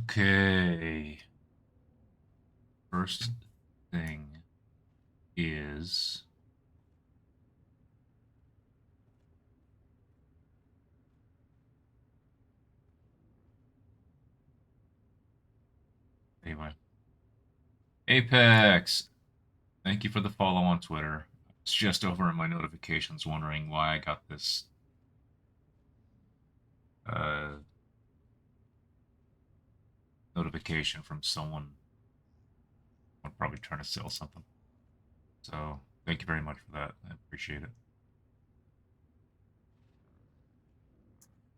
Okay. First thing is anyway. Apex. Thank you for the follow on Twitter. It's just over in my notifications wondering why I got this uh, notification from someone probably trying to sell something. So thank you very much for that. I appreciate it.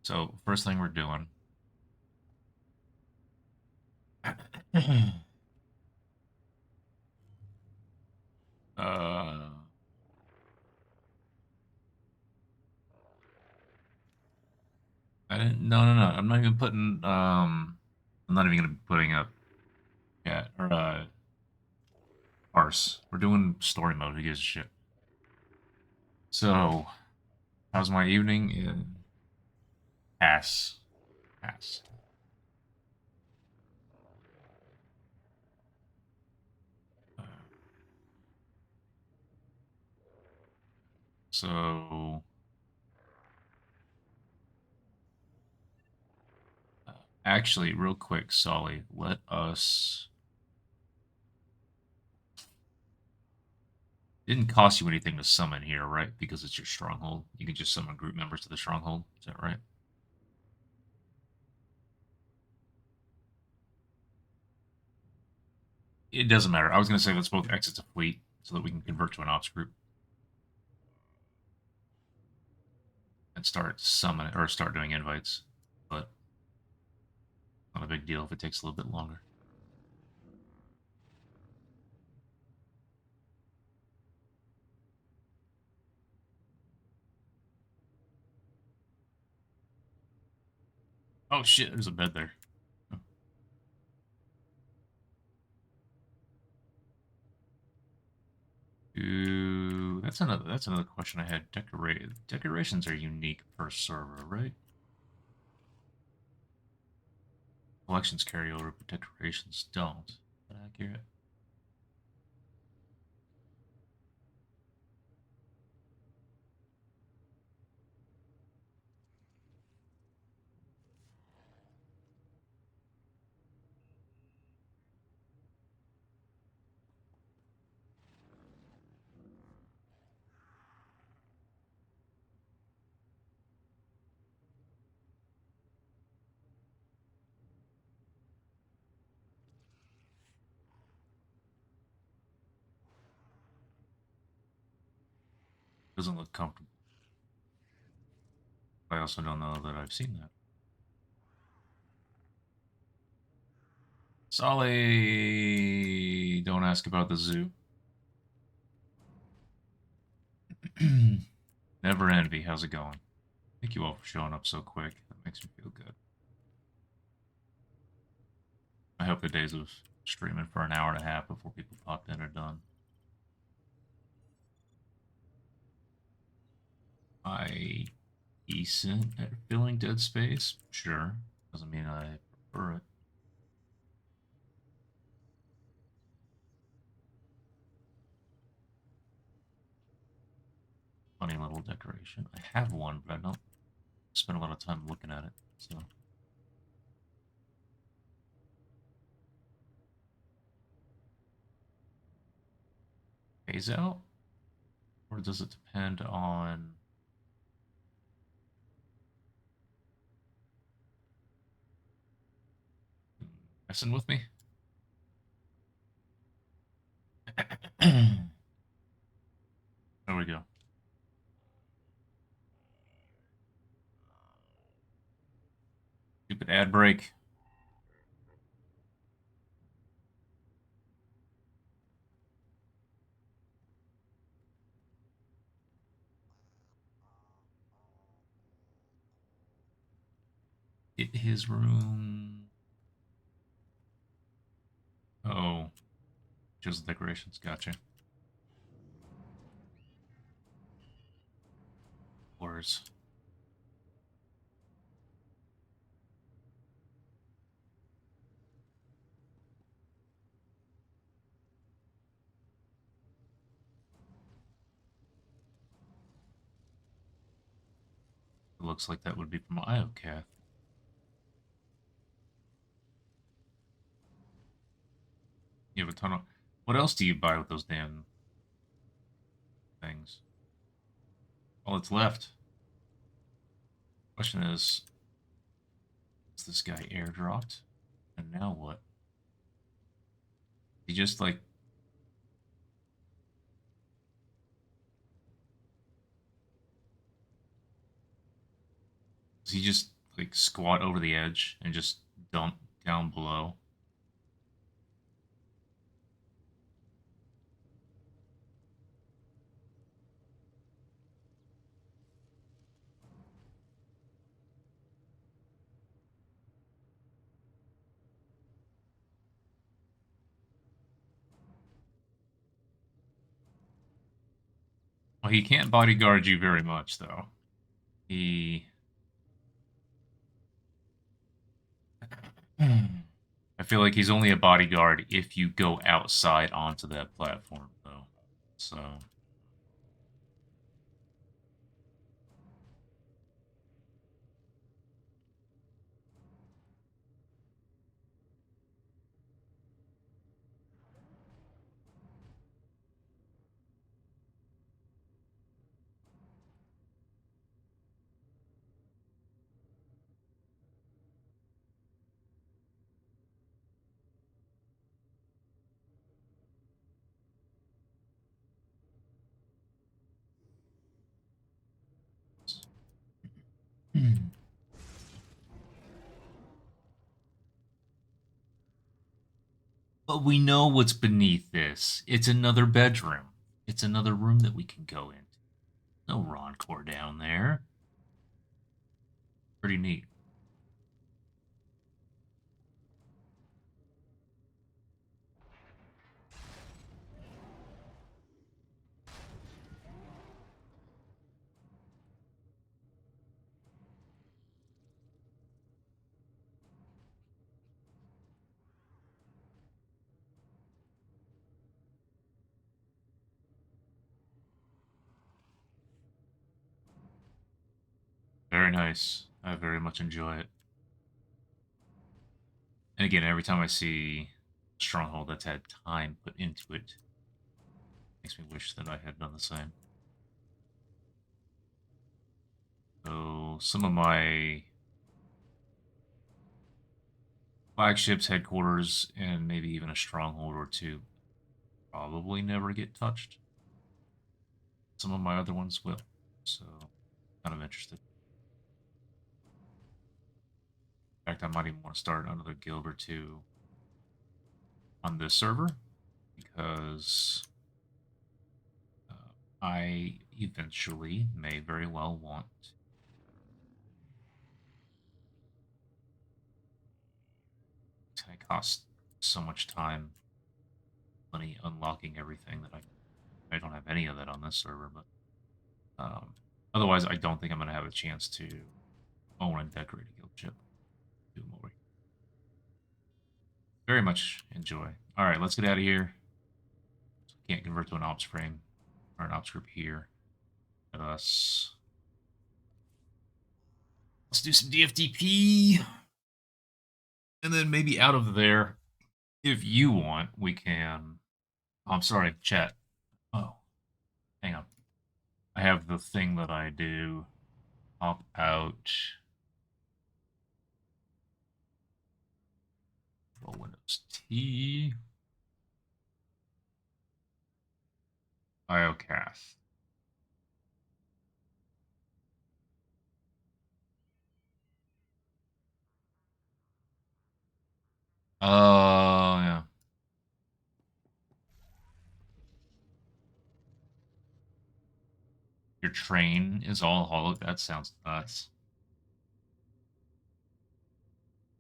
So first thing we're doing. uh, I didn't. No. I'm not even putting. I'm not even gonna be putting up. Yeah. Or parse. We're doing story mode. Who gives a shit? So, how's my evening? Pass. Pass. So, actually, real quick, Solly, let us. Didn't cost you anything to summon here, right? Because it's your stronghold. You can just summon group members to the stronghold. Is that right? It doesn't matter. I was going to say let's both exit the fleet so that we can convert to an ops group and start summoning or start doing invites. But not a big deal if it takes a little bit longer. Oh shit! There's a bed there. Ooh, that's another question I had. Decorations are unique per server, right? Collections carry over, but decorations don't. Is that accurate? Doesn't look comfortable. I also don't know that I've seen that. Solly, don't ask about the zoo. Never envy. How's it going? Thank you all for showing up so quick. That makes me feel good. I hope the days of streaming for an hour and a half before people pop in are done. I decent at filling dead space? Sure. Doesn't mean I prefer it. Funny little decoration. I have one, but I don't spend a lot of time looking at it. So phase out? Or does it depend on messing with me? There we go. Stupid ad break. His room. Oh, just decorations. Gotcha. Floors. looks like that would be from Iocath. You have a ton of... What else do you buy with those damn things? All that's left. Question is this guy airdropped? And now what? He just, like... Does he just, like, squat over the edge and just dump down below? Well, he can't bodyguard you very much, though. He... I feel like he's only a bodyguard if you go outside onto that platform, though. So... But we know what's beneath this. It's another bedroom. It's another room that we can go into. No Roncore down there. Pretty neat. Very nice. I very much enjoy it. And again, every time I see a Stronghold that's had time put into it, makes me wish that I had done the same. So some of my flagships, headquarters, and maybe even a stronghold or two probably never get touched. Some of my other ones will. So kind of interested. In fact, I might even want to start another guild or two on this server because I eventually may very well want. It's going to cost so much time, money unlocking everything that I don't have any of that on this server, but otherwise I don't think I'm going to have a chance to own and decorate a guild ship. Do more. Very much enjoy. All right, let's get out of here. Can't convert to an ops frame or an ops group here. Let's do some DFDP. And then maybe out of there, if you want, we can... Oh, I'm sorry, chat. Oh, hang on. I have the thing that I do. Pop out. Control Windows T. Biocast. Oh, yeah. Your train is all hollow. That sounds nuts.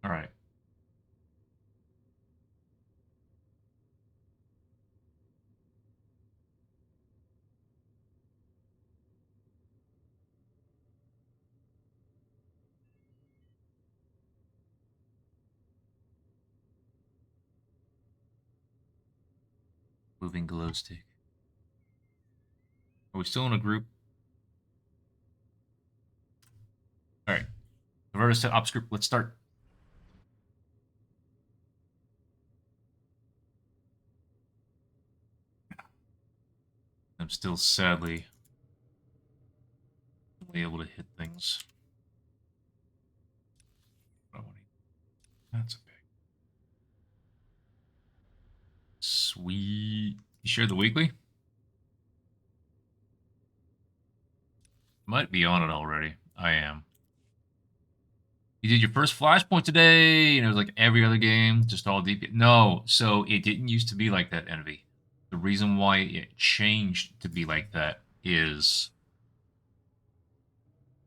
All right. Moving glow stick. Are we still in a group? Convert us to op script. Let's start. I'm still sadly only able to hit things. That's okay. Sweet. You shared the weekly? Might be on it already. I am. You did your first flashpoint today, and it was like every other game, just all deep. No, so it didn't used to be like that, Envy. The reason why it changed to be like that is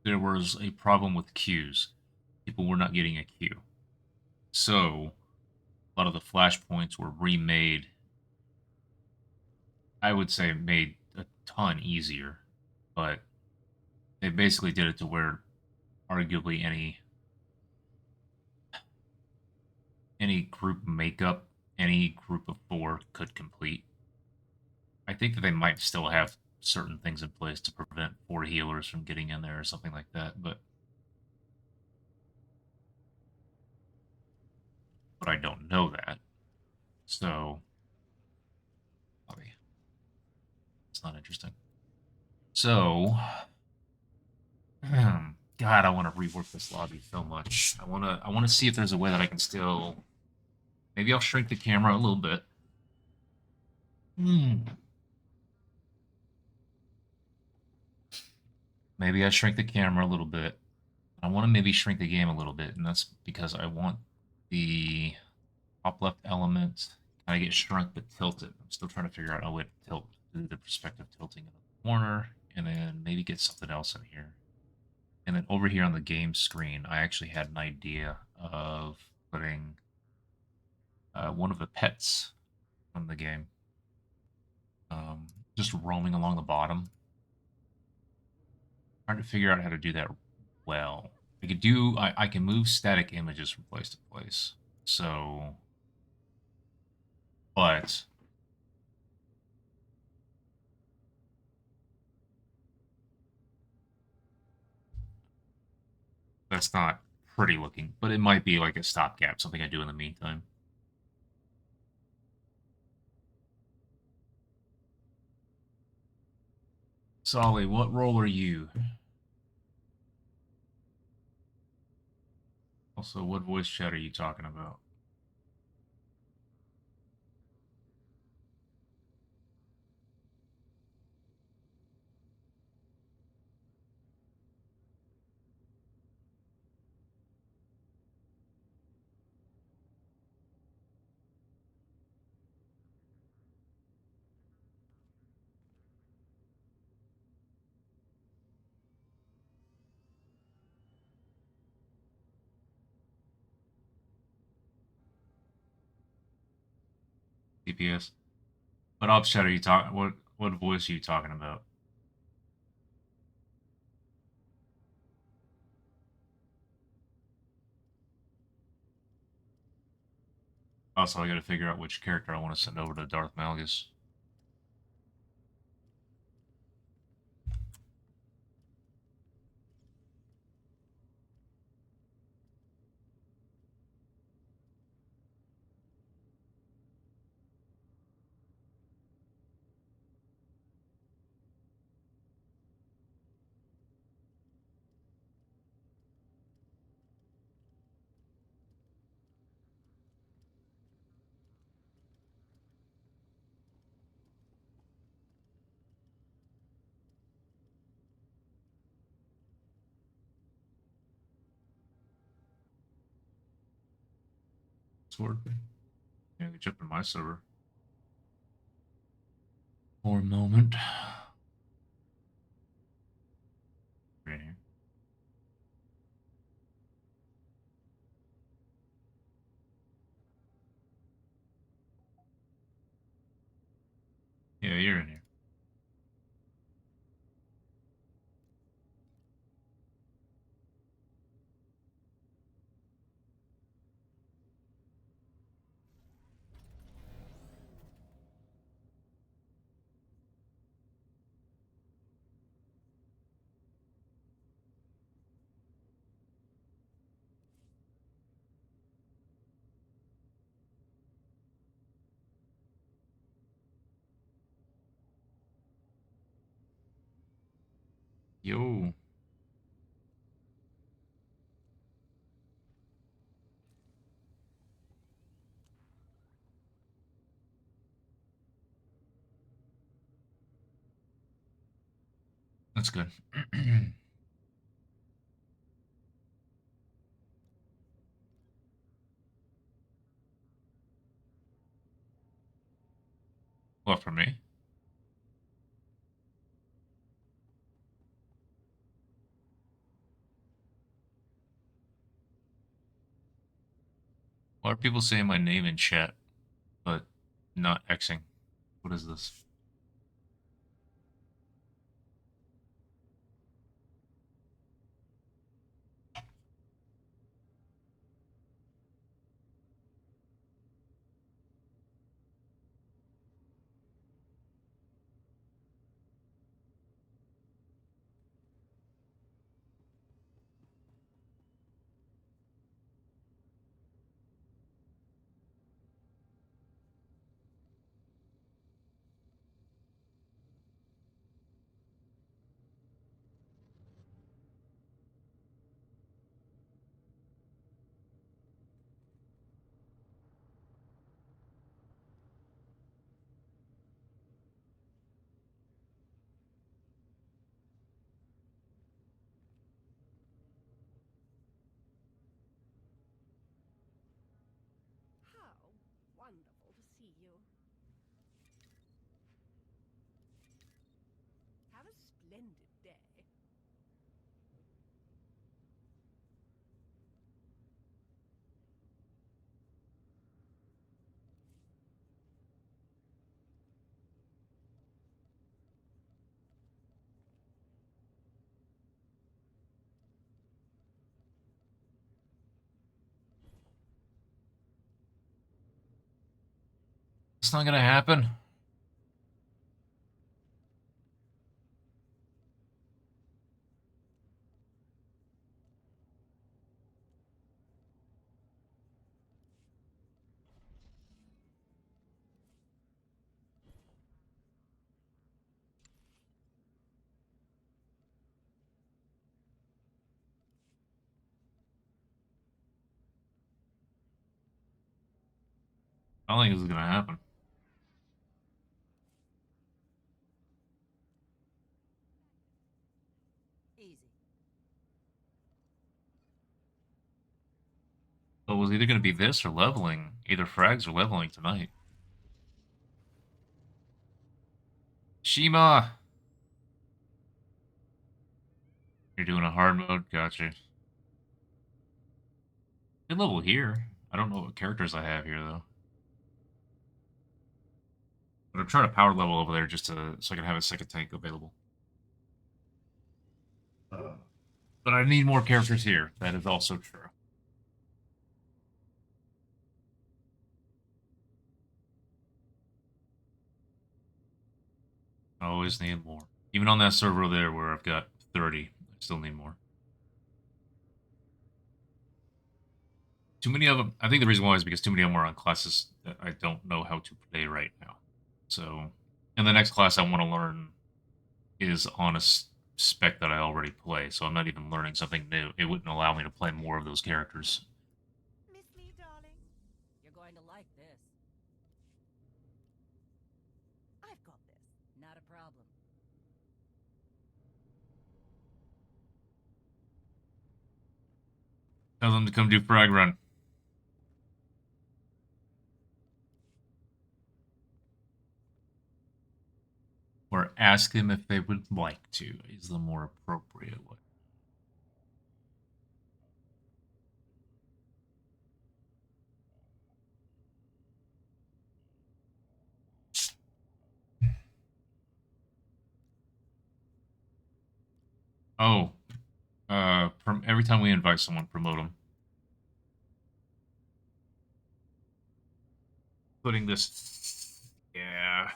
there was a problem with queues. People were not getting a queue. So a lot of the flashpoints were remade. I would say made a ton easier, but they basically did it to where arguably any group makeup, any group of four could complete. I think that they might still have certain things in place to prevent four healers from getting in there or something like that, but I don't know that. So it's not interesting. So God, I want to rework this lobby so much. I wanna see if there's a way that I can still maybe I'll shrink the camera a little bit. Maybe I shrink the camera a little bit. I want to maybe shrink the game a little bit, and that's because I want the top left element kind of get shrunk but tilted. I'm still trying to figure out a way to tilt, do the perspective tilting in the corner, and then maybe get something else in here. And then over here on the game screen, I actually had an idea of putting one of the pets from the game just roaming along the bottom. Trying to figure out how to do that well. I can move static images from place to place. So, but that's not pretty looking. But it might be like a stopgap, something I do in the meantime. Solly, what role are you? Also, what voice chat are you talking about? DPS. What ops chat are you talking? What voice are you talking about? Also, I got to figure out which character I want to send over to Darth Malgus. Sword. Yeah, they jumped in my server for a moment. Right here. Yeah, you're in here. Yo. That's good. What for me? Why are people saying my name in chat, but not Xing? What is this? How wonderful to see you. Have a splendid day. It's not gonna happen. I don't think this is gonna happen. Easy. So it was either gonna be this or leveling. Either frags or leveling tonight. Shima! You're doing a hard mode? Gotcha. Good level here. I don't know what characters I have here, though. But I'm trying to power level over there just to so I can have a second tank available. But I need more characters here. That is also true. I always need more. Even on that server there where I've got 30, I still need more. Too many of them. I think the reason why is because too many of them are on classes that I don't know how to play right now. So, and the next class I want to learn is on a spec that I already play. So I'm not even learning something new. It wouldn't allow me to play more of those characters. Miss me, darling? You're going to like this. I've got this. Not a problem. Tell them to come do frag run. Or ask them if they would like to, is the more appropriate way. Oh, from every time we invite someone, promote them. Putting this, yeah,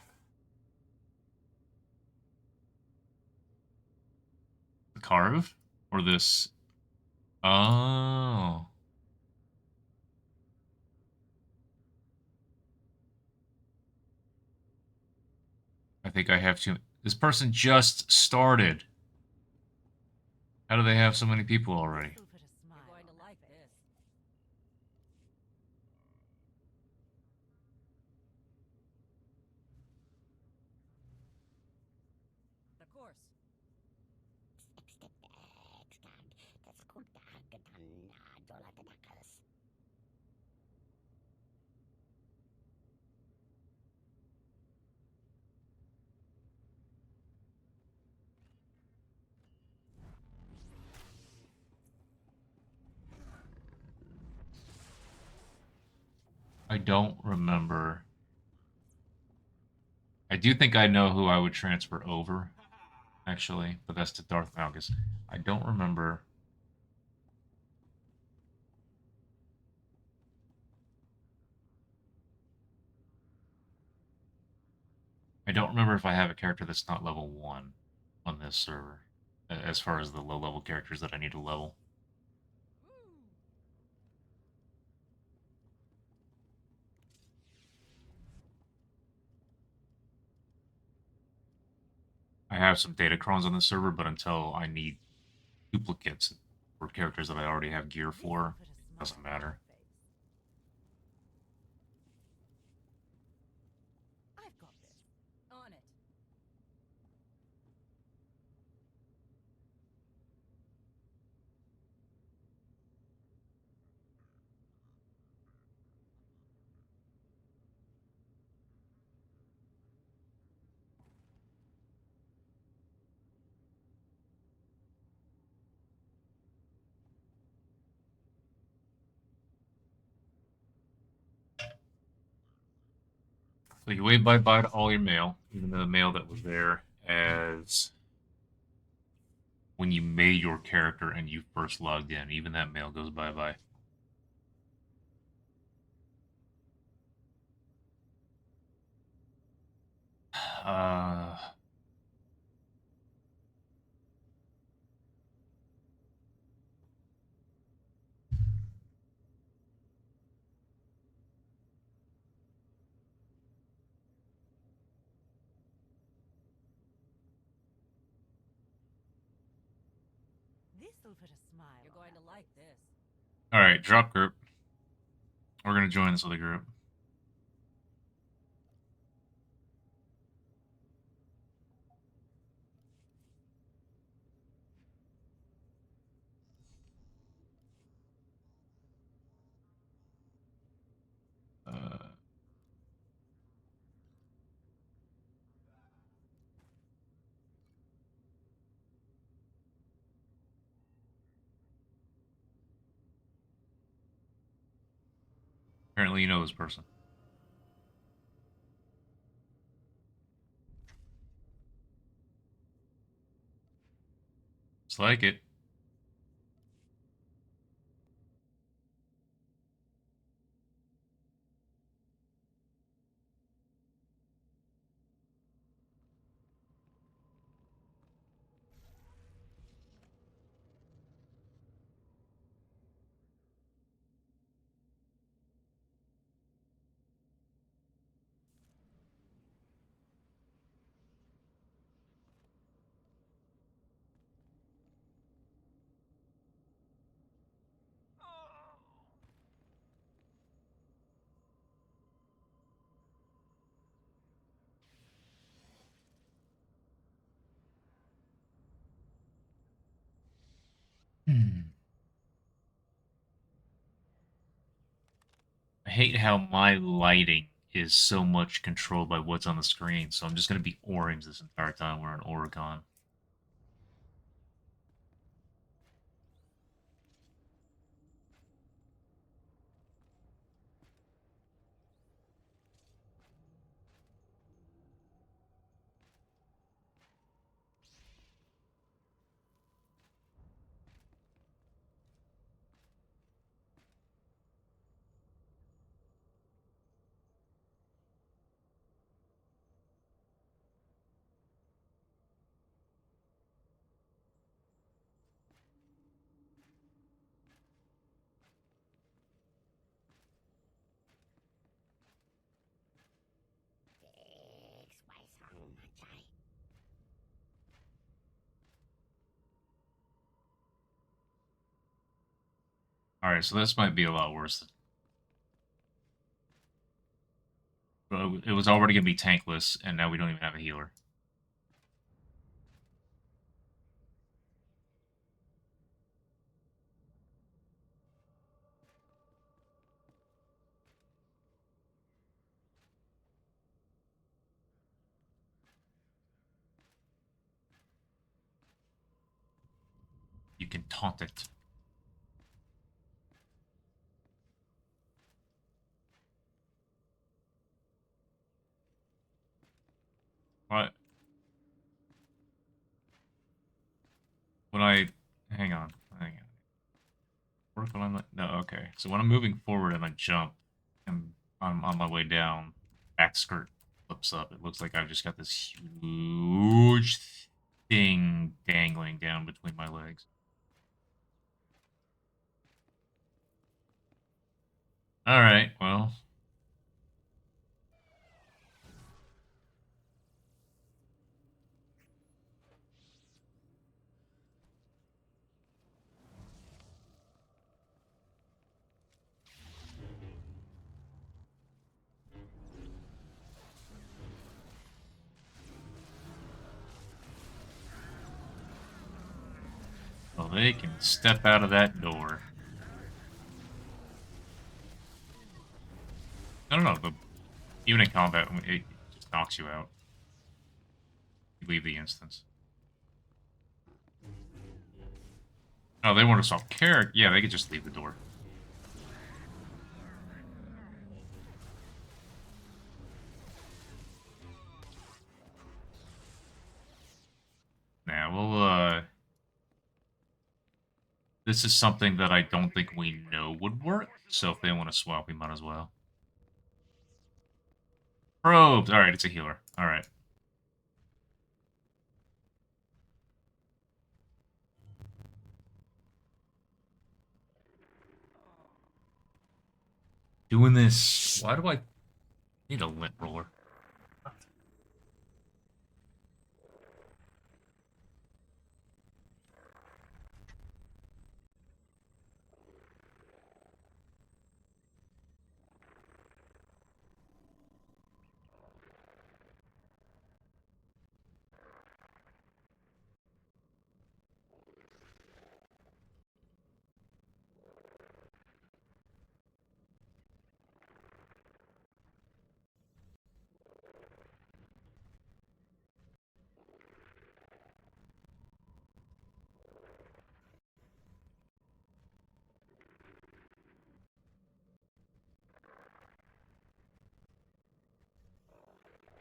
the carve or this. Oh, I think I have to. This person just started. How do they have so many people already? This'll put a smile. You're going to like this. Of course. I don't remember. I do think I know who I would transfer over, actually, but that's to Darth Malgus. I don't remember. I don't remember if I have a character that's not level 1 on this server, as far as the low-level characters that I need to level. I have some datacrons on the server, but until I need duplicates for characters that I already have gear for, This'll put a it smile doesn't on matter. your face. I've got this. On it. So you wave bye-bye to all your mail, even the mail that was there as when you made your character and you first logged in. Even that mail goes bye-bye. Uh, This'll put a smile. You're going to like this. all right, drop group. We're gonna join this other group. Uh, Apparently, you know this person. It's like it. Hmm. I hate how my lighting is so much controlled by what's on the screen, so I'm just gonna be orange this entire time we're in Oregon. Alright, so this might be a lot worse. It was already going to be tankless, and now we don't even have a healer. You can taunt it. What? When I... Hang on. Hang on. Work when I'm... No, okay. So when I'm moving forward and I jump, and I'm on my way down, back skirt flips up. It looks like I've just got this huge thing dangling down between my legs. Alright, well... Well, they can step out of that door. I don't know, but even in combat, it just knocks you out. You leave the instance. Oh, they want to swap character? Yeah, they could just leave the door. Nah, well, this is something that I don't think we know would work, so if they want to swap, we might as well. Probes! Alright, it's a healer. Alright. Doing this... Why do I need a lint roller?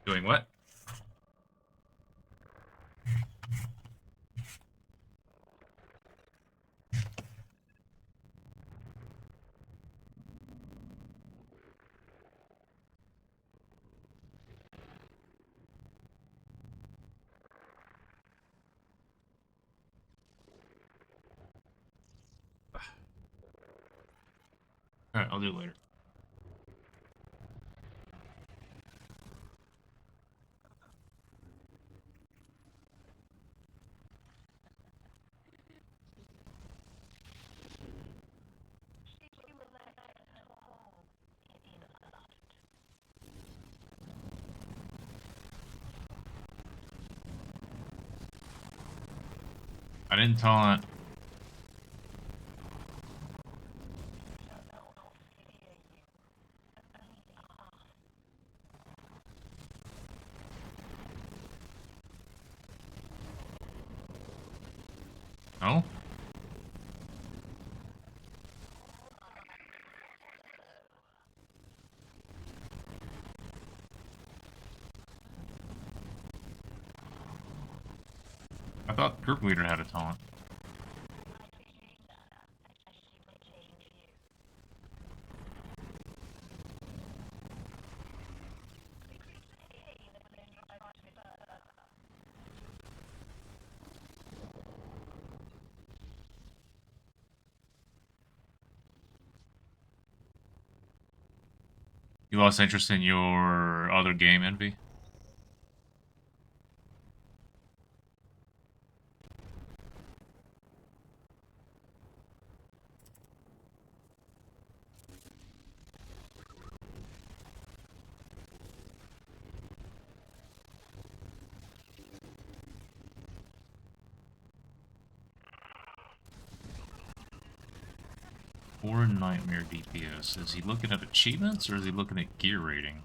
Doing what? Alright, I'll do it later. I didn't taunt. No? I thought group leader had a taunt. You lost interest in your other game, Envy? Or Nightmare DPS. Is he looking at achievements or is he looking at gear rating?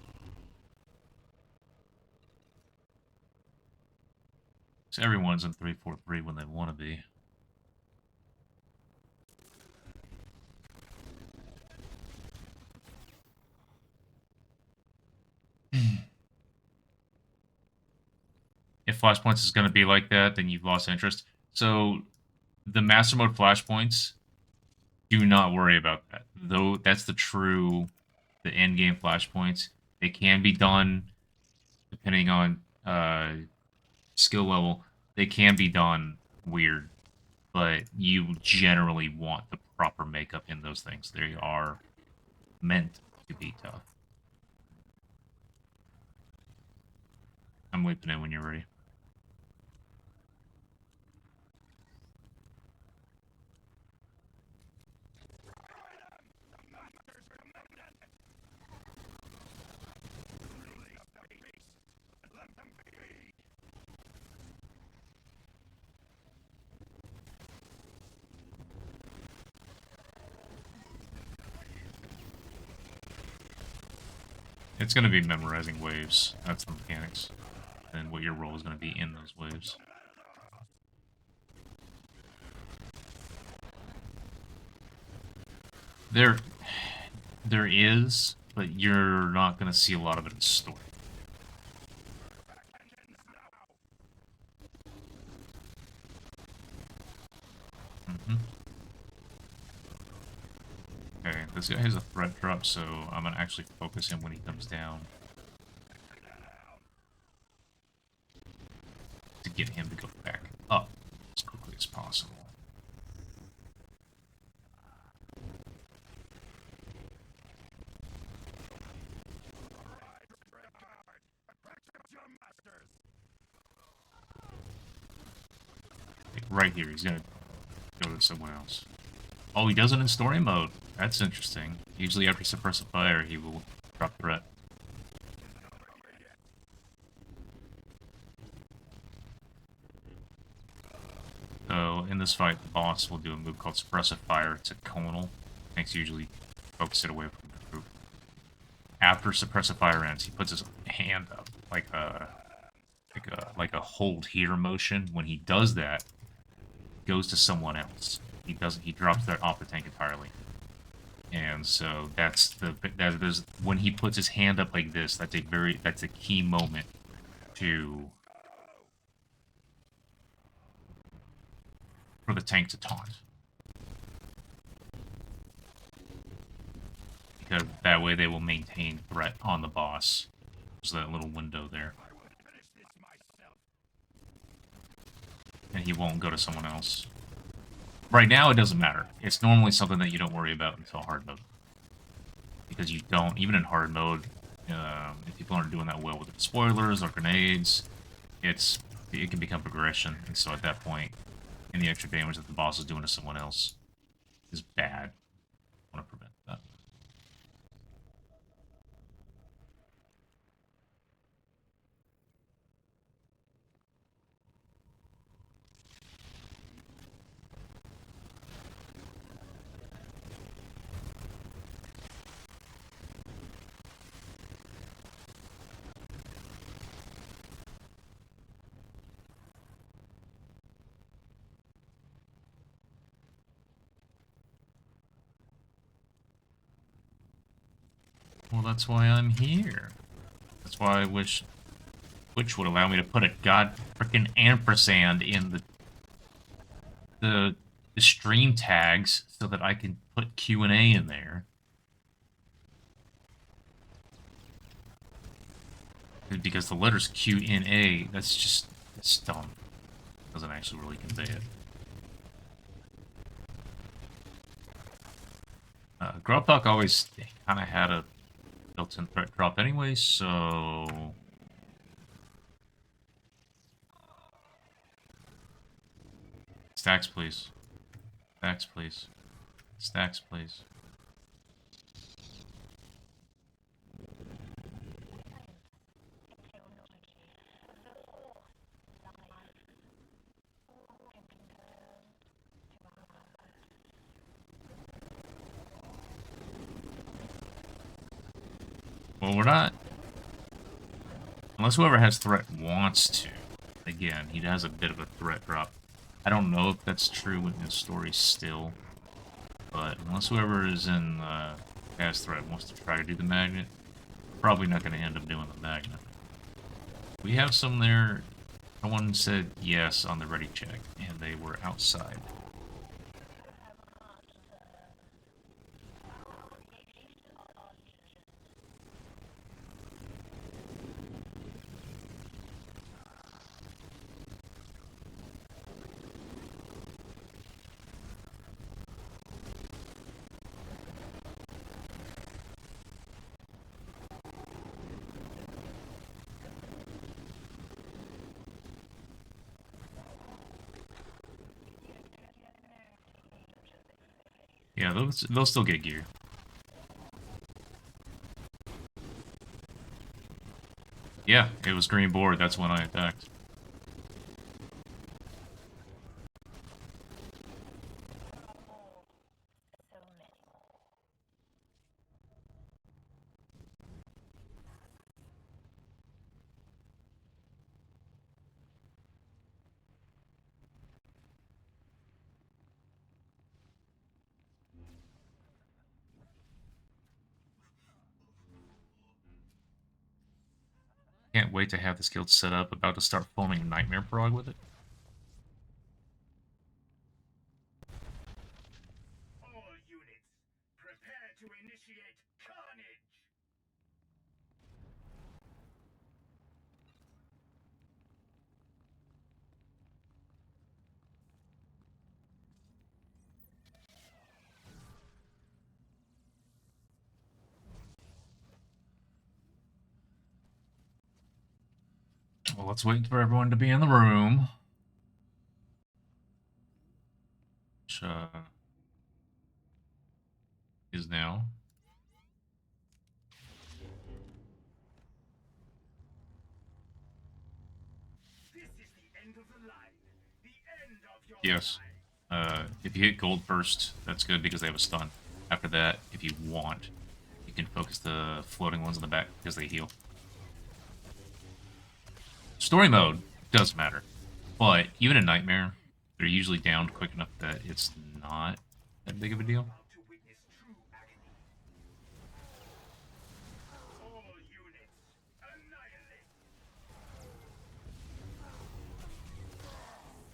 So everyone's in 343 when they want to be. If flashpoints is going to be like that, then you've lost interest. So the master mode flashpoints, do not worry about that. Though that's the end game flashpoints. They can be done depending on skill level. They can be done weird, but you generally want the proper makeup in those things. They are meant to be tough. I'm leaping in when you're ready. It's going to be memorizing waves. That's the mechanics. And what your role is going to be in those waves. There is, but you're not going to see a lot of it in story. Okay, this guy has a threat drop, so I'm going to actually focus him when he comes down. To get him to go back up as quickly as possible. Like right here, he's going to go to someone else. Oh, he does it in story mode. That's interesting. Usually after suppress a fire, he will drop threat. So in this fight, the boss will do a move called Suppressive Fire. It's a conal. Tanks usually focus it away from the group. After Suppressive Fire ends, he puts his hand up like a hold here motion. When he does that, it goes to someone else. He drops that off the tank entirely. And so that is when he puts his hand up like this, that's a key moment for the tank to taunt. Because that way they will maintain threat on the boss. There's that little window there. And he won't go to someone else. Right now, it doesn't matter. It's normally something that you don't worry about until hard mode. Because you don't, even in hard mode, if people aren't doing that well with the spoilers or grenades, it can become progression. And so at that point, any extra damage that the boss is doing to someone else is bad. I want to prevent that. Well, that's why I'm here. That's why I wish Twitch would allow me to put a god frickin' ampersand in the stream tags so that I can put Q&A in there. Because the letters Q and A, it's dumb. Doesn't actually really convey it. Grub Talk always kind of had a built-in threat drop anyway, so... Stacks, please. Stacks, please. Stacks, please. Well, we're not. Unless whoever has threat wants to. Again, he has a bit of a threat drop. I don't know if that's true in this story still. But unless whoever is in has threat wants to try to do the magnet, probably not going to end up doing the magnet. We have some there. Someone said yes on the ready check, and they were outside. Yeah, they'll still get gear. Yeah, it was green board. That's when I attacked. Can't wait to have this guild set up. About to start filming Nightmare Prog with it. All units, prepare to initiate carnage! Well, let's wait for everyone to be in the room. Which is now. This is the end of the line. The end of your Yes. line. If you hit gold first, that's good because they have a stun. After that, if you want, you can focus the floating ones in the back because they heal. Story mode does matter, but even in Nightmare, they're usually downed quick enough that it's not that big of a deal. About to witness true agony. All units, annihilate!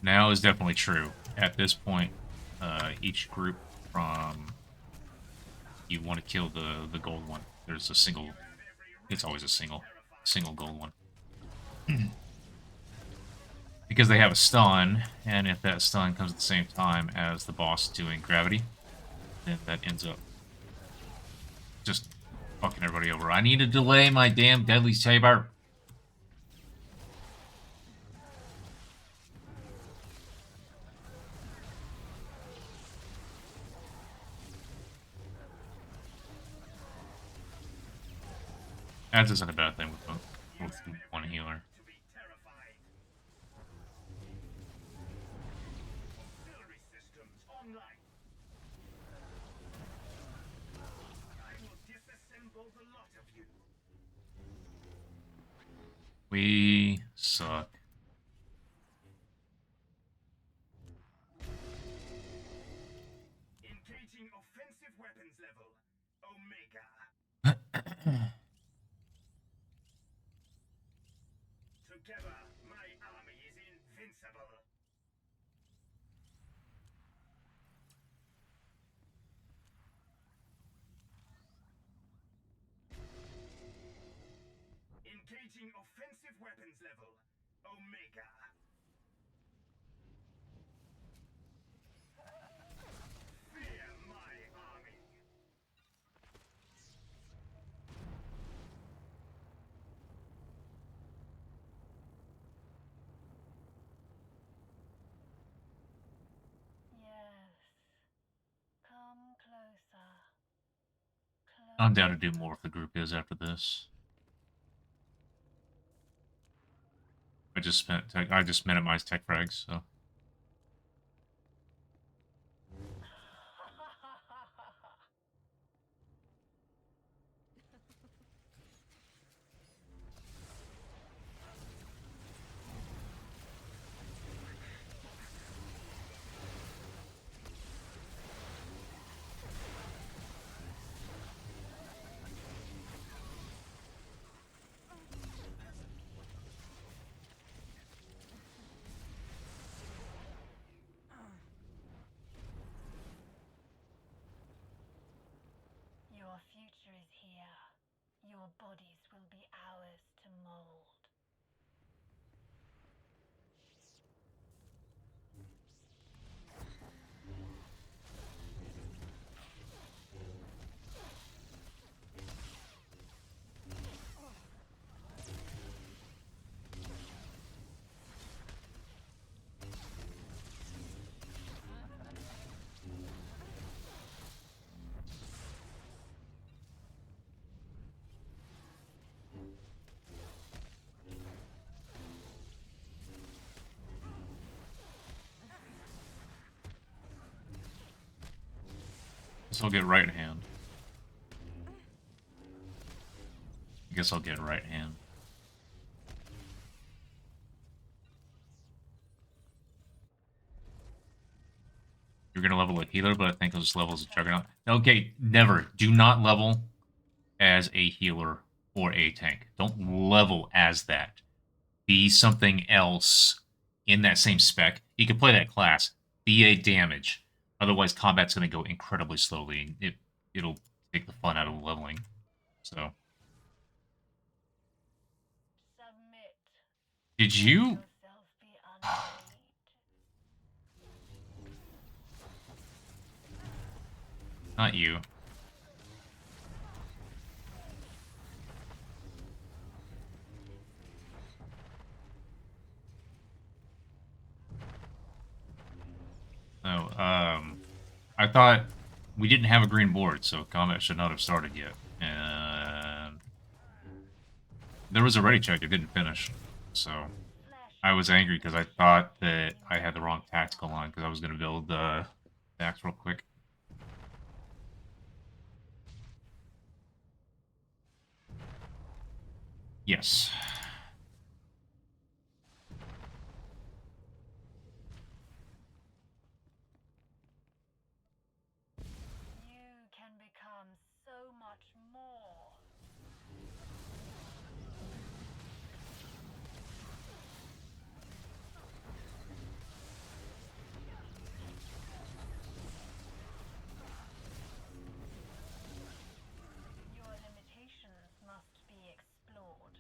Now is definitely true. At this point, each group from you want to kill the gold one. There's a single. It's always a single gold one. Because they have a stun, and if that stun comes at the same time as the boss doing gravity, then that ends up just fucking everybody over. I need to delay my damn deadly saber. That isn't a bad thing with one healer. To be terrified. Auxiliary systems online. I will disassemble the lot of you. We suck. Engaging offensive weapons level. Omega. Together, my army is invincible. Engaging offensive weapons level. Omega. Fear my army. Yes. Come closer. I'm down to do more if the group is after this. I just minimized tech frags, so. Your bodies will be ours to mold. Guess I'll get right hand. I guess I'll get right hand. You're gonna level a healer, but I think I'll just level as a juggernaut. Okay, never. Do not level as a healer or a tank. Don't level as that. Be something else in that same spec. You can play that class. Be a damage. Otherwise, combat's going to go incredibly slowly. It'll take the fun out of leveling. So, Submit. did you? Yourself be unmade. Not you. No. I thought we didn't have a green board, so combat should not have started yet. And there was a ready check. It didn't finish, so. I was angry because I thought that I had the wrong tactical line because I was going to build Dax real quick. Yes. You can become so much more. Your limitations must be explored.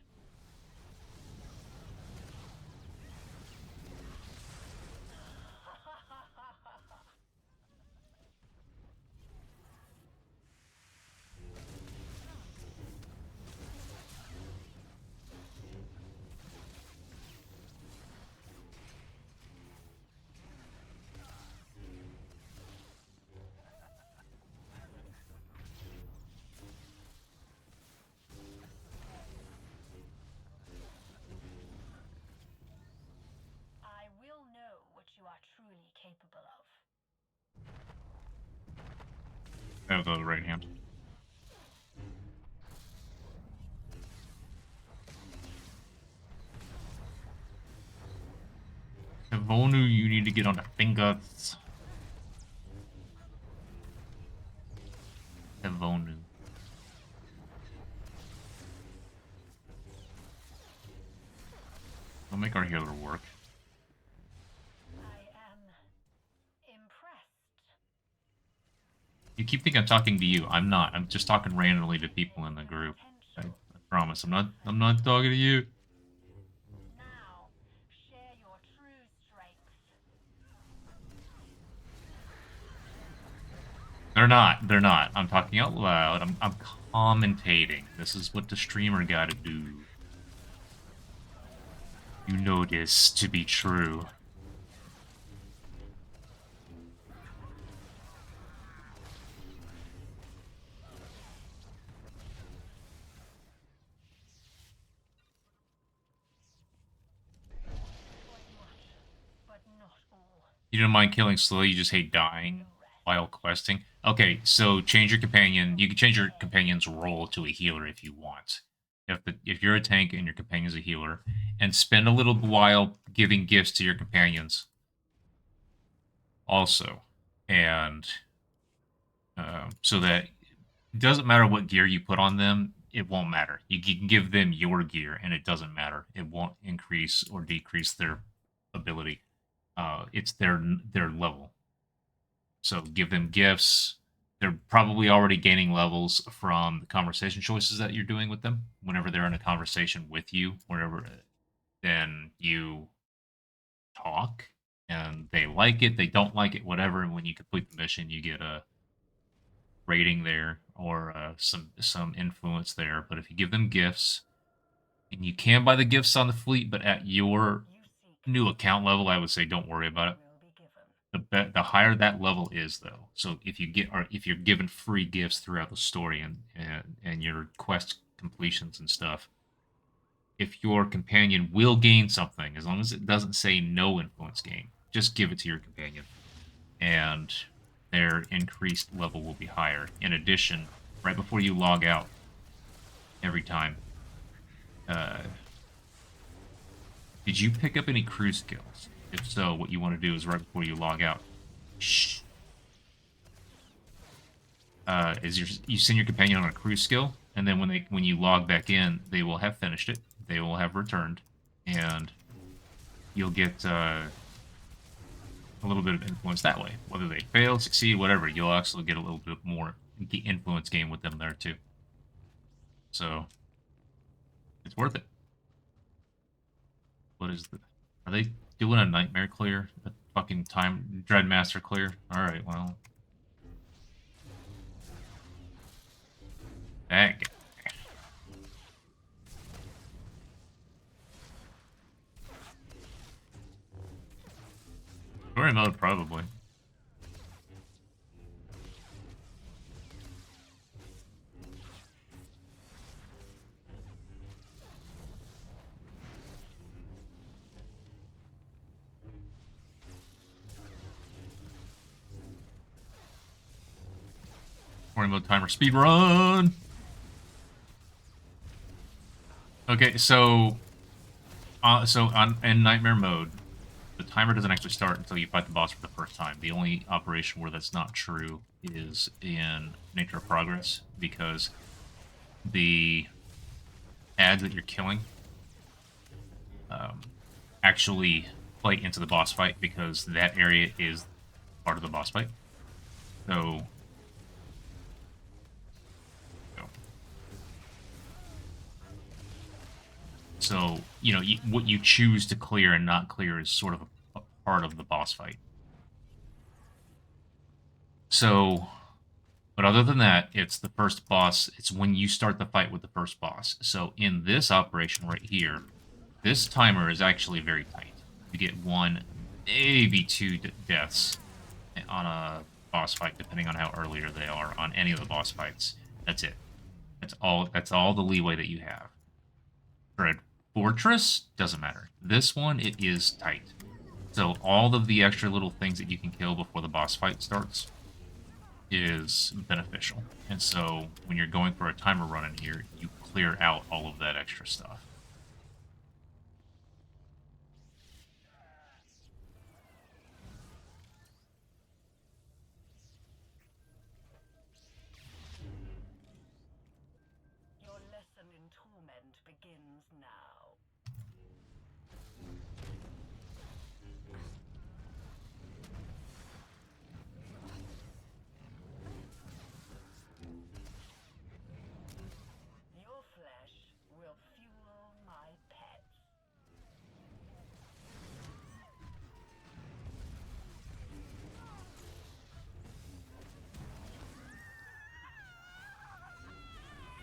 I will know what you are truly capable of. I have the right hand. Vonu, you need to get on the fingers. Vonu. We'll make our healer work. I am impressed. You keep thinking I'm talking to you. I'm not. I'm just talking randomly to people in the group. I promise. I'm not talking to you. Now, share your true strengths. They're not. They're not. I'm talking out loud. I'm commentating. This is what the streamer gotta do. You know this to be true. But not all. You don't mind killing slowly, you just hate dying while questing. Okay, so change your companion. You can change your companion's role to a healer if you want. If you're a tank and your companion's a healer, and spend a little while giving gifts to your companions. Also, and so that it doesn't matter what gear you put on them, it won't matter. You can give them your gear, and it doesn't matter. It won't increase or decrease their ability. It's their level. So give them gifts they're probably already gaining levels from the conversation choices that you're doing with them. Whenever they're in a conversation with you, whenever then you talk and they like it, they don't like it, whatever. And when you complete the mission, you get a rating there or some influence there. But if you give them gifts, and you can buy the gifts on the fleet, but at your You seek new account level, I would say don't worry about it. will be given. The higher that level is, though. So if you get or if you're given free gifts throughout the story and your quest completions and stuff, if your companion will gain something, as long as it doesn't say no influence gain, just give it to your companion, and their increased level will be higher. In addition, right before you log out, every time, uh, did you pick up any crew skills? If so, what you want to do is right before you log out, shh, you send your companion on a crew skill, and then when you log back in, they will have finished it. They will have returned, and you'll get a little bit of influence that way. Whether they fail, succeed, whatever, you'll actually get a little bit more influence gain with them there too. So it's worth it. What is the? Are they doing a nightmare clear? A fucking time Dreadmaster clear? All right, well. That guy. Story mode, probably. Story mode timer speed run. Okay, so in nightmare mode, the timer doesn't actually start until you fight the boss for the first time. The only operation where that's not true is in Nature of Progress, because the ads that you're killing actually play into the boss fight, because that area is part of the boss fight. So, you know, what you choose to clear and not clear is sort of a part of the boss fight. So, but other than that, it's the first boss. It's when you start the fight with the first boss. So in this operation right here, this timer is actually very tight. You get one, maybe two deaths on a boss fight, depending on how earlier they are on any of the boss fights. That's it. That's all. That's all the leeway that you have. For a fortress, doesn't matter. This one, it is tight. So all of the extra little things that you can kill before the boss fight starts is beneficial. And so when you're going for a timer run in here, you clear out all of that extra stuff. Your lesson in torment begins now. Your flesh will fuel my pets.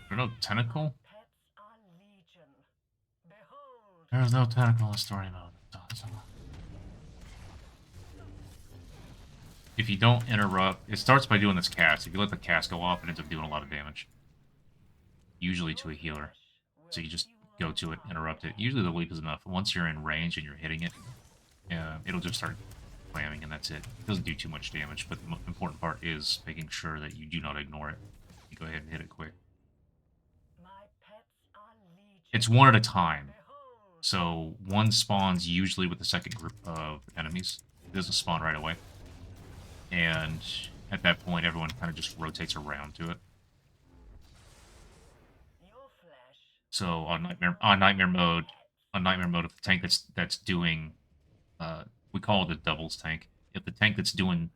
There's no tentacle? Pets are legion. Behold. There's no tentacle in story mode. If you don't interrupt, it starts by doing this cast. If you let the cast go off, it ends up doing a lot of damage. Usually to a healer. So you just go to it, interrupt it. Usually the leap is enough. Once you're in range and you're hitting it, it'll just start slamming, and that's it. It doesn't do too much damage, but the important part is making sure that you do not ignore it. You go ahead and hit it quick. My pets are legion. It's one at a time. Behold. So one spawns usually with the second group of enemies. It doesn't spawn right away. And at that point, everyone kind of just rotates around to it. Your flesh. So on nightmare mode, if the tank that's doing, we call it a doubles tank. If the tank that's doing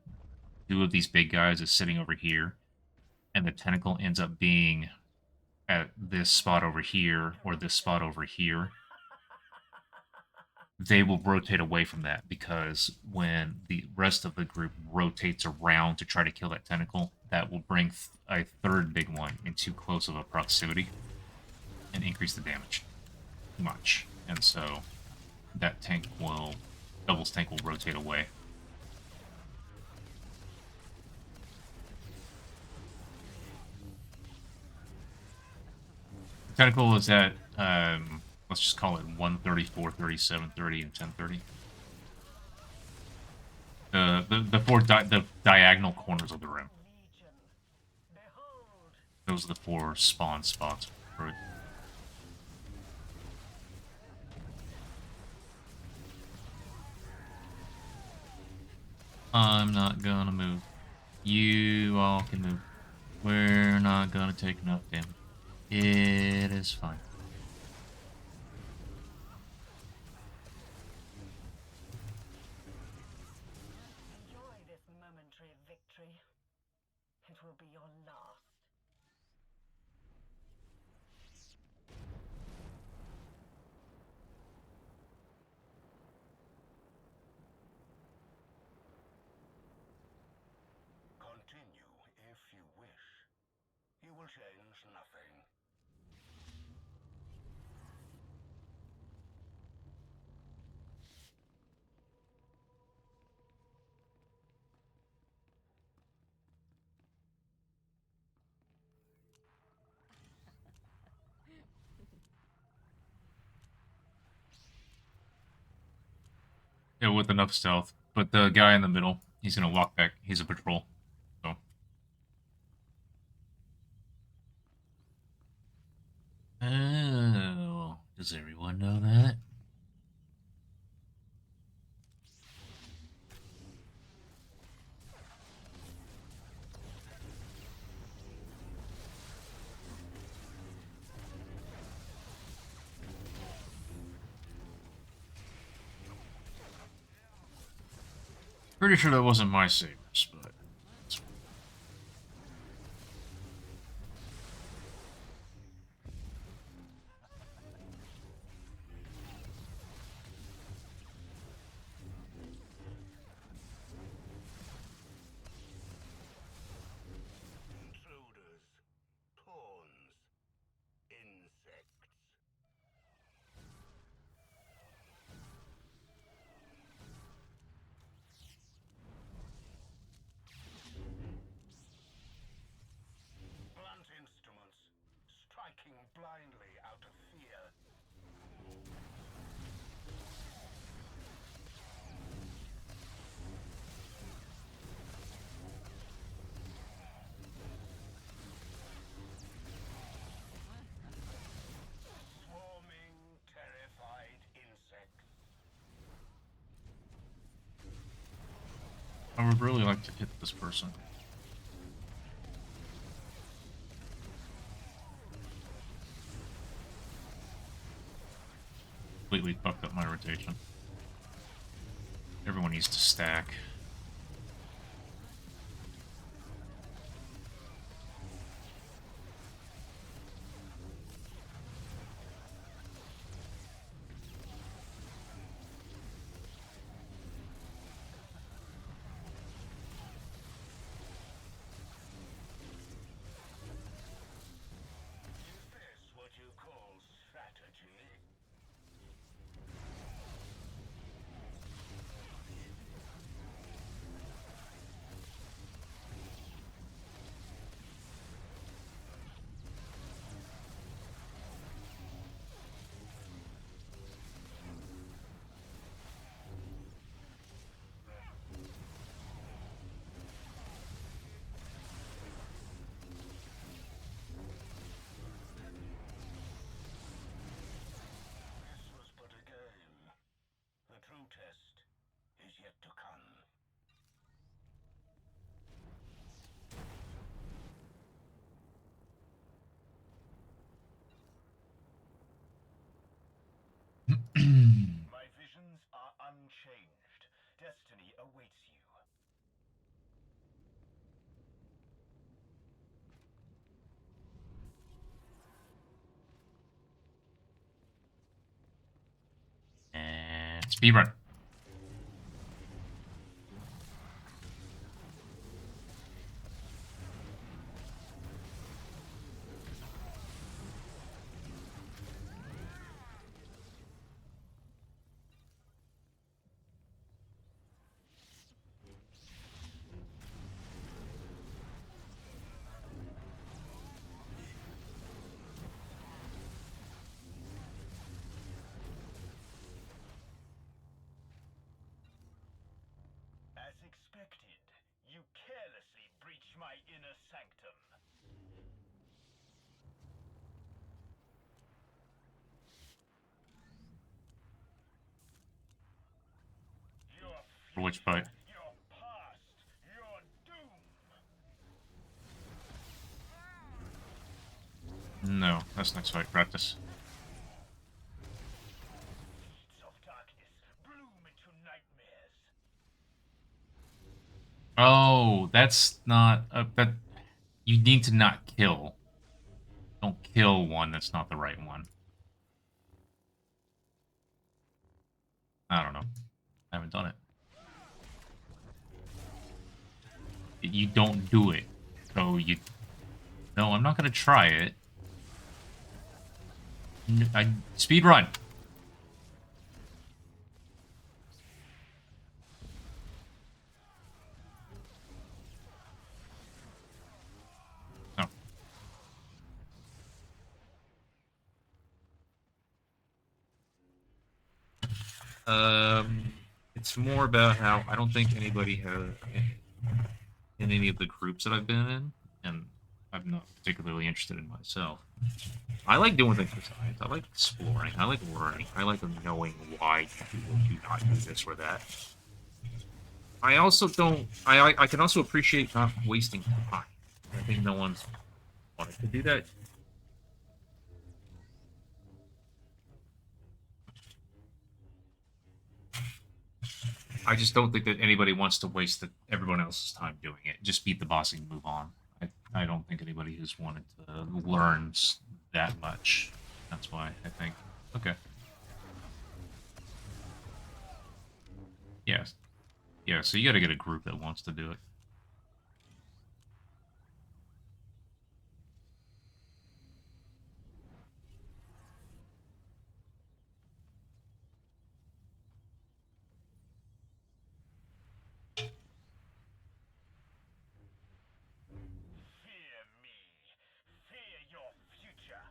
two of these big guys is sitting over here, and the tentacle ends up being at this spot over here or this spot over here, they will rotate away from that, because when the rest of the group rotates around to try to kill that tentacle, that will bring a third big one in too close of a proximity and increase the damage too much. And so that Devil's tank will rotate away. The tentacle is at, let's just call it 134, 37, 30, and 1030. The diagonal corners of the room. Those are the 4 spawn spots for it. I'm not gonna move. You all can move. We're not gonna take enough damage. It is fine. Enjoy this momentary victory. It will be your last. Continue if you wish. You will change nothing. Yeah, with enough stealth. But the guy in the middle, he's gonna walk back. He's a patrol. So. Oh, does everyone know that? Pretty sure that wasn't my sabers, but Intruders, pawns, insects. Blunt instruments, striking blindly out of fear. Swarming, terrified insects. I would really like to hit this person. Completely fucked up my rotation. Everyone needs to stack. Is this what you call strategy? This was but a game. The true test is yet to come. My visions are unchanged. Destiny awaits you. Speedrun. As expected, you carelessly breach my inner sanctum. Your For which future, fight? your past, your doom. No, that's next fight. Practice. Seeds of darkness bloom into nightmares. Oh, that's not that. You need to not kill. Don't kill one that's not the right one. I don't know. I haven't done it. You don't do it. So you... No, I'm not going to try it. Speed run. No. It's more about how I don't think anybody has in any of the groups that I've been in, and I'm not particularly interested in myself. I like doing things with science. I like exploring. I like learning. I like knowing why people do not do this or that. I also don't. I can also appreciate not wasting time. I think no one's wanted to do that. I just don't think that anybody wants to waste everyone else's time doing it. Just beat the boss and move on. I don't think anybody who's wanted to learn that much. That's why I think. Okay. Yes. Yeah, so you gotta get a group that wants to do it. Fear me. Fear your future.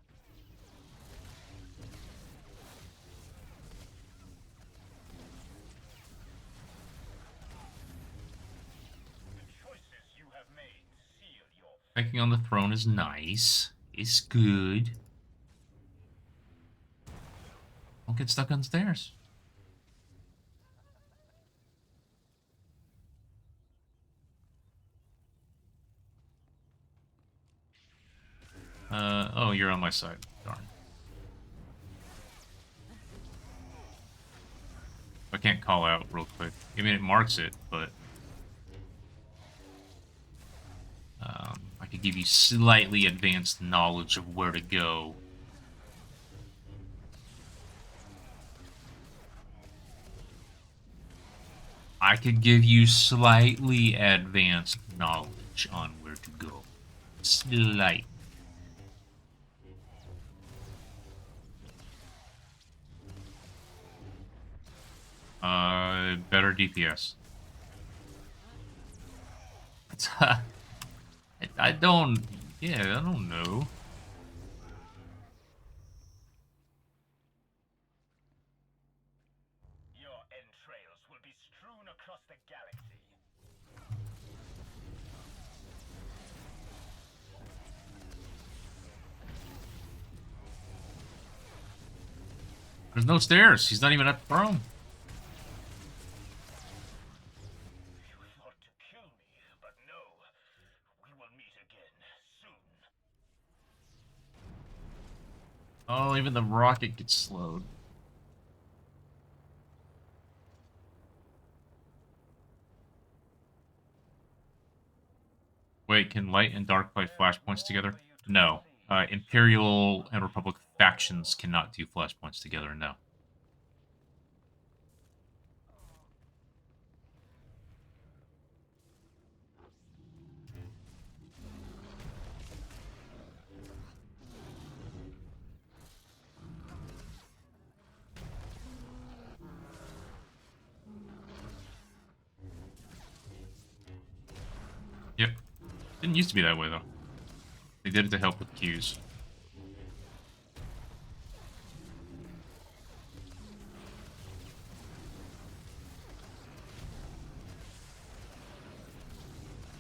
The choices you have made seal your Checking on the throne is nice. It's good. Don't get stuck on stairs. Oh, you're on my side. Darn. I can't call out real quick. I mean, it marks it, but... I could give you slightly advanced knowledge of where to go. I could give you slightly advanced knowledge on where to go. Slight. Better DPS. I don't... Yeah, I don't know. Your entrails will be strewn across the galaxy. There's no stairs. He's not even at the throne. You thought to kill me, but no. We will meet again soon. Oh, even the rocket gets slowed. Wait, can light and dark fight flashpoints together? No. Imperial and Republic factions cannot do flashpoints together, no. Didn't used to be that way, though. They did it to help with queues.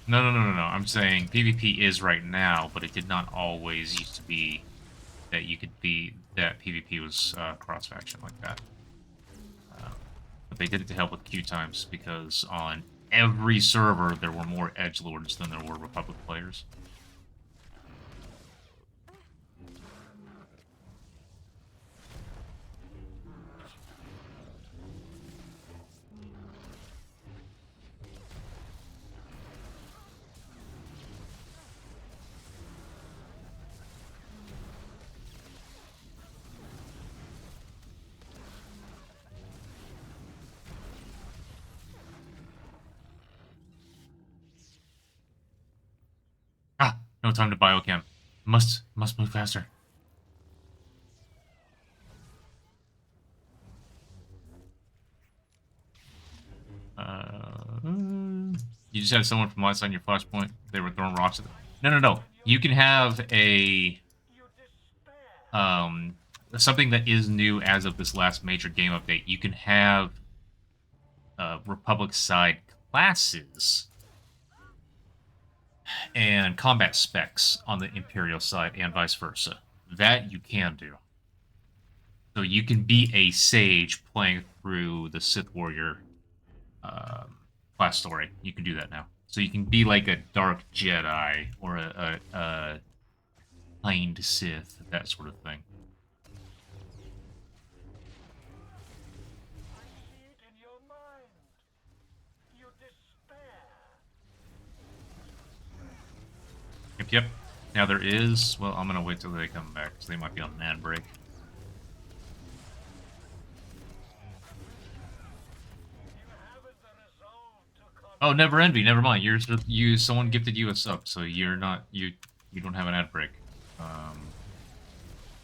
No. I'm saying PvP is right now, but it did not always used to be that you could be that PvP was cross-faction like that. But they did it to help with queue times because on every server there were more edgelords than there were Republic players. Ah, no time to biocam. Must move faster. You just had someone from last on your flashpoint. They were throwing rocks at them. No. You can have a something that is new as of this last major game update. You can have Republic side classes and combat specs on the Imperial side and vice versa. That you can do. So you can be a sage playing through the Sith Warrior class story. You can do that now. So you can be like a Dark Jedi or a Kind Sith, that sort of thing. I see it in your mind. You despair. Yep. Now there is... Well, I'm going to wait till they come back, because they might be on an ad break. Oh, Never Envy. Never mind. Someone gifted you a sub, so you're not... You don't have an ad break. I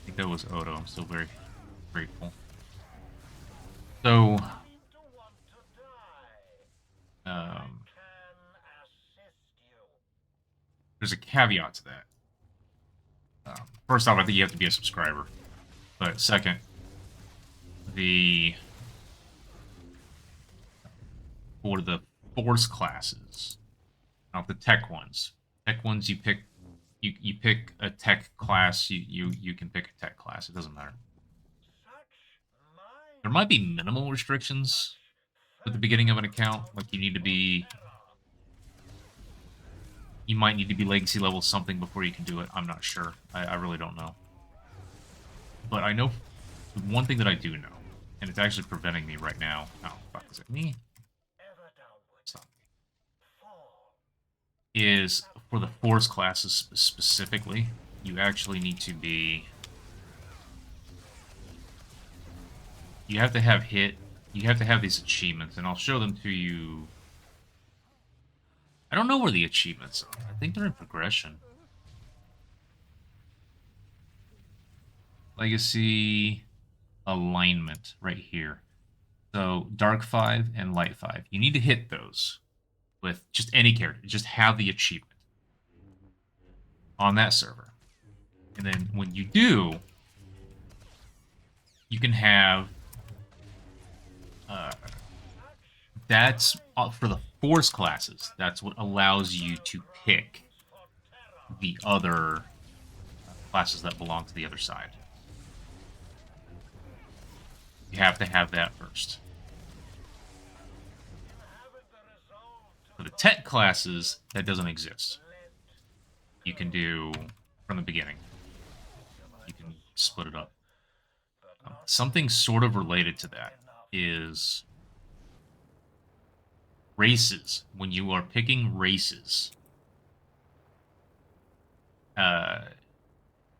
think that was Odo. I'm still very grateful. So... there's a caveat to that. First off, I think you have to be a subscriber. But second, for the Force classes, not the tech ones. Tech ones, you pick a tech class. You can pick a tech class. It doesn't matter. There might be minimal restrictions at the beginning of an account, like you might need to be legacy level something before you can do it. I'm not sure. I really don't know. But I know one thing that I do know, and it's actually preventing me right now. Oh, fuck, is it me? Stop. Is for the Force classes specifically, you actually need to be... You have to have these achievements, and I'll show them to you. I don't know where the achievements are. I think they're in progression. Legacy alignment right here. So Dark 5 and Light 5. You need to hit those with just any character. Just have the achievement on that server. And then when you do, you can have... that's for the Force classes. That's what allows you to pick the other classes that belong to the other side. You have to have that first. For the tech classes, that doesn't exist. You can do from the beginning. You can split it up. Something sort of related to that is races. When you are picking races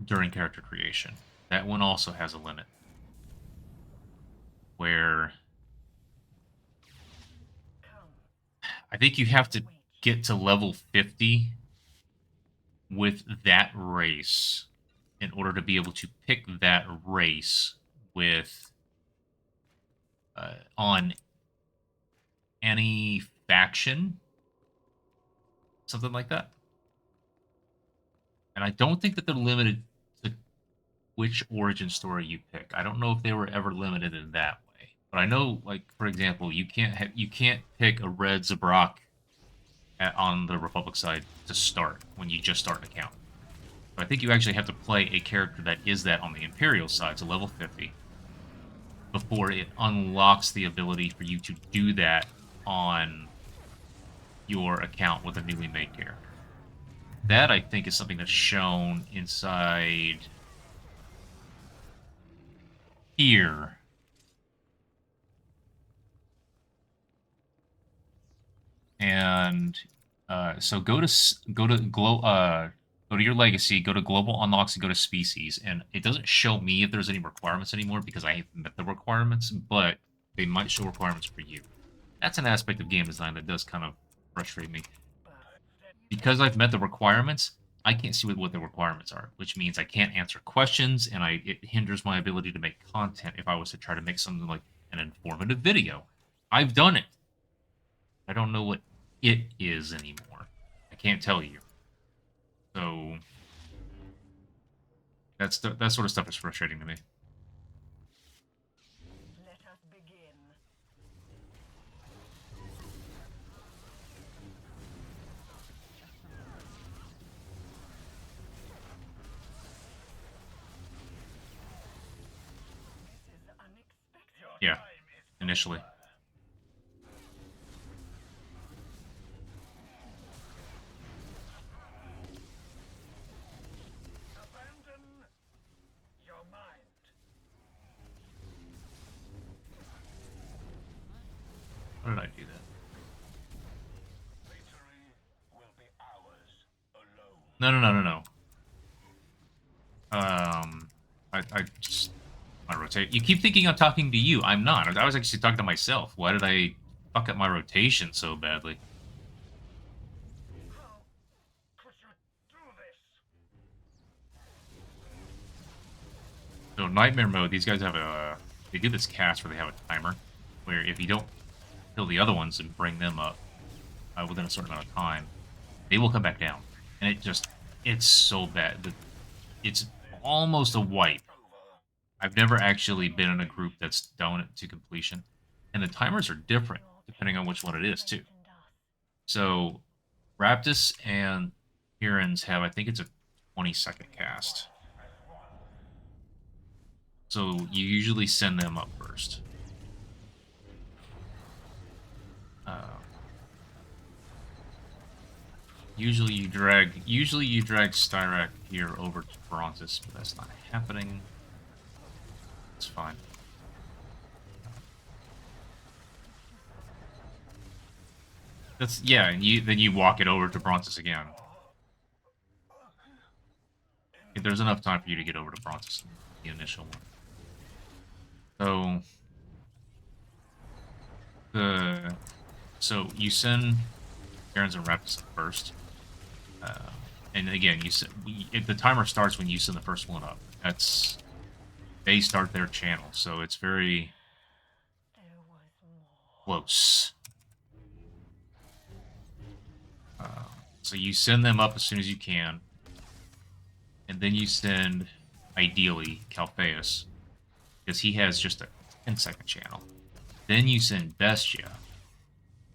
during character creation, that one also has a limit. Where I think you have to get to level 50 with that race in order to be able to pick that race with on any faction, something like that. And I don't think that they're limited to which origin story you pick. I don't know if they were ever limited in that way. But I know, like, for example, you can't pick a red Zabrak on the Republic side to start when you just start an account. But I think you actually have to play a character that is that on the Imperial side, so level 50, before it unlocks the ability for you to do that on your account with a newly made character. That, I think, is something that's shown inside here. And so go to your legacy, go to global unlocks, and go to species. And it doesn't show me if there's any requirements anymore because I haven't met the requirements, but they might show requirements for you. That's an aspect of game design that does kind of frustrate me. Because I've met the requirements, I can't see what the requirements are, which means I can't answer questions, and it hinders my ability to make content if I was to try to make something like an informative video. I've done it. I don't know what it is anymore. I can't tell you. So that sort of stuff is frustrating to me. Let us begin. This is unexpected. Yeah, initially. Abandon your mind. How did I do that? Victory will be ours alone. No, no, no, no, no. I just my rotate. You keep thinking I'm talking to you. I'm not. I was actually talking to myself. Why did I fuck up my rotation so badly? How could you do this? So nightmare mode. These guys have they do this cast where they have a timer, where if you don't kill the other ones and bring them up within a certain amount of time, they will come back down, and it's so bad. It's almost a wipe. I've never actually been in a group that's done it to completion, and the timers are different depending on which one it is too. So Raptus and Hirons have, I think it's a 20-second cast. So you usually send them up first. Usually you drag Styrak here over to Bronzes, but that's not happening. It's fine. That's yeah, and then you walk it over to Bronzes again. If there's enough time for you to get over to Bronzes, the initial one. So you send Barons and Raptors first. And again, the timer starts when you send the first one up. They start their channel, so it's very There was more. close. So you send them up as soon as you can, and then you send, ideally, Calpheus, because he has just a 10-second channel. Then you send Bestia,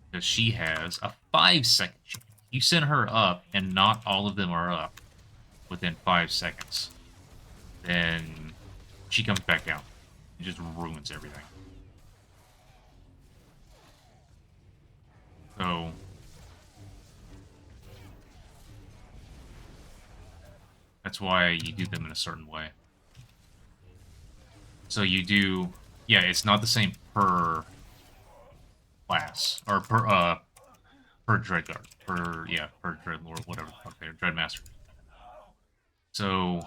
because she has a 5-second channel. You send her up, and not all of them are up within 5 seconds. Then she comes back down. It just ruins everything. So that's why you do them in a certain way. So you do, yeah, it's not the same per class, or per Dreadguard, per Dreadlord, whatever the fuck they are, Dreadmaster. So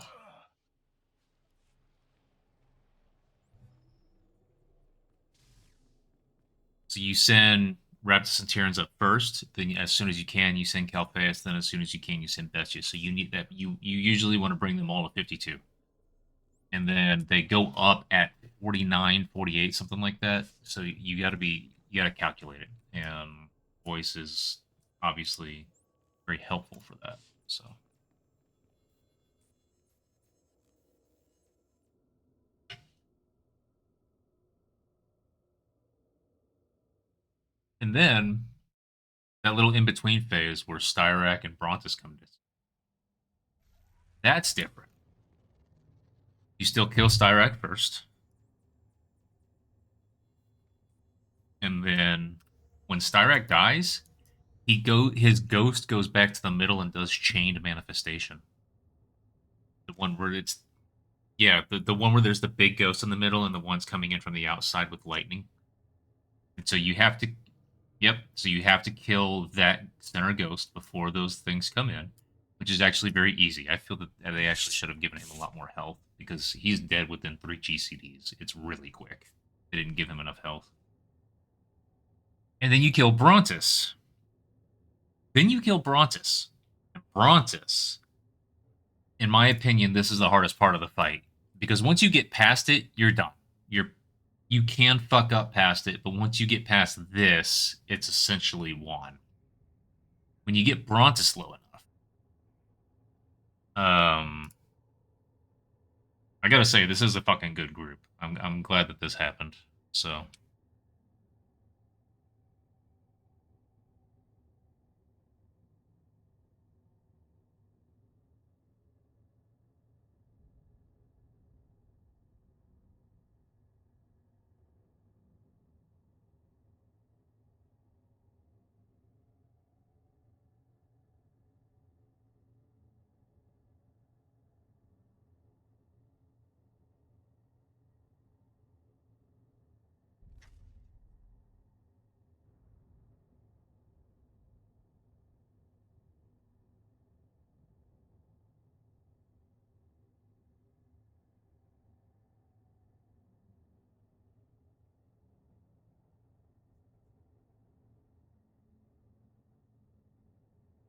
you send Raptus and Tyrants up first, then as soon as you can, you send Calpheus, then as soon as you can, you send Bestia. So you need that, you usually want to bring them all to 52. And then they go up at 49, 48, something like that. So you gotta calculate it. And voice is obviously very helpful for that. So And then that little in between phase where Styrak and Brontus come in. That's different. You still kill Styrak first. And then when Styrak dies, his ghost goes back to the middle and does chained manifestation. The one where it's the one where there's the big ghost in the middle and the ones coming in from the outside with lightning. And so you have to so you have to kill that center ghost before those things come in, which is actually very easy. I feel that they actually should have given him a lot more health because he's dead within 3 GCDs. It's really quick. They didn't give him enough health. And then you kill Brontus. Brontus, in my opinion, this is the hardest part of the fight because once you get past it, you're done. You can fuck up past it, but once you get past this, it's essentially won. When you get Brontus low enough, I gotta say this is a fucking good group. I'm glad that this happened. So.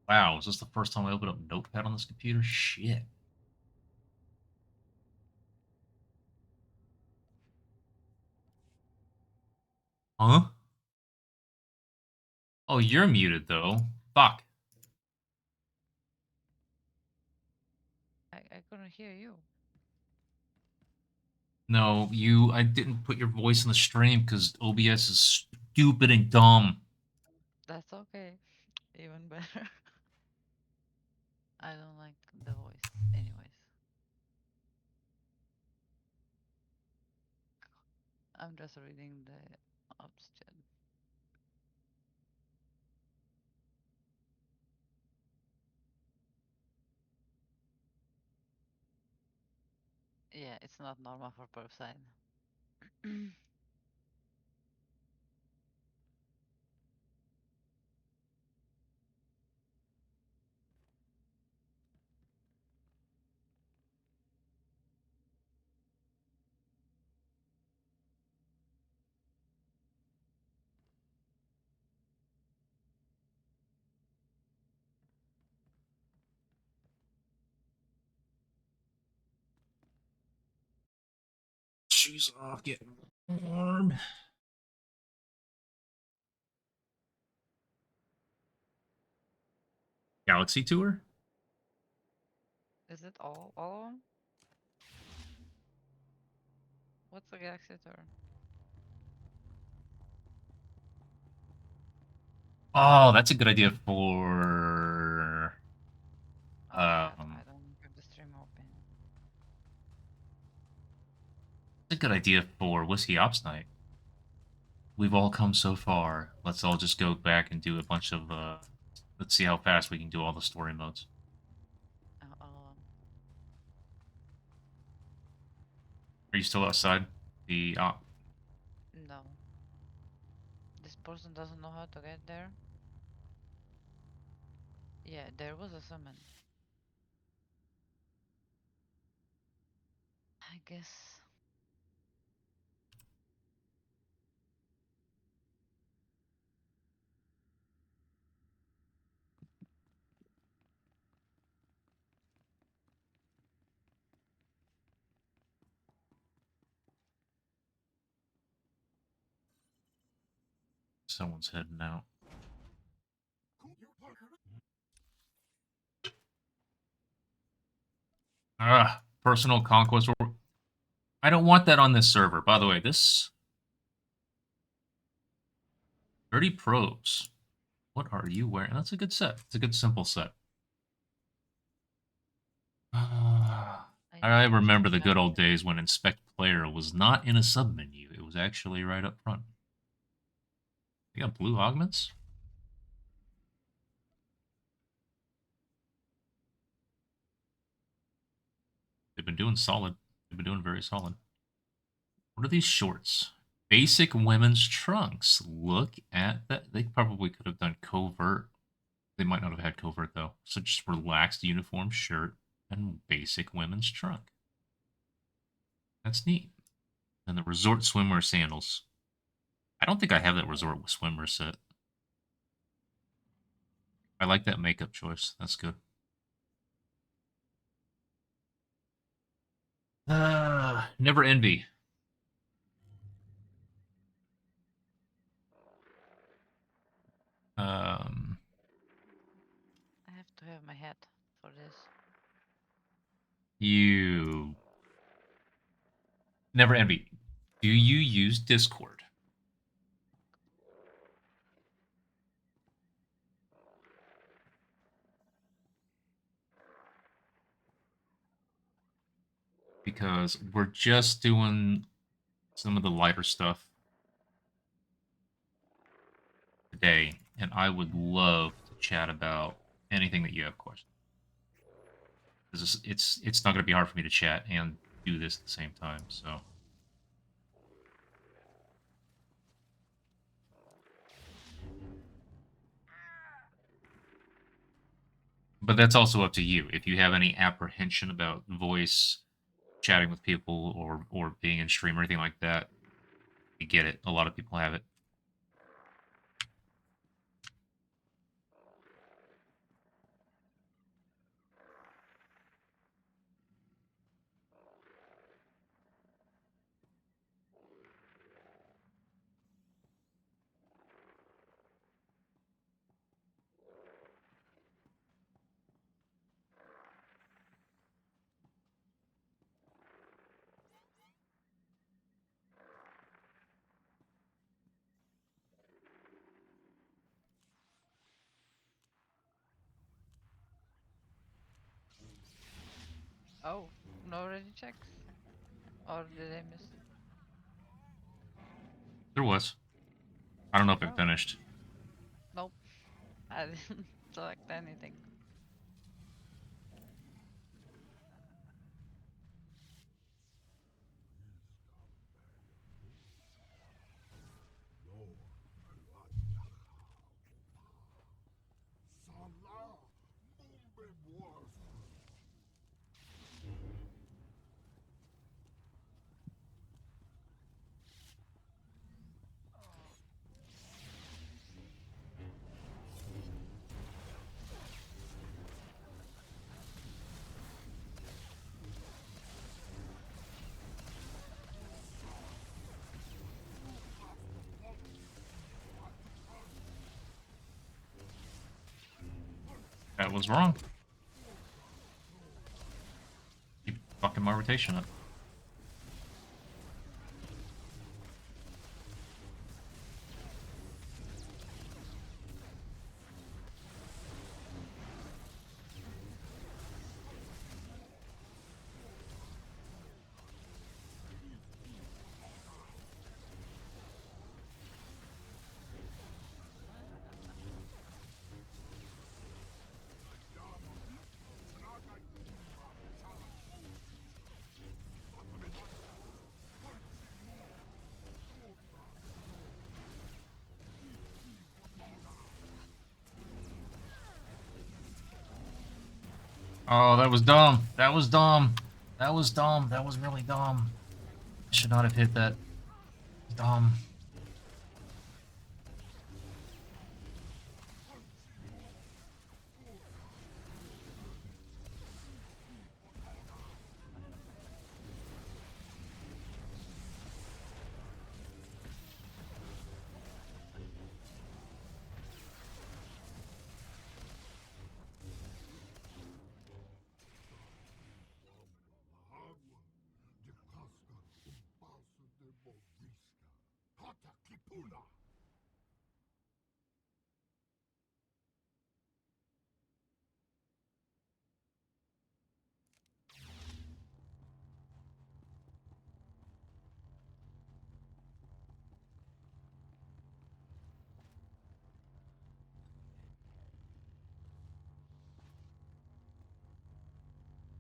Wow, is this the first time I opened up Notepad on this computer? Shit. Huh? Oh, you're muted though. Fuck. I couldn't hear you. No, I didn't put your voice in the stream because OBS is stupid and dumb. That's okay. Even better. I don't like the voice, anyways. I'm just reading the ops chat. Yeah, it's not normal for perf side. Shoes off, getting warm. Galaxy Tour? Is it all of them? What's the Galaxy Tour? Oh, that's a good idea for. Oh yeah, I don't have the stream open. That's a good idea for Whiskey Ops Night. We've all come so far. Let's all just go back and do a bunch of. Let's see how fast we can do all the story modes. Are you still outside the op? No. This person doesn't know how to get there? Yeah, there was a summon. I guess. Someone's heading out. Personal conquest. I don't want that on this server. By the way, this. 30 probes. What are you wearing? That's a good set. It's a good simple set. I need to remember change the my good old days when Inspect Player was not in a submenu. It was actually right up front. You got blue augments? They've been doing solid. They've been doing very solid. What are these shorts? Basic women's trunks. Look at that. They probably could have done covert. They might not have had covert, though. So just relaxed uniform shirt and basic women's trunk. That's neat. And the resort swimwear sandals. I don't think I have that resort swimwear set. I like that makeup choice. That's good. Never envy. Um, I have to have my hat for this. you never envy. Do you use Discord? Because we're just doing some of the lighter stuff today, and I would love to chat about anything that you have questions. Because it's not going to be hard for me to chat and do this at the same time. So, but that's also up to you. If you have any apprehension about voice, chatting with people, or being in stream or anything like that, you get it. A lot of people have it. Oh, no already checks? Or did I miss? There was. I don't know if it Oh, finished. nope. I didn't select anything. That was wrong. Keep fucking my rotation up. Oh, that was dumb. That was dumb. That was dumb. That was really dumb. I should not have hit that. Dumb.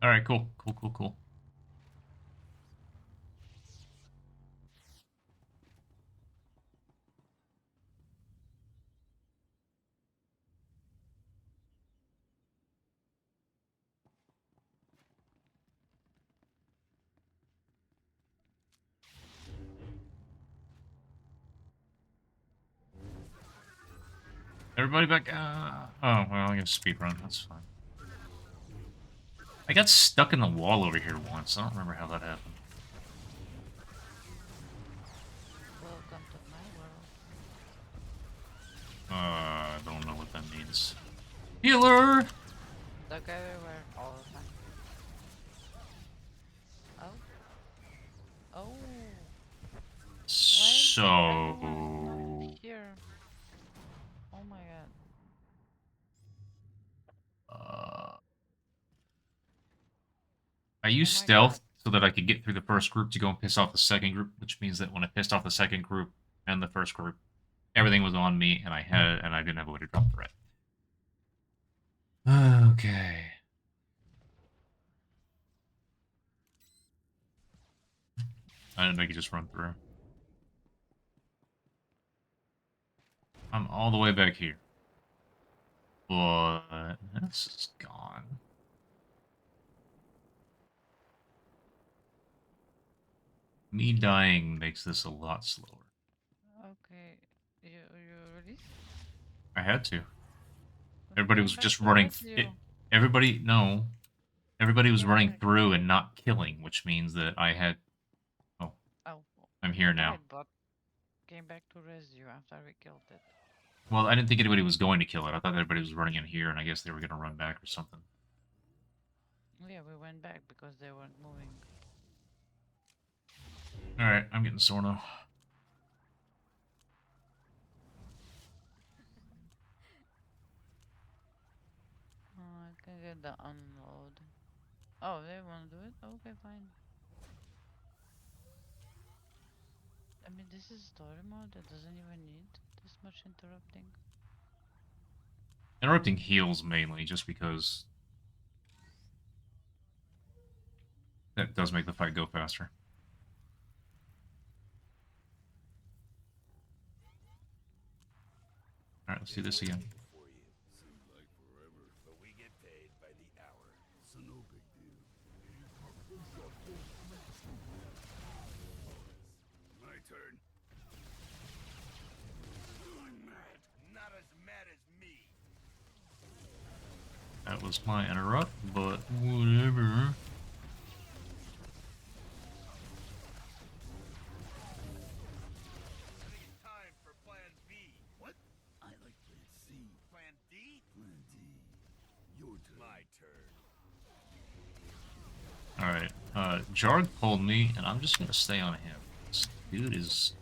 All right, cool, cool, cool, cool. Everybody back. Oh, well, I guess speed run. That's fine. I got stuck in the wall over here once. I don't remember how that happened. Welcome to my world. I don't know what that means. Healer! Duck everywhere all the time. Oh. Oh. So... Everyone here. Oh my god. I used Oh my stealth so that I could get through the first group to go and piss off the second group, which means that when I pissed off the second group and the first group, everything was on me, and I didn't have a way to drop the red. Okay. I didn't make it just run through. I'm all the way back here. But this is gone. Me dying makes this a lot slower. Okay. You released? I had to. But Everybody came was back just to running. rescue. Everybody, no. Everybody was Came running back. through and not killing, which means that I had. Oh, Oh. I'm here now. Right, but came back to rescue after we killed it. Well, I didn't think anybody was going to kill it. I thought everybody was running in here, and I guess they were going to run back or something. Yeah, we went back because they weren't moving. Alright, I'm getting sore now. I can get the unload. Oh, they want to do it? Okay, fine. I mean, this is story mode that doesn't even need this much interrupting. Interrupting heals mainly, just because that does make the fight go faster. Alright, let's do this again. But we get paid by the hour. So no big deal. My turn. I'm mad. Not as mad as me. That was my interrupt, but whatever. I think it's time for Plan B. What? I like Plan C. Plan D? Plan D. Your turn. My turn. Alright, Jarg pulled me, and I'm just gonna stay on him. This dude is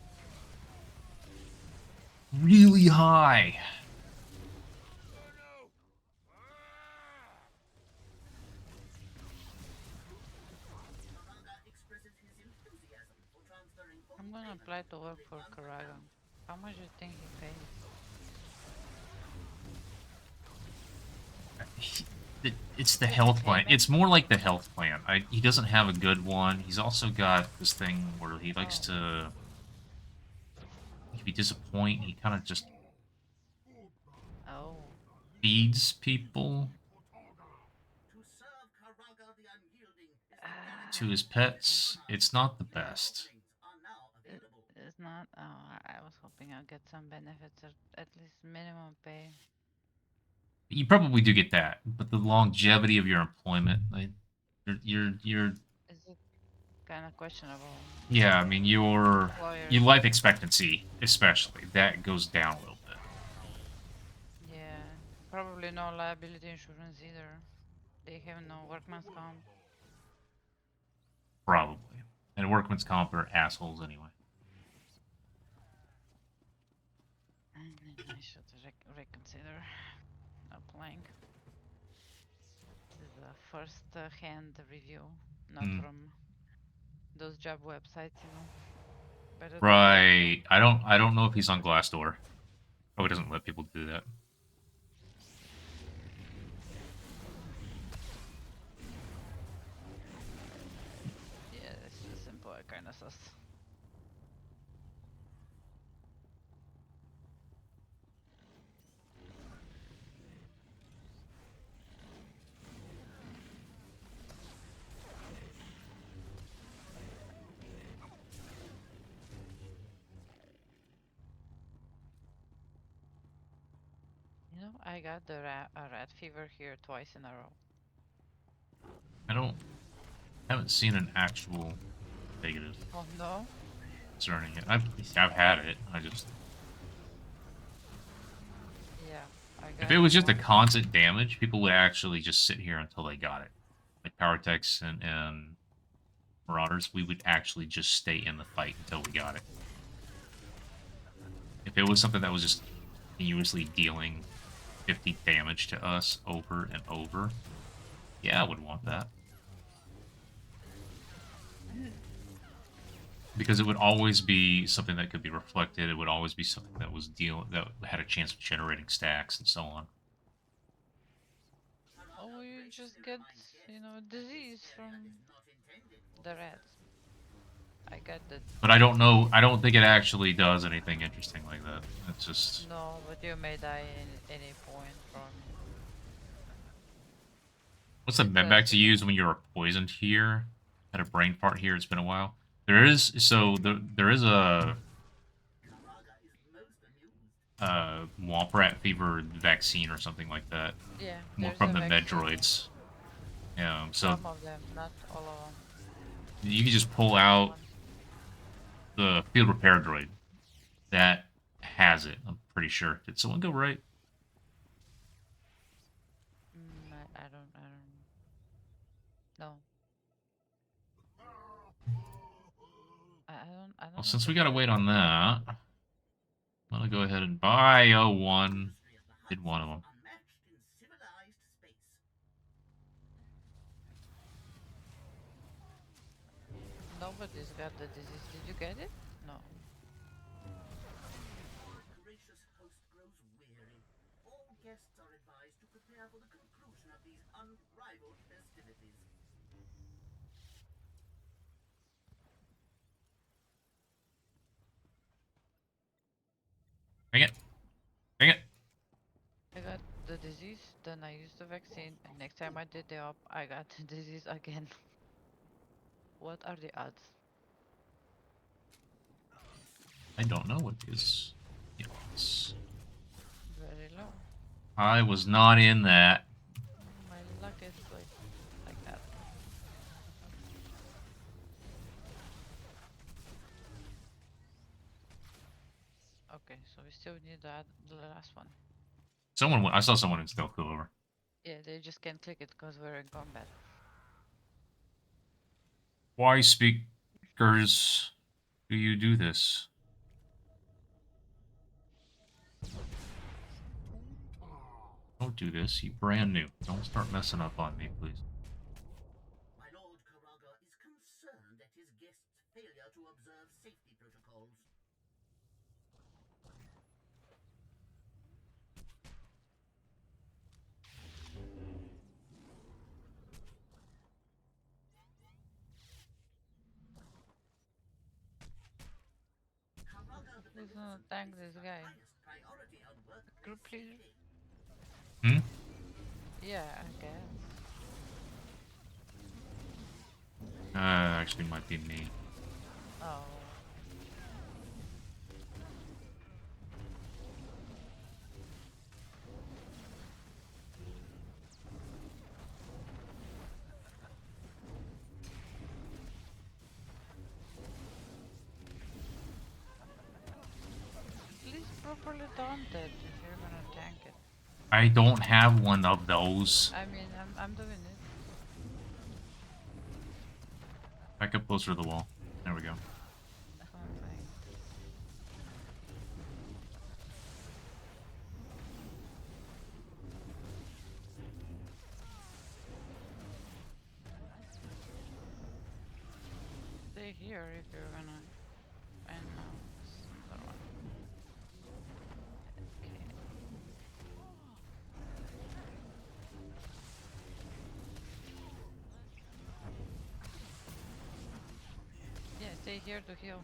really high. Oh no! I'm gonna apply to work for Karaga. How much do you think he pays? It's the health plan. It's more like the health plan. He doesn't have a good one. He's also got this thing where he likes to... If you disappoint, he kind of just Oh. feeds people to his pets. It's not the best. It's not. Oh, I was hoping I'll get some benefits or at least minimum pay. You probably do get that, but the longevity of your employment, like, you're Is it kind of questionable? yeah. I mean, your Employers. life expectancy, especially, that goes down a little bit. Yeah. Probably no liability insurance either. They have no workman's comp. Probably, and workman's comp are assholes anyway. I should reconsider applying. This is a first-hand review, not from those job websites, you know. Better to be Right. I don't know if he's on Glassdoor. Probably doesn't let people do that. kinda sus. You know, I got the rat fever here twice in a row. Haven't seen an actual negative Oh no? concerning it. I've had it. Yeah, I If got it it was just a once. constant damage, people would actually just sit here until they got it. Like Power Techs and Marauders, we would actually just stay in the fight until we got it. If it was something that was just continuously dealing 50 damage to us over and over, yeah, I would want that. Because it would always be something that could be reflected. It would always be something that was that had a chance of generating stacks and so on. Oh, you just get, you know, disease from the rats. I got the But I don't know. disease. I don't think it actually does anything interesting like that. It's just. No, but you may die in any point from What's the because medvac to use when you're poisoned here? Had a brain fart here. It's been a while. There is there is a Womp Rat fever vaccine or something like that. yeah, More there's from a the vaccine. Medroids. So Some of them, not all of them. you can just pull Just out one. the field repair droid that has it. I'm pretty sure. Did someone go right? I don't. No, I Well, don't know since the we gotta wait protocol. on that, I'm gonna go ahead and buy one. Did one of them. Nobody's got the disease. Did you get it? No. Gracious host grows weary. All guests are advised to prepare for the conclusion of these unrivaled festivities. Dang it! Dang it! I got the disease, then I used the vaccine, and next time I did the op, I got the disease again. What are the odds? I don't know what is. Yes. Very low. I was not in that. My luck is like that. Okay, so we still need the last one. I saw someone in stealth go over. Yeah, they just can't click it because we're in combat. Why, speakers, do you do this? Don't do this. You brand new. Don't start messing up on me, please. My Lord Karaga is concerned at his guests' failure to observe safety protocols. Karaga Who's gonna tank this guy? highest priority on workplace Group leader? safety. Hmm? Yeah, I guess. Actually, might be me. Oh. Please properly taunt it if you're gonna tank it. I don't have one of those. I mean, I'm doing it. Back up closer to the wall. There we go. That's what I'm saying. Stay here if you're gonna find another one. Okay. Yeah, stay stay here to heal.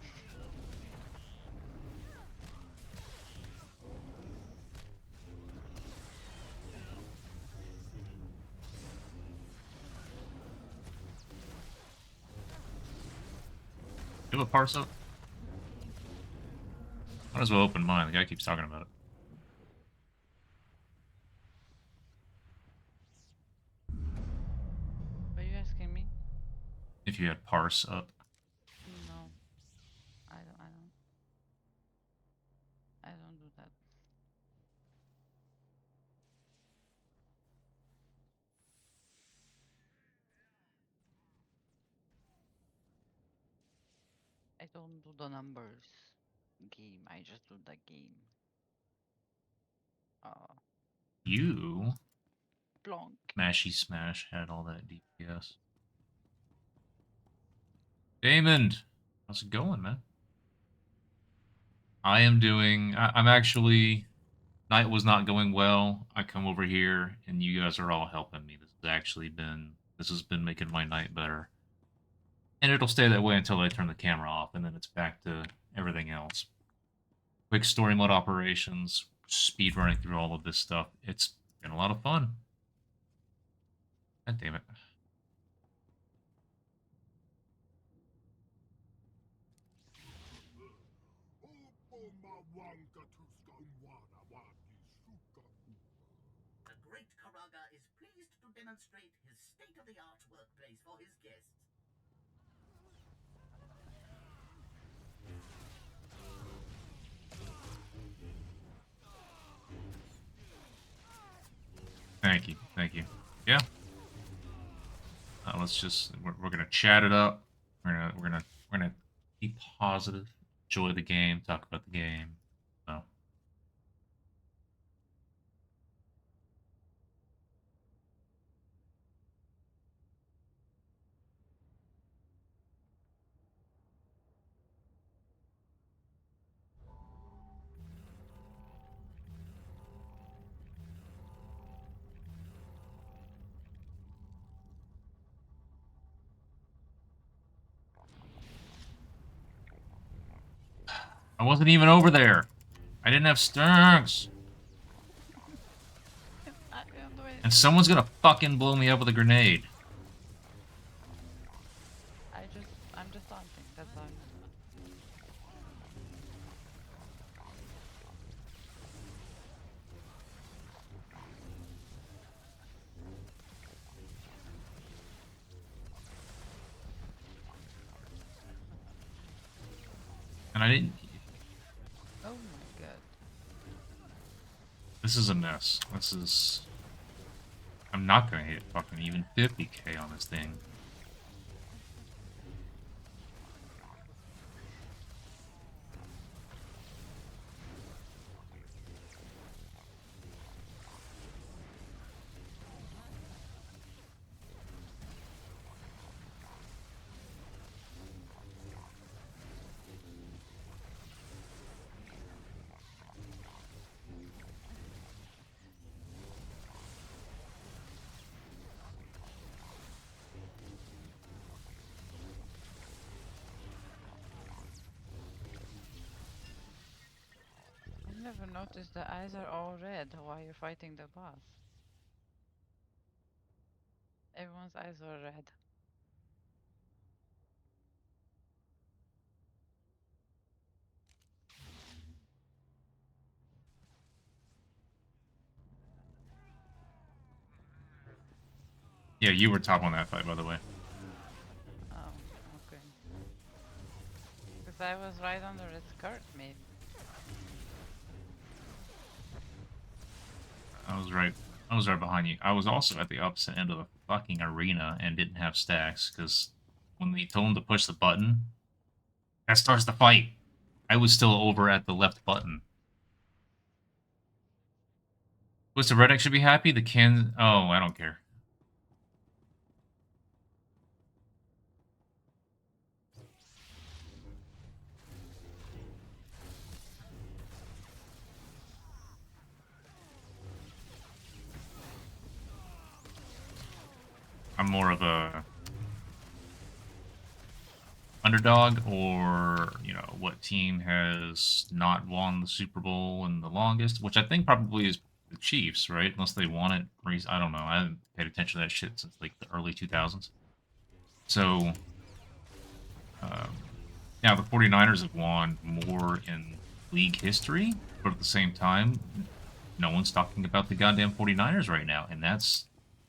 You have a parse up? Might as well open mine. The guy keeps talking about it. Are you asking me? If you had parse up. No. I don't do that. I don't do the numbers game. I just do the game. You, Plonk. Mashy Smash, had all that DPS. Damon, how's it going, man? I am doing. I'm actually. Night was not going well. I come over here, and you guys are all helping me. This has actually been. This has been making my night better. And it'll stay that way until I turn the camera off, and then it's back to everything else. Quick story mode operations, speed running through all of this stuff. It's been a lot of fun. God damn it. The great Karaga is pleased to demonstrate his state-of-the-art workplace for his guests. Thank you, thank you. Yeah. Let's just we're gonna chat it up. We're gonna be positive, enjoy the game, talk about the game. So. I wasn't even over there. I didn't have stunts. I don't do And anything. someone's gonna fucking blow me up with a grenade. I'm just taunting. That's all. And I didn't. Oh my god. This is a mess. This is. I'm not gonna hit fucking even 50k on this thing. I never noticed the eyes are all red while you're fighting the boss. Everyone's eyes are red. Yeah, you were top on that fight, by the way. Oh, okay. Because I was right under its skirt, maybe. I was right. I was right behind you. I was also at the opposite end of the fucking arena and didn't have stacks because when they told him to push the button, that starts the fight. I was still over at the left button. Was the Redneck should be happy? The can. Oh, I don't care. I'm more of a. underdog, or what team has not won the Super Bowl in the longest, which I think probably is the Chiefs, right? Unless they won it. I don't know. I haven't paid attention to that shit since like the early 2000s. So now the 49ers have won more in league history, but at the same time, no one's talking about the goddamn 49ers right now, and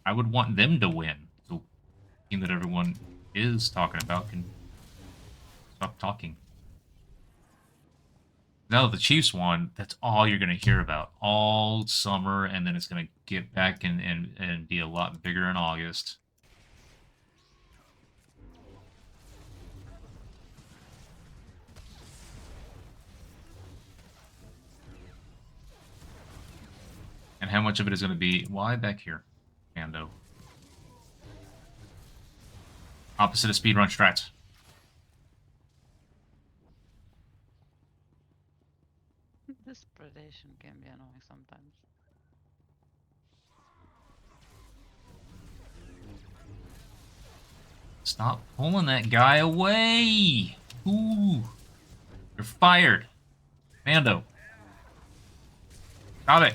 I would want them to win. So the team that everyone is talking about can stop talking. Now that the Chiefs won, that's all you're going to hear about all summer, and then it's going to get back and be a lot bigger in August. And how much of it is going to be, why back here, Mando? Opposite of speedrun strats. This predation can be annoying sometimes. Stop pulling that guy away! Ooh! You're fired! Mando! Stop it!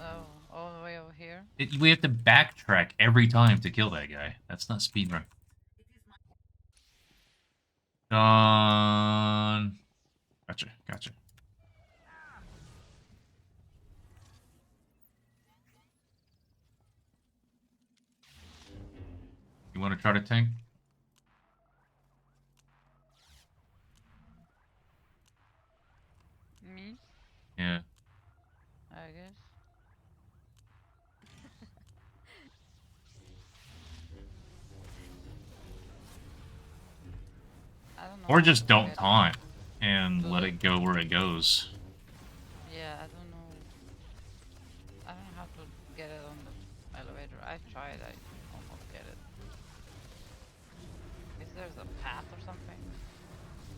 Oh, all the way over here? We have to backtrack every time to kill that guy. That's not speedrun. Done. Gotcha. You want to try to tank? Me? Yeah. I guess. I don't know. Or how just to don't get taunt and to let the- it go where it goes. Yeah, I don't know. I don't know how to get it on the elevator. I tried, I almost get it. Is there a path or something?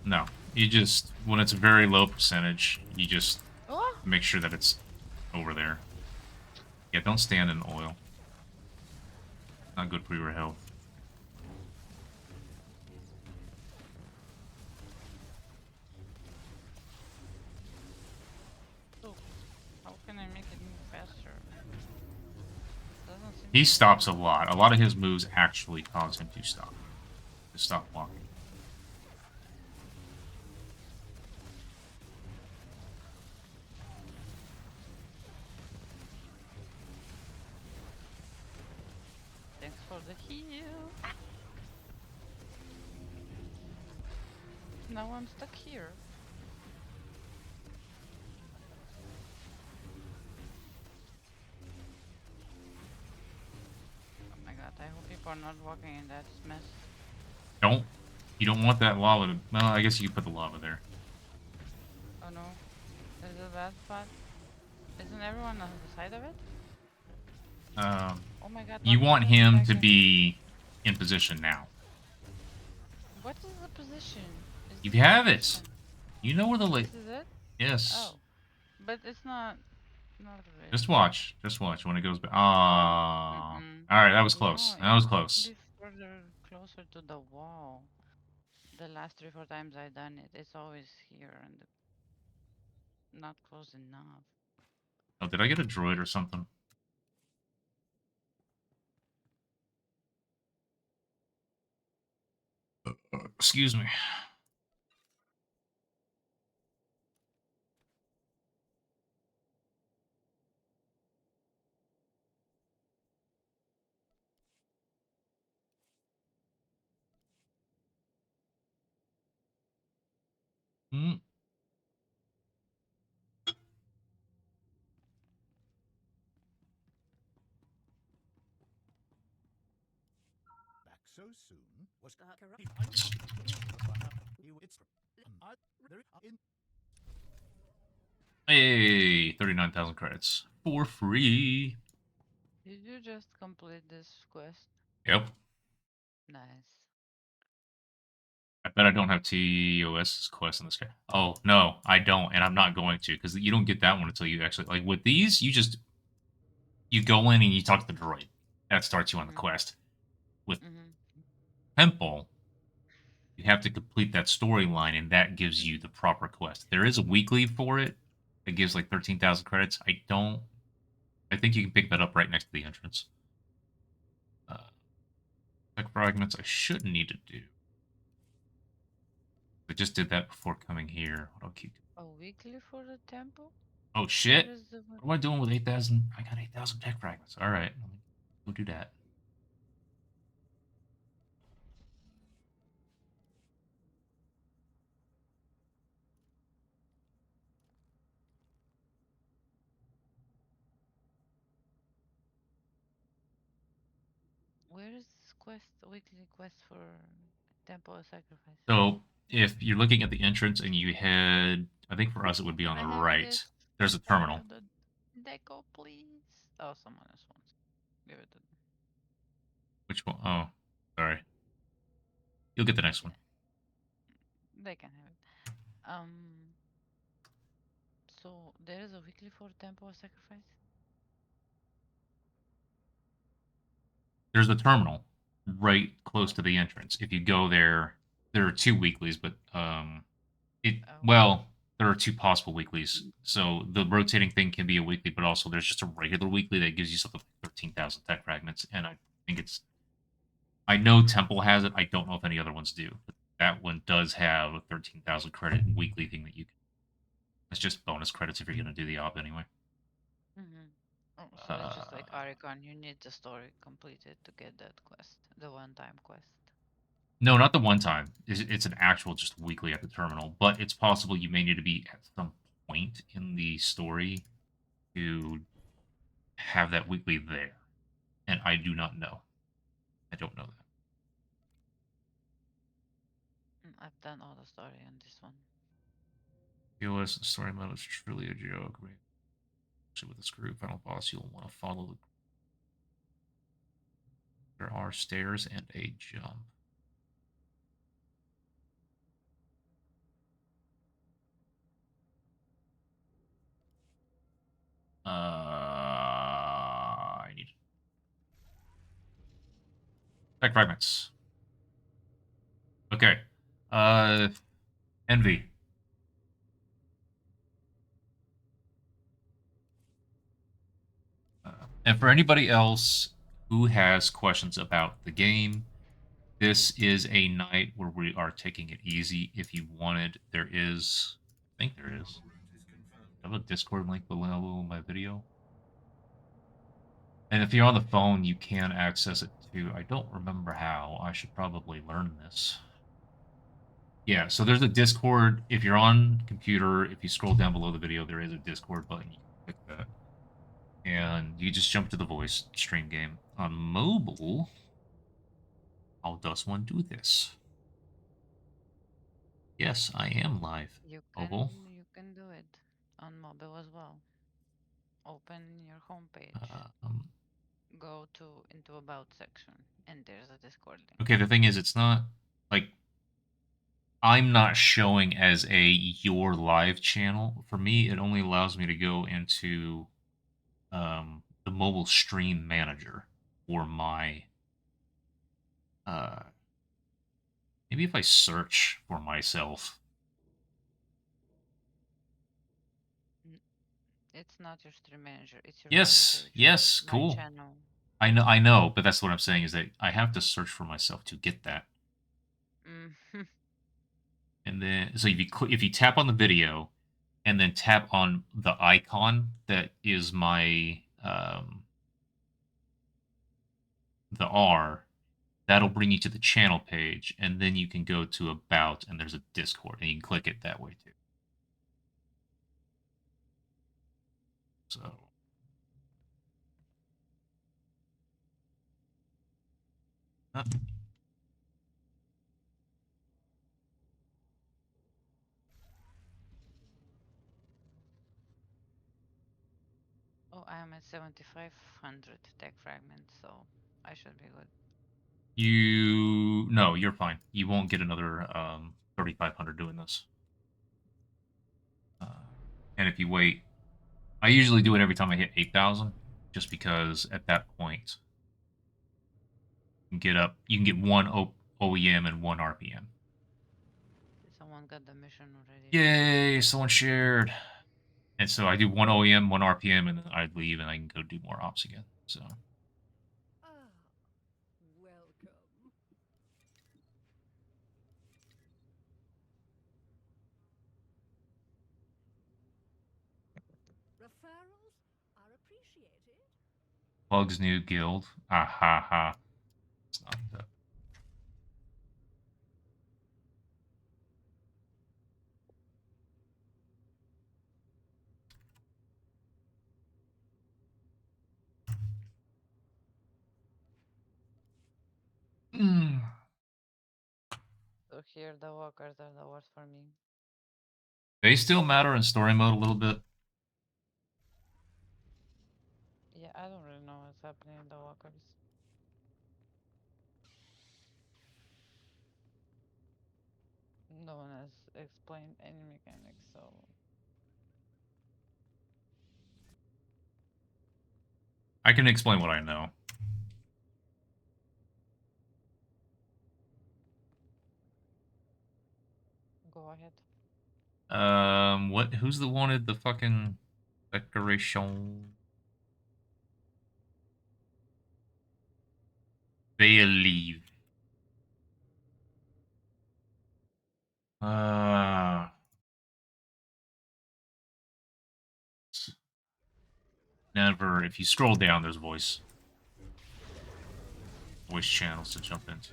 No. You just, when it's a very low percentage, you just Oh! make sure that it's over there. Yeah, don't stand in oil. Not good for your health. So, how can I make it move faster? Doesn't seem He to stops a be- lot. A lot of his moves actually cause him to stop. To stop walking. Thanks for the heal. Now I'm stuck here. Oh my god, I hope people are not walking in that mess. You don't want that lava to, well, I guess you could put the lava there. Oh no. Is it a bad spot? Isn't everyone on the side of it? Oh my god. You one want person him back to in. be in position now. What is the position? Is You this have the it. position? You know where the This is it? Yes. Oh. But it's not really. Just watch. Just watch when it goes back. No. Ah. Mm-mm. All right, that was No, close. it That was has to close. be further closer to the wall. The last 3-4 times I've done it, it's always here and not close enough. Oh, did I get a droid or something? Excuse me. Hmm. Back so soon was Hey, 39,000 credits for free. Did you just complete this quest? Yep. Nice. I bet I don't have TOS's quest in this guy. Oh, no, I don't, and I'm not going to, because you don't get that one until you actually, like, with these, you go in and you talk to the droid. That starts you on the quest. With Temple, you have to complete that storyline, and that gives you the proper quest. There is a weekly for it that gives like 13,000 credits. I think you can pick that up right next to the entrance. Tech fragments I shouldn't need to do. I just did that before coming here. What do I keep doing? A weekly for the temple? Oh shit! Where is the What am I doing with 8,000? I got 8,000 tech fragments. All right, let me go do that. Where is this quest? Weekly quest for temple of sacrifice? So if you're looking at the entrance and you head, I think for us it would be on Can the I have right. this? There's a Can I terminal. have the deco, please? Oh, someone else wants. Give it to them. Which one? Oh, sorry. You'll get the next one. They can have it. So there is a weekly for temple of sacrifice. There's a terminal right close to the entrance. If you go there, there are 2 weeklies, but Oh. there are 2 possible weeklies. So the rotating thing can be a weekly, but also there's just a regular weekly that gives you something like 13,000 tech fragments, and I think I know Temple has it. I don't know if any other ones do, but that one does have a 13,000 credit weekly thing that you can. It's just bonus credits if you're going to do the op anyway. Mm-hmm. Oh, so it's just like Aricon. You need the story completed to get that quest, the one-time quest. No, not the one time. It's an actual just weekly at the terminal, but it's possible you may need to be at some point in the story to have that weekly there. And I do not know. I don't know that. I've done all the story on this one. POS story mode is truly a joke. Especially with this group, final boss, you'll want to follow the. There are stairs and a jump. I need tech fragments. Okay. Envy. And for anybody else who has questions about the game, this is a night where we are taking it easy. If you wanted, there is, I think there is. I have a Discord link below my video. And if you're on the phone, you can access it too. I don't remember how. I should probably learn this. Yeah, so there's a Discord. If you're on computer, if you scroll down below the video, there is a Discord button. You can click that. And you just jump to the voice stream game. On mobile, how does one do this? Yes, I am live. You Mobile. can do it on mobile as well. Open your homepage. Go to into about section, and there's a Discord link. Okay, the thing is, it's not like I'm not showing as a your live channel. For me, it only allows me to go into the mobile stream manager or my maybe if I search for myself. It's not your stream manager. It's your Yes, homepage. yes, My cool. channel. I know, but that's what I'm saying is that I have to search for myself to get that. And then, so if you tap on the video, and then tap on the icon that is my the R, that'll bring you to the channel page, and then you can go to about, and there's a Discord, and you can click it that way too. So. Oh, I am at 7,500 tech fragments, so I should be good. No, you're fine. You won't get another 3,500 doing this. And if you wait, I usually do it every time I hit 8,000, just because at that point you can get one OEM and one RPM. someone got the mission already. Yay, someone shared. And so I do 1 OEM, 1 RPM, and then I leave and I can go do more ops again. So Ah, welcome. Referrals are appreciated. Bug's new guild. Ah ha ha. It's not that. So here the walkers are the worst for me. They still matter in story mode a little bit. Yeah, I don't really know what's happening in the walkers. No one has explained any mechanics, so I can explain what I know. go ahead. What? Who's the wanted the fucking decoration? They leave. Never. If you scroll down, there's voice channels to jump into.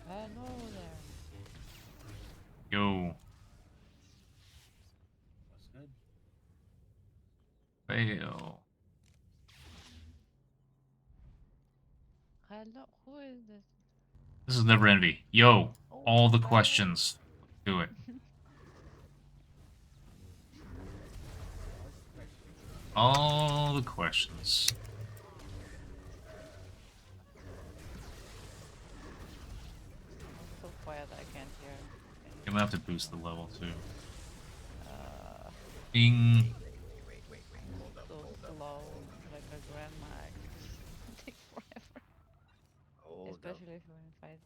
Hello there. Yo. What's good? Fail. Hello, who is this? This is Never Envy. Yo. Oh, All the hello. questions. Do it. All the questions. It's so quiet I can't hear. I'm gonna have to boost the level too. Uh, Bing. Wait. Hold up, so hold up. slow, like a grandma. It takes forever. Hold up. Especially if you're in fight.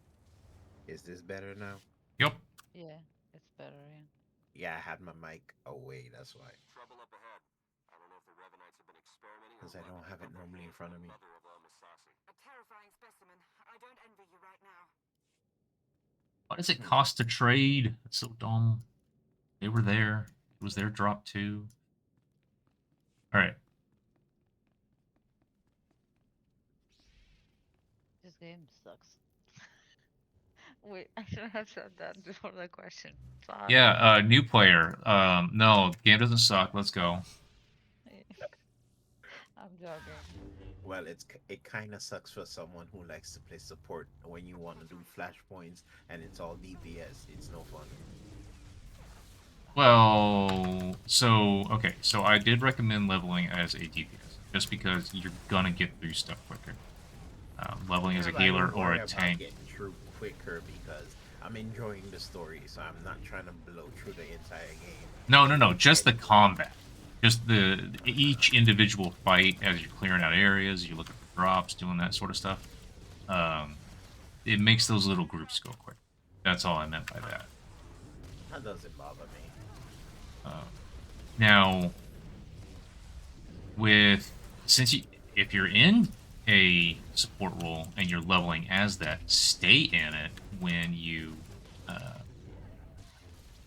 Is this better now? Yup. Yeah, it's better, yeah. Yeah, I had my mic away, that's why. Trouble up ahead. I don't know if the Revenites have been experimenting Because or I don't have it normally in front of me. mother of Masasi. A terrifying specimen. I don't envy you right now. What does it cost to trade? It's so dumb. They were there. It was their drop too. Alright. This game sucks. Wait, I should have said that before the question. Sorry. Yeah, new player. No, game doesn't suck. Let's go. I'm joking. Well, it kind of sucks for someone who likes to play support when you want to do flashpoints and it's all DPS. It's no fun. Well, okay, so I did recommend leveling as a DPS, just because you're gonna get through stuff quicker. Leveling as a I healer don't or worry a about tank. getting through quicker because I'm enjoying the story, so I'm not trying to blow through the entire game. No, just the combat. Just each individual fight as you're clearing out areas, you're looking for drops, doing that sort of stuff. It makes those little groups go quick. That's all I meant by that. That doesn't bother me. Now, if you're in a support role and you're leveling as that, stay in it when you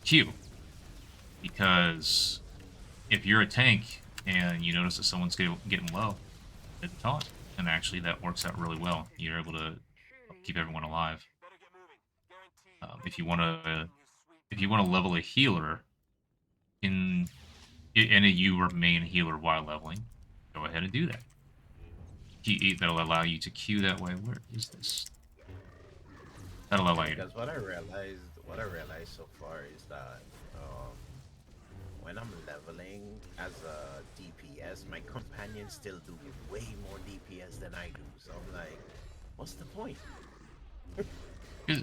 queue. Because if you're a tank and you notice that someone's getting low, hit the taunt. And actually that works out really well. You're able to keep everyone alive. If you want to level a healer and you remain a healer while leveling, go ahead and do that. That'll allow you to queue that way. Where is this? That'll allow you. Because what I realized so far is that when I'm leveling as a DPS, my companions still do way more DPS than I do. So I'm like, what's the point?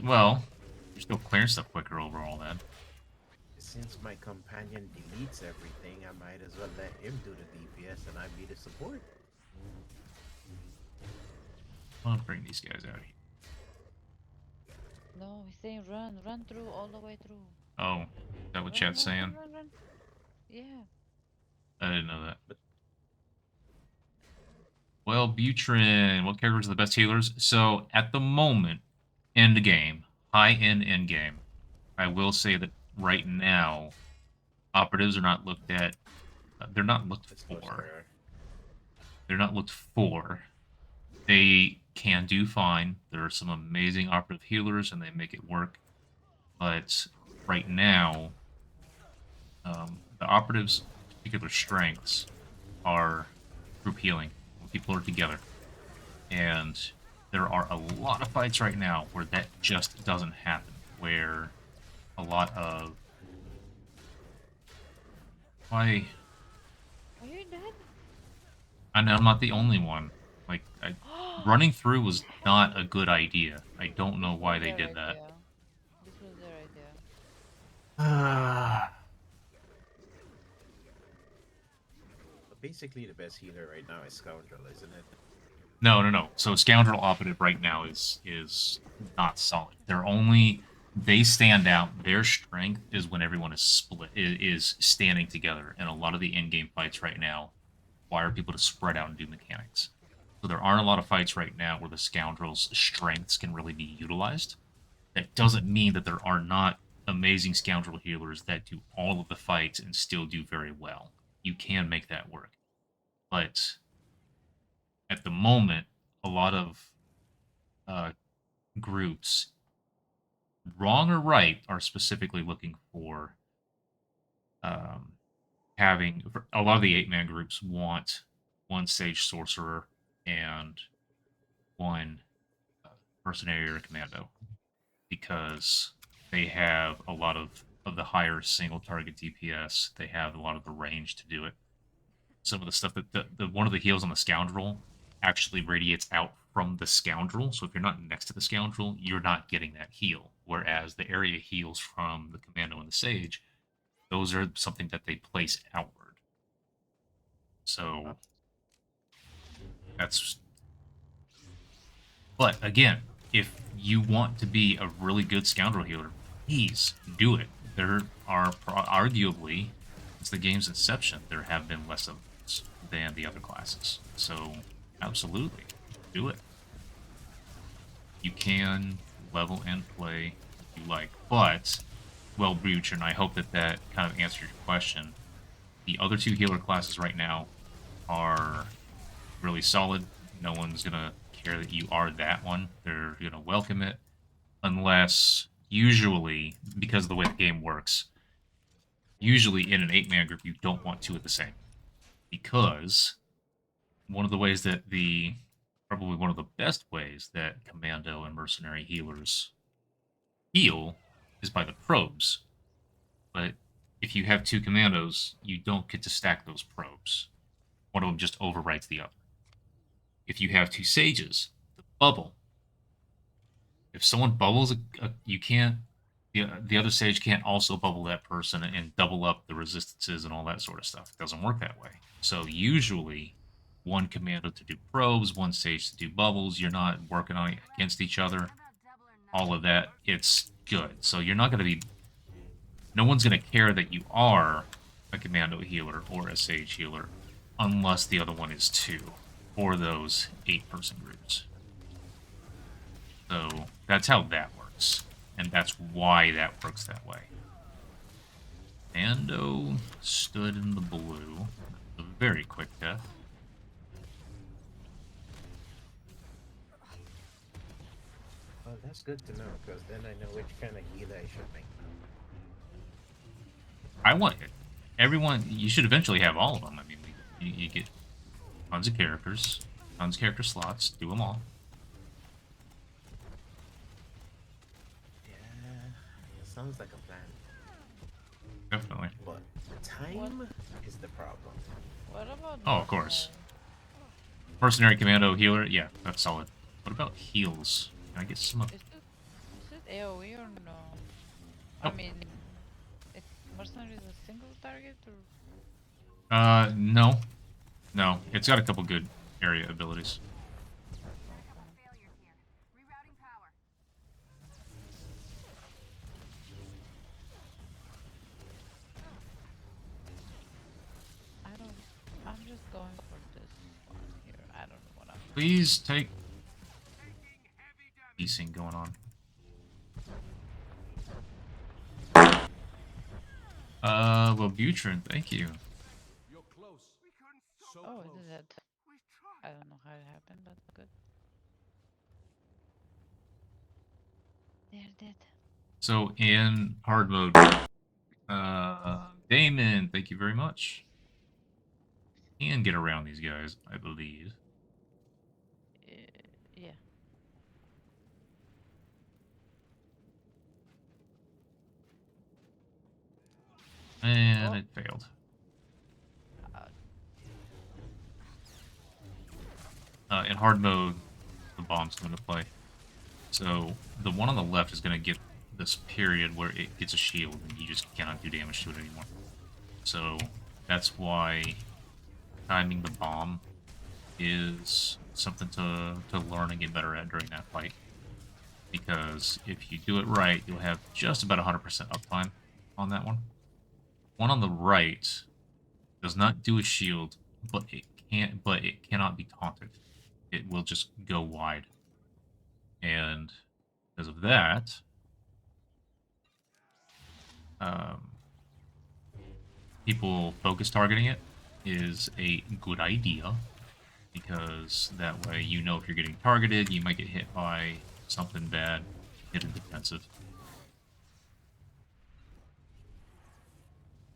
Well, you're still clearing stuff quicker overall, then. since my companion deletes everything, I might as well let him do the DPS and I be the support. I'll bring these guys out here. No, he's saying run through all the way through. Oh, is that what chat's saying? Run. Yeah. I didn't know that. But well, Butrin, what characters are the best healers? So at the moment, end game, high-end end game, I will say that right now, operatives are not looked at. They're not looked for. They're not looked for. They can do fine. There are some amazing operative healers, and they make it work. But right now, the operatives' particular strengths are group healing, when people are together. And there are a lot of fights right now where that just doesn't happen, where a lot of... Why? Are you dead? I know I'm not the only one. Like, running through was not a good idea. I don't know why they did that. This was their idea. But basically, the best healer right now is Scoundrel, isn't it? No. So Scoundrel Operative right now is not solid. They stand out. Their strength is when everyone is split, is standing together. And a lot of the in-game fights right now require people to spread out and do mechanics. So there aren't a lot of fights right now where the Scoundrel's strengths can really be utilized. That doesn't mean that there are not amazing Scoundrel healers that do all of the fights and still do very well. You can make that work. But at the moment, a lot of groups, wrong or right, are specifically looking for having... A lot of the 8-man groups want one Sage Sorcerer and one Mercenary or Commando, because they have a lot of the higher single target DPS. They have a lot of the range to do it. Some of the stuff that one of the heals on the Scoundrel actually radiates out from the Scoundrel, so if you're not next to the Scoundrel, you're not getting that heal. Whereas the area heals from the Commando and the Sage, those are something that they place outward. So that's... But again, if you want to be a really good Scoundrel healer, please do it. There are arguably, since the game's inception, there have been less of those than the other classes. So absolutely, do it. You can level and play if you like. But, well, Bruch, and I hope that kind of answers your question. The other two healer classes right now are really solid. No one's going to care that you are that one. They're going to welcome it. Unless, usually, because of the way the game works, usually in an 8-man group, you don't want two of the same. Because one of the ways that probably one of the best ways that Commando and Mercenary healers heal is by the probes. But if you have two Commandos, you don't get to stack those probes. One of them just overwrites the other. If you have two Sages, the bubble. If someone bubbles, you can't... The other Sage can't also bubble that person and double up the resistances and all that sort of stuff. It doesn't work that way. So usually, one Commando to do probes, one Sage to do bubbles. You're not working on it against each other. All of that, it's good. So you're not going to be... No one's going to care that you are a Commando healer or a Sage healer unless the other one is two for those 8-person groups. So that's how that works. And that's why that works that way. Mando stood in the blue. A very quick death. Well, that's good to know, because then I know which kind of healer I should make. I want it. Everyone, you should eventually have all of them. I mean, you get tons of characters, tons of character slots, do them all. Sounds like a plan. Definitely. But time is the problem. What about... Oh, of course. Mercenary Commando healer, yeah, that's solid. What about heals? Can I get some of... Is it AoE or no? Nope. I mean, it's mercenary is a single target or? No. No. It's got a couple good area abilities. Failures here. Rerouting power. I'm just going for this one here. I don't know what I'm. Please take piecing going on. Wellbutrin, thank you. You're close. So Oh, close. is that? I don't know how it happened, but good. They're dead. So in hard mode, Damon, thank you very much. Can get around these guys, I believe. Yeah. And Oh. it failed. In hard mode, the bomb's going to play. So the one on the left is going to get this period where it gets a shield and you just cannot do damage to it anymore. So that's why timing the bomb is something to learn and get better at during that fight. Because if you do it right, you'll have just about 100% uptime on that one. One on the right does not do a shield, but it cannot be taunted. It will just go wide. And because of that, people focus targeting it is a good idea, because that way you know if you're getting targeted, you might get hit by something bad, hit a defensive.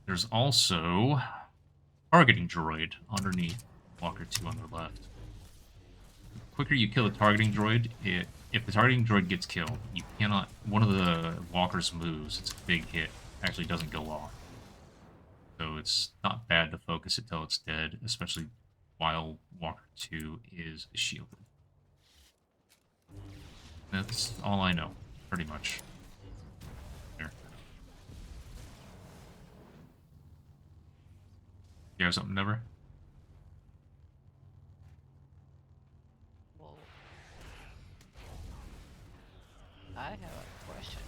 There's also targeting droid underneath Walker 2 on the left. The quicker you kill a targeting droid, if the targeting droid gets killed, you cannot, one of the walkers moves, it's a big hit, actually doesn't go off. So it's not bad to focus it till it's dead, especially while Walker 2 is shielded. That's all I know, pretty much. There. You have something, Never? Well, I have a question.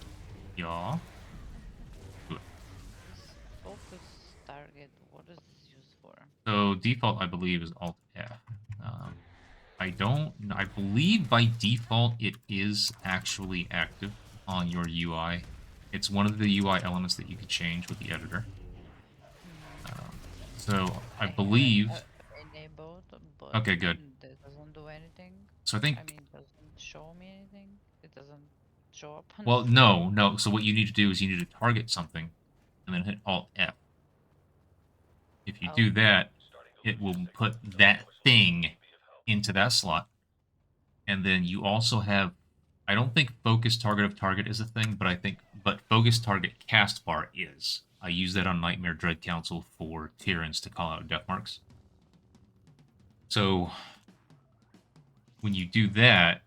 Yeah. Good. This focus target, what is this used for? So default, I believe, is Alt F. I believe by default it is actually active on your UI. It's one of the UI elements that you could change with the editor. So I believe. Enabled, but Okay, good. that doesn't do anything. So I think. I mean, it doesn't show me anything. It doesn't show up. Well, no. So what you need to do is you need to target something, and then hit Alt F. If you do that, it will put that thing into that slot. And then you also have, I don't think focus target of target is a thing, but focus target cast bar is. I use that on Nightmare Dread Council for Tyrants to call out death marks. So when you do that,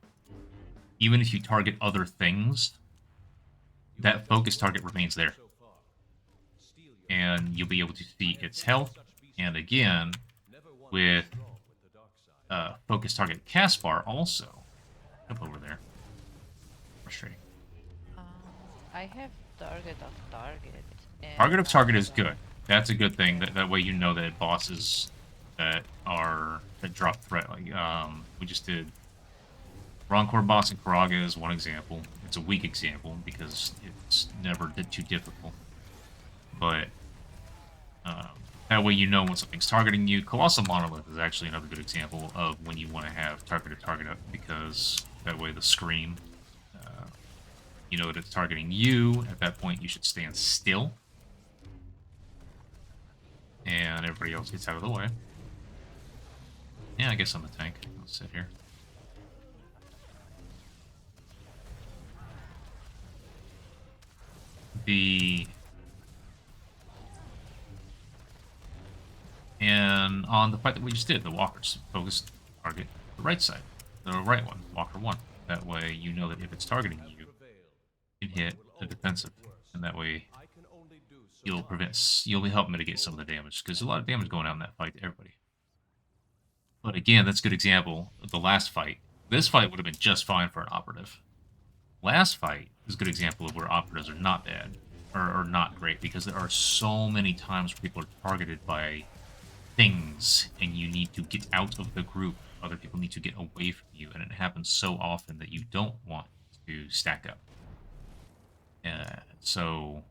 even if you target other things, that focus target remains there. And you'll be able to see its health. And again, with focus target cast bar also. Up over there. Frustrating. I have target of target. Target of target is good. That's a good thing. That way you know that bosses that drop threat. Like we just did Roncore boss in Karaga is one example. It's a weak example because it's never too difficult. But that way you know when something's targeting you. Colossal Monolith is actually another good example of when you want to have targeted target up, because that way the scream, you know that it's targeting you. At that point, you should stand still. And everybody else gets out of the way. Yeah, I guess I'm the tank. I'll sit here. And on the fight that we just did, the walkers focused target the right side, the right one, Walker 1. That way you know that if it's targeting you, you can hit the defensive, and that way you'll help mitigate some of the damage, because a lot of damage going out in that fight to everybody. But again, that's a good example of the last fight. This fight would have been just fine for an operative. Last fight is a good example of where operatives are not bad, or not great, because there are so many times where people are targeted by things, and you need to get out of the group. Other people need to get away from you, and it happens so often that you don't want to stack up. So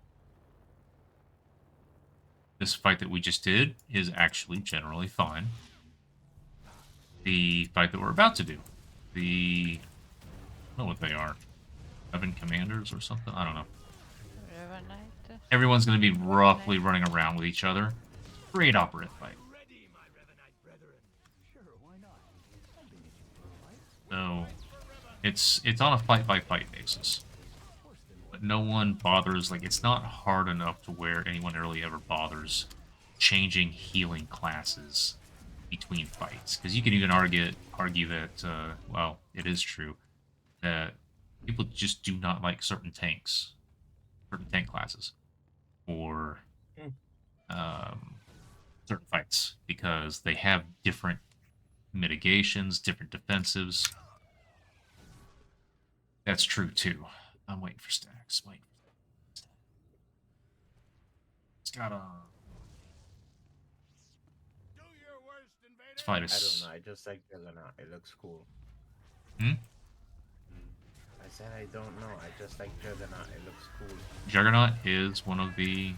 this fight that we just did is actually generally fine. The fight that we're about to do, I don't know what they are. 7 commanders or something? I don't know. Revenite. Everyone's going to be roughly running around with each other. Great operative fight. So, it's on a fight-by-fight basis. But no one bothers, like, it's not hard enough to where anyone really ever bothers changing healing classes between fights. Because you can even argue that, well, it is true, that people just do not like certain tank classes, or certain fights, because they have different mitigations, different defensives. That's true too. I'm waiting for stacks. It's got a. This fight I don't is. know. I just like Juggernaut. It looks cool. Hmm? I said I don't know. I just like Juggernaut. It looks cool. Juggernaut is one of the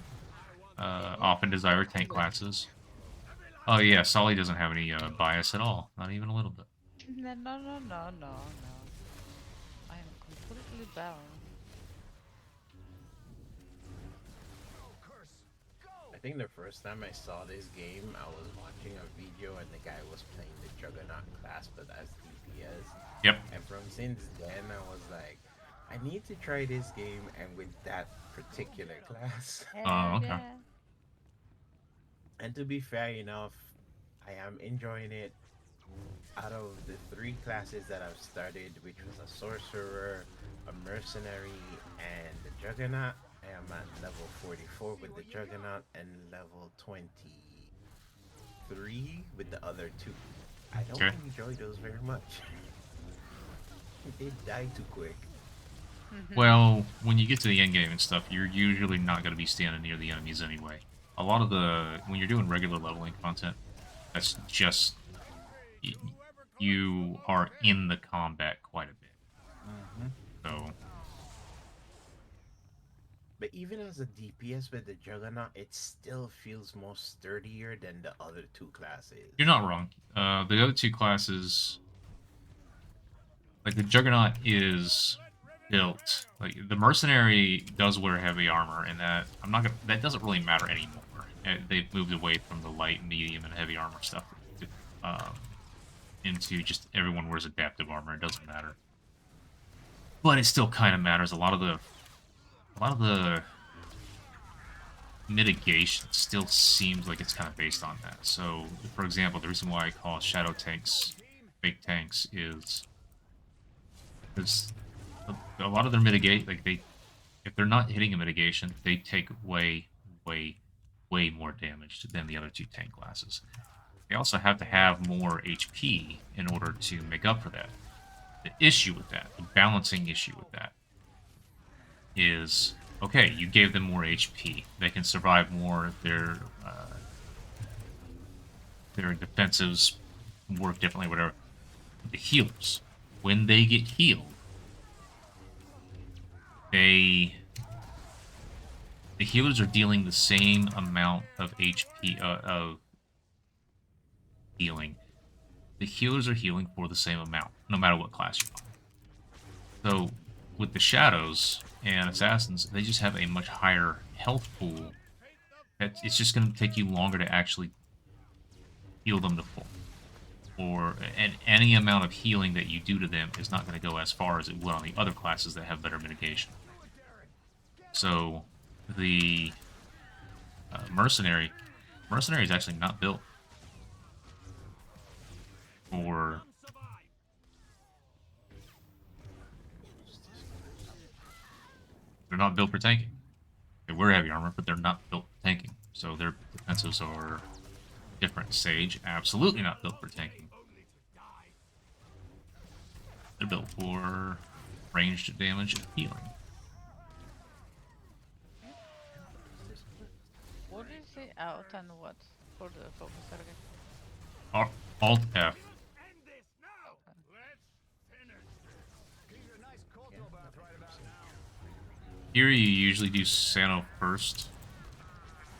often desired tank classes. Oh yeah, Solly doesn't have any bias at all. Not even a little bit. No. I am completely barren. I think the first time I saw this game, I was watching a video and the guy was playing the Juggernaut class, but as DPS. Yep. And from since then, I was like, I need to try this game and with that particular class. Oh, okay. Yeah. And to be fair enough, I am enjoying it. Out of the 3 classes that I've started, which was a sorcerer, a mercenary, and the Juggernaut, I am at level 44 with the Juggernaut and level 23 with the other 2. I don't Okay. enjoy those very much. They die too quick. Well, when you get to the end game and stuff, you're usually not going to be standing near the enemies anyway. A lot of when you're doing regular leveling content, that's just you are in the combat quite a bit. So. But even as a DPS with the Juggernaut, it still feels more sturdier than the other 2 classes. You're not wrong. The other 2 classes, like the Juggernaut is built, like the Mercenary does wear heavy armor, and that doesn't really matter anymore. They've moved away from the light, medium, and heavy armor stuff into just everyone wears adaptive armor. It doesn't matter, but it still kind of matters. A lot of the mitigation still seems like it's kind of based on that. So, for example, the reason why I call shadow tanks fake tanks is because a lot of their mitigate, like if they're not hitting a mitigation, they take way more damage than the other 2 tank classes. They also have to have more HP in order to make up for that. The issue with that, the balancing issue with that, is okay. You gave them more HP; they can survive more. Their defensives work differently. Whatever. The healers, when they get healed, the healers are dealing the same amount of HP of healing. The healers are healing for the same amount, no matter what class you're on. So, with the shadows and assassins, they just have a much higher health pool. It's just going to take you longer to actually heal them to full. And any amount of healing that you do to them is not going to go as far as it will on the other classes that have better mitigation. So, the mercenary is actually not built for. They're not built for tanking. They wear heavy armor, but they're not built for tanking. So their defenses are different. Sage, absolutely not built for tanking. They're built for ranged damage and healing. What do you say out and what for the focus target? Alt F. Here you usually do Sano first,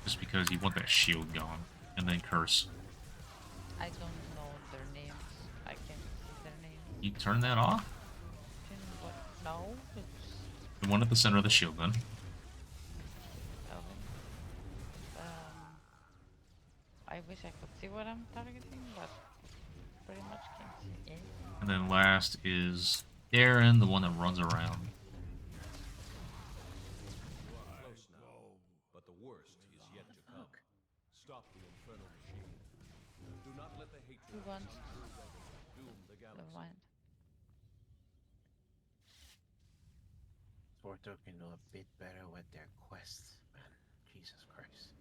just because you want that shield going, and then Curse. I don't know their names. I can't see their names. You turn that off? No, it's... The one at the center of the shield then. I wish I could see what I'm targeting, but pretty much can't see it. And then last is Aaron, the one that runs around. Close now, but the worst is yet to come. Stop the infernal machine. Do not let the hatred Who wants doom the the galaxy. vine? Swarto can do a bit better with their quests, man. Jesus Christ.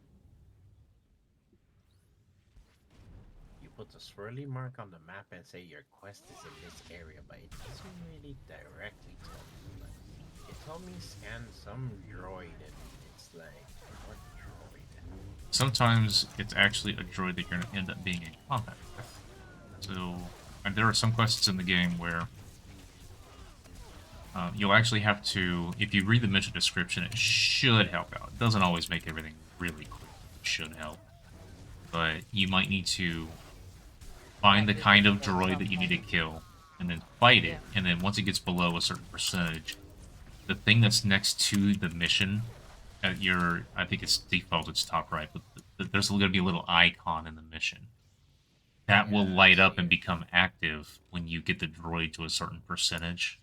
You put the swirly mark on the map and say your quest is in this area, but it doesn't really directly tell me. Like, it told me scan some droid, and it's like, what droid? Sometimes it's actually a droid that you're going to end up being in combat with. So, and there are some quests in the game where you'll actually have to, if you read the mission description, it should help out. It doesn't always make everything really quick. It should help. But you might need to find the kind of droid that you need to kill, and then fight it, and then once it gets below a certain percentage, the thing that's next to the mission, at your, I think it's default, it's top right, but there's going to be a little icon in the mission. That will light up and become active when you get the droid to a certain percentage.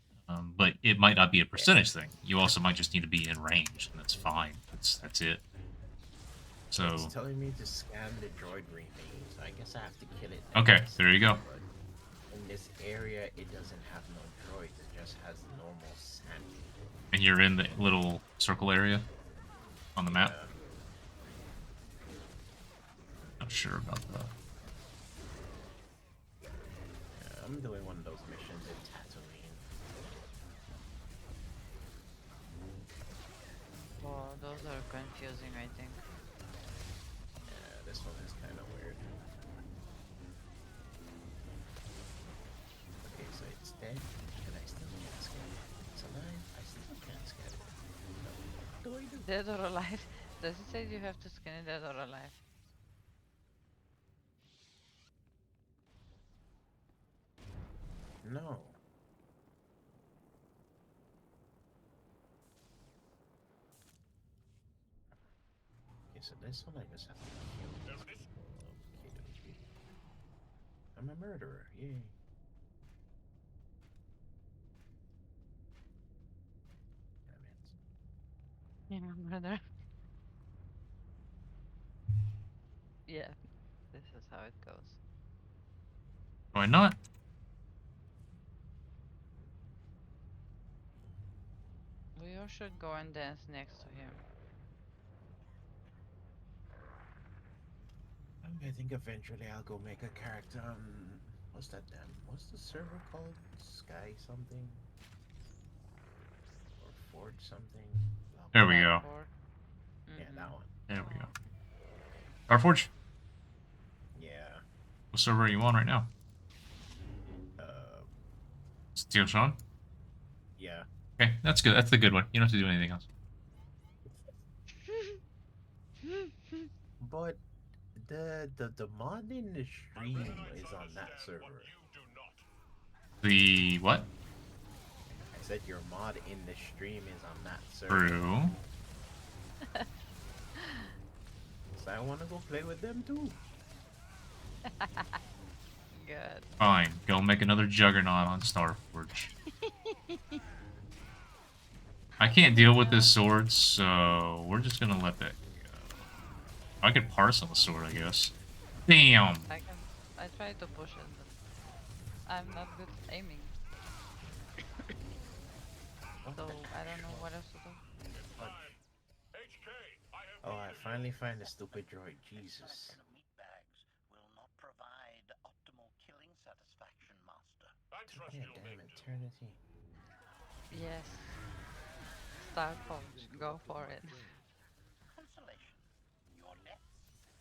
But it might not be a percentage thing. You also might just need to be in range, and that's fine. That's it. So It's telling me to scan the droid remaining, so I guess I have to kill it. Okay, next. there you go. But in this area, it doesn't have no droids. It just has normal sand. and you're in the little circle area on the map. Not sure about that. Yeah, I'm doing one of those missions in Tatooine. Oh, those are confusing, I think. Yeah, this one is kind of weird. Okay, so it's dead, and I still can't scan it. It's alive, I still can't scan it. What do I do? Dead or alive? Does it say you have to scan it dead or alive? No. Okay, so this one I just have to kill. Okay, okay. I'm a murderer, yay. Damn it. Yeah, brother. Yeah, this is how it goes. Why not? We all should go and dance next to him. I think eventually I'll go make a character on... What's that damn... What's the server called? Sky something? Or Forge something? There we go. Yeah, that one. There we go. Starforge? Yeah. What server are you on right now? Steel Sean? Yeah. Okay, that's good. That's the good one. You don't have to do anything else. But the mod in the stream is on that server. The what? I said your mod in the stream is on that server. True. So I want to go play with them too. Good. Fine. Go make another Juggernaut on Starforge. I can't deal with this sword, so we're just gonna let that go. I could parse on the sword, I guess. Damn! I tried to push it, but I'm not good at aiming. So I don't know what else to do. finally find the stupid droid. Jesus. Can of meat bags will not provide optimal killing satisfaction, Master. Yeah, damn eternity. Yes. Starforge, go for it. Consolation. Your deaths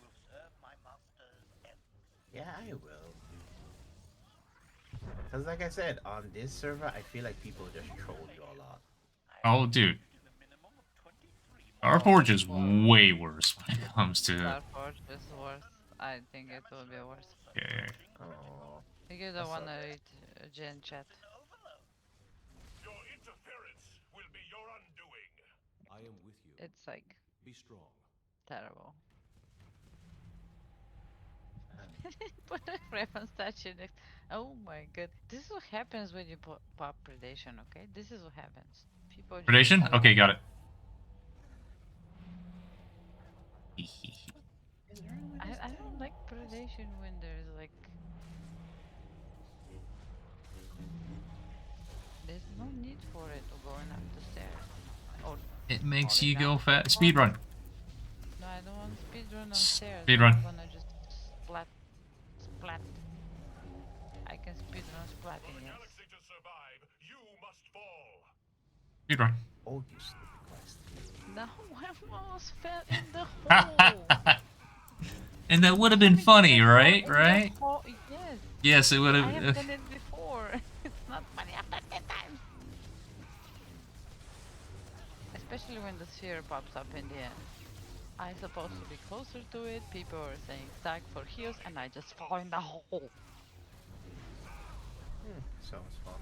will serve my master's ends. Yeah, I will. Cause like I said, on this server, I feel like people just troll you a lot. Oh, dude. In a minimum of 23 Our Oh, Forge is well, way worse when it comes to. Starforge is worse. I think it will be worse. Yeah. Oh, You don't that's wanna okay. read Gen chat. Your interference will be your undoing. I am with you. It's like Be strong. terrible. Put a reference statue next. Oh my god. This is what happens when you pop predation, okay? This is what happens. People just Predation? love. Okay, got it. I don't like predation when there's like there's no need for it or going up the stairs. Or It makes falling you down go from fast. the Speed corner. run. No, I don't want speedrun on stairs. Speed Then I'm run. gonna just splat. I can speedrun splatting, yes. Galaxy to survive, you must fall. Speed run. Oh, you stupid quest. No, I almost fell in the hole. And that would have been Sammy funny, didn't fall right? in the Right? hole. Yes. Yes, it would I have have. done it before. It's not funny after 10 times. Especially when the sphere pops up in the end. I'm supposed to be closer to it. People are saying tag for heals, and I just fall in the hole. Sounds fun.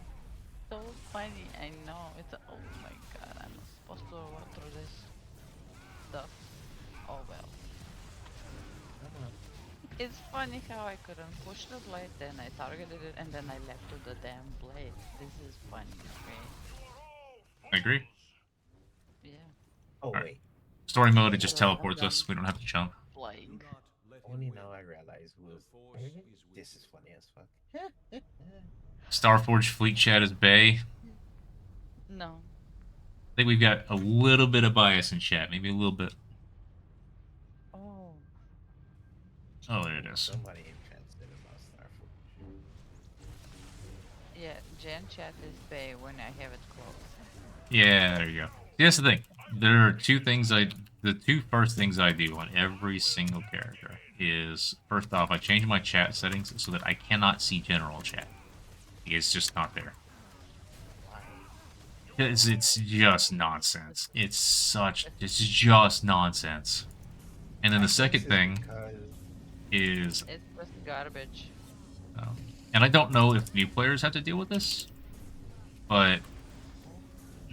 So funny. I know. It's oh my god. I'm not supposed to go through this stuff. Oh well. It's funny how I couldn't push the blade, then I targeted it, and then I left to the damn blade. This is funny, okay? I agree. Yeah. Oh Alright. wait. Story mode, it just So I'm teleports done us. We don't have to jump. flying. Do not let him Only win. now I realize who The was. Force is with This is you. funny as fuck. Starforge Fleet Chat is Bay. No. I think we've got a little bit of bias in chat. Maybe a little bit. Oh. Oh, there it is. Somebody interested about Starforge. Yeah, Gen chat is bay when I have it closed. Yeah, there you go. See, that's the thing. There are two things the two first things I do on every single character is, first off, I change my chat settings so that I cannot see general chat. It's just not there. It's just nonsense. It's just nonsense. And then the second thing is, It's just garbage. and I don't know if new players have to deal with this, but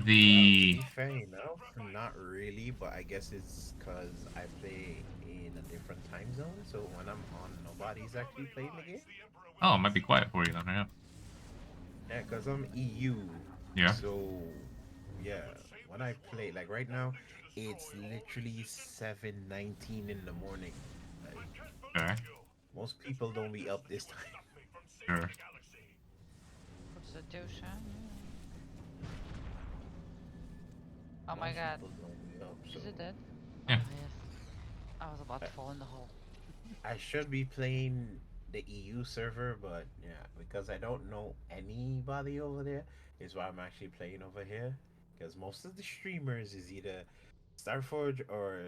the Fair enough, not really, but I guess it's because I play in a different time zone, so when I'm on, nobody's actually playing the game. oh, it might be quiet for you then. Yeah. Yeah, because I'm EU. Yeah. So, yeah, when I play, like right now, it's literally 7:19 in the morning. Like, Okay. most people don't be up this time. Sure. Constitution. Oh my Most god. people don't be up, so Is it dead? Yeah. Oh, yes. I was about to fall in the hole. I should be playing the EU server, but yeah, because I don't know anybody over there, is why I'm actually playing over here. Because most of the streamers is either Starforge or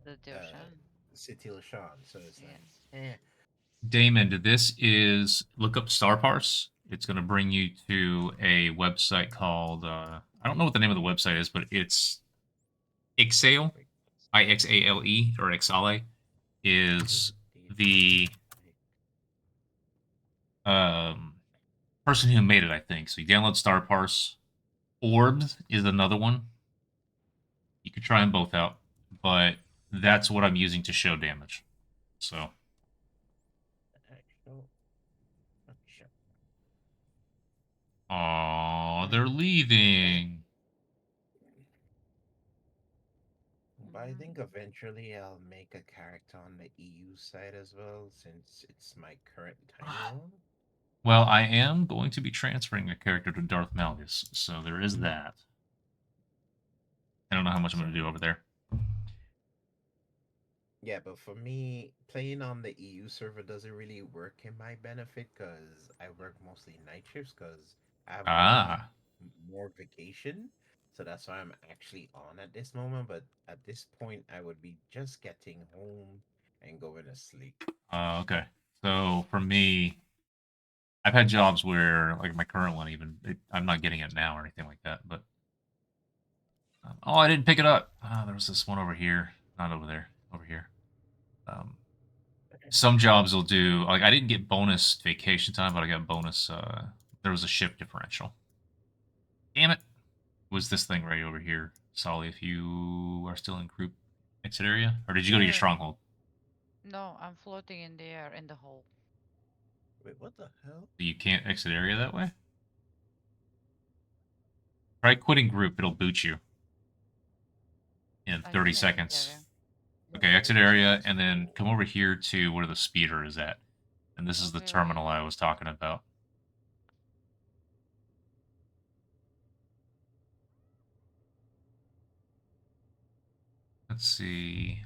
The Deoshan. City Lashawn. So it's like, Yes. Damon, this is look up Star Parse. It's going to bring you to a website called I don't know what the name of the website is, but it's Ixale, Ixale or Ixale is the person who made it, I think. So you download Star Parse. Orbs is another one. You could try them both out, but that's what I'm using to show damage. So. Aw, they're leaving. but I think eventually I'll make a character on the EU side as well, since it's my current time zone. Well, I am going to be transferring a character to Darth Malgus, so there is that. I don't know how much I'm going to do over there. Yeah, but for me, playing on the EU server doesn't really work in my benefit because I work mostly night shifts because I have Ah. more vacation. So that's why I'm actually on at this moment. But at this point, I would be just getting home and going to sleep. Okay. So for me, I've had jobs where, like my current one, even I'm not getting it now or anything like that. But oh, I didn't pick it up. There was this one over here, not over there, over here. Um, some jobs will do like I didn't get bonus vacation time, but I got bonus. There was a shift differential. Damn it! Was this thing right over here, Solly? If you are still in group exit area, or did you go to your Here. stronghold? No, I'm floating in the air in the hole. Wait, what the hell? You can't exit area that way. Try quitting group; it'll boot you in I 30 can exit seconds. area. Okay, exit area, and then come over here to where the speeder is at. And this is the Okay, wait. terminal I was talking about. Let's see.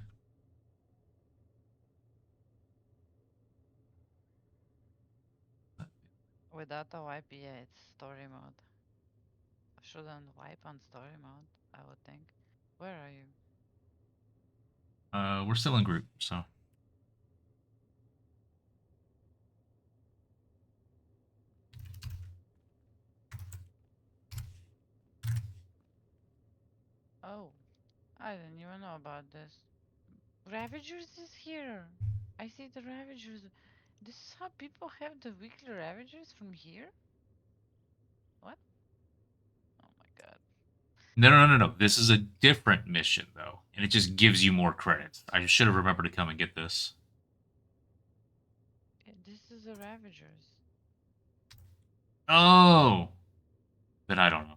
Without a wipe, yeah, it's story mode. I shouldn't wipe on story mode, I would think. Where are you? We're still in group, so. Oh, I didn't even know about this. Ravagers is here. I see the Ravagers. This is how people have the weekly Ravagers from here? What? Oh my god. No. This is a different mission, though. And it just gives you more credits. I should have remembered to come and get this. This is the Ravagers. Oh! Then I don't know.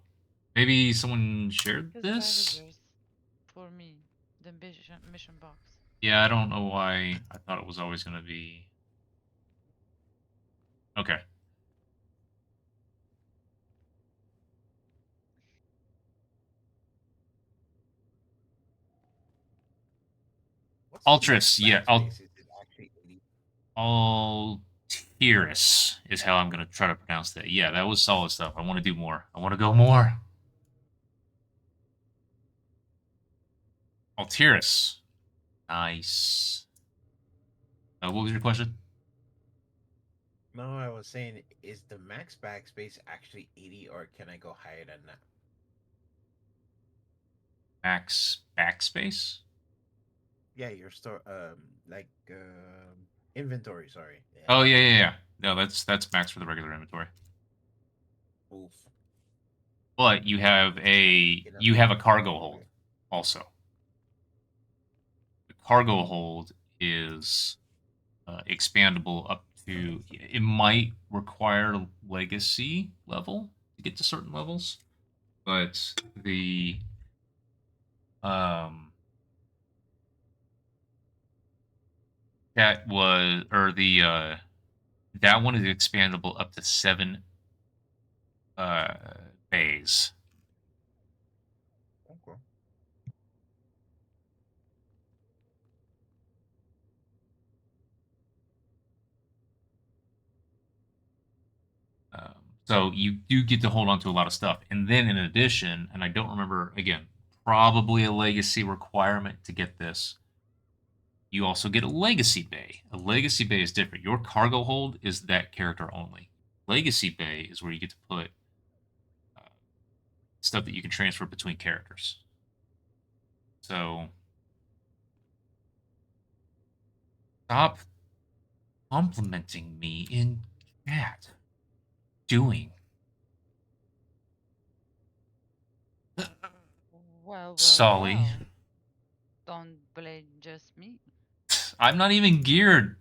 Maybe someone shared Because this? Ravagers for me. The mission box. Yeah, I don't know why I thought it was always going to be. Okay. What's the max Altris, yeah. backspace? Is it actually 80? Altiris is how I'm going to try to pronounce that. Yeah, that was solid stuff. I want to do more. I want to go more. Altiris. Nice. What was your question? No, I was saying, is the max backspace actually 80 or can I go higher than that? Max backspace? Yeah, your store, inventory. Sorry. Oh Yeah. yeah. No, that's max for the regular inventory. Oof. But you have Just enough a cargo hold also. The cargo hold is expandable up to. It might require legacy level to get to certain levels, but the um that was or the that one is expandable up to 7 uh bays. Okay. Um, so you do get to hold on to a lot of stuff. And then in addition, and I don't remember again, probably a legacy requirement to get this. You also get a legacy bay. A legacy bay is different. Your cargo hold is that character only. Legacy bay is where you get to put uh, stuff that you can transfer between characters. So stop complimenting me in chat. Doing. Solly. Don't blame just me. I'm not even geared.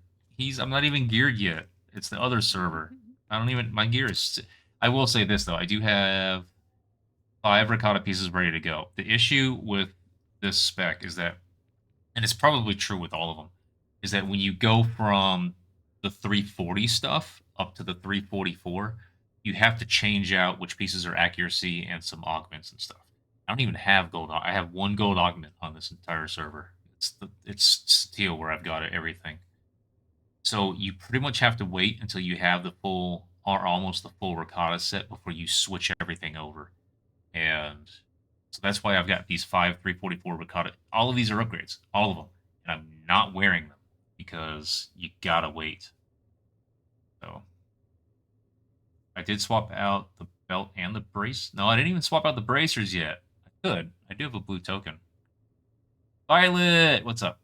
I'm not even geared yet. It's the other server. I don't even my gear is I will say this though. I do have 5 ricotta pieces ready to go. The issue with this spec is that and it's probably true with all of them is that when you go from the 340 stuff up to the 344, you have to change out which pieces are accuracy and some augments and stuff. I don't even have gold. I have 1 gold augment on this entire server. It's steel where I've got everything. So you pretty much have to wait until you have the full or almost the full ricotta set before you switch everything over. And so that's why I've got these 344 ricotta. All of these are upgrades, all of them, and I'm not wearing them because you gotta wait. So I did swap out the belt and the brace. No, I didn't even swap out the bracers yet. I could. I do have a blue token. Violet, what's up?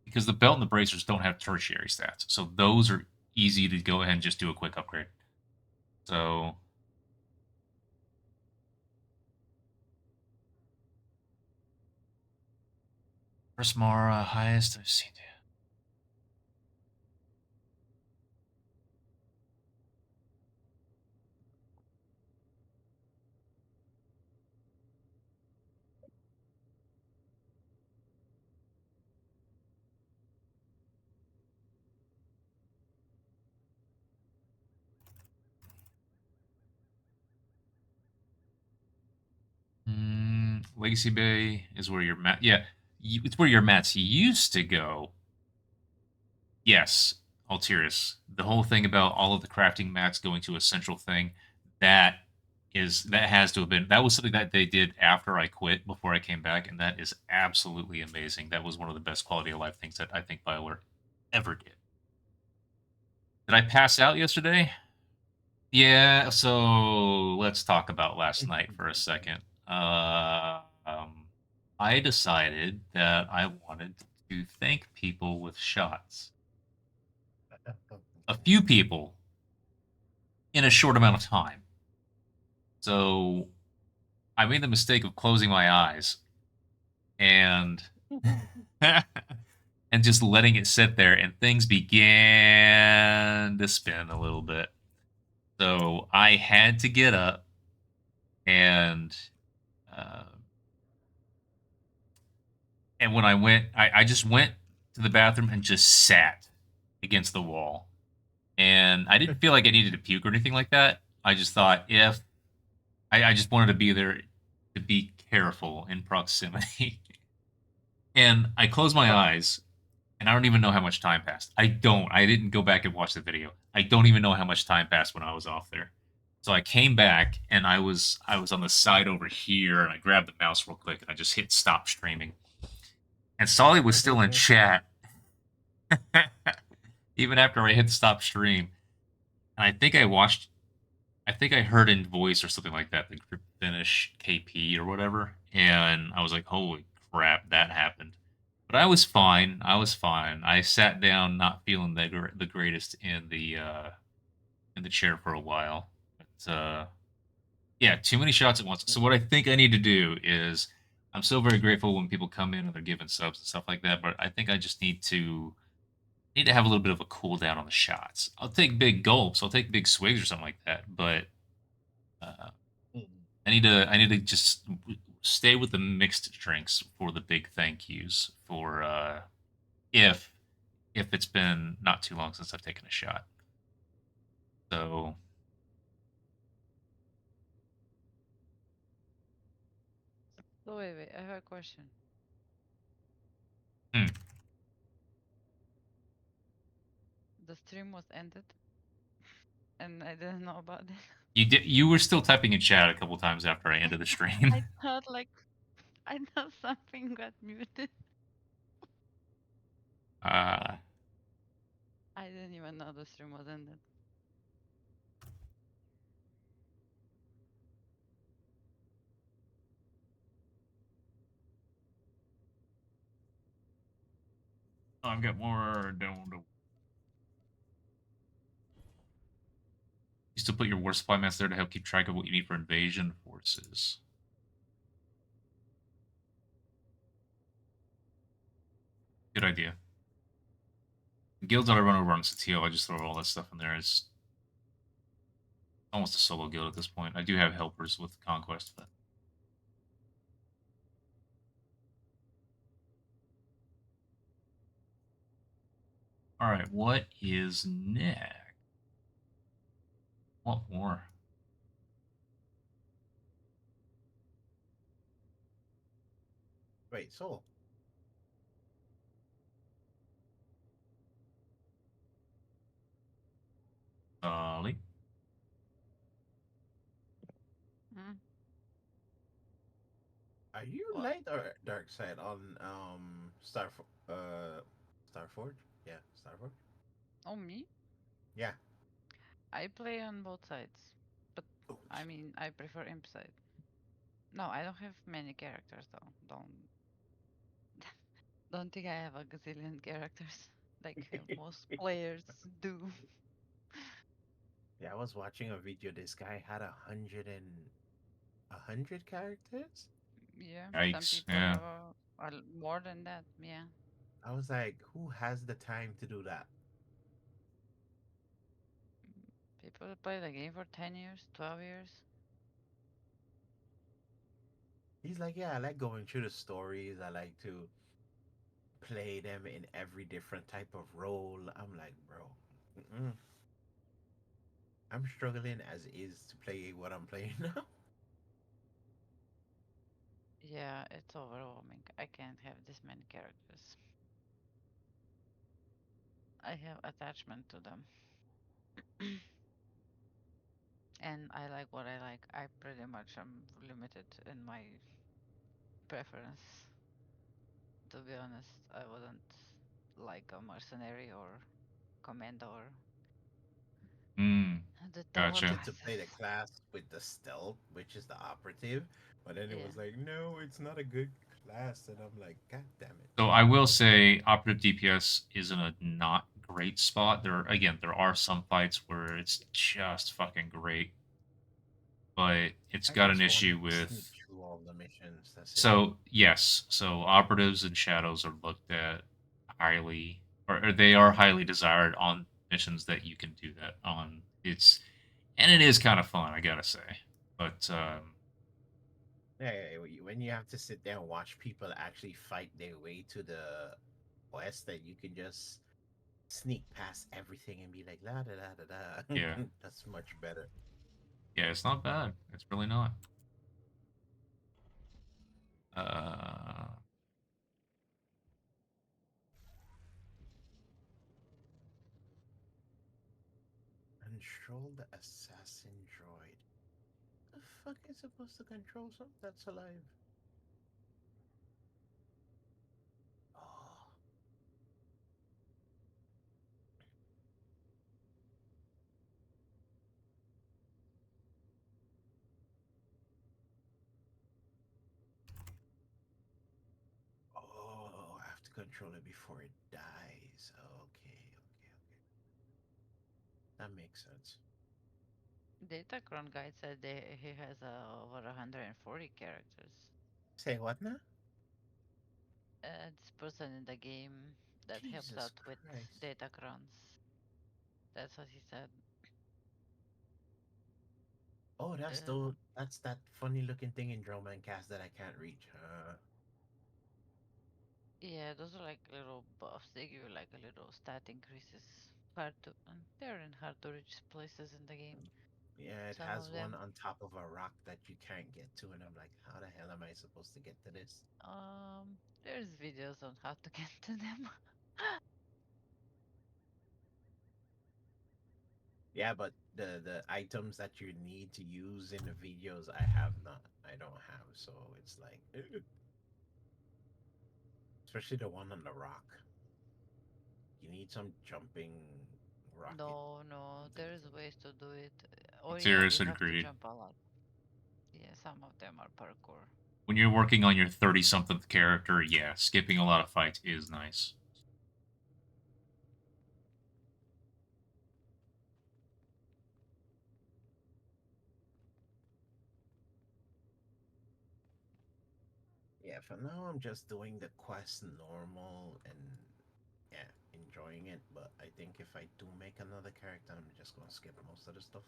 Because the belt and the bracers don't have tertiary stats, so those are easy to go ahead and just do a quick upgrade. So first Mara, highest I've seen. Legacy Bay is where your mat. Yeah, it's where your mats used to go. Yes, Altiris. The whole thing about all of the crafting mats going to a central thing, that that has to have been that was something that they did after I quit, before I came back, and that is absolutely amazing. That was one of the best quality of life things that I think BioWare ever did. Did I pass out yesterday? Yeah, so let's talk about last night for a second. I decided that I wanted to thank people with shots. A few people in a short amount of time. So I made the mistake of closing my eyes and and just letting it sit there, and things began to spin a little bit. So I had to get up and uh, and when I went, I just went to the bathroom and just sat against the wall. And I didn't feel like I needed to puke or anything like that. I just thought if I just wanted to be there to be careful in proximity. And I closed my eyes, and I don't even know how much time passed. I don't. I didn't go back and watch the video. I don't even know how much time passed when I was off there. So I came back, and I was on the side over here, and I grabbed the mouse real quick, and I just hit stop streaming. And Solly was still in chat, even after I hit stop stream. And I think I heard in voice or something like that, the group finish KP or whatever. And I was like, holy crap, that happened. But I was fine. I was fine. I sat down, not feeling the greatest in the chair for a while. But yeah, too many shots at once. So what I think I need to do is, I'm so very grateful when people come in and they're giving subs and stuff like that. But I think I just need to have a little bit of a cool down on the shots. I'll take big gulps. I'll take big swigs or something like that. But uh, I need to just stay with the mixed drinks for the big thank yous for if it's been not too long since I've taken a shot. So So wait, I have a question. hmm, The stream was ended, and I didn't know about it. you were still typing in chat a couple times after I ended the stream. I thought something got muted. Uh, I didn't even know the stream was ended. I've got more. Don't. You still put your war supply mats there to help keep track of what you need for invasion forces. Good idea. The guilds that I run over on Satio, I just throw all that stuff in there. It's almost a solo guild at this point. I do have helpers with Conquest, but all right, what is next? What more? Wait, so Are you What? light or dark side on Starforge? Yeah, Starforge. Oh, me? Yeah. I play on both sides, but Oh, I mean, I prefer imp side. No, I don't have many characters though. Don't think I have a gazillion characters like most players do. yeah. I was watching a video. This guy had 100 characters. Yeah, some Yikes. people Yeah. have more than that. Yeah, I was like, who has the time to do that? people play the game for 10 years, 12 years. He's like, yeah, I like going through the stories. I like to play them in every different type of role. I'm like, bro, mm-mm. I'm struggling as is to play what I'm playing now. Yeah, it's overwhelming. I can't have this many characters. I have attachment to them. And I like what I like. I pretty much am limited in my preference. To be honest, I wouldn't like a mercenary or commander. Hmm. The I tower Gotcha. wanted to play the classes. class with the stealth, which is the operative, but then it Yeah. was like, no, it's not a good class, and I'm like, god damn it. So I will say operative DPS is in a not great spot. There are some fights where it's just fucking great, but it's I got an just want issue to sneak with. through all the missions. That's it. So yes, so operatives and shadows are looked at highly, or they are highly desired on missions that you can do that on. And it is kind of fun, I gotta say. But Yeah, yeah, yeah, when you have to sit there and watch people actually fight their way to the west, that you can just sneak past everything and be like, la da da da da. yeah, That's much better. yeah, it's not bad. It's really not. Uh, Control the assassin droid. The fuck is supposed to control something that's alive? Oh, oh, I have to control it before it dies. Okay, okay, okay. That makes sense. Datacron guide said he has over 140 characters. Say what now? This person in the game that helps Jesus out with Christ. Datacrons. That's what he said. Oh, Uh, that's that funny looking thing in Drillman Cast that I can't reach. yeah, those are like little buffs. They give you like a little stat increases. They're in hard to reach places in the game. Yeah, it Some has of one them. on top of a rock that you can't get to, and I'm like, how the hell am I supposed to get to this? There's videos on how to get to them. Yeah, but the items that you need to use in the videos, I have not. I don't have, so it's like, especially the one on the rock. You need some jumping rocket No, no, there's vehicle. ways to do it. Oh yeah, serious you and have to agreed. jump a lot. Yeah, some of them are parkour. When you're working on your 30 something character, yeah, skipping a lot of fights is nice. Yeah, for now I'm just doing the quest normal and yeah, enjoying it. But I think if I do make another character, I'm just gonna skip most of the stuff.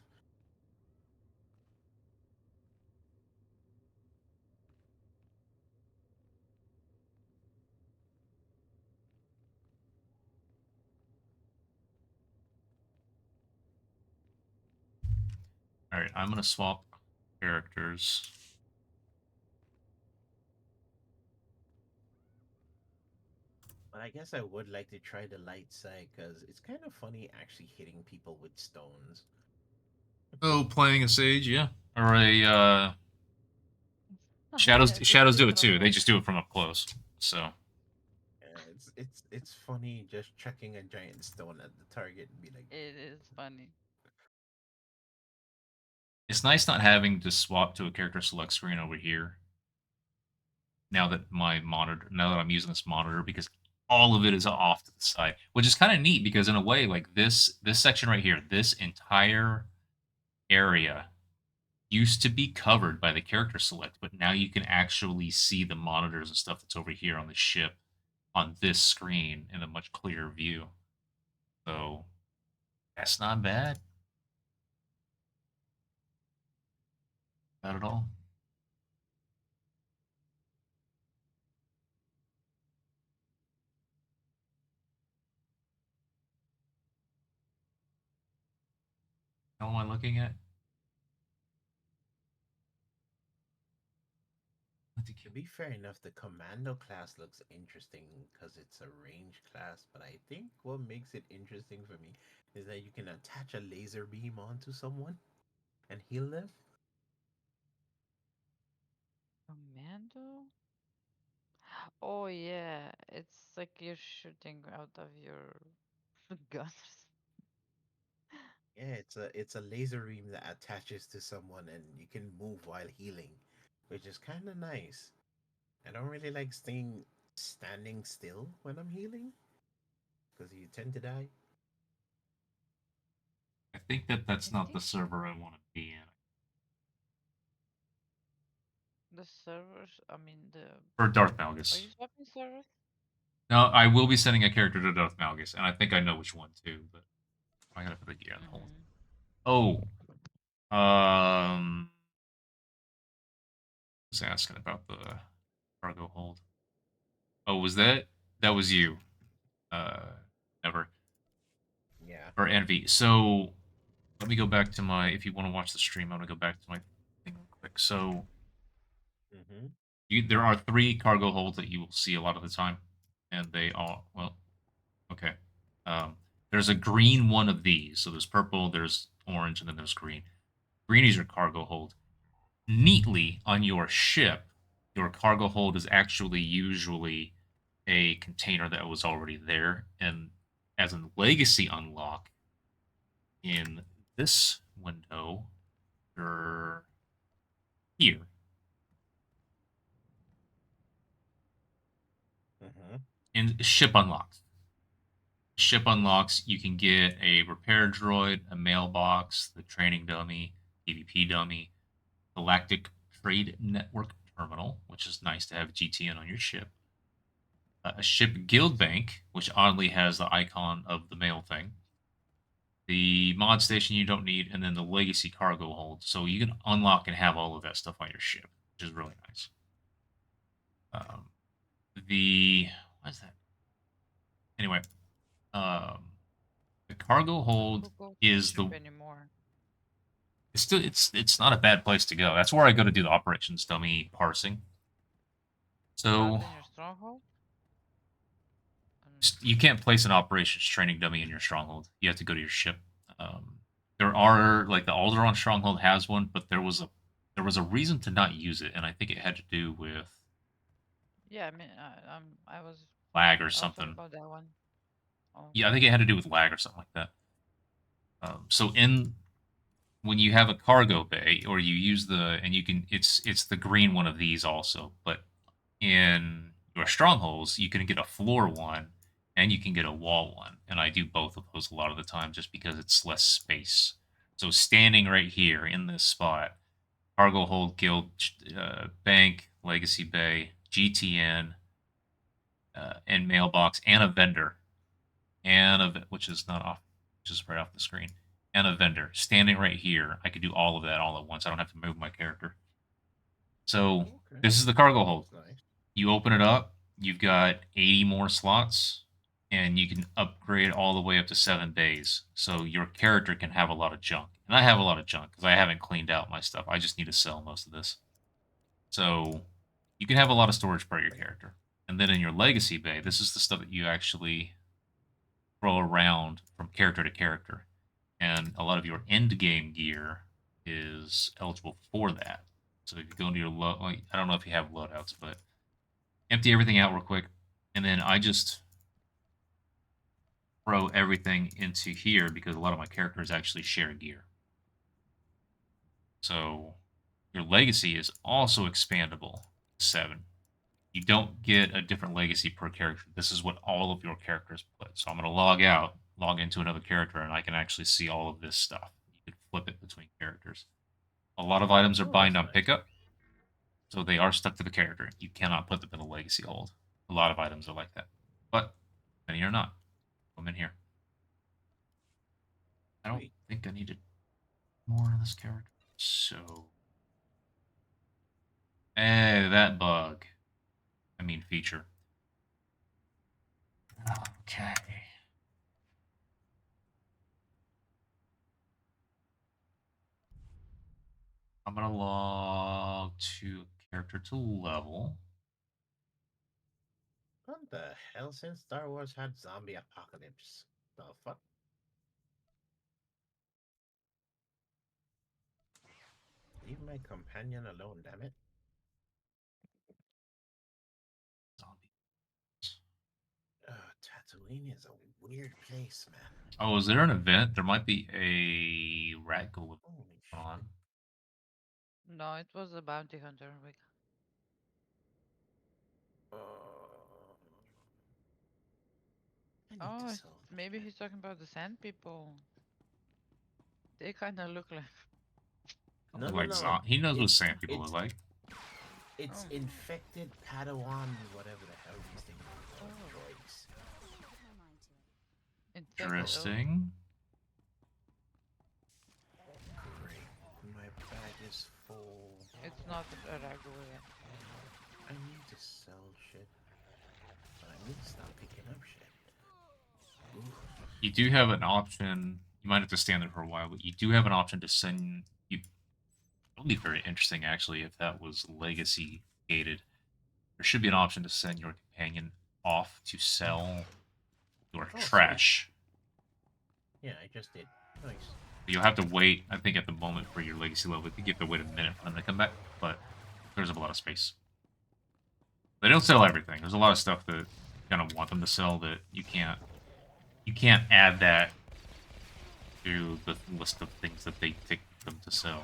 All right, I'm gonna swap characters. But I guess I would like to try the light side because it's kind of funny actually hitting people with stones. Oh, playing a sage, yeah, or a Shadows Yeah, this shadows is do it too. They stronghold. just do it from up close. So Yeah, it's funny just chucking a giant stone at the target and be like, It is funny. it's nice not having to swap to a character select screen over here. Now that I'm using this monitor, because all of it is off to the side, which is kind of neat because in a way, like this section right here, this entire area used to be covered by the character select, but now you can actually see the monitors and stuff that's over here on the ship on this screen in a much clearer view. So that's not bad. Not at all. How am I looking at? to be fair enough, the commando class looks interesting because it's a range class, but I think what makes it interesting for me is that you can attach a laser beam onto someone and heal them. Commando? Oh yeah, it's like you're shooting out of your guns. Yeah, it's a laser beam that attaches to someone and you can move while healing, which is kind of nice. I don't really like staying standing still when I'm healing because you tend to die. I think that I that's not the think server I want to be in. the servers, I mean the, For Darth are Malgus. you swapping servers? No, I will be sending a character to Darth Malgus, and I think I know which one too, but I gotta put the gear on hold. Mm-hmm. Oh, I was asking about the cargo hold. Oh, that was you? Uh, Never Yeah. or Envy. So let me go back to my. If you want to watch the stream, I'm gonna go back to my thing real quick. So Mm-hmm. there are three cargo holds that you will see a lot of the time, and they all okay. Um, there's a green one of these. So there's purple, there's orange, and then there's green. Green is your cargo hold. Neatly on your ship, your cargo hold is actually usually a container that was already there. And as a legacy unlock in this window, you're here. Mm-hmm. In ship unlocks. Ship unlocks, you can get a repair droid, a mailbox, the training dummy, PvP dummy, Galactic Trade Network terminal, which is nice to have GTN on your ship. A ship guild bank, which oddly has the icon of the mail thing. The mod station you don't need, and then the legacy cargo hold. So you can unlock and have all of that stuff on your ship, which is really nice. Um, the what is that? Anyway, um, the cargo hold Who goes to is ship the anymore? it's not a bad place to go. That's where I go to do the operations dummy parsing. Not So in your stronghold? you can't place an operations training dummy in your stronghold. You have to go to your ship. Um, there are like the Alderaan stronghold has one, but there was a reason to not use it, and I think it had to do with Yeah, I mean, lag or I was talking something. about that one. Oh, Yeah, I think it had to do with lag or something like that. So in when you have a cargo bay or you use the and you can it's the green one of these also, but in your strongholds you can get a floor one and you can get a wall one, and I do both of those a lot of the time just because it's less space. So standing right here in this spot, cargo hold, guild, bank, legacy bay, GTN, and mailbox, and a vendor, and which is not off, which is right off the screen, and a vendor standing right here. I could do all of that all at once. I don't have to move my character. So Okay. this is the cargo hold. That's nice. You open it up, you've got 80 more slots, and you can upgrade all the way up to 7 days. So your character can have a lot of junk. And I have a lot of junk because I haven't cleaned out my stuff. I just need to sell most of this. So you can have a lot of storage per your character. And then in your legacy bay, this is the stuff that you actually throw around from character to character. And a lot of your end game gear is eligible for that. So you go into your load. Like, I don't know if you have loadouts, but empty everything out real quick, and then I just throw everything into here because a lot of my characters actually share gear. So your legacy is also expandable to 7. You don't get a different legacy per character. This is what all of your characters put. So I'm going to log out, log into another character, and I can actually see all of this stuff. You can flip it between characters. A lot of items are Oh, that's bind on nice. pickup, so they are stuck to the character. You cannot put them in a legacy hold. A lot of items are like that, but many are not. Come in here. I don't Sweet. think I needed more on this character. So, that bug. I mean feature. Okay. I'm gonna log to character to level. What the hell? Since Star Wars had zombie apocalypse, the fuck? Leave my companion alone, damn it. Zombie. Tatooine is a weird place, man. Oh, is there an event? There might be a rat golem Holy on. shit. No, it was a bounty hunter week. Uh, I need to Oh, sell this maybe shit. he's talking about the sand people. They kind of look like. No, no, Like no. he knows what It's sand people look it's like. it's Oh, infected Padawan, whatever the hell these things are called, oh, droids. infected. Oh, Interesting. Great. My bag is full. it's not a regular. I need to sell shit. But I need to stop picking up shit. Ooh. You do have an option. You might have to stand there for a while, but you do have an option to send you. That would be very interesting, actually, if that was legacy gated. There should be an option to send your companion off to sell your Oh, sweet. trash. Yeah, I just did. Nice. You'll have to wait, I think, at the moment for your legacy level. I think you have to wait a minute for them to come back, but there's a lot of space. They don't sell everything. There's a lot of stuff that you kind of want them to sell that you can't. You can't add that to the list of things that they take them to sell.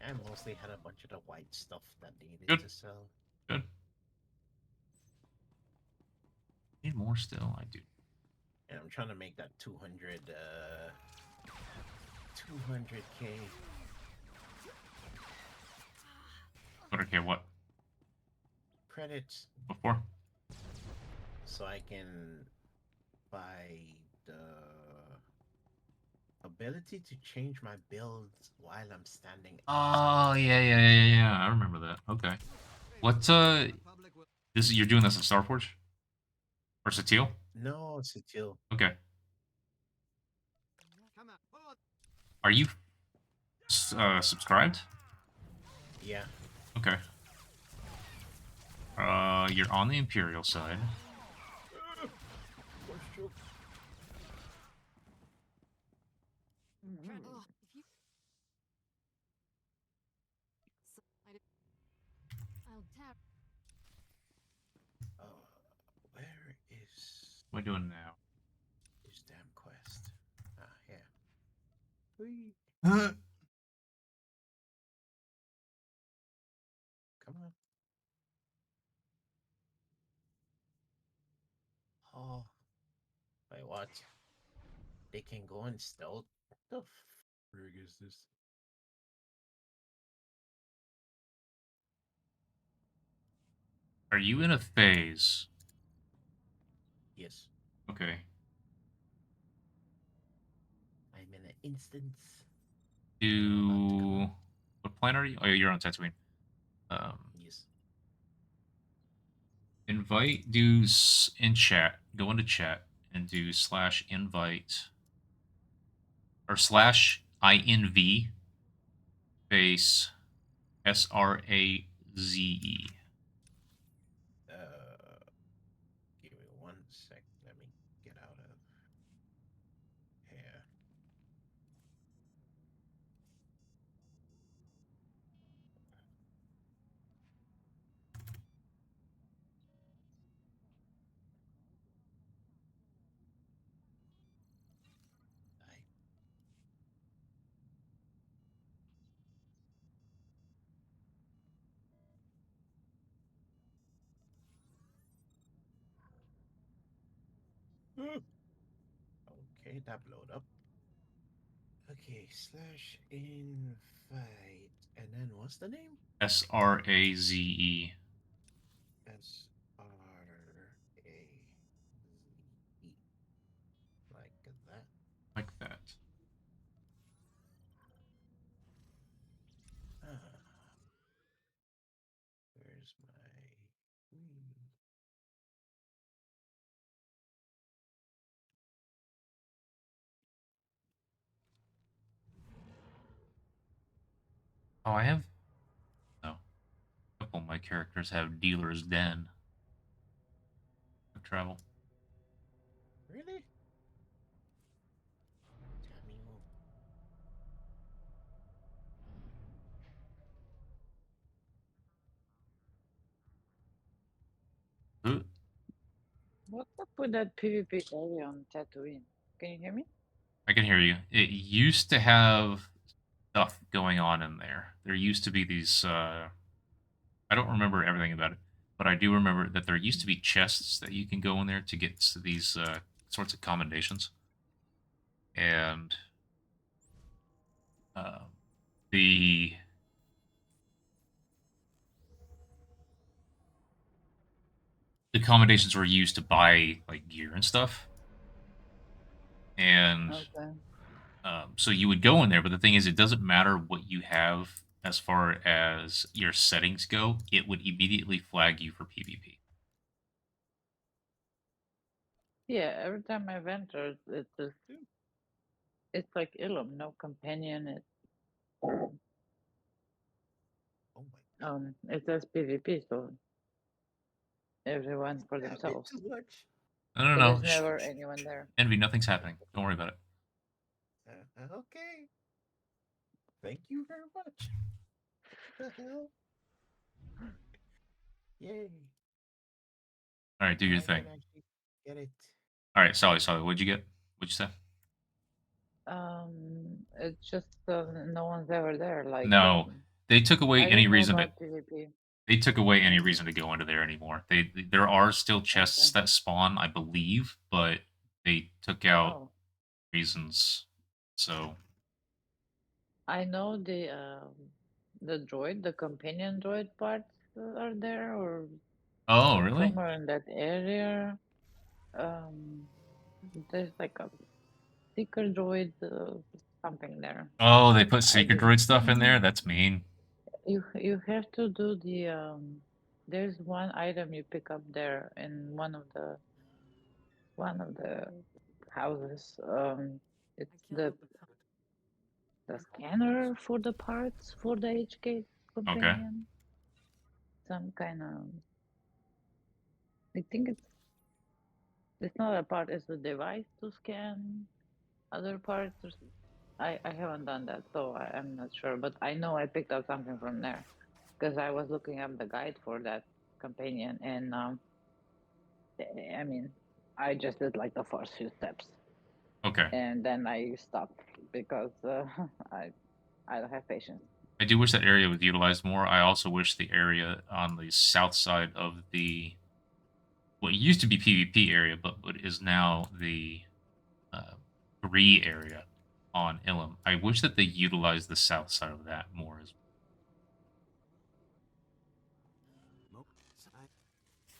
I mostly had a bunch of the white stuff that needed Good. to sell. Good. Need more still? I do. And I'm trying to make that 200k. Okay, what? Credits Before? so I can buy the ability to change my builds while I'm standing Oh, outside. yeah. I remember that. Okay. What, this is, you're doing this in Starforge? Or Satil? No, Sutil. Okay. Are you subscribed? Yeah. Okay. You're on the Imperial side. Uh, where is What am I doing now? this damn quest? Ah, here. Whee. Come on. Oh, wait, what? They can go in stealth? The frig is this? Are you in a phase? Yes, Okay. I'm in an instance. Do what planet are you? Oh, you're on Tatooine. Yes. Invite. In chat. Go into chat and do /invite or /inv space SRAZE. Give me 1 sec. Let me get out of here. Okay, that blowed up. Okay, slash invite. And then what's the name? SRAZE. SRAZE. Like that. Like that. Ah, where's my. Oh, I have. No. A couple of my characters have Dealer's Den. Travel. Really? Tamio. Ooh, What's up with that PvP area on Tatooine? Can you hear me? I can hear you. It used to have stuff going on in there. There used to be these. I don't remember everything about it, but I do remember that there used to be chests that you can go in there to get to these sorts of commendations, and uh, the accommodations were used to buy like gear and stuff, and Okay. so you would go in there. But the thing is, it doesn't matter what you have as far as your settings go; it would immediately flag you for PvP. Yeah, every time I've entered, it's like Ilum, no companion. Oh my god. It says PvP, so everyone for A bit themselves. too much. No, no, But no. there's never anyone there. Envy, nothing's happening. Don't worry about it. Okay. Thank you very much. What the hell? Yay. All right, do Now your I thing. can actually get it. All right, Sally, what'd you get? What'd you say? It's just no one's ever there. Like, No, they took away I any didn't know reason to. about PvP. They took away any Oh, reason to go into there anymore. There are still chests okay. that spawn, I believe, but they took out Oh, reasons. So, I know the droid, the companion droid parts are there, or oh really? somewhere in that area. Um, there's like a seeker droid, something there. Oh, they put I secret did. droid stuff in there. That's mean. You have to do the there's one item you pick up there in one of the houses. It's the scanner for the parts for the HK Okay, companion. Some kind of, I think it's not a part, it's a device to scan other parts. I haven't done that, so I'm not sure. But I know I picked up something from there because I was looking up the guide for that companion, and I mean, I just did like the first few steps, okay. and then I stopped because I don't have patience. I do wish that area was utilized more. I also wish the area on the south side of the what used to be PvP area, but what is now the uh, Bree area on Ilum. I wish that they utilized the south side of that more as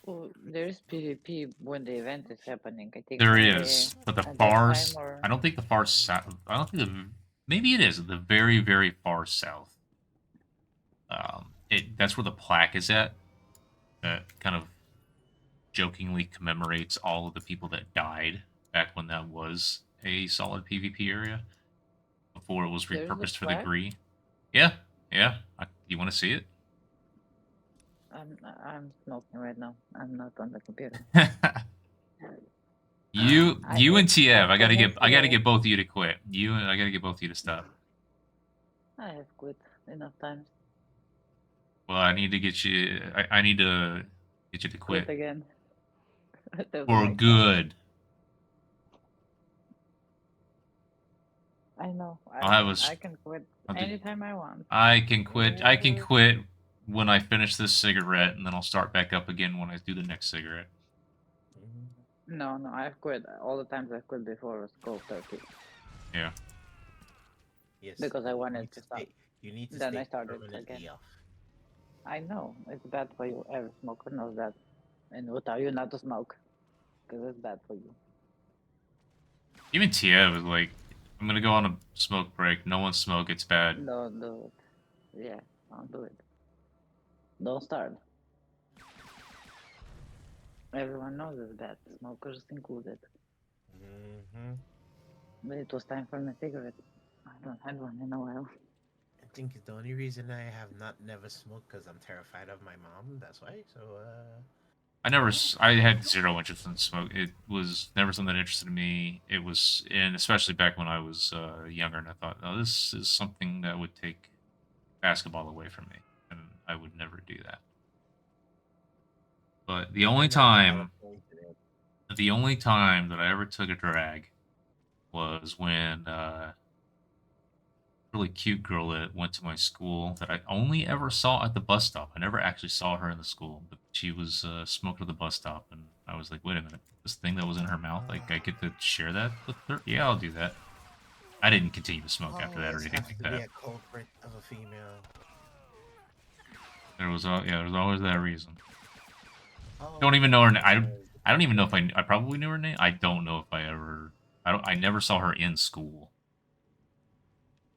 Well, there's PvP when the event is happening. I think there only is, but the at that far time, or I don't think the far south. I don't think maybe it is the very very far south. That's where the plaque is at. That kind of jokingly commemorates all of the people that died back when that was a solid PvP area before it was there's a repurposed for the plaque. Gree. Yeah, yeah. You want to see it? I'm smoking right now. I'm not on the computer. You and TF, I gotta Honestly, get both of you to quit. I gotta get both of you to stop. I have quit enough times. Well, I need to get you. I need to get you to Quit quit again. That doesn't for make sense. good. I know. I'll have I can quit I'll do, anytime I want. I can quit. I can Whenever. quit when I finish this cigarette, and then I'll start back up again when I do the next cigarette. Mhm. No, I've quit. All the times I've quit before was cold turkey Yeah. Yes, because I you wanted need to to stop. stay. You need to Then I stay started again. permanently off. I know it's bad for you. Every smoker knows that, and will tell you not to smoke because it's bad for you. Even Tia was like, I'm gonna go on a smoke break. No one smoke, it's bad. Don't do it. Yeah, don't do it. Don't start. Everyone knows it's bad, smokers included. Hmm. But it was time for my cigarette. I haven't had one in a while. I think the only reason I have not never smoked because I'm terrified of my mom. That's why. So, I had zero interest in smoke. It was never something that interested me. It was, and especially back when I was younger, and I thought, oh, this is something that would take basketball away from me, and I would never do that. But I never had a point in it. the only time that I ever took a drag was when really cute girl that went to my school that I only ever saw at the bus stop. I never actually saw her in the school, but she was smoked at the bus stop, and I was like, wait a minute, this thing that was in her mouth, like I get to share that with her? Yeah, I'll do that. I didn't continue to smoke after that or Always anything have like to be that. a culprit of a female. There's always that reason. Don't even know her name. Always I don't even know if I probably knew her name. I don't know if I ever. I never saw her in school,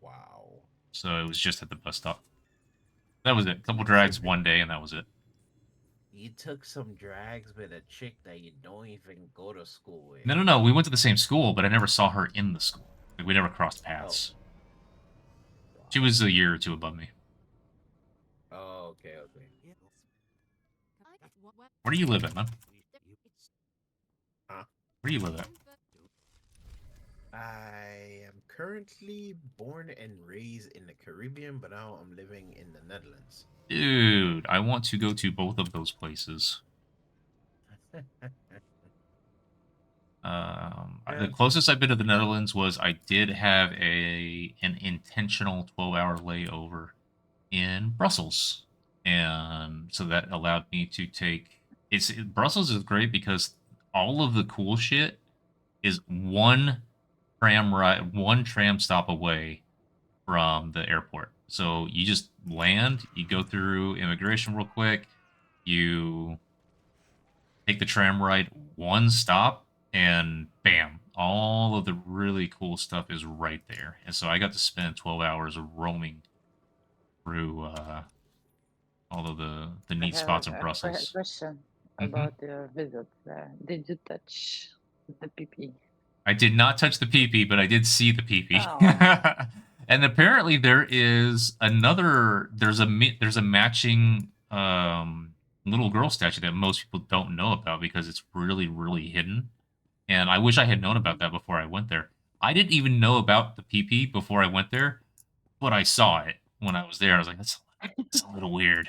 wow. so it was just at the bus stop. That was it. A couple You took drags one day, and that was it. you took some drags with a chick that you don't even go to school with. No. We went to the same school, but I never saw her in the school. Like, we never crossed Oh, paths. She wow. was a year or two above me. Oh, okay, okay. Where do you live at, man? Huh? Where do you live at? I am currently born and raised in the Caribbean, but now I'm living in the Netherlands. Dude, I want to go to both of those places. The Yeah. closest I've been to the Netherlands was I did have an intentional 12-hour layover in Brussels, and so that allowed me to take. Brussels is great because all of the cool shit is one tram stop away from the airport. So you just land, you go through immigration real quick, you take the tram ride one stop, and bam, all of the really cool stuff is right there. And so I got to spend 12 hours roaming through all of the I neat have spots in a Brussels. question Hmm. about your visit there. Did you touch the PP? I did not touch the peepee, but I did see the peepee. Oh, And apparently there is another. There's a matching little girl statue that most people don't know about because it's really hidden. And I wish I had known about that before I went there. I didn't even know about the PP before I went there, but I saw it when I was there. I was like, that's a little weird.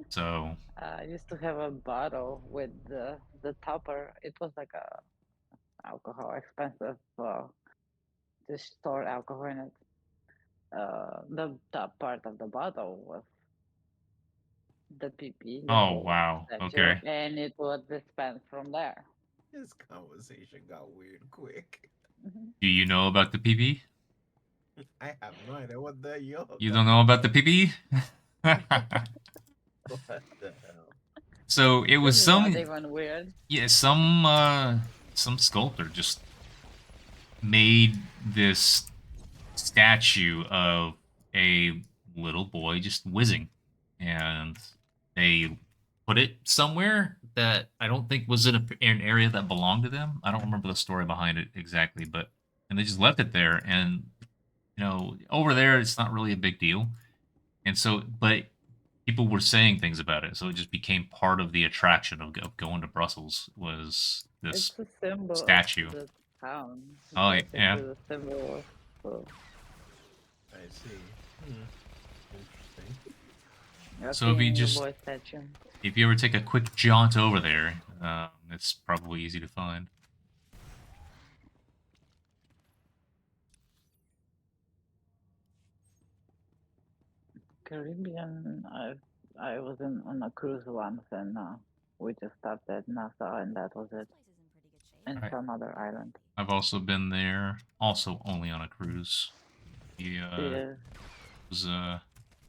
So, I used to have a bottle with the topper. It was like a alcohol, expensive to store alcohol in it. The top part of the bottle was the PP, the oh whole wow, statue, okay. and it was dispensed from there. This conversation got weird quick. Mhm. Do you know about the PP? I have no idea what the you're You don't know talking about the about. PP? What the hell? So it This was is not even weird. some sculptor just made this statue of a little boy just whizzing, and they put it somewhere that I don't think was in an area that belonged to them. I don't remember the story behind it exactly, but and they just left it there. And over there, it's not really a big deal. And so, but people were saying things about it, so it just became part of the attraction of going to Brussels was this It's a symbol of statue. the town. Oh Basically, yeah. the symbol of I see. Hmm. Interesting. So if you seeing the just boy statue. if you ever take a quick jaunt over there, it's probably easy to find. Caribbean. I was on a cruise once, and We just stopped at NASA and that was it. And Right. some other island. I've also been there, also only on a cruise. Yeah. It was a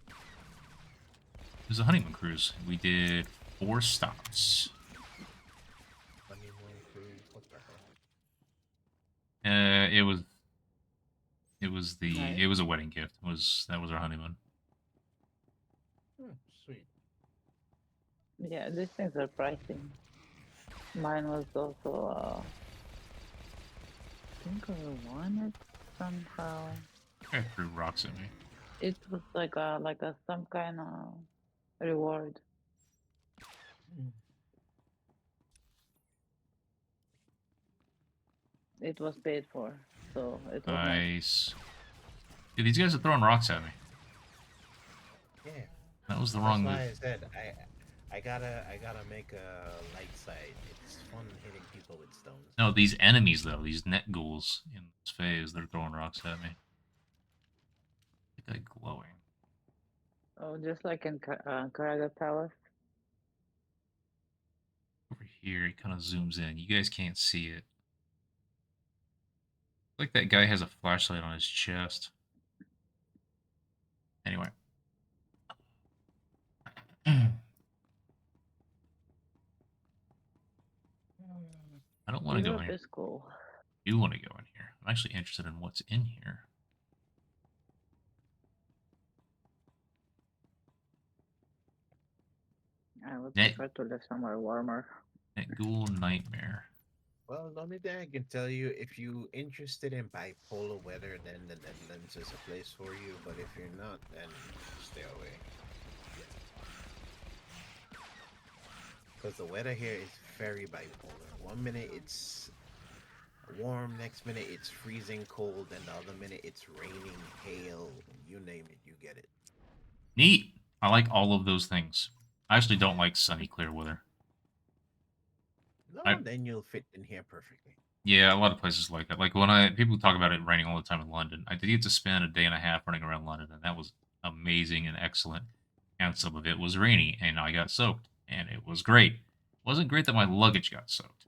it was a honeymoon cruise. We did 4 stops. Honeymoon cruise. What the hell? It was Nice. it was a wedding gift. That was our honeymoon. Sweet. Yeah, these things are pricey. Mine was also I think I won it somehow. Guy threw rocks at me. It was like a some kind of reward. It was paid for, so it was nice. Nice. Dude, these guys are throwing rocks at me. Yeah. That was the That's wrong why move. I said I gotta make a light side. It's fun hitting people with stones. No, these enemies though, these net ghouls in this phase, they're throwing rocks at me. The guy glowing. Oh, just like in Karaga Palace. Over here, he kind of zooms in. You guys can't see it. Like that guy has a flashlight on his chest. Anyway. I don't want to go in Europe here. is cool. I do want to go in here. I'm actually interested in what's in here. I would Net, prefer to live somewhere warmer. net ghoul nightmare. Well, the only thing I can tell you, if you interested in bipolar weather, then the Netherlands is a place for you. But if you're not, then stay away. Because the weather here is very bipolar. One minute it's warm, next minute it's freezing cold, and the other minute it's raining, hail, you name it, you get it. Neat. I like all of those things. I actually don't like sunny, clear weather. No, then you'll fit in here perfectly. Yeah, a lot of places like that. Like when people talk about it raining all the time in London. I did get to spend a day and a half running around London, and that was amazing and excellent. And some of it was rainy, and I got soaked, and it was great. It wasn't great that my luggage got soaked,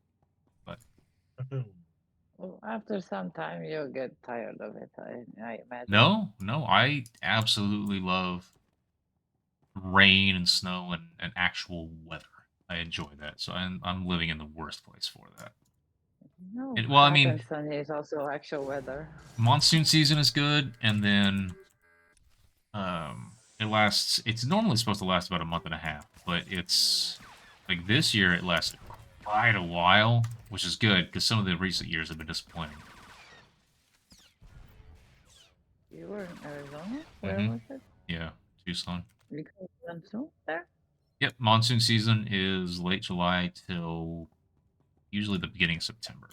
but Well, after some time, you'll get tired of it. I imagine. no, I absolutely love rain and snow and actual weather. I enjoy that, so I'm living in the worst place for that. No, Well, I hot mean, and sunny is also actual weather. monsoon season is good, and then it lasts. It's normally supposed to last about a month and a half, but it's like this year it lasted quite a while, which is good because some of the recent years have been disappointing. You were in Arizona? Where was it? Yeah, Tucson. Because monsoon there? Yep, monsoon season is late July till usually the beginning of September.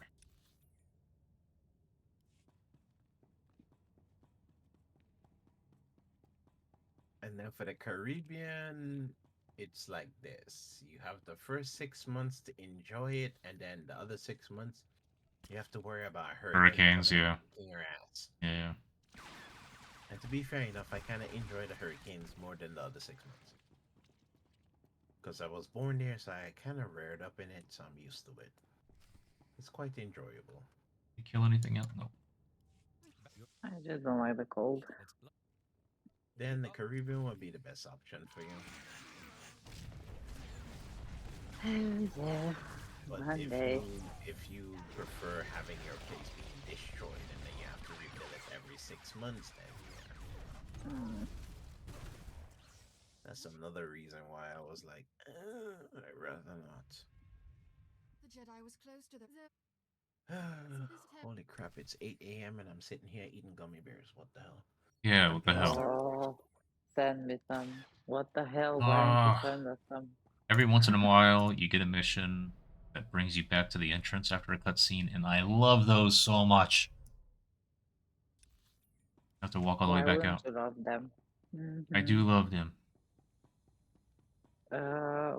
And then for the Caribbean, it's like this. You have the first 6 months to enjoy it, and then the other 6 months, you have to worry about Hurricanes, coming yeah. and kicking your ass. Yeah. And to be fair enough, I kind of enjoy the hurricanes more than the other 6 months. Because I was born there, so I kind of reared up in it, so I'm used to it. It's quite enjoyable. You kill anything else? No. I just don't like the cold. Then the Caribbean would be the best option for you. Yeah, But one day. if you prefer having your place being destroyed and then you have to rebuild it every 6 months, then yeah. That's another reason why I was like, I'd rather not. The Jedi was close to the. Holy crap, it's 8 a.m. and I'm sitting here eating gummy bears. What the hell? Yeah, I'm what the gonna hell? start- Oh, send me some. What the hell? Why don't you Ah. send us some? Every once in a while, you get a mission that brings you back to the entrance after a cutscene, and I love those so much. I have to walk all the way Why back wouldn't out. you love them? I do love them.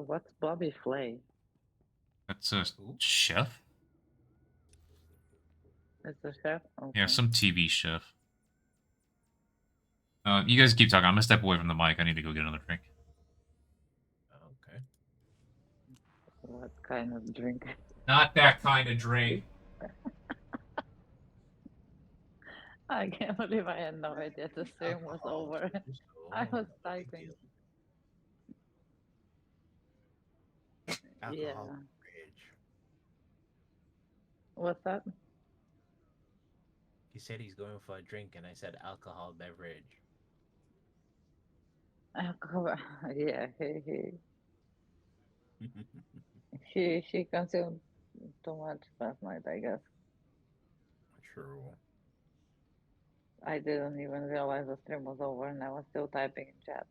What's Bobby Flay? That's a chef? It's a chef? Okay. Yeah, some TV chef. You guys keep talking. I'm gonna step away from the mic. I need to go get another drink. Okay. What kind of drink? Not that kind of drink. I can't believe I had no idea the stream was Alcohol, over. too, so I was no big typing. deal. Yeah. Alcohol beverage. What's that? He said he's going for a drink, and I said alcohol beverage. Alcohol. Yeah, she consumed too much last night, I guess. True. I didn't even realize the stream was over and I was still typing in chat.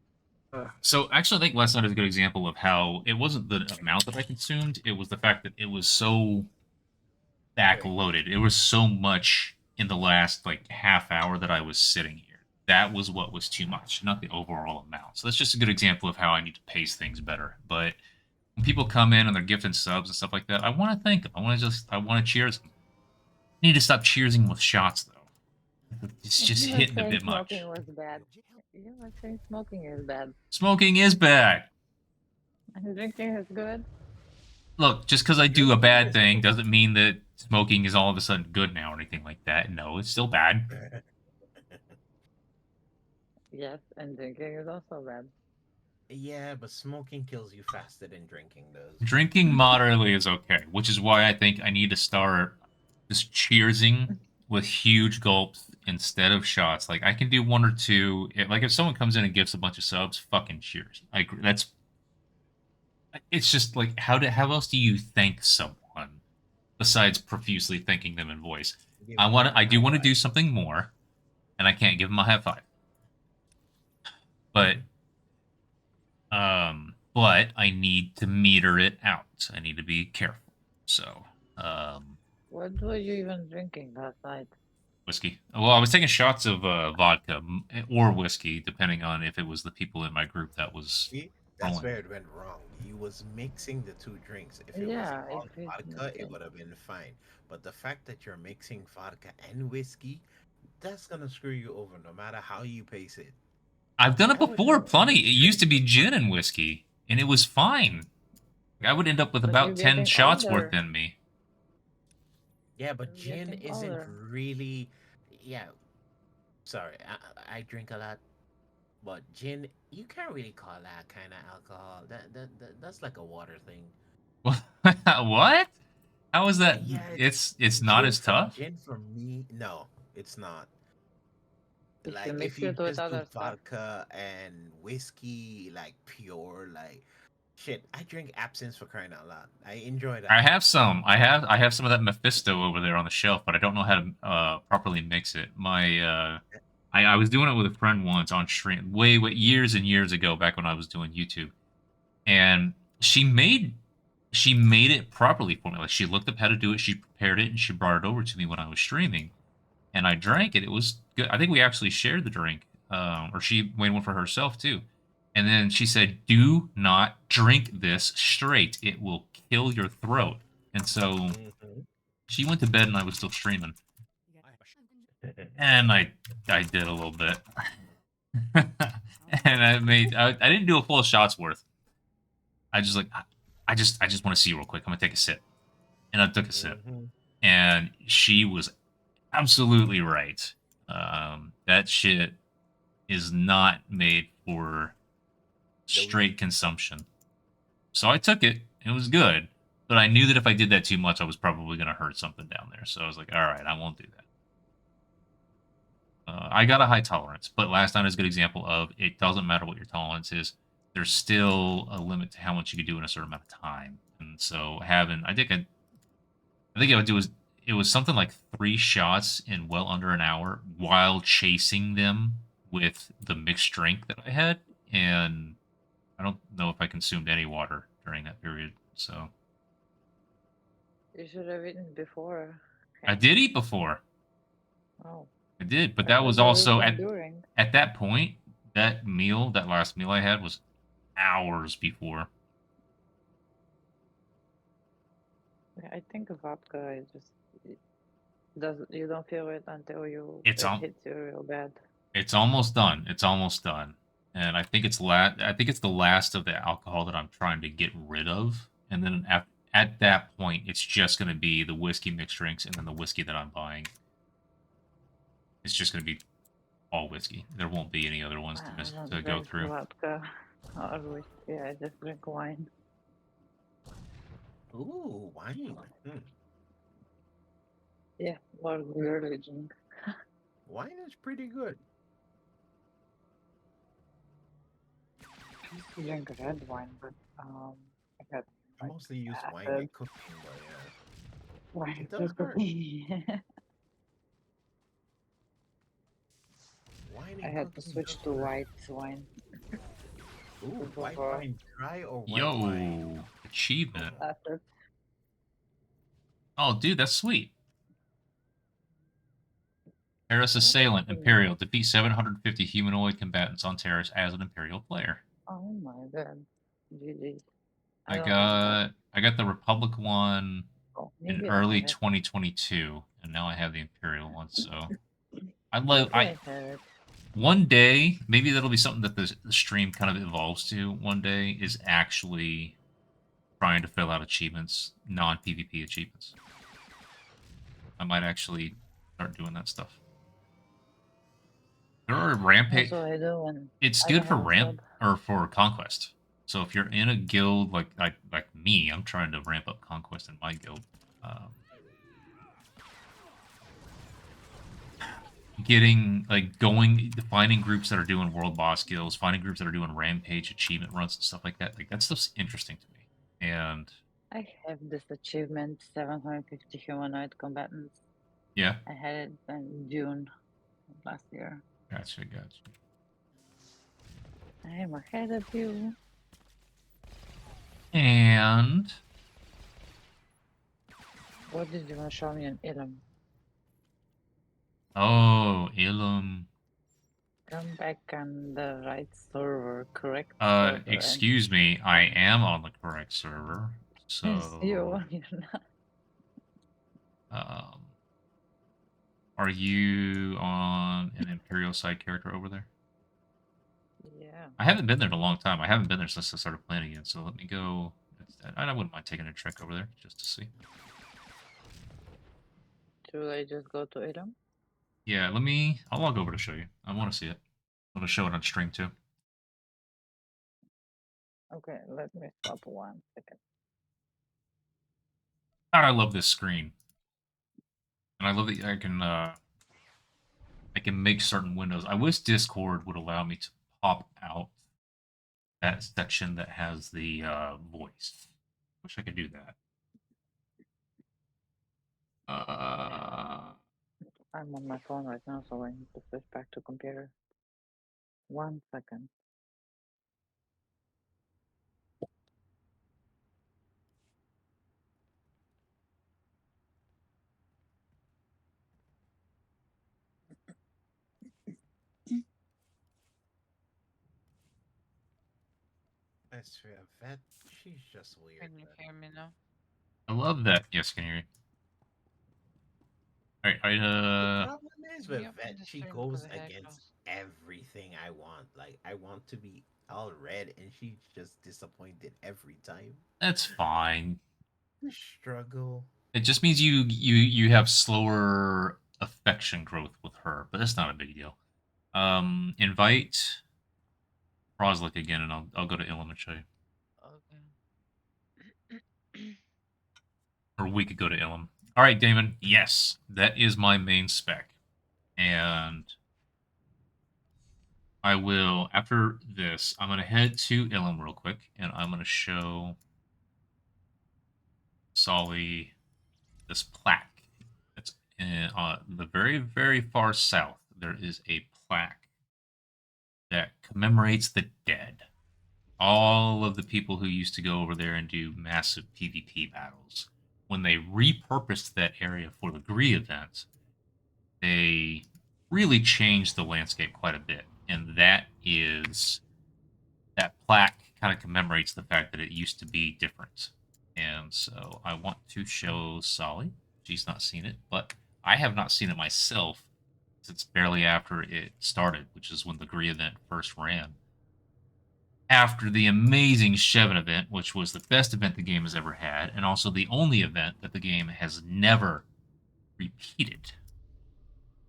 So actually, I think last night is a good example of how it wasn't the amount that I consumed; it was the fact that it was so backloaded. It was so much in the last like half hour that I was sitting here. That was what was too much, not the overall amount. So that's just a good example of how I need to pace things better. But when people come in and they're gifting subs and stuff like that, I want to thank them. I want to cheers them. I need to stop cheersing with shots though. It's just You were hitting a saying bit much. smoking was bad. You were saying smoking is bad. Smoking is bad. And drinking is good. Look, just because I do a Drinking bad is thing cool. doesn't mean that smoking is all of a sudden good now or anything like that. No, it's still bad. Yes, and drinking is also bad. Yeah, but smoking kills you faster than drinking does. Drinking moderately is okay, which is why I think I need to start just cheersing with huge gulps instead of shots. Like I can do one or two. Like if someone comes in and gives a bunch of subs, fucking cheers. I agree. That's. It's just like how else do you thank someone besides profusely thanking them in voice? Give I high do want to five. do something more, and I can't give them a high five. But I need to meter it out. I need to be careful. So, What were you even drinking last night? whiskey. Well, I was taking shots of vodka or whiskey, depending on if it was the people in my group that was See, that's rolling where it. it went wrong. He was mixing the two drinks. If it was Yeah, if all he's vodka, it mixing. would have been fine. But the fact that you're mixing vodka and whiskey, that's gonna screw you over no matter how you pace it. I've done it I would before, never plenty. It mix used to drinks be with gin vodka. and whiskey, and it was fine. I would end up with But you're about 10 getting shots worth older. in me. Yeah, but You're gin getting isn't older. really. Yeah, sorry, I drink a lot, but gin you can't really call that kind of alcohol. That's like a water thing. What? How is that? Yeah, It's not as tough. gin for me. No, it's not. If you Like if mix you it with just do other stuff. vodka and whiskey, like pure, like shit. I drink absinthe for crying out loud. I enjoy I that. have some. I have some of that Mephisto over there on the shelf, but I don't know how to properly mix it. I was doing it with a friend once on stream, way years and years ago, back when I was doing YouTube, and she made it properly for me. Like she looked up how to do it, she prepared it, and she brought it over to me when I was streaming, and I drank it. It was good. I think we actually shared the drink, or she made one for herself too. And then she said, "Do not drink this straight; it will kill your throat." And so Hmm. she went to bed, and I was still streaming, and I did a little bit, and I didn't do a full shot's worth. I just like I just want to see real quick. I'm gonna take a sip, and I took a sip, Hmm. and she was absolutely right. That shit is not made for straight consumption. So I took it. It was good, but I knew that if I did that too much, I was probably gonna hurt something down there. So I was like, all right, I won't do that. I got a high tolerance, but last night is a good example of it doesn't matter what your tolerance is. There's still a limit to how much you can do in a certain amount of time. And so I think I would do it was something like 3 shots in well under an hour while chasing them with the mixed drink that I had, and I don't know if I consumed any water during that period. So You should have eaten before. I did eat before. Oh, I did, but I that thought was you were also eating during. at that point. That last meal I had was hours before. Yeah, I think vodka is just does you don't feel it until It's it on. hits you real bad. It's almost done. It's almost done. And I think it's the last of the alcohol that I'm trying to get rid of. and then at that point, it's just going to be the whiskey mixed drinks and then the whiskey that I'm buying. It's just going to be all whiskey. There won't be any other ones I don't to go drink through. vodka or whiskey. I just drink wine. Ooh, wine. Yeah, more girly drink. Wine is pretty good. I used to drink red wine, but I got I like mostly use wine acid in cooking, but yeah, wine it does for hurt. cooking. Wine I in had to cooking switch does to hurt. white wine Ooh, white before wine dry or white wine? Yo, achievement. acid. Oh, dude, that's sweet. Terrace What Assailant, happened? Imperial. Defeat 750 humanoid combatants on Terrace as an Imperial player. Oh my god. GG. I I don't have that. got the Republic one Oh, in maybe I early have it. 2022, and now I have the Imperial one. So Maybe I have it. one day, maybe that'll be something that the stream kind of evolves to. One day is actually trying to fill out achievements, non PvP achievements. I might actually start doing that stuff. There are rampage. That's what I do when It's I good don't for have a ramp sub. or for conquest. So if you're in a guild like me, I'm trying to ramp up conquest in my guild. Getting finding groups that are doing world boss skills, finding groups that are doing rampage achievement runs and stuff like that. Like that stuff's interesting to me. And I have this achievement 750 humanoid combatants. yeah, I had it in June of last year. gotcha. I am ahead of you. And What did you want to show me in Ilum? oh, Ilum. Come back on the right server, correct server. Excuse me, I am on the correct server. Yes, So you're not. um are you on an Imperial side character over there? Yeah. I haven't been there in a long time. I haven't been there since I started playing again. So let me go. I wouldn't mind taking a trek over there just to see. Should I just go to Ilum? Yeah, I'll log over to show you. I want to see it. I want to show it on stream too. Okay, let me stop 1 second. God, I love this screen, and I love that I can make certain windows. I wish Discord would allow me to pop out that section that has the voice. Wish I could do that. I'm on my phone right now, so I need to switch back to computer. 1 second. That's fair. Vet, she's just weird. Can you hear me now? I love that. Yes, can you hear me? All right, The problem is with Yep, Vet, the she stream goes because I had against close. everything I want. Like, I want to be all red, and she's just disappointed every time. that's fine. The struggle. It just means you have slower affection growth with her, but that's not a big deal. Invite Roslick again, and I'll go to Ilum and show you. Okay. Or we could go to Ilum. All right, Damon. Yes, that is my main spec, and I will after this. I'm gonna head to Ilum real quick, and I'm gonna show Solly this plaque. That's in, the very far south. There is a plaque that commemorates the dead. All of the people who used to go over there and do massive PvP battles. When they repurposed that area for the Gree event, they really changed the landscape quite a bit. And that plaque kind of commemorates the fact that it used to be different. And so I want to show Solly. She's not seen it, but I have not seen it myself since barely after it started, which is when the Gree event first ran. after the amazing Shevin event, which was the best event the game has ever had, and also the only event that the game has never repeated.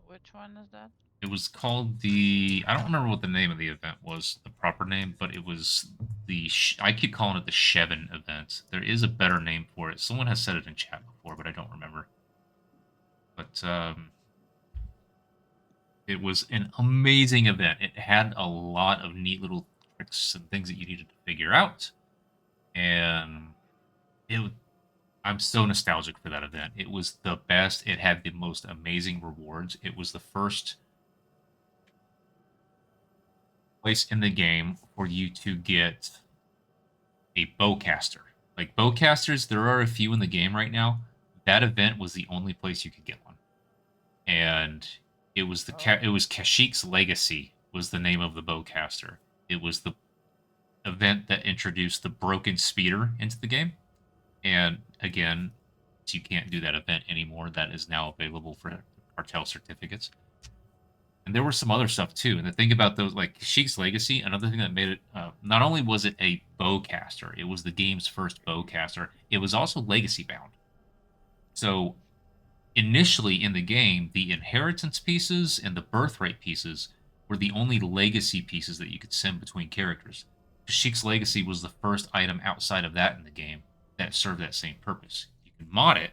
Which one is that? It was called the. I don't remember what the name of the event was, the proper name, but it was the. I keep calling it the Shevin event. There is a better name for it. Someone has said it in chat before, but I don't remember. But it was an amazing event. It had a lot of neat little tricks and things that you needed to figure out, and it. I'm so nostalgic for that event. It was the best. It had the most amazing rewards. It was the first place in the game for you to get a bowcaster. Like bowcasters, there are a few in the game right now. That event was the only place you could get one, and it was it was Kashik's Legacy was the name of the bowcaster. It was the event that introduced the broken speeder into the game, and again, you can't do that event anymore. That is now available for cartel certificates. And there were some other stuff too. And the thing about those, like Sheik's Legacy, another thing that made it, not only was it a bowcaster, it was the game's first bowcaster. It was also legacy bound. So initially in the game, the inheritance pieces and the birthright pieces were the only legacy pieces that you could send between characters. Sheik's Legacy was the first item outside of that in the game that served that same purpose. You could mod it,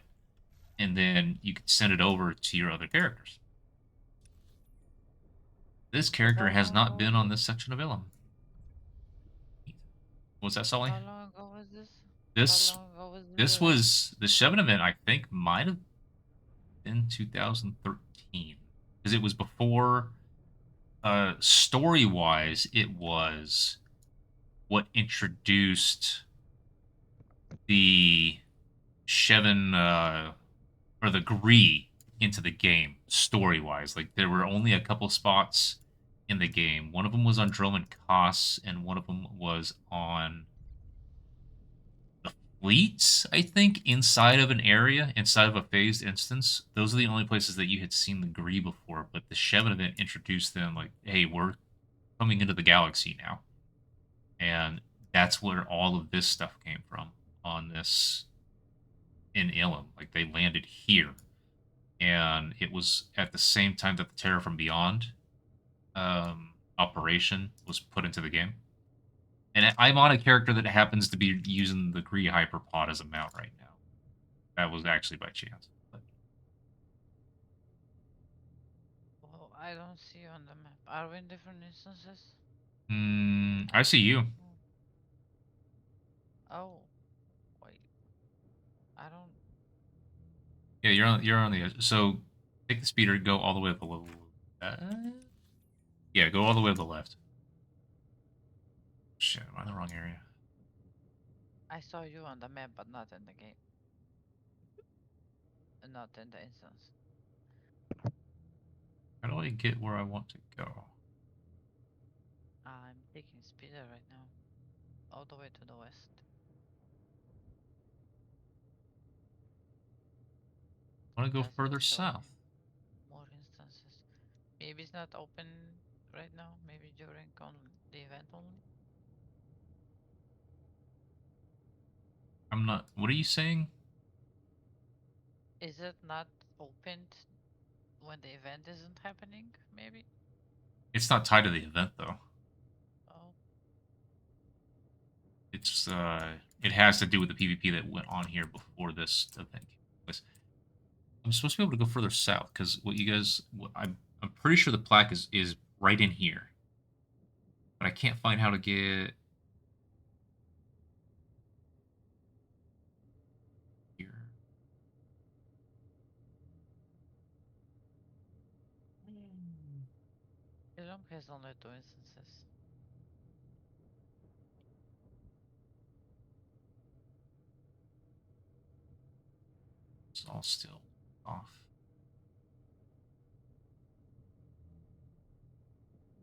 and then you could send it over to your other characters. This character has not been on this section of Ilum. What's that, Sully? How long ago was this? This How long ago was this was the Shevin event. I think might have been 2013 because it was before. Story wise, it was what introduced the Shevin or the Gree into the game story wise. Like there were only a couple spots in the game. One of them was on Droman Koss, and one of them was on the fleets, I think, inside of an area, inside of a phased instance. Those are the only places that you had seen the Gree before, but the Shevin event introduced them like, hey, we're coming into the galaxy now. And that's where all of this stuff came from on this in Ilum. Like they landed here. And it was at the same time that the Terror from Beyond operation was put into the game. And I'm on a character that happens to be using the Gree Hyperpod as a mount right now. That was actually by chance. But Well, I don't see you on the map. Are we in different instances? I see you. Oh, wait. I don't. Yeah, you're on the edge. So take the speeder, go all the way to the level. Yeah, go all the way to the left. Shit, am I in the wrong area? I saw you on the map, but not in the game. Not in the instance. How do I get where I want to go? I'm taking speeder right now. All the way to the west. I want to go Doesn't further show south. more instances. Maybe it's not open right now. Maybe during the event only. I'm not. What are you saying? Is it not opened when the event isn't happening? Maybe. It's not tied to the event though. Oh, It's it has to do with the PvP that went on here before this event came place. I'm supposed to be able to go further south because what you guys, I'm pretty sure the plaque is right in here, but I can't find how to get here. Ilum has only 2 instances. It's all still off.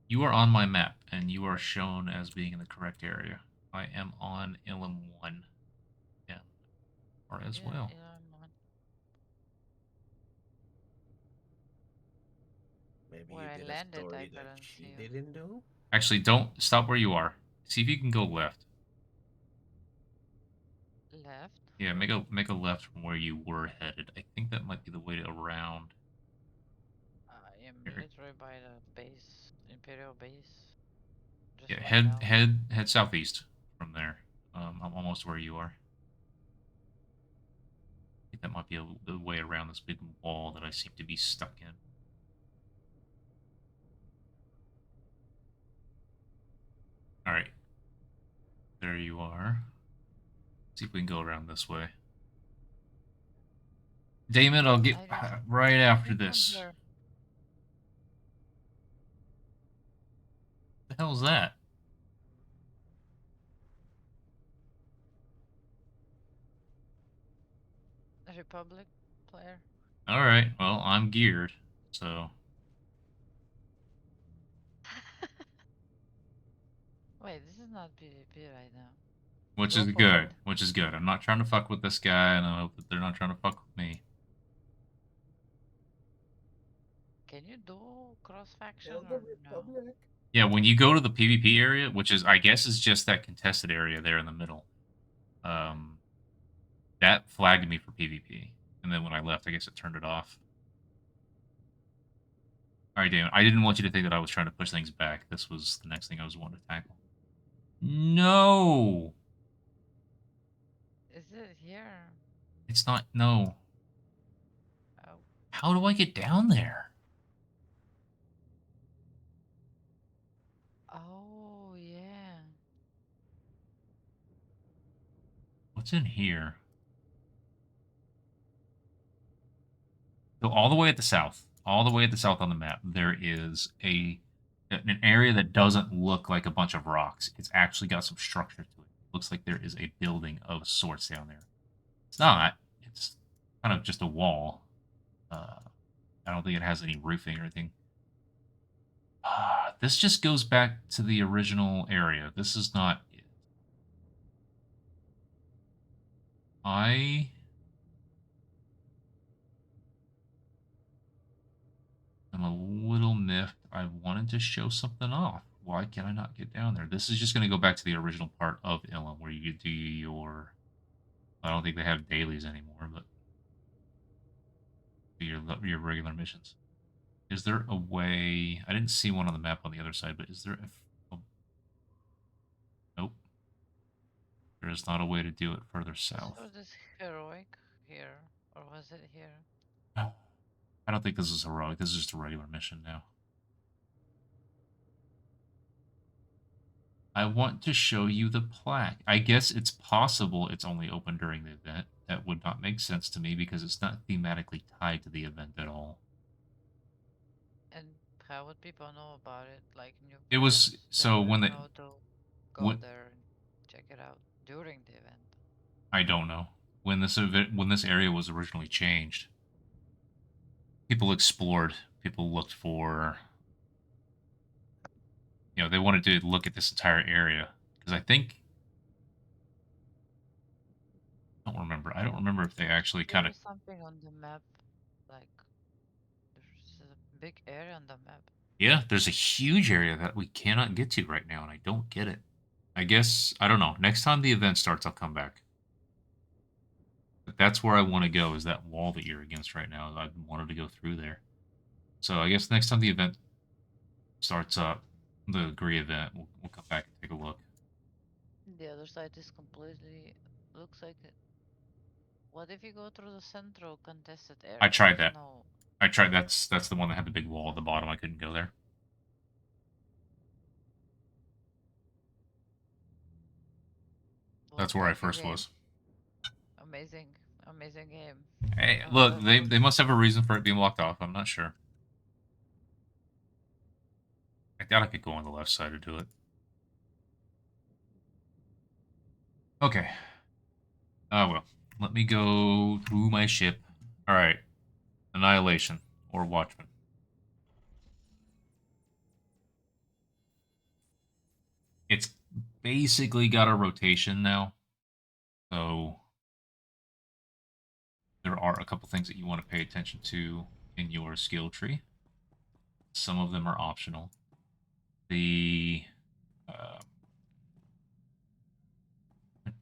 You are on my map, and you are shown as being in the correct area. I am on Ilum 1. Yeah. Or as Yeah, well. Ilum 1. Maybe Where you I did a landed, I story that couldn't see she you. didn't do. Actually, don't stop where you are. See if you can go left. Left. Yeah, make a left from where you were headed. I think that might be the way to around. I am literally by the base, Imperial base. Just Yeah, went down. head southeast from there. I'm almost where you are. I think that might be the way around this big wall that I seem to be stuck in. All right, there you are. See if we can go around this way. Damon, I'll get I don't right after see from this. here. What the hell is that? Republic player. All right, well, I'm geared, so Wait, this is not PvP right now. which Go is good. forward. Which is good. I'm not trying to fuck with this guy, and I hope that they're not trying to fuck with me. Can you do cross faction Tell or the no? Republic. Yeah, when you go to the PvP area, which is I guess is just that contested area there in the middle, um, that flagged me for PvP, and then when I left, I guess it turned it off. All right, Damon. I didn't want you to think that I was trying to push things back. This was the next thing I was wanting to tackle. No, Is it here? it's not. No. Oh, How do I get down there? oh yeah. What's in here? So all the way at the south, all the way at the south on the map, there is an area that doesn't look like a bunch of rocks. It's actually got some structure to it. It looks like there is a building of sorts down there. It's not. It's kind of just a wall. I don't think it has any roofing or anything. This just goes back to the original area. This is not it. I am a little miffed. I wanted to show something off. Why can I not get down there? This is just going to go back to the original part of Ilum where you do your. I don't think they have dailies anymore, but do your regular missions. Is there a way? I didn't see one on the map on the other side, but is there a? Oh, nope. There is not a way to do it further south. So this heroic here, or was it here? I don't think this is heroic. This is just a regular mission now. I want to show you the plaque. I guess it's possible it's only open during the event. That would not make sense to me because it's not thematically tied to the event at all. And how would people know about it? Like new It players was that so don't know to go there and check it out during the event. I don't know when this area was originally changed. People explored. People looked for. They wanted to look at this entire area because I think. I don't remember. I don't remember if they actually There kind of. is something on the map, like there's a big area on the map. Yeah, there's a huge area that we cannot get to right now, and I don't get it. I guess I don't know. Next time the event starts, I'll come back. But that's where I want to go. Is that wall that you're against right now? I wanted to go through there. So I guess next time the event starts up, the agree event, we'll come back and take a look. The other side is completely looks like it. What if you go through the central contested area? I tried There's that. no. I tried. That's the one that had the big wall at the bottom. I couldn't go there. Well, That's where I thank you, first game. was. Amazing, amazing game. Hey, look, they must have a reason for it being blocked off. I'm not sure. I doubt I could go on the left side to do it. Okay. Oh well. Let me go through my ship. All right. Annihilation or Watchman. It's basically got a rotation now. So there are a couple things that you want to pay attention to in your skill tree. Some of them are optional. The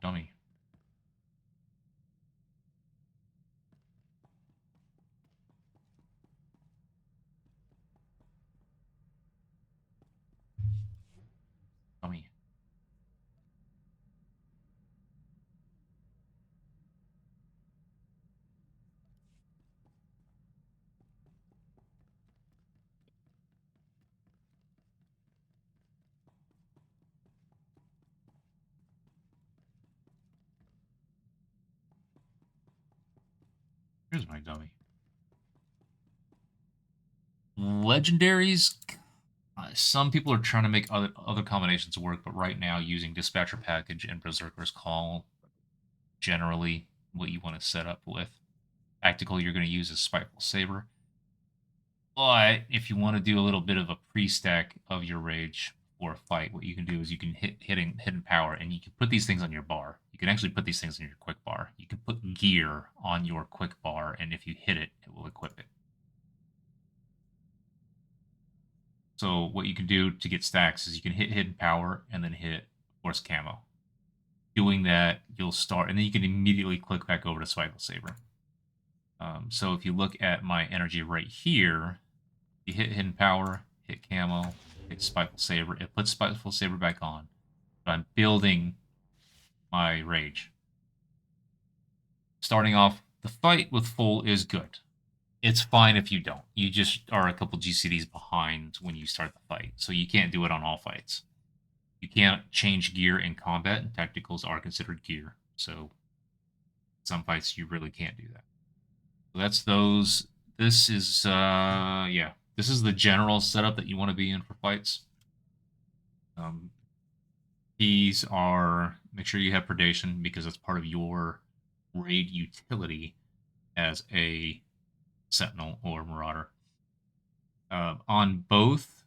dummy. Dummy. Here's my dummy. Legendaries. Some people are trying to make other combinations work, but right now using Dispatcher Package and Berserker's Call generally what you want to set up with. Tactical you're going to use is Spiteful Saber. But if you want to do a little bit of a pre-stack of your rage for a fight, what you can do is you can hit hidden power, and you can put these things on your bar. You can actually put these things on your quick bar. You can put gear on your quick bar, and if you hit it, it will equip it. So what you can do to get stacks is you can hit hidden power and then hit force camo. Doing that, you'll start, and then you can immediately click back over to Spiteful Saber. So if you look at my energy right here, you hit hidden power, hit camo, hit Spiteful Saber. It puts Spiteful Saber back on. But I'm building my rage. Starting off, the fight with full is good. It's fine if you don't. You just are a couple GCDs behind when you start the fight, so you can't do it on all fights. You can't change gear in combat, and tacticals are considered gear, so some fights you really can't do that. So that's those. This is, yeah, this is the general setup that you want to be in for fights. These are, make sure you have predation because that's part of your raid utility as a sentinel or marauder. On both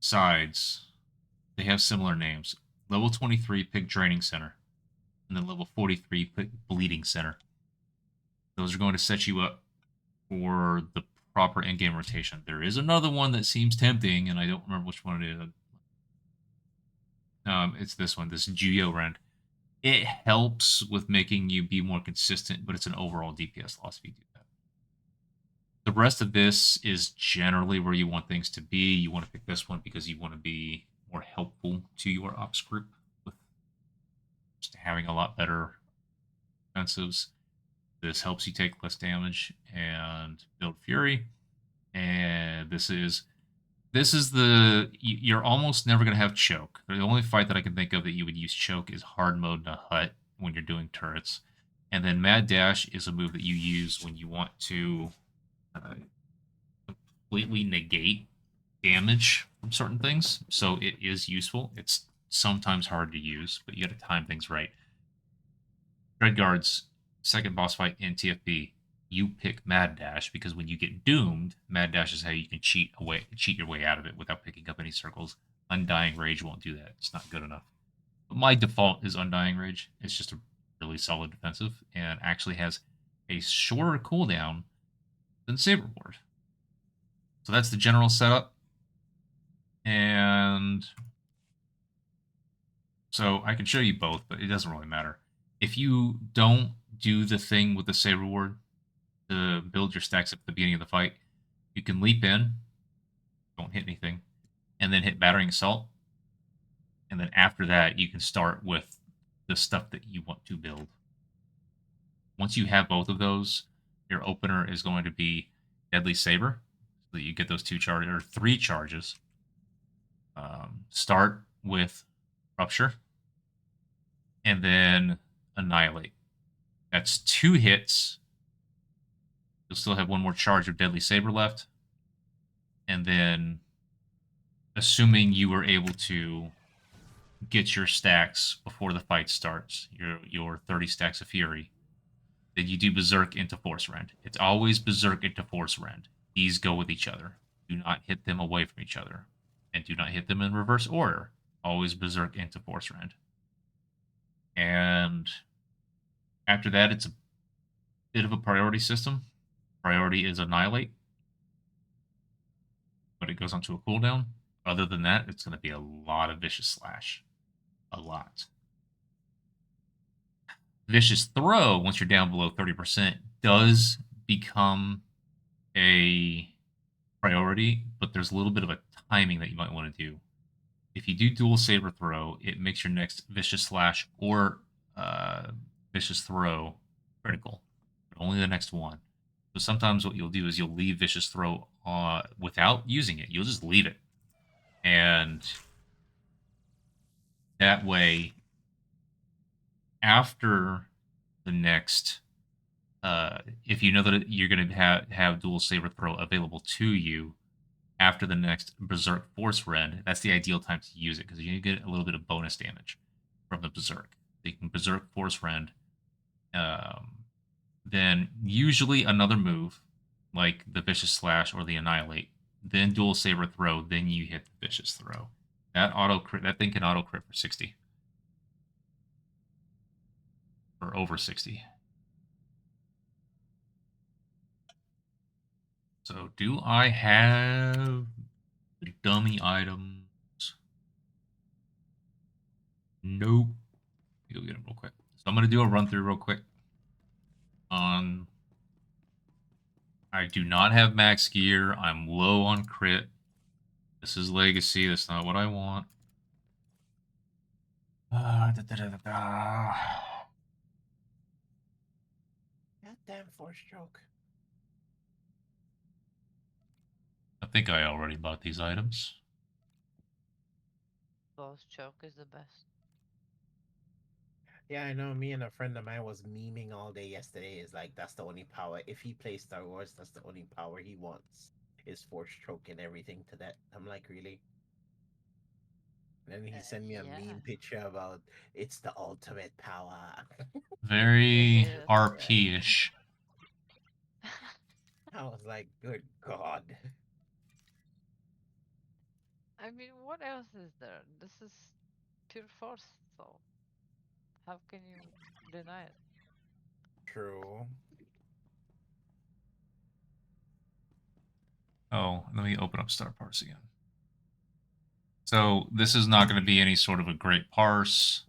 sides, they have similar names. Level 23, Pig Training Center, and then level 43, Pig Bleeding Center. Those are going to set you up for the proper in-game rotation. There is another one that seems tempting, and I don't remember which one it is. It's this one, this Juyo Rend. It helps with making you be more consistent, but it's an overall DPS loss if you do that. The rest of this is generally where you want things to be. You want to pick this one because you want to be more helpful to your ops group with just having a lot better defensives. This helps you take less damage and build fury. And this is the you're almost never going to have choke. The only fight that I can think of that you would use choke is hard mode in a hut when you're doing turrets. And then Mad Dash is a move that you use when you want to completely negate damage from certain things. So it is useful. It's sometimes hard to use, but you got to time things right. Dreadguard's second boss fight in TFP, you pick Mad Dash because when you get doomed, Mad Dash is how you can cheat your way out of it without picking up any circles. Undying Rage won't do that. It's not good enough. But my default is Undying Rage. It's just a really solid defensive and actually has a shorter cooldown than Saberward. So that's the general setup. And so I can show you both, but it doesn't really matter. If you don't do the thing with the Saberward to build your stacks up at the beginning of the fight, you can leap in, don't hit anything, and then hit Battering Assault. And then after that, you can start with the stuff that you want to build. Once you have both of those, your opener is going to be Deadly Saber, so that you get those 3 charges. Start with Rupture, and then Annihilate. That's 2 hits. You'll still have 1 more charge of Deadly Saber left. And then, assuming you were able to get your stacks before the fight starts, your 30 stacks of Fury, then you do Berserk into Force Rend. It's always Berserk into Force Rend. These go with each other. Do not hit them away from each other. And do not hit them in reverse order. Always Berserk into Force Rend. And after that, it's a bit of a priority system. Priority is Annihilate, but it goes onto a cooldown. Other than that, it's going to be a lot of Vicious Slash. A lot. Vicious Throw, once you're down below 30%, does become a priority, but there's a little bit of a timing that you might want to do. If you do Dual Saber Throw, it makes your next Vicious Slash or Vicious Throw critical, but only the next one. So sometimes what you'll do is you'll leave Vicious Throw without using it. You'll just leave it. And that way, after the next, if you know that you're going to have Dual Saber Throw available to you after the next Berserk Force Rend, that's the ideal time to use it because you get a little bit of bonus damage from the Berserk. So you can Berserk Force Rend, then usually another move like the Vicious Slash or the Annihilate, then Dual Saber Throw, then you hit the Vicious Throw. That thing can auto crit for 60 or over 60. So do I have the dummy items? Nope. Go get them real quick. So I'm gonna do a run through real quick. I do not have max gear. I'm low on crit. This is legacy. That's not what I want. Goddamn Force Choke. I think I already bought these items. Boss choke is the best. Yeah, I know. Me and a friend of mine was memeing all day yesterday. Is like that's the only power. If he plays Star Wars, that's the only power he wants. Is Force Choke and everything to that. I'm like, really? And then he sent me a Yeah, meme picture about it's the ultimate power. Very it is. RP-ish. I was like, good God. I mean, what else is there? This is pure force, so how can you deny it? True. Oh, let me open up Star Parse again. So this is not going to be any sort of a great parse.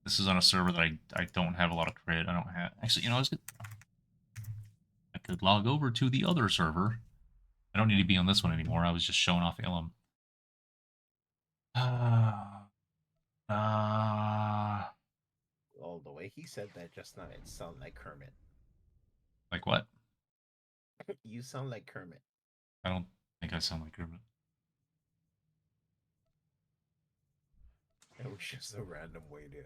This is on a server that I don't have a lot of crit. I don't have... Actually, you know, I could log over to the other server. I don't need to be on this one anymore. I was just showing off Ilum. Well, the way he said that just now, it sounded like Kermit. Like what? You sound like Kermit. I don't think I sound like Kermit. It was just a random way to.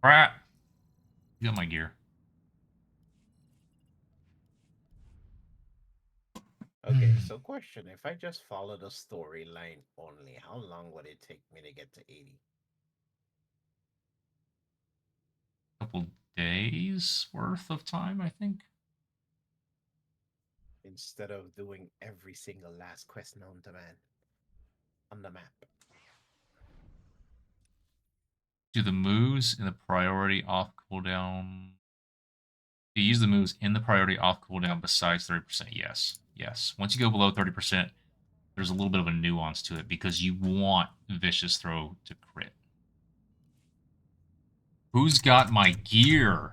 Crap! You got my gear. Okay, so question: if I just follow the storyline only, how long would it take me to get to 80? Couple days worth of time, I think. Instead of doing every single last quest known to man on the map. Do the moves in the priority off cooldown. Do you use the moves in the priority off cooldown besides 30%? Yes. Yes. Once you go below 30%, there's a little bit of a nuance to it because you want Vicious Throw to crit. Who's got my gear?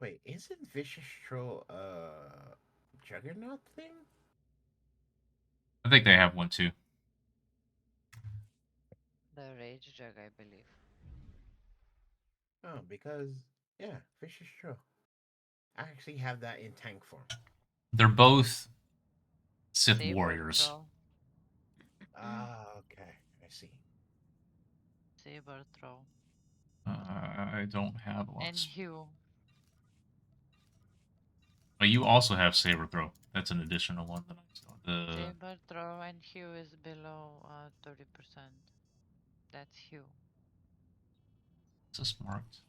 Wait, isn't Vicious Troll Juggernaut thing? I think they have one too. The rage jug, I believe. Oh, because yeah, Vicious Troll. I actually have that in tank form. They're both Sith Saber warriors. throw. Ah, okay, I see. Saber throw. I don't have a lot. And Hugh. But you also have Saber Throw. That's an additional one that I still Saber throw and Hue is below 30%. That's Hue. Is this marked?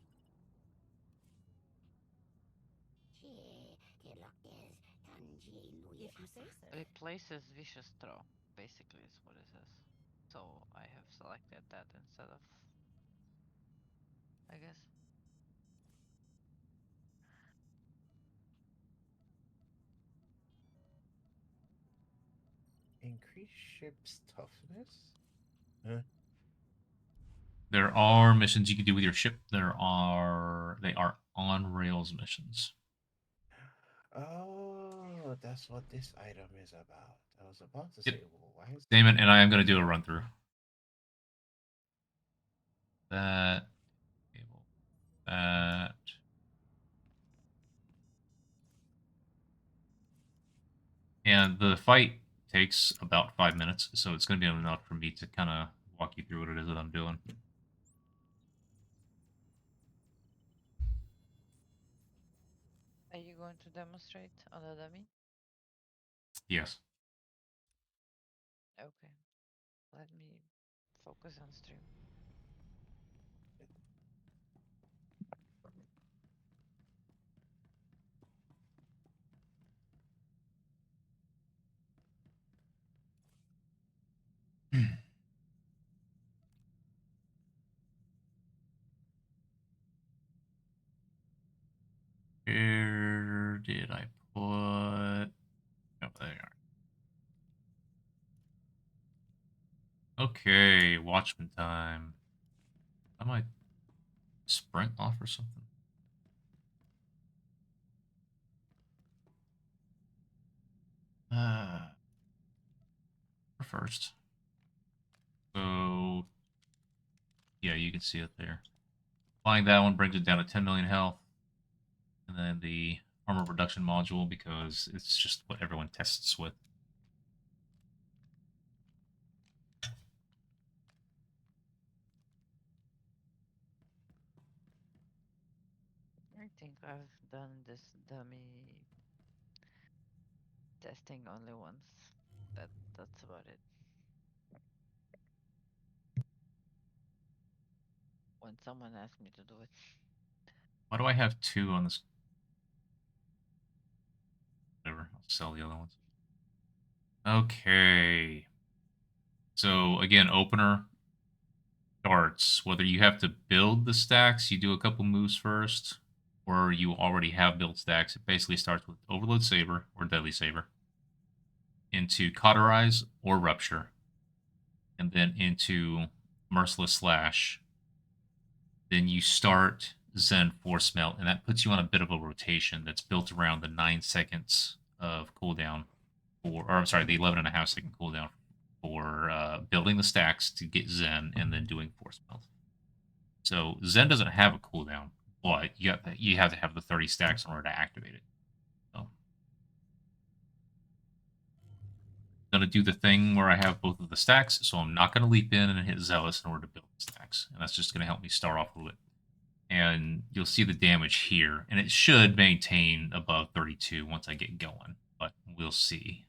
If you say so. Replaces vicious throw, basically is what it says. So I have selected that instead of, I guess. Increase ship's toughness? Huh? There are missions you can do with your ship. They are on rails missions. Oh, that's what this item is about. I was about to Yep. say, well, why is Damon and I am going to do a run through. That cable, that. And the fight takes about 5 minutes, so it's going to be enough for me to kind of walk you through what it is that I'm doing. Are you going to demonstrate on the dummy? Yes. Okay. Let me focus on stream. Where did I put? Oh, there you are. Okay, Watchman time. I might sprint off or something. First. So, yeah, you can see it there. Flying that one brings it down to 10 million health. And then the armor reduction module, because it's just what everyone tests with. I think I've done this dummy testing only once. That's about it. When someone asked me to do it. Why do I have 2 on this? Whatever, I'll sell the other ones. Okay. So, again, opener, darts. Whether you have to build the stacks, you do a couple moves first, or you already have built stacks. It basically starts with Overload Saber or Deadly Saber, into Cauterize or Rupture, and then into Merciless Slash. Then you start Zen Force Melt, and that puts you on a bit of a rotation that's built around the 9 seconds of cooldown, or I'm sorry, the 11.5 second cooldown for building the stacks to get Zen and then doing Force Melt. So Zen doesn't have a cooldown, but you have to have the 30 stacks in order to activate it. So I'm gonna do the thing where I have both of the stacks, so I'm not gonna leap in and hit Zealous in order to build the stacks, and that's just gonna help me start off a little bit. And you'll see the damage here, and it should maintain above 32 once I get going, but we'll see.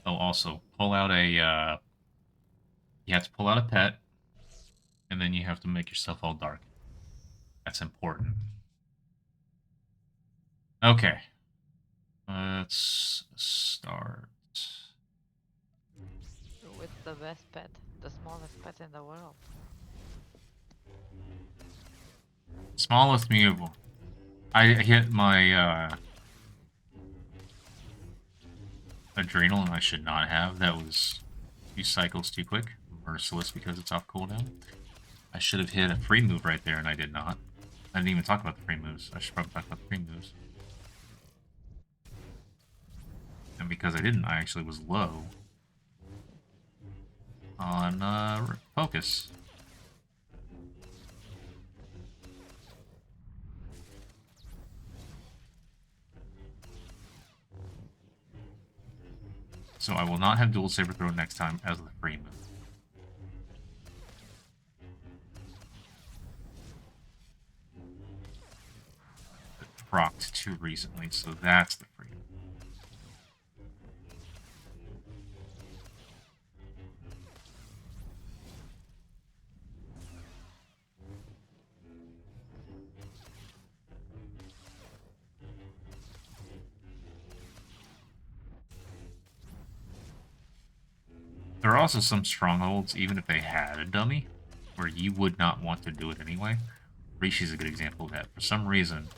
Oh, also pull out a you have to pull out a pet, and then you have to make yourself all dark. That's important. Okay. Let's start. With the best pet, the smallest pet in the world. Smallest mutable. I hit my adrenal, and I should not have. That was a few cycles too quick. Merciless because it's off cooldown. I should have hit a free move right there, and I did not. I didn't even talk about the free moves. I should probably talk about the free moves. And because I didn't, I actually was low on focus. So I will not have dual saber throw next time as the free move. It procced too recently, so that's the free move. There are also some strongholds, even if they had a dummy, where you would not want to do it anyway. Rishi's a good example of that. For some reason,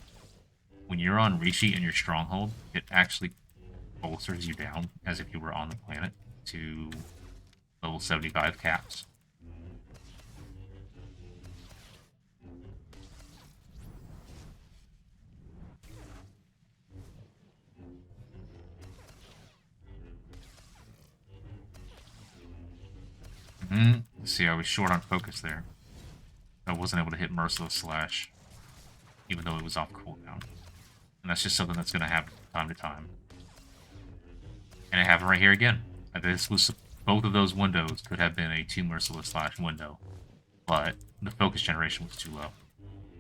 when you're on Rishi and your stronghold, it actually bolsters you down as if you were on the planet to level 75 caps. See, I was short on focus there. I wasn't able to hit Merciless Slash, even though it was off cooldown. And that's just something that's going to happen from time to time. And it happened right here again. This was both of those windows could have been a 2 Merciless Slash window, but the focus generation was too low.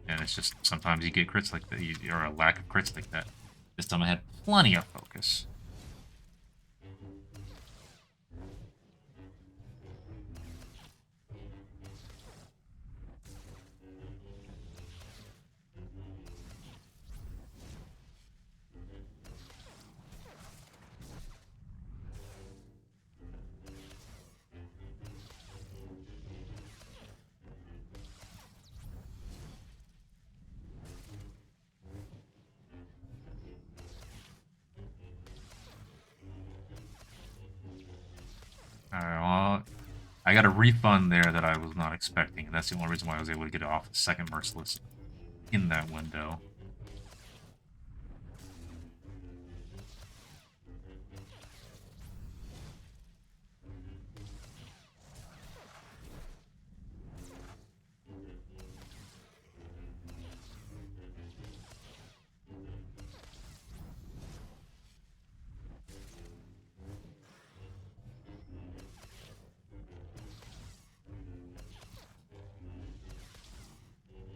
And it's just sometimes you get crits like that, or a lack of crits like that. This time I had plenty of focus. Alright, well, I got a refund there that I was not expecting, and that's the only reason why I was able to get off the second Merciless in that window.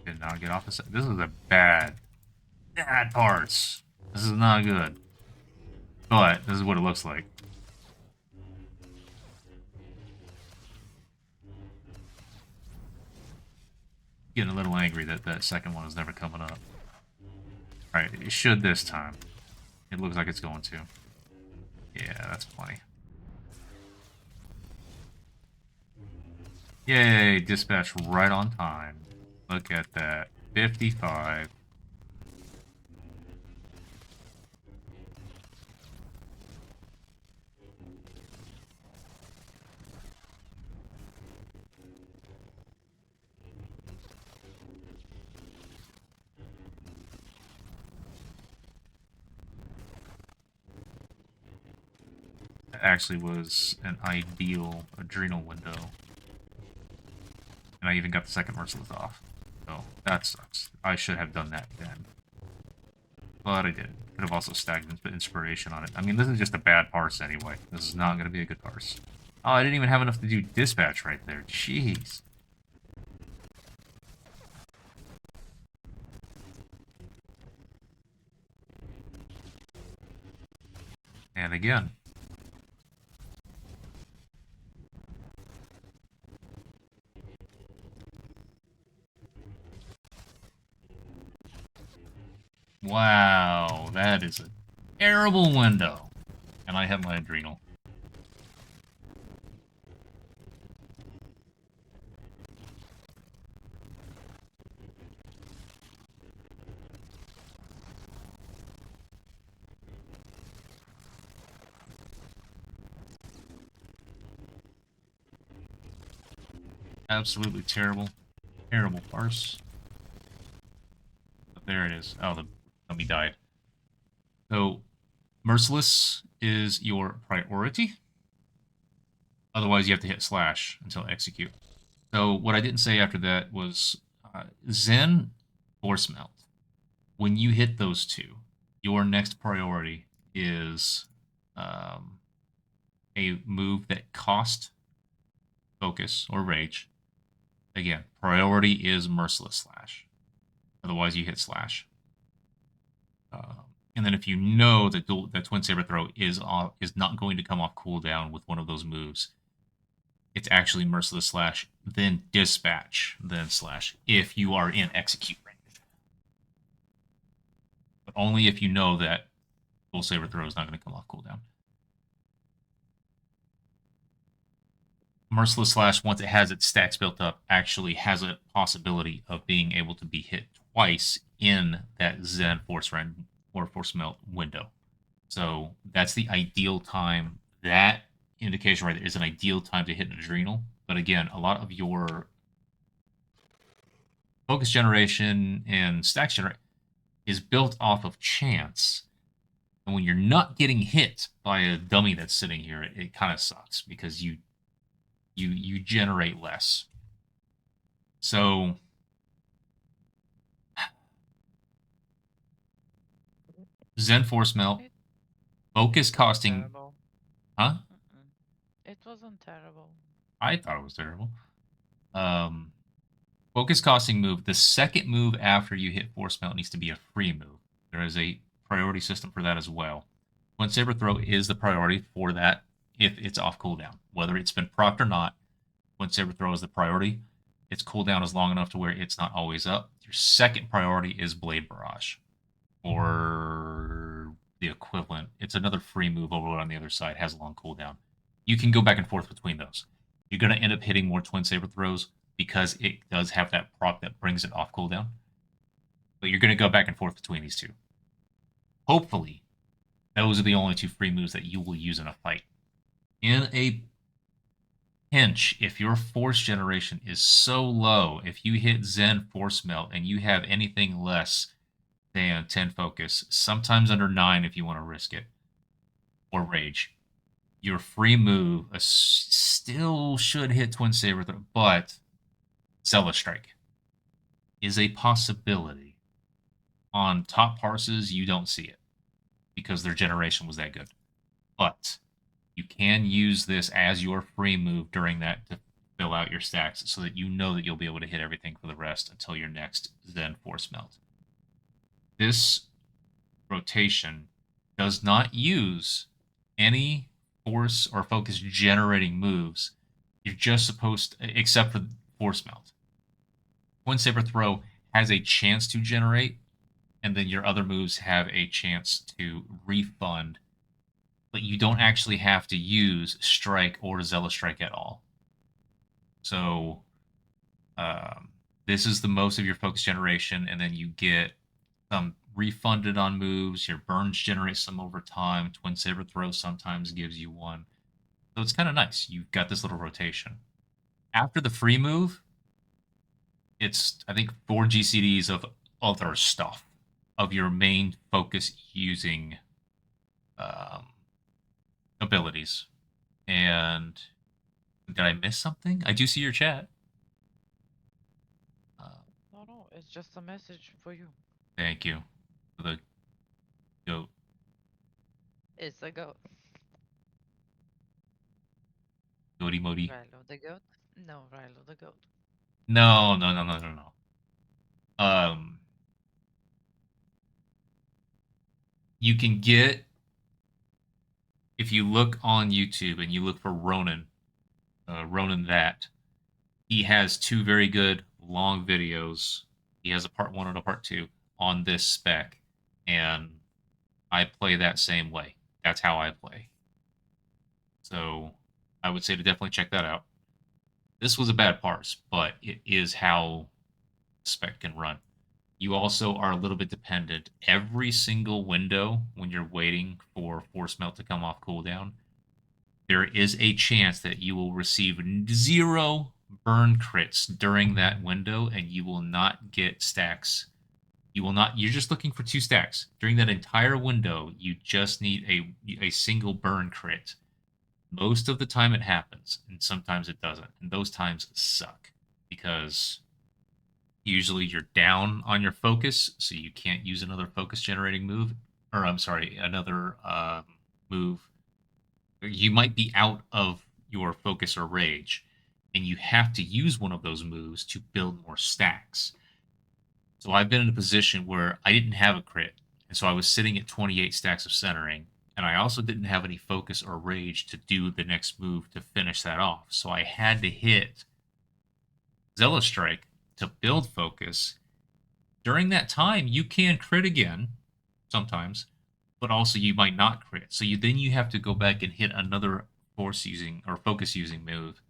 Did not get off the set. This is a bad parts. This is not good. But this is what it looks like. Getting a little angry that that second one is never coming up. Alright, it should this time. It looks like it's going to. Yeah, that's plenty. Yay, dispatch right on time. Look at that. 55. That actually was an ideal adrenal window. And I even got the second Merciless off. So, that sucks. I should have done that then. But I didn't. Could have also stacked inspiration on it. I mean, this is just a bad parse anyway. This is not going to be a good parse. Oh, I didn't even have enough to do dispatch right there. Jeez. And again. Wow, that is a terrible window. And I have my adrenal. Absolutely terrible. Terrible farce. But there it is. Oh, the dummy died. So, Merciless is your priority. Otherwise, you have to hit slash until execute. So, what I didn't say after that was Zen or Smelt. When you hit those two, your next priority is a move that cost focus or rage. Again, priority is Merciless Slash. Otherwise, you hit slash. And then if you know that that Twin Saber Throw is not going to come off cooldown with one of those moves, it's actually Merciless Slash, then Dispatch, then Slash, if you are in execute range. But only if you know that Full Saber Throw is not going to come off cooldown. Merciless Slash, once it has its stacks built up, actually has a possibility of being able to be hit twice in that Zen Force Rend or Force Melt window. So that's the ideal time. That indication right there is an ideal time to hit an Adrenal. But again, a lot of your focus generation and stacks generation is built off of chance. And when you're not getting hit by a dummy that's sitting here, it kind of sucks because you generate less. So Zen Force Melt, It focus costing, terrible. huh? Mm-mm. It wasn't terrible. I thought it was terrible. Focus costing move. The second move after you hit Force Melt needs to be a free move. There is a priority system for that as well. Twin Saber Throw is the priority for that if it's off cooldown. Whether it's been procced or not, Twin Saber Throw is the priority. Its cooldown is long enough to where it's not always up. Your second priority is Blade Barrage, or the equivalent. It's another free move over on the other side, has a long cooldown. You can go back and forth between those. You're going to end up hitting more Twin Saber Throws because it does have that proc that brings it off cooldown. But you're going to go back and forth between these two. Hopefully, those are the only two free moves that you will use in a fight. In a pinch, if your force generation is so low, if you hit Zen Force Melt and you have anything less than 10 focus, sometimes under 9 if you want to risk it, or rage, your free move still should hit Twin Saber, but Zealous Strike is a possibility. On top parses, you don't see it because their generation was that good. But you can use this as your free move during that to fill out your stacks so that you know that you'll be able to hit everything for the rest until your next Zen Force Melt. This rotation does not use any force or focus generating moves. You're just supposed to, except for Force Melt. Twin Saber Throw has a chance to generate, and then your other moves have a chance to refund, but you don't actually have to use Strike or Zealous Strike at all. So this is the most of your focus generation, and then you get some refunded on moves. Your burns generate some over time. Twin Saber Throw sometimes gives you one. So it's kind of nice. You've got this little rotation. After the free move, it's, I think, 4 GCDs of other stuff, of your main focus using abilities. And did I miss something? I do see your chat. No, it's just a message for you. Thank you for the goat. It's a goat. Goaty Modi. Rilo the goat? No, Rilo the goat. No. You can get, if you look on YouTube and you look for Ronan that, he has 2 very good long videos. He has a part 1 and a part 2 on this spec, and I play that same way. That's how I play. So I would say to definitely check that out. This was a bad parse, but it is how spec can run. You also are a little bit dependent. Every single window, when you're waiting for Force Melt to come off cooldown, there is a chance that you will receive 0 burn crits during that window, and you will not get stacks. You're just looking for 2 stacks. During that entire window, you just need a single burn crit. Most of the time it happens, and sometimes it doesn't. And those times suck because usually you're down on your focus, so you can't use another focus generating move. Or I'm sorry, another move. You might be out of your focus or rage, and you have to use one of those moves to build more stacks. So I've been in a position where I didn't have a crit, and so I was sitting at 28 stacks of centering, and I also didn't have any focus or rage to do the next move to finish that off. So I had to hit Zealous Strike to build focus. During that time, you can crit again, sometimes, but also you might not crit. So then you have to go back and hit another force using or focus using move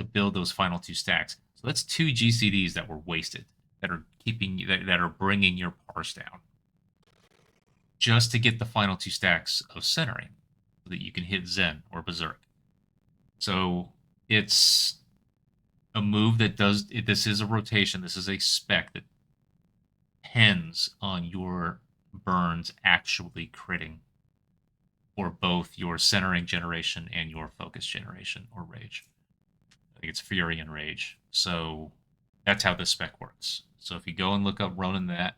to build those final 2 stacks. So that's 2 GCDs that were wasted, that are that are bringing your parse down, just to get the final 2 stacks of centering, so that you can hit Zen or Berserk. So it's a move that does. This is a rotation. This is a spec that depends on your burns actually critting for both your centering generation and your focus generation or rage. I think it's Fury and Rage. So that's how this spec works. So if you go and look up Ronin that,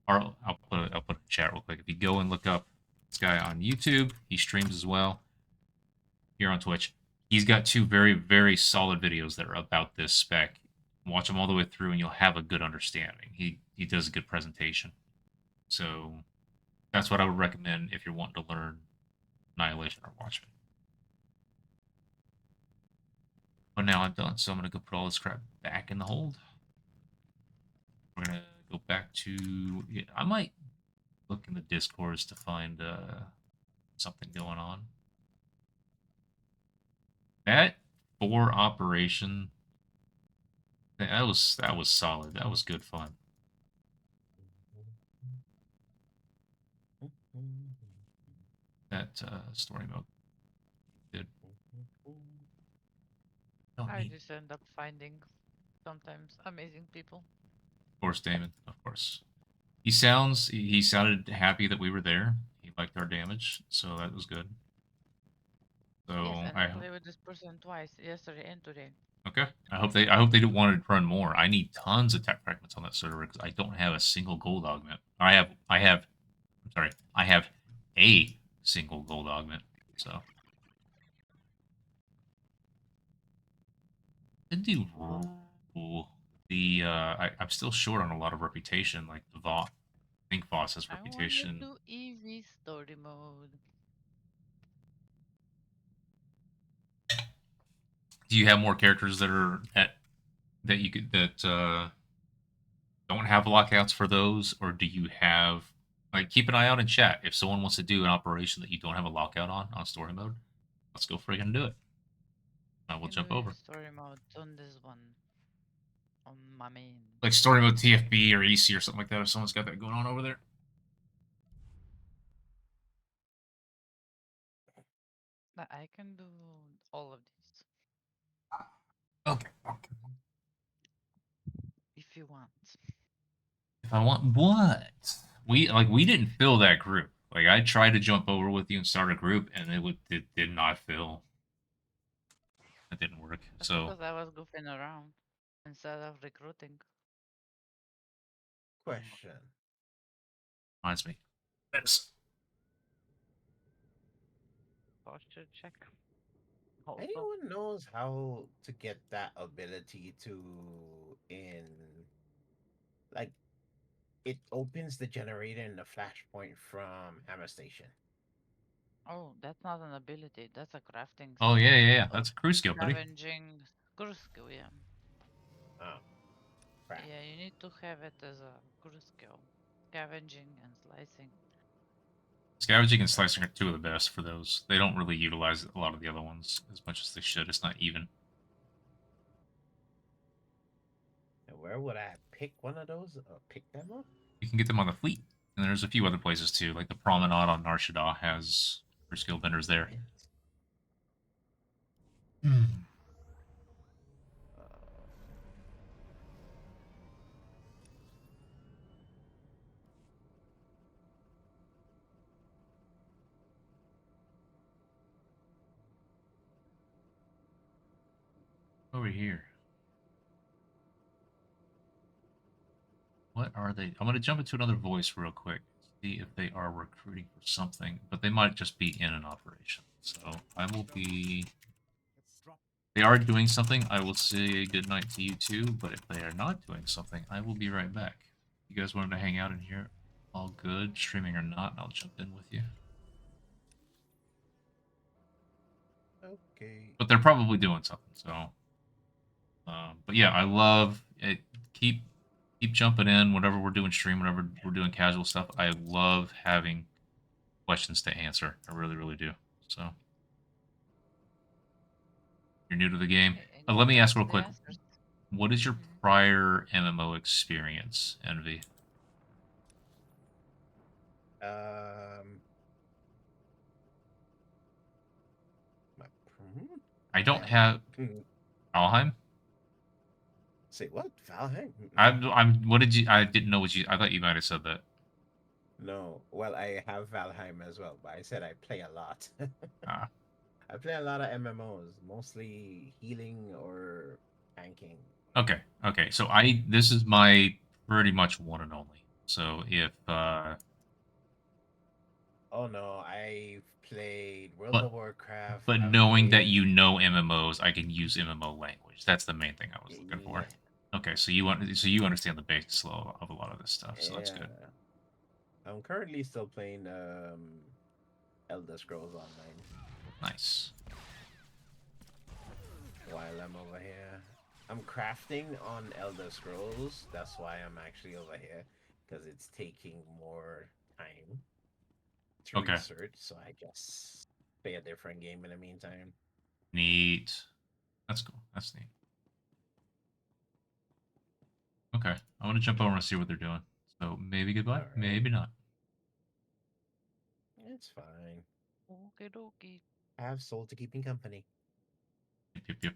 or I'll put it in chat real quick. If you go and look up this guy on YouTube, he streams as well here on Twitch. He's got 2 very, very solid videos that are about this spec. Watch them all the way through, and you'll have a good understanding. He does a good presentation. So that's what I would recommend if you're wanting to learn Annihilation or Watchmen. But now I'm done, so I'm going to go put all this crap back in the hold. We're going to go back to... Yeah, I might look in the Discords to find something going on. That 4 operation... That was solid. That was good fun. That story mode did. I just end up finding sometimes amazing people. Of course, Damon. Of course. He sounded happy that we were there. He liked our damage, so that was good. So yes, and I played with this person twice, yesterday and today. Okay. I hope they do want to run more. I need tons of tech fragments on that server because I don't have a single gold augment. I have a single gold augment. So did do the I'm still short on a lot of reputation, like the Voss. I think Voss has reputation. I want to do easy story mode. Do you have more characters that are don't have lockouts for those, or do you have keep an eye out in chat if someone wants to do an operation that you don't have a lockout on story mode? Let's go freaking do it. I will jump over. Story mode on this one. On my main. Like story mode TFB or EC or something like that. If someone's got that going on over there. I can do all of these. Okay. If you want. If I want what? We didn't fill that group. Like I tried to jump over with you and start a group, and it did not fill. That didn't work. That's so because I was goofing around instead of recruiting. Question. Reminds me. Medicine. Posture check. Also. Anyone knows how to get that ability to like it opens the generator in the flashpoint from Hammer Station. Oh, that's not an ability. That's a crafting. Oh yeah. That's a crew skill, buddy. Scavenging crew skill, yeah. Oh, crap. Yeah, you need to have it as a crew skill. Scavenging and slicing. Scavenging and slicing are 2 of the best for those. They don't really utilize a lot of the other ones as much as they should. It's not even. And where would I pick one of those? Pick them up? You can get them on the fleet. And there's a few other places too, like the Promenade on Nar Shaddaa has crew skill vendors there. Over here. What are they? I'm going to jump into another voice real quick. See if they are recruiting for something. But they might just be in an operation. So I will be... They are doing something. I will say good night to you too. But if they are not doing something, I will be right back. You guys wanted to hang out in here? All good, streaming or not, and I'll jump in with you. Okay. But they're probably doing something, so... but yeah, I love it. Keep jumping in whenever we're doing stream, whenever we're doing casual stuff. I love having questions to answer. I really, really do. So... You're new to the game? Let me ask real The quick. answers. What is your prior MMO experience, Envy? Um, my, I don't have Valheim. Say what? Valheim? I'm. What did you? I didn't know what you. I thought you might have said that. No. Well, I have Valheim as well, but I said I play a lot. Ah, I play a lot of MMOs, mostly healing or tanking. okay. Okay. So this is my pretty much one and only. So if Oh no, I've played World but of Warcraft. but I've knowing that played you know MMOs, I can use MMO language. That's the main thing I was looking yeah, for. Okay, so you understand the basics of a lot of this stuff, so that's yeah. good. I'm currently still playing Elder Scrolls Online Nice. while I'm over here. I'm crafting on Elder Scrolls. That's why I'm actually over here because it's taking more time to Okay. research. So I just play a different game in the meantime. Neat. That's cool. That's neat. Okay. I want to jump over and see what they're doing. So maybe goodbye, All right. maybe not. It's fine. Okay, dokie. I have Soul to keep me company. Yep, yep, yep.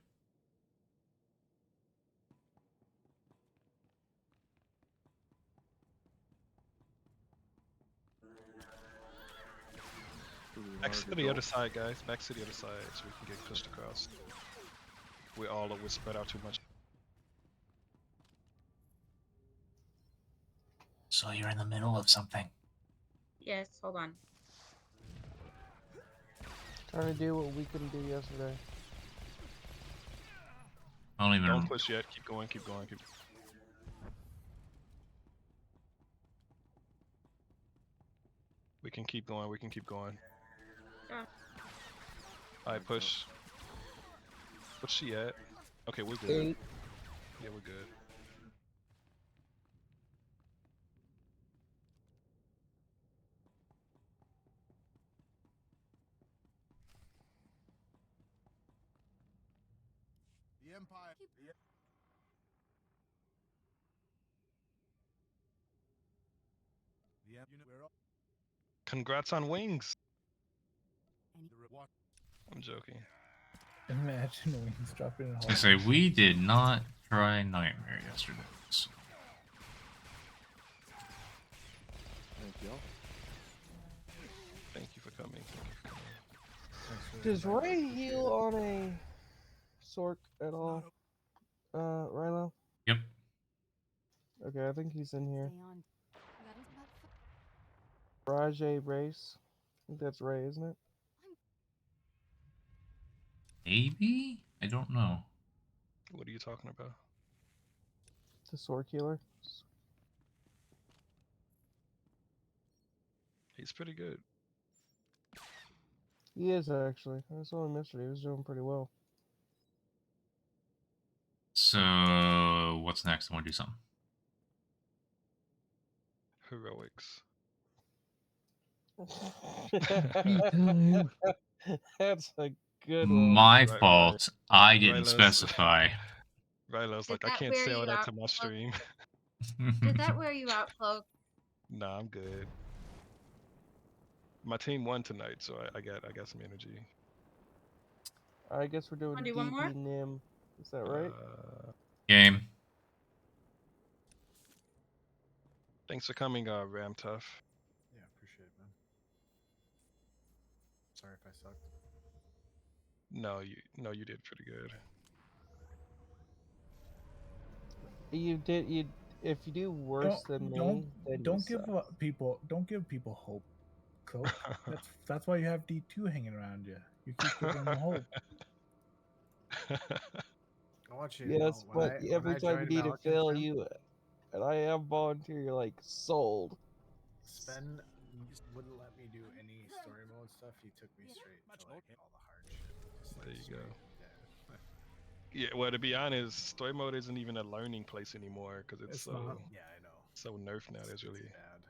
Back to the other side, guys. Back to the other side so we can get pushed across. We're spread out too much. So you're in the middle of something. Yes, hold on. Trying to do what we couldn't do yesterday. I don't even. Don't push yet. Keep going. Keep going. We can keep going. We can keep going. Yeah. Alright, push. What's she at? Okay, we're good. 8. Yeah, we're good. The Empire. Congrats on wings. I'm joking. Imagine wings dropping in I say we did not try Nightmare yesterday. So. Thank you. Thank you for coming. Does Ray heal on a Sork at all? Rilo? Yep. Okay, I think he's in here. Rajay Race. I think that's Ray, isn't it? Maybe? I don't know. What are you talking about? The Sork healer. He's pretty good. He is actually. I saw him yesterday. He was doing pretty well. So what's next? I want to do something. Heroics. That's a good one. My fault. I didn't specify. Rilo's Did like, I that can't wear say all you that out, to my Cloak? stream. Did that wear you out, Cloak? Nah, I'm good. My team won tonight, so I got some energy. I guess we're doing Wanna do one more? DP Nim. Is that right? Game. Thanks for coming, Ram Tough. Yeah, appreciate it, man. Sorry if I sucked. No, you did pretty good. You did. You if you do worse than me, then don't you give suck. people hope. Coach. That's why you have D2 hanging around you. You keep giving them hope. I want you to know, Yes, but every time you need to fail, you and I am volunteer. You're like sold. Sven wouldn't let me do any story mode stuff. He took me straight to like all the hard shit. Just, like, There you go. dead. Yeah, well, to be honest, story mode isn't even a learning place anymore because it's so not. Yeah, I know. so nerfed now. There's really bad.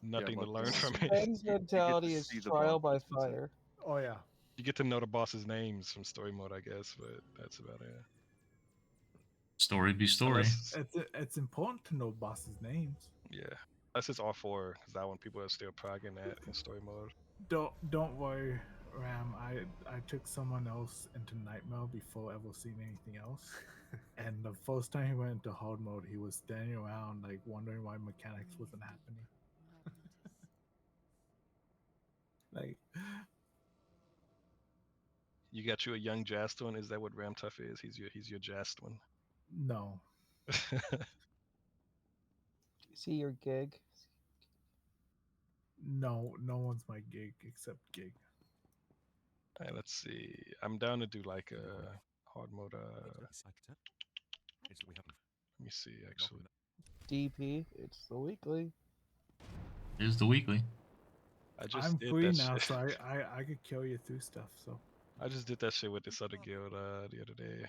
nothing to learn from it. Ben's mentality is trial by fire. Oh yeah. You get to know the boss's names from story mode, I guess, but that's about it. Story be story. Unless, It's important to know bosses' names. yeah, unless it's R4, because that one people are still progging that in story mode. Don't worry, Ram. I took someone else into night mode before ever seeing anything else. And the first time he went into hard mode, he was standing around like wondering why mechanics wasn't happening. Like, You got you a young Jastwin. Is that what Ram Tough is? He's your Jastwin. no, See your gig. no one's my gig except gig. Alright, let's see. I'm down to do like a hard mode. Let me see. Actually, DP. It's the weekly. It is the weekly. I just I'm did free that now, shit. so I could kill you through stuff. So I just did that shit with this other guild the other day.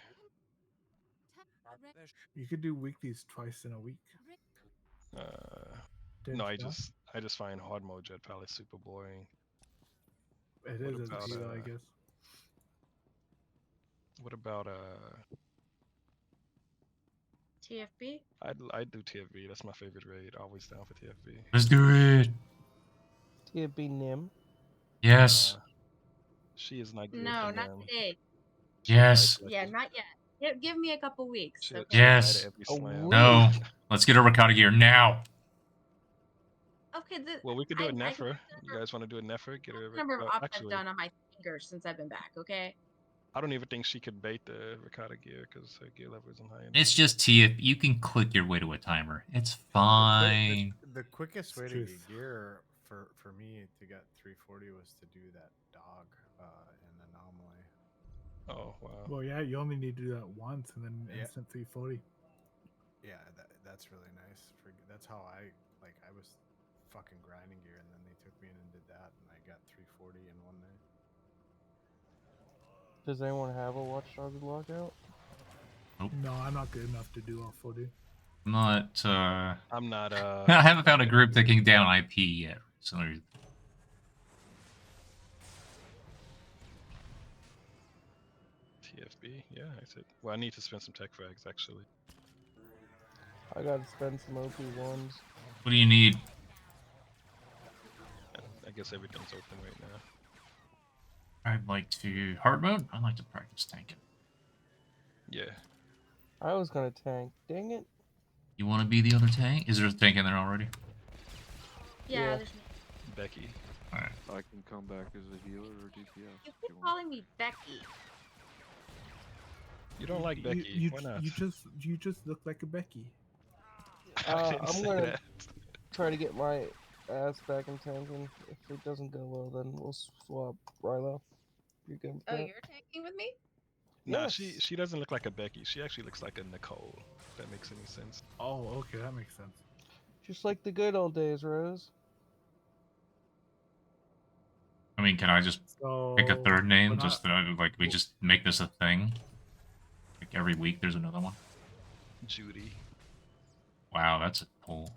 you could do weeklies twice in a week. No, Didn't I you know? just find hard mode Jet Palace super boring. It What is as a about healer, I guess. what about TFB? I'd do TFB. That's my favorite raid. Always down for TFB. Let's do it. TFB Nim. Yes. She is not good No, for not them. today. She'll die Yes. to like Yeah, not yet. Give me a couple weeks, she'll okay? die to Yes. every A slam. No. week. Let's get a Ricotta gear now. Okay, Well, we could do it I can Nefer. You guys want to do it Nefer? Get her. number of ops I've Actually, done on my fingers since I've been back, okay? I don't even think she could bait the Ricotta gear because her gear level isn't high enough. It's just TF. You can click your way to a timer. It's fine. The quickest way to truth. get gear for me to get 340 was to do that dog in anomaly. Oh wow. Well, yeah, you only need to do that once and then Yeah. instant 340. Yeah, that's really nice. That's how I was fucking grinding gear, and then they took me in and did that, and I got 340 in one night. Does anyone have a Watchdog lockout? Nope. No, I'm not good enough to do all 40. I'm not. I'm not. I haven't found a group that can down IP yet. So TFB. Yeah, I said. Well, I need to spend some tech frags actually. I gotta spend some OP ones. what do you need? I guess everything's open right now. I'd like to hard mode. I'd like to practice tanking. Yeah. I was gonna tank. Dang it. You want to be the other tank? Is there a tank in there already? Yeah, Yeah. there's Becky. All right. I can come back as a healer or DPS. You keep calling me Becky. You don't like Becky? Why not? You just look like a Becky. I didn't I'm say gonna that. try to get my ass back in tanking. If it doesn't go well, then we'll swap Rilo. You're good with Oh, that? you're tanking with me? Nah, Yes. she doesn't look like a Becky. She actually looks like a Nicole. If that makes any sense. Oh, okay, that makes sense. Just like the good old days, Rose. I mean, can I just pick a So, third name? when I- Just like we just make this a thing. Like every week, there's another one. Judy. Wow, that's a pull.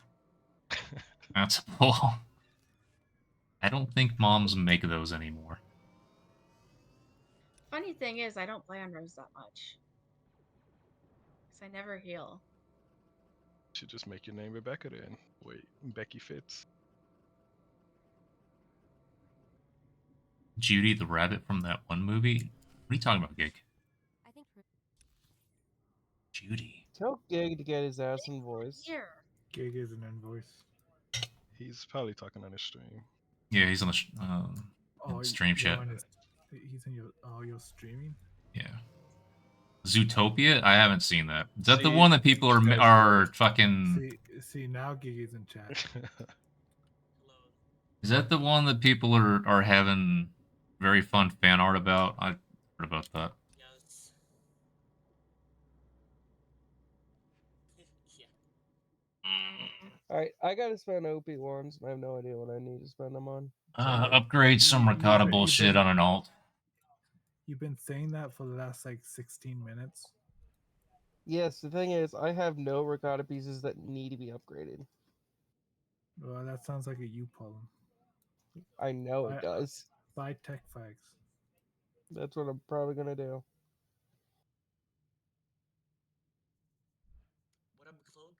That's a pull. I don't think moms make those anymore. Funny thing is, I don't play on Rose that much. Because I never heal. Should just make your name Rebecca then. Wait, Becky fits. Judy the rabbit from that one movie. What are you talking about, Gig? Judy. Tell Gig to get his ass in voice. Here. Gig is an invoice. He's probably talking on his stream. Yeah, he's on the Oh, stream you're chat. on he's in your streaming. Yeah. Zootopia? I haven't seen that. Is that the See, one that people you guys are fucking? See now Gig is in chat. Is that the one that people are having very fun fan art about? I heard about that. Yes. Alright, I gotta spend OP ones, and I have no idea what I need to spend them on. Upgrade some Ricotta bullshit on an alt. You've been saying that for the last like 16 minutes. Yes, the thing is, I have no Ricotta pieces that need to be upgraded. Well, that sounds like a you problem. I know it does. Buy tech flags. That's what I'm probably gonna do. What up, Cloak?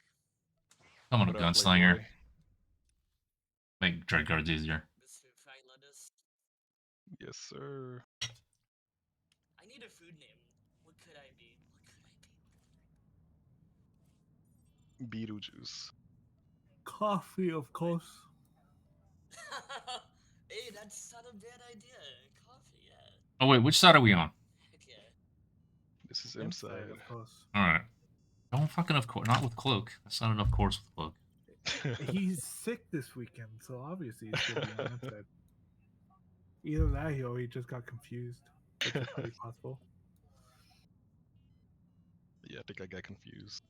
Come on, What up, gunslinger. Playboy? Make dread guards easier. Mr. Fried Lettuce. Yes, sir. I need a food name. What could I be? Beetlejuice. Coffee, of course. Hey, that's not a bad idea. Coffee, yeah. Oh wait, which side are we on? Heck yeah. This is Inside, inside. of course. All right. Don't fucking of course. Not with cloak. That's not enough course with cloak. He's sick this weekend, so obviously he's gonna be on inside. Either that, or he just got confused, which is highly possible. Yeah, I think I got confused.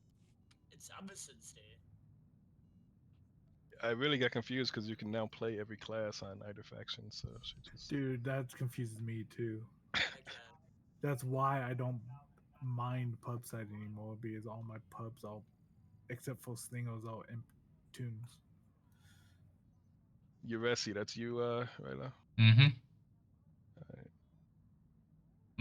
It's Amazon's Day. I really got confused because you can now play every class on either faction, so she just. Dude, that confuses me too. Heck yeah. That's why I don't mind pub side anymore, because all my pubs, all except for Slingos, all imp tunes. Uresi, that's you, Ryla? Mm-hmm. Alright.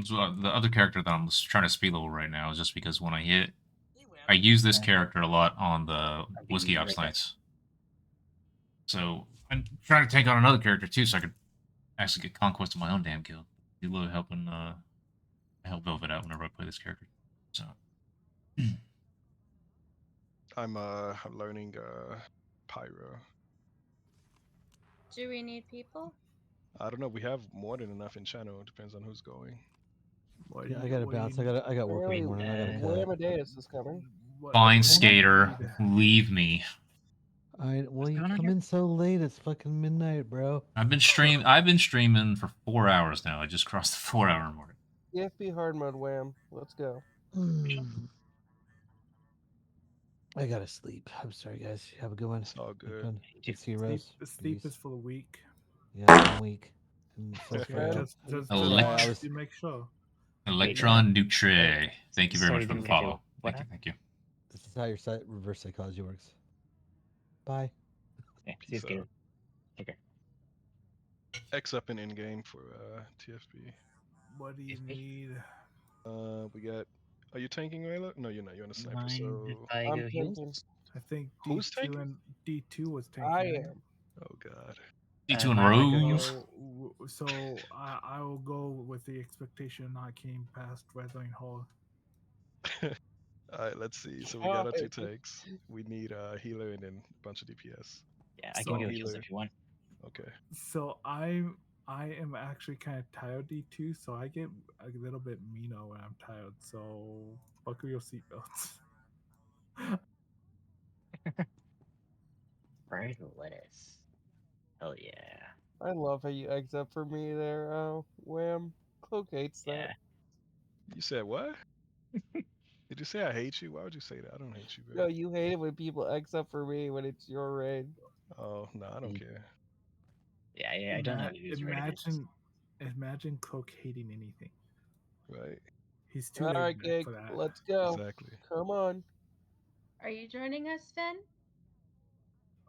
So, the other character that I'm trying to speed level right now is just because when I hit, Hey, I Wham. use this character a lot on the I'll be Whiskey right Ops back. nights. So I'm trying to take on another character too, so I could actually get conquest of my own damn guild. Be a little helping help Velvet out whenever I play this character. So I'm learning Pyro. Do we need people? I don't know, we have more than enough in channel, it depends on who's going. What Yeah, do I you- gotta what do you bounce. I need- got work in the Hey, morning. I gotta cut. Wham. Amadeus is coming. what fine, do you skater, need? leave me. Well, you going on come here? in so late. It's fucking midnight, bro. I've been streaming for 4 hours now. I just crossed the 4 hour mark. EFP hard mode, wham. Let's go. I gotta sleep. I'm sorry, guys. Have a good one. It's all Have good. fun. Good to see you, Sleep, Rose. sleep Peace. is for the weak. Yeah, I'm weak. And so Yeah, frail. Just Elect- wanted to make sure. Electron Dutre. Thank you very So much you for the didn't get to follow. what Thank you. This is how your reverse psychology works. Bye. Yeah, see you, Peace Skater. out. Okay. X up in in-game for TFB. What do you need? We got. Are you tanking, Rayla? No, you're not. You're on a sniper. Mind So if I I'm go heals? thinking. I think Who's D2 tanking? and D2 was taking. I right? am. Oh God. D2 and Mind if I go Rose. heals? So I will go with the expectation not getting past Red Lane Hall. Alright, let's see. So we got our two tanks. We need a healer and then a bunch of DPS. Yeah, I can go heals healer. if you want. Okay. So I am actually kind of tired D2, so I get a little bit meaner when I'm tired. So buckle your seatbelts. Fried lettuce. Hell yeah. I love how you eggs up for me there, wham. Cloak hates that. Yeah. You said what? Did you say I hate you? Why would you say that? I don't hate you, bro. No, you hate it when people eggs up for me when it's your raid. Oh no, I don't care. Yeah, I don't know who's ready for this. Imagine Coke hating anything. Right. He's too All laid right, back Gig, for that. let's go. Exactly. Come on. Are you joining us, Finn?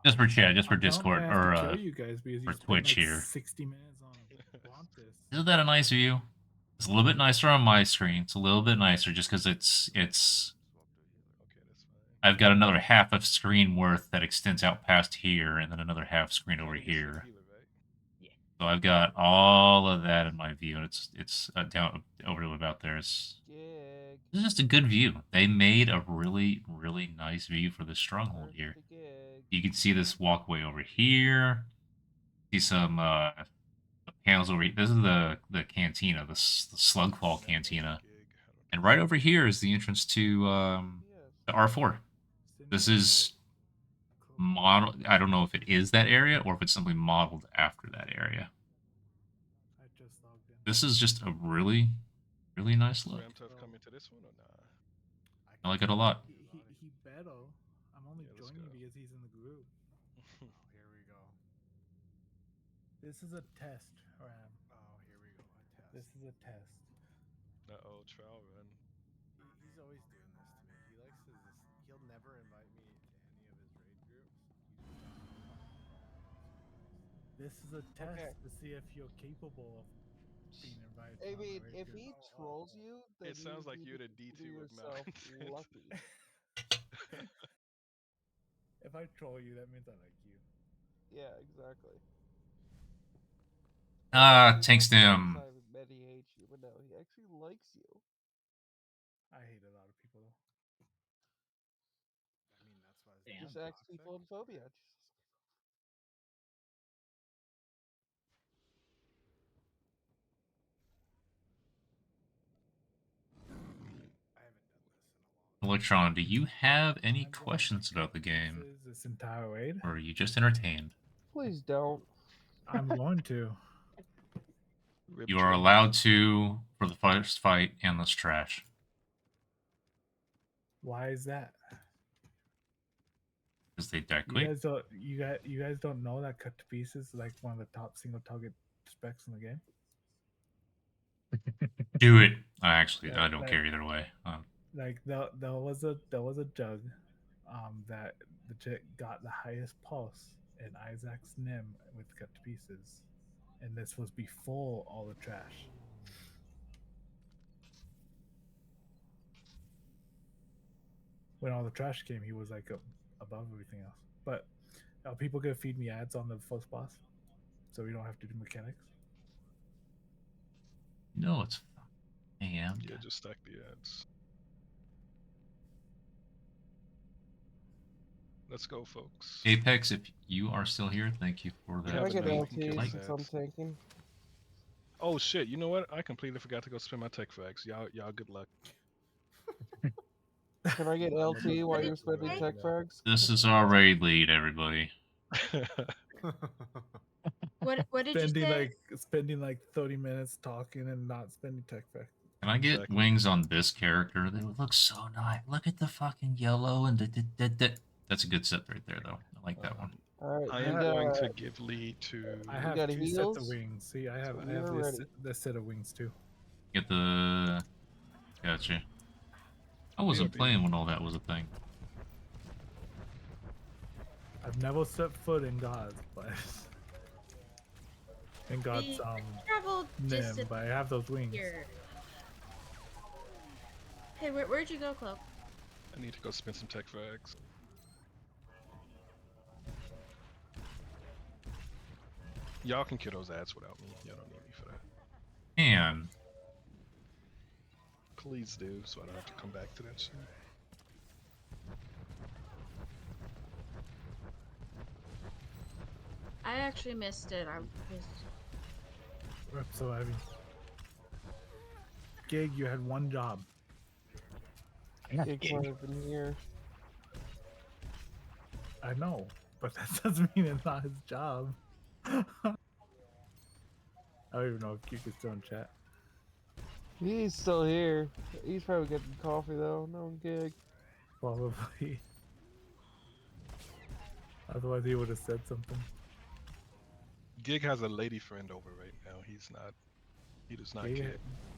Just for chat, just for I don't Discord have to or kill you guys because you for spent Twitch like here. 60 minutes on this. Isn't that a nice view? It's a little bit nicer on my screen. It's a little bit nicer just because it's. Okay, that's fine. I've got another half of screen worth that extends out past here, and then another half screen over You said here. healer, right? So I've got all of that in my view, and it's down over to about there. It's just a good view. They made a really nice view for this stronghold here. You can see this walkway over here. See some panels over here. This is the cantina, the Slugfall cantina, and right over here is the entrance to the R4. This is model. I don't know if it is that area or if it's simply modeled after that area. I just logged in. This is just a really nice look. Ramtough coming to this one or nah? I like it a lot. He better. I'm only joining because he's in the group. Here we go. This is a test, Ram. Oh, here we go. A test. This is a test. Uh-oh, trial run. He's always doing this to me. He likes to just, he'll never invite me to any of his raid groups. This is a test to see if you're capable of being invited I to mean, underage if group. he trolls you, then It sounds like you you're the D2 consider with yourself mountains. lucky. If I troll you, that means I like you. Yeah, exactly. Tank People stem. outside of Betty hate you, but no, he actually likes you. I hate a lot of people though. I mean, that's why his Damn. Just name's ask toxic. people in phobia. I haven't done this in a long Electron, do you have any I'm going to questions about the game? pieces this entire raid. Or are you just entertained? Please don't. I'm going to. Rip You are Dream. allowed to for the first fight endless trash. Why is that? Because they die You quick. guys don't know that cut to pieces is like one of the top single target specs in the game. Do it. I don't Like- care either way. Like there was a jug, that legit got the highest pulse in Isaac's nim with cut to pieces, and this was before all the trash. When all the trash came, he was like above everything else. But are people gonna feed me ads on the first boss, so we don't have to do mechanics? No, it's AM. Yeah, just stack the ads. Let's go, folks. Apex, if you are still here, thank you for We that. have Can I get enough. We LT can kill these since I'm ads. tanking? Oh shit! You know what? I completely forgot to go spend my tech frags. Y'all, good luck. Can I get LT while you're spending tech frags? This is our raid lead, everybody. What did you say? Spending like 30 minutes talking and not spending tech back. Can I get Exactly. wings on this character? They would look so nice. Look at the fucking yellow and That's a good set right there, though. I like that one. All right, I you am got. going to give lead to. I have got two sets heals? of wings. See, I have So I have we're ready. this set of wings too. Get the. Gotcha. I wasn't BRB. playing when all that was a thing. I've never set foot in God's, but in God's We traveled nim, distance but I have those wings. here. Hey, where'd you go, Cloak? I need to go spend some tech frags. Y'all can kill those ads without me. Y'all don't need me for that. And Please do, so I don't have to come back to that shit. I actually missed it. I was. Rip so heavy. Gig, you had one job. Gig's not even here. I know, but that doesn't mean it's not his job. I don't even know if Gig is still in chat. He's still here. He's probably getting coffee though. No gig. Probably. Otherwise, he would have said something. Gig has a lady friend over right now. He's not. He does not care.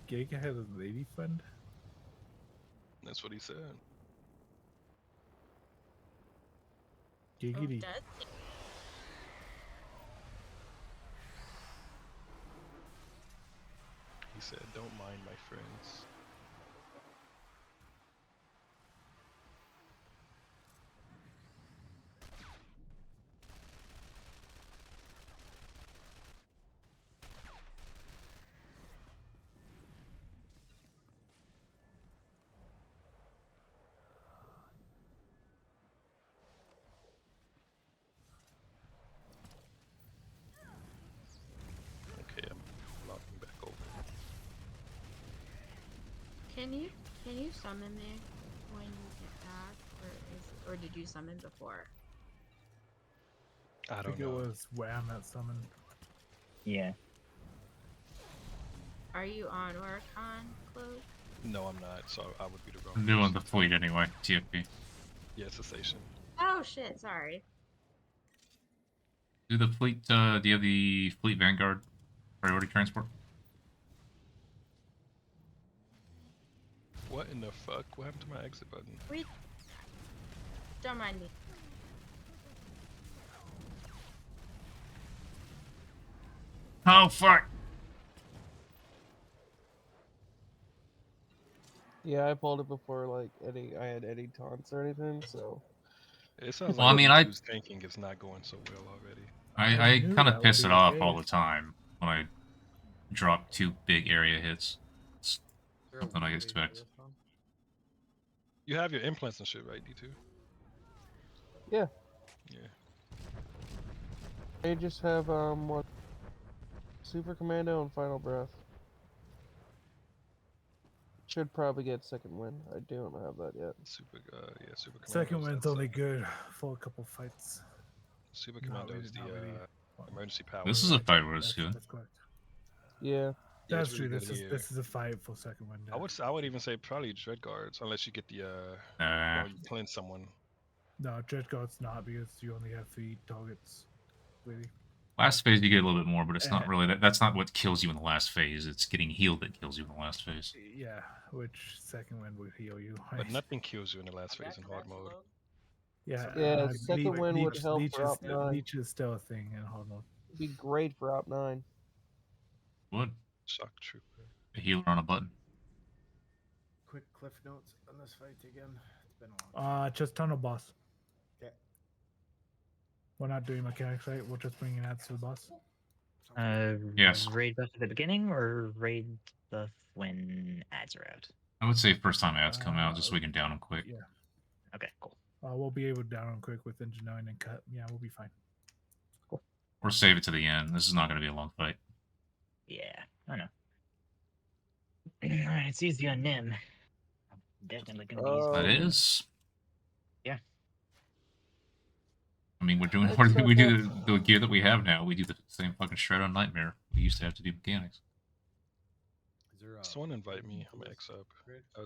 Gig has a lady friend. That's what he said. Giggity. Dead? He said, "Don't mind my friends." Okay, I'm logging back over. Can you summon me when you get back, or did you summon before? I I don't think know. it was Wham that summoned. Yeah. Are you on Oricon, Cloak? No, I'm not. So I would be the wrong. I'm doing person the to fleet tell. anyway. TFP. Yeah, cessation. Oh shit! Sorry. Do the fleet. Do you have the fleet Vanguard priority transport? What in the fuck? What happened to my exit button? Wait. Don't mind me. Oh fuck! Yeah, I pulled it before like I had any taunts or anything, so. It sounds Well, I like mean, D2's tanking is not going so well already. I knew kind of that would piss be it the off all case. the time when I drop 2 big area hits. It's Is there a something I way for expect. this one? You have your implants and shit, right, D2? Yeah. Yeah. I just have what? Super Commando and Final Breath. Should probably get second win. I don't have that yet. Super Commando. Second win's only good for a couple fights. Super Not Commando is really, not really fun. emergency power. This is a right? fight where it's good. That's correct. Yeah. Yeah, That's it's really true. good here. This is a fight for second win. I would even say probably Dread Guards, unless you get the you cleanse someone. No, Dread Guard's not because you only have 3 targets, really. Last phase you get a little bit more, but it's not Eh. really that's not what kills you in the last phase. It's getting healed that kills you in the last phase. Yeah, which second win would heal you. But nothing kills you in the last phase in hard mode. Yeah, Yeah, second win would help Leech for is, Op 9. Leech is still a thing in hard mode. It'd be great for Op 9. Would. Shock Trooper. A healer on a button. Quick cliff notes on this fight again. It's been a long time. Just tunnel boss. Okay. We're not doing mechanics, right? We're just bringing ads to the boss. Yes. Raid buff at the beginning or raid buff when ads are out? I would say first time ads come out, just so we can down them quick. Yeah. Okay, cool. We'll be able to down them quick with engineering and cut. Yeah, we'll be fine. Or save it to the end. This is not going to be a long fight. Yeah, I know. Alright, it's easy on Nim. Definitely gonna be easy. That is. Yeah. I mean, we're doing Let's we do not the gear that we have now. We do the same fucking shred on Nightmare. We used to have to do mechanics. Is there Someone invite me. I'm X up.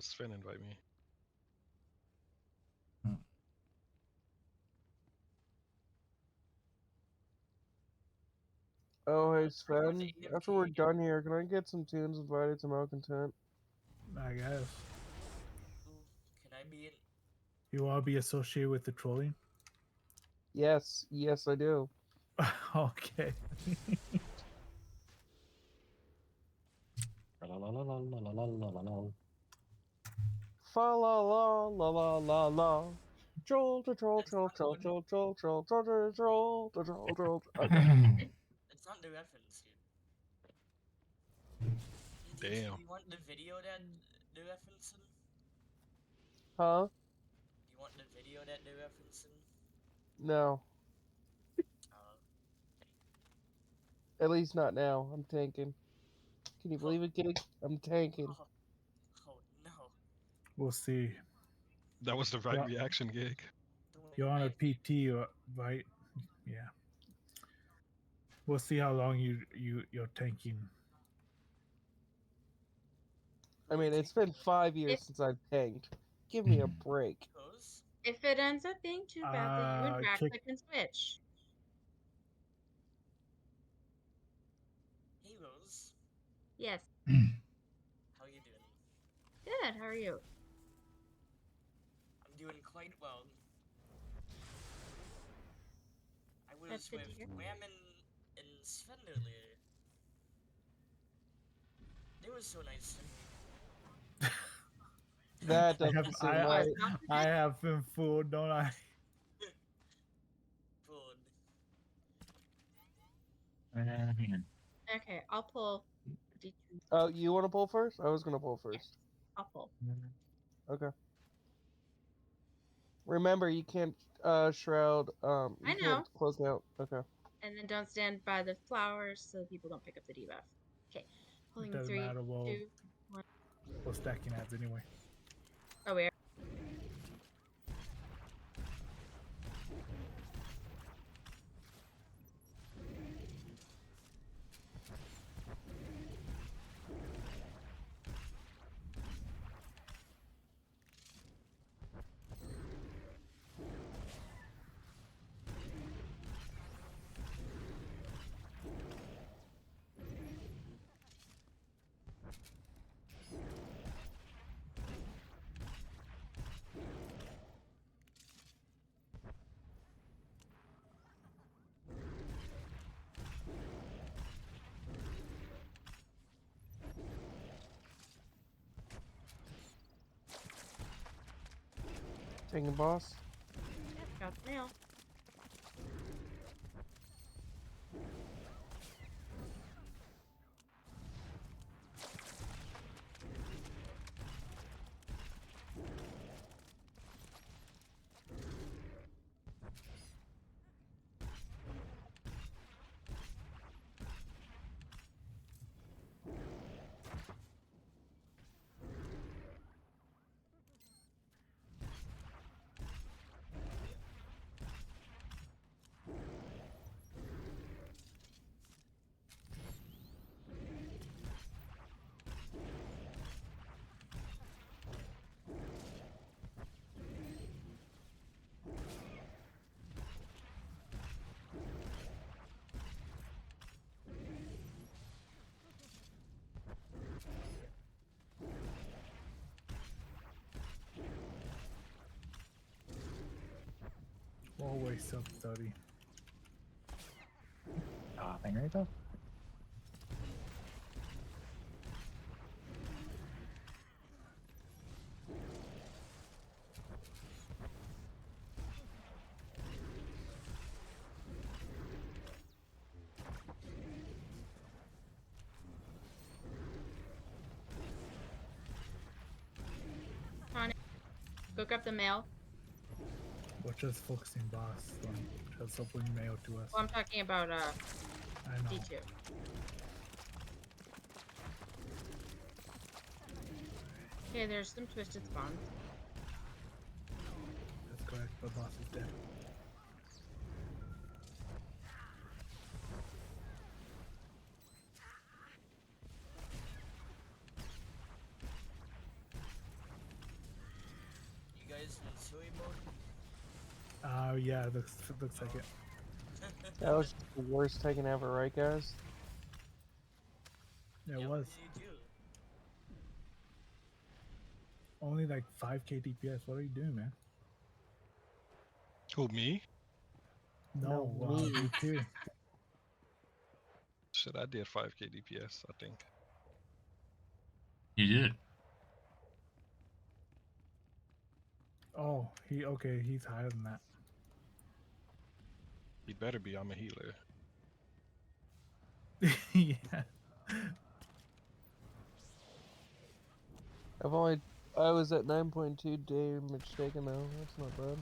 Sven invite me. Oh, hey Sven. After we're done here, can I get some tunes invited to Malcontent? I guess. Can I be in? You want to be associated with the trolling? Yes, yes, I do. Okay. Fa la la la la la la. Troll, troll, troll, troll, troll, troll, troll, troll, troll, troll, troll, troll, troll. Okay. It's not the reference, dude. Damn. You want the video that they're referencing? Huh? You want the video that they're referencing? No. At least not now. I'm tanking. Can you believe it, Gig? I'm tanking. Oh no. We'll see. That was the right reaction, Gig. You're on a PT, right? Yeah. We'll see how long you're tanking. I mean, it's been 5 years since I've tanked. Give me a break. If it ends up being too bad, then you and Rax can switch. Hey Rose. Yes. How you doing? Good. How are you? I'm doing quite well. I was That's good with to hear. Ram and Sven earlier. They were so nice to me. That doesn't seem right. I have been fooled, don't I? Fooled. Hang on. Okay, I'll pull. Oh, you want to pull first? I was gonna pull first. I'll pull. Okay. Remember, you can't shroud. You I know. can't close out. Okay. And then don't stand by the flowers so people don't pick up the debuff. Okay. Pulling Doesn't 3, matter. 2, 1. We're stacking ads anyway. Oh, we are. Taking boss. Got the mail. Always sub 30. Thing right though. On it. Go grab the mail. We're just focusing boss on just opening mail to us. Well, I'm talking about I know. D2. Okay, there's some twisted spawns. That's correct. The boss is dead. You guys in Sui mode? Yeah, it looks like it. That was the worst taking ever, right, guys? Yeah, it Yeah, was. what did you do? Only like 5k DPS. What are you doing, man? Who, me? No, me. you too. Shit, I did 5k DPS, I think. You did. Oh, he's higher than that. He better be, I'm a healer. Yeah. I was at 9.2 damage taken though. That's not bad.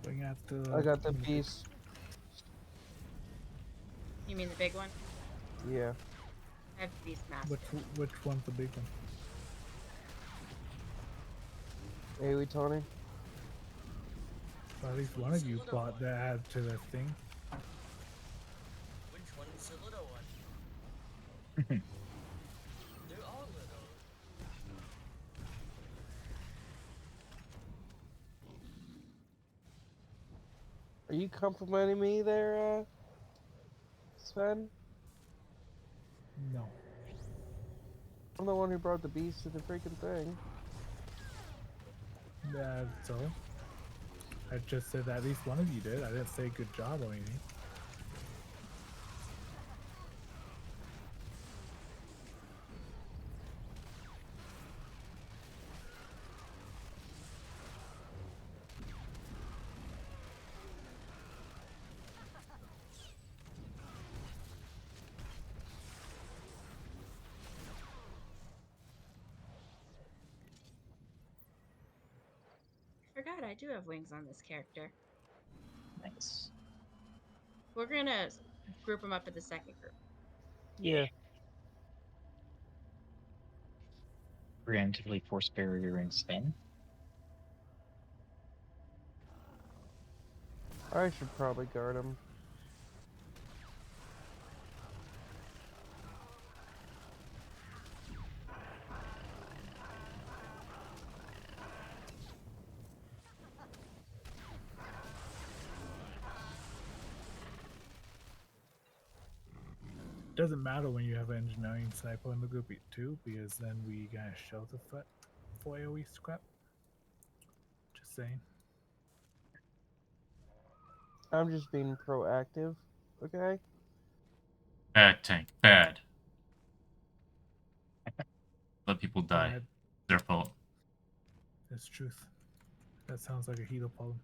Going after. I got the beast. You mean the big one? Yeah. I have the beast master. Which one's the big one? Hey, we Tony. Well, at least one of you bought the add to the thing. Which one's the little one? They're all little. Are you complimenting me there, Sven? No. I'm the one who brought the beast to the freaking thing. Yeah, so I just said that at least one of you did. I didn't say good job or anything. I forgot I do have wings on this character. Nice. We're gonna group them up in the second group. Yeah. preemptively force barrier and spin. I should probably guard him. Doesn't matter when you have an engineering sniper in the group too, because then we got shelter threat for AoE scrap. Just saying. I'm just being proactive, okay? Bad tank. Bad. Let people die. Bad. Their fault. That's truth. That sounds like a healer problem.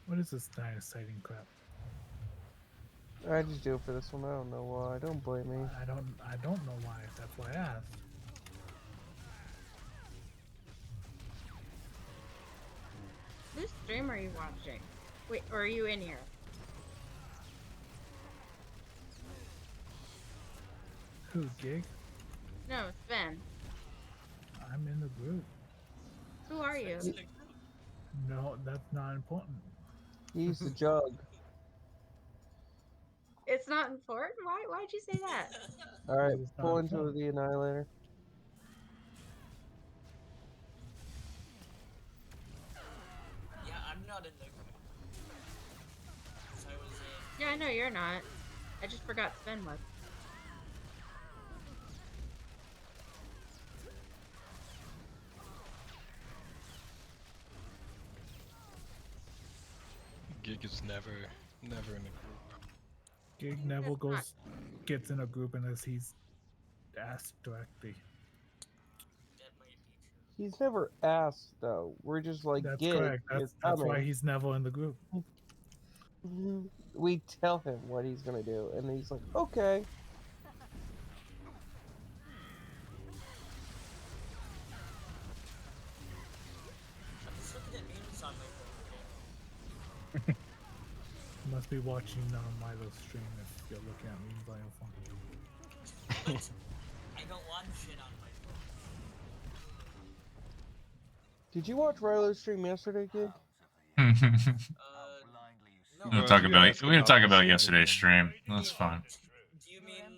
What is this dire sighting crap? I just do it for this one. I don't know why. Don't blame me. I don't know why. That's why I asked. Whose stream are you watching? Wait, or are you in here? Who, Gig? No, Sven. I'm in the group. Who are you? No, that's not important. He's the jug. It's not important? Why'd you say that? Alright, It's not pull into important. the Annihilator. Yeah, I'm not in the group. 'Cause I was in. Yeah, I know you're not. I just forgot Sven was. Gig is never in the group. Gig never gets in a group unless he's asked directly. That might be true. He's never asked, though. We're just like, That's Gig correct. is That's why coming. he's never in the group. We tell him what he's gonna do, and he's like, okay. I'm just looking at memes on my phone, okay? You must be watching Milo's stream if you're looking at memes on your phone. What? I don't want shit on my phone. Did you watch Rilo's stream yesterday, Gig? No. We don't talk about ask we don't talk the about stream yesterday's again. stream. That's fine. Do you mean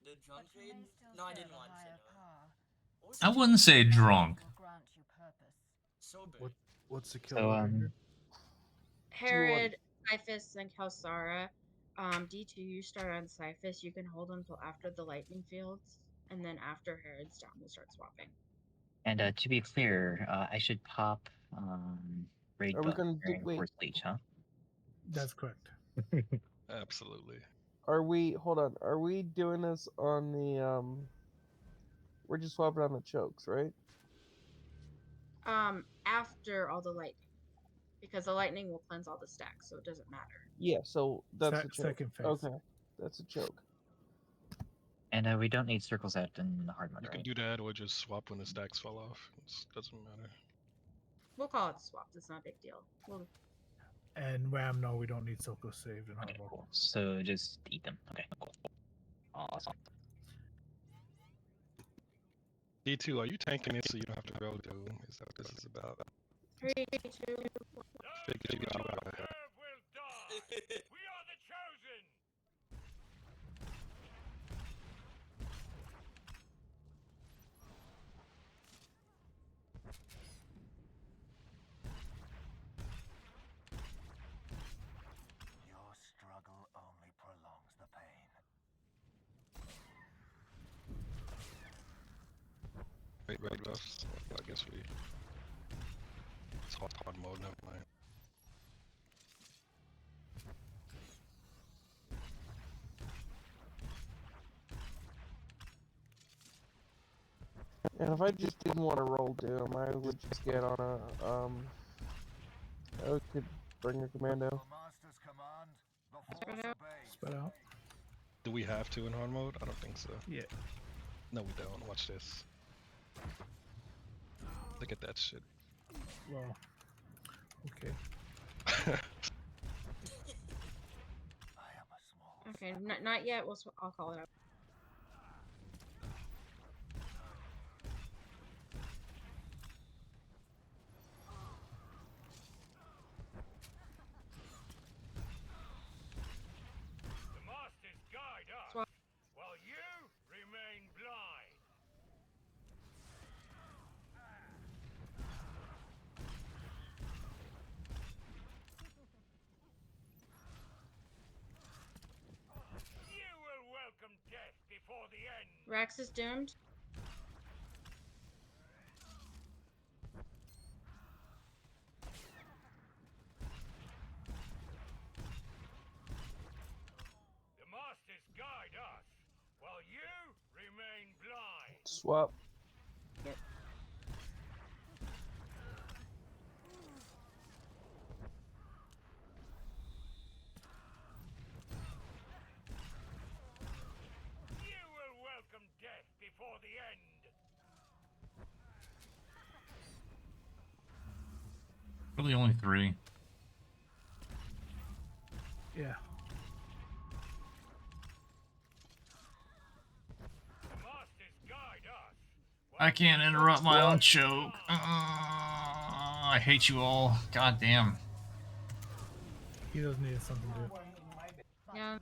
the drunk raid? No, I didn't watch it. What was I it? wouldn't say drunk. Sober. What's the kill So, trigger? Herod, Cyphus, and Kelsara. D2, you start on Cyphus. You can hold until after the lightning fields, and then after Herod's down, we'll start swapping. And to be clear, I should pop raid Are we buff gonna do? during Wait. Force Leech, huh? That's correct. Absolutely. Are we? Hold on. Are we doing this on the We're just swapping on the chokes, right? After all the lightning, because the lightning will cleanse all the stacks, so it doesn't matter. Yeah. So that's the choke. Second phase. Okay, that's a choke. And we don't need circles out in the hard mode, You right? can do that or just swap when the stacks fall off. It doesn't matter. We'll call it swapped. It's not a big deal. We'll... And Ram, no, we don't need Soko saved in Okay, hard mode. cool. So just eat them. Okay, cool. Awesome. D2, are you tanking it so you don't have to go to? Is that what this is about? 3, 2, 1. Figured you out. Your struggle only prolongs the pain. Wait, buffs. I guess we hard mode. Never mind. And if I just didn't want to roll Doom, I would just get on a I could bring a commando. Spread out. Do we have to in hard mode? I don't think so. Yeah. No, we don't. Watch this. Look at that shit. Well. Okay. Okay, not yet. I'll call it out. The masters guide us, while you remain blind. You will welcome death before the end. Rax is doomed. The masters guide us, while you remain blind. Swap. Yep. You will welcome death before the end. Really only 3. Yeah. The masters guide us. I can't interrupt my own choke. I hate you all. God damn. He does need something to do. Yeah.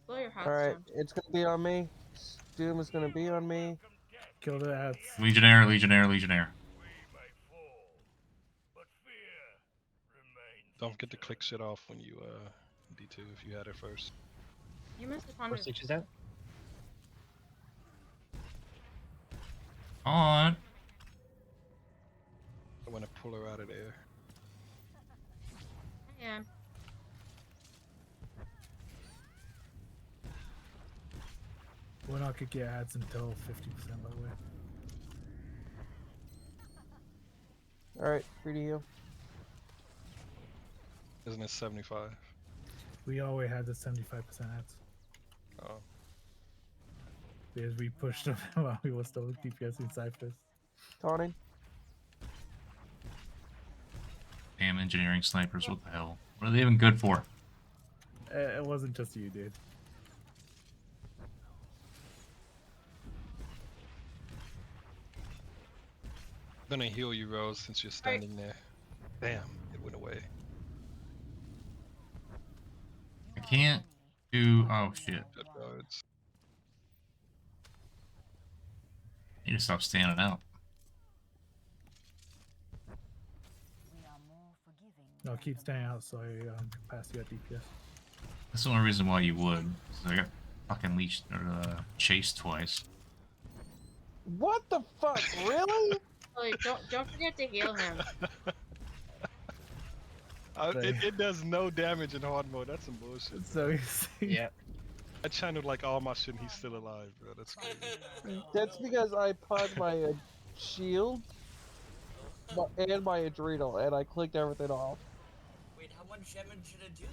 Blow your house Alright, down. it's gonna be on me. Doom is gonna be on me. Kill the ads. Legionnaire, Legionnaire, Legionnaire. Don't forget to click shit off when you D2 if you had it first. You missed the Force leeches out. On. I want to pull her out of there. Yeah. We're not gonna get ads until 50%, by the way. Alright, free to heal. Isn't it 75? We always had the 75% ads. Oh. Because we pushed them while we were still DPSing Cyphers. Taunting. Damn engineering snipers, what the hell? What are they even good for? It wasn't just you, dude. I'm gonna heal you, Rose, since you're standing there. Damn, it went away. I can't do. Oh shit. Good guards. Need to stop standing out. No, keep staying out so I can pass you at DPS. That's the only reason why you would. 'Cause I got fucking leashed or chased twice. What the fuck? Really? Like, don't forget to heal him. It does no damage in hard mode. That's some bullshit. So you see. Yeah. I channeled like all my shit and he's still alive, bro. That's crazy. That's because I popped my shield and my adrenal, and I clicked everything off. Wait, how much damage should it do?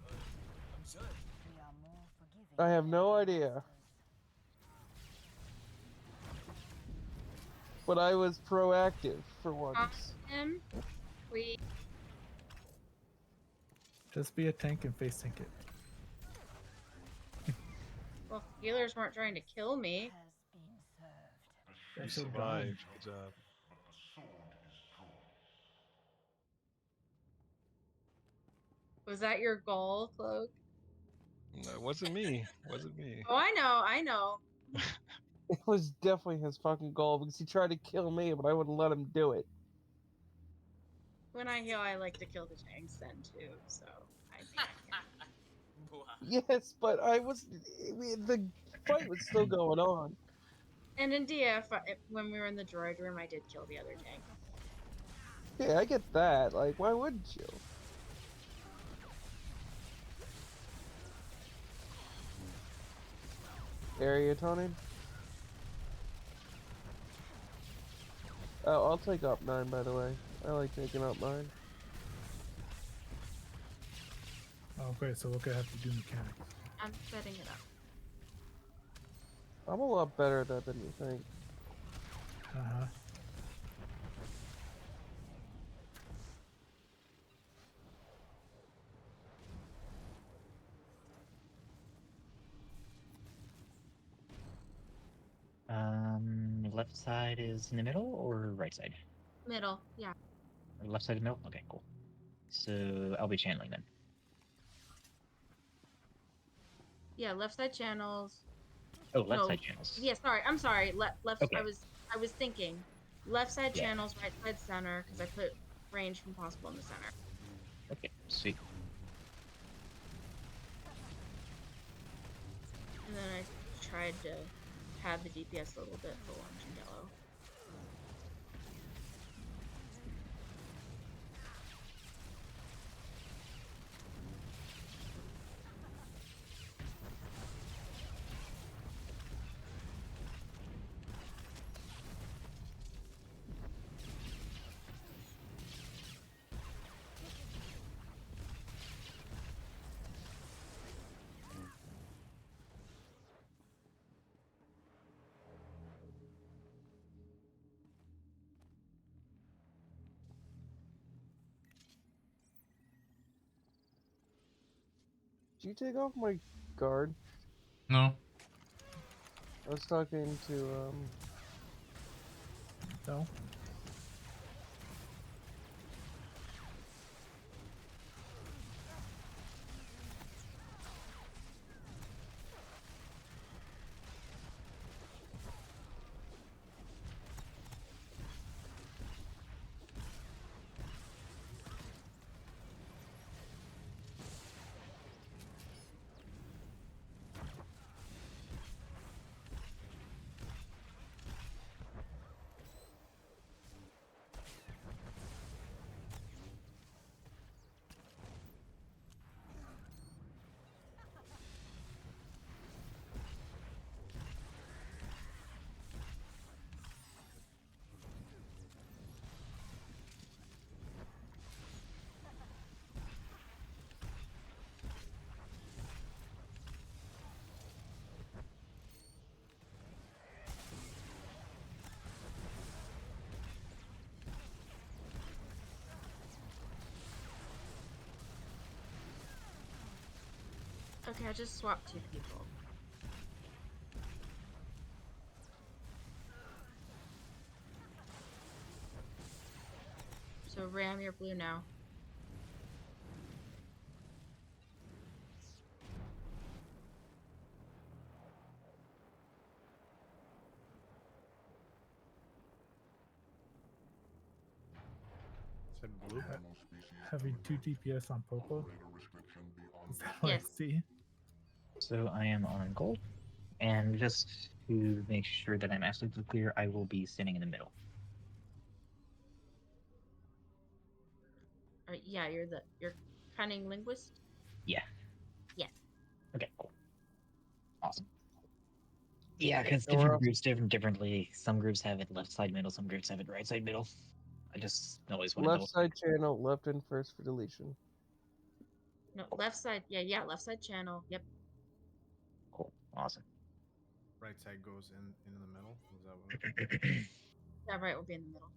I'm sorry. I have no idea. But I was proactive for once. Him, please. Just be a tank and face tank it. Well, healers weren't trying to kill me. You survived. Good job. Was that your goal, Cloak? No, it wasn't me. It wasn't me. Oh, I know. It was definitely his fucking goal because he tried to kill me, but I wouldn't let him do it. When I heal, I like to kill the tanks then too, so Yes, but I was. I mean, the fight was still going on. And in DF, when we were in the droid room, I did kill the other tank. Yeah, I get that. Like, why wouldn't you? Area toning? Oh, I'll take up 9, by the way. I like taking up 9. Oh, great. So we're gonna have to do mechanics. I'm setting it up. I'm a lot better at that than you think. Uh-huh. Left side is in the middle or right side? Middle, yeah. Or left side of middle? Okay, cool. So I'll be channeling then. Yeah, left side channels. Oh, left No. side channels. Yeah, sorry. I'm sorry. Left. Okay. I was thinking left side Yeah. channels, right side center, because I put range from possible in the center. Okay, sweet. And then I tried to pad the DPS a little bit for orange and yellow. Did you take off my guard? No. I was talking to, No. Okay, I just swapped 2 people. So Ram, you're blue now. Said blue. Having 2 DPS on Popo. Is that what Yes. I see? So I am on gold. And just to make sure that I'm absolutely clear, I will be standing in the middle. Yeah, you're cunning linguist. Yeah. Yes. Okay, cool. Awesome. Yeah, because So we're different off. groups differently. Some groups have it left side middle, some groups have it right side middle. I just always want to Left know. side channel, left in first for deletion. No, left side. Yeah, left side channel. Yep. Cool. Awesome. Right side goes in the middle. Is that what? Yeah, right will be in the middle.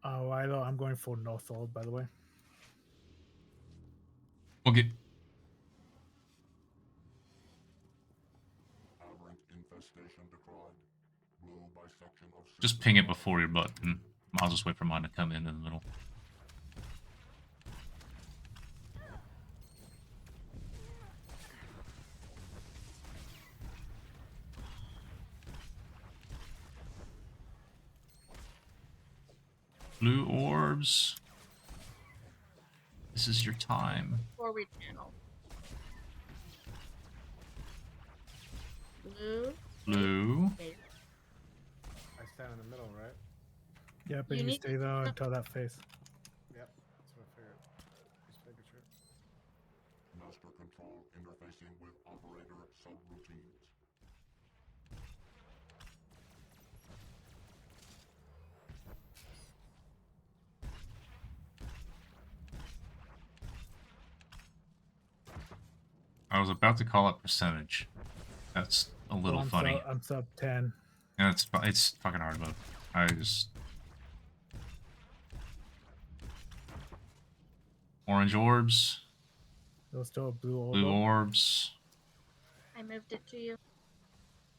Rilo, I'm going for Northold, by the way. Okay. Just ping it before your button. I'll just wait for mine to come in the middle. Blue orbs. This is your time. Forward channel. Blue. Blue. I stand in the middle, right? Yep, and You you need stay there until that face. Yep, that's what I figured. Just making sure. Master control interfacing with operator subroutines. I was about to call it percentage. That's a little funny. I'm sub 10. And it's fucking hard mode. I just orange orbs, There's still a blue orb. blue orbs. I moved it to you.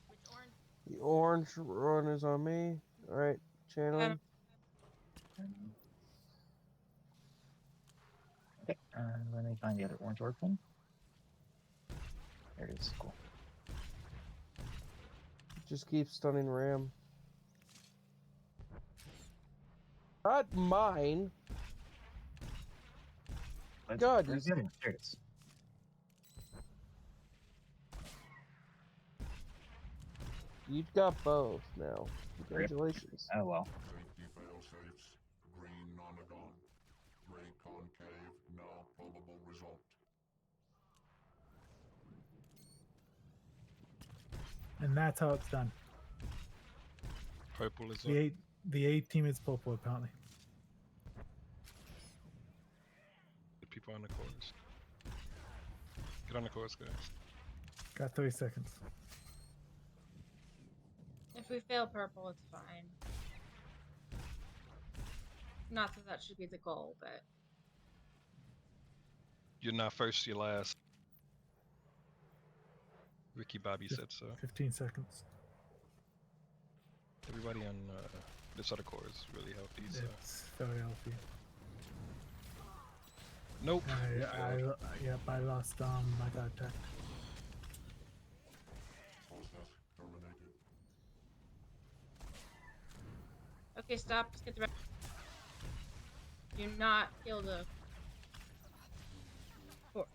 Which orange? The orange run is on me. Alright, channeling. Okay, let me find the other orange orb thing. There it is. Cool. Just keep stunning Ram. Not mine. God, Where's the other one? There it is. You've got both now. Congratulations. Oh well. Safety fail-safes. Green nonagon. Gray concave. Now probable result. And that's how it's done. Purple is up. The A team is purple, apparently. The people on the course. Get on the course, guys. Got 30 seconds. If we fail purple, it's fine. Not that that should be the goal, but You're not first, you're last. Ricky Bobby said so. 15 seconds. Everybody on this other core is really healthy, so. It's very healthy. Nope. Yep, I lost, I got attacked. okay, stop. Let's get the rest. Do not kill the. Four.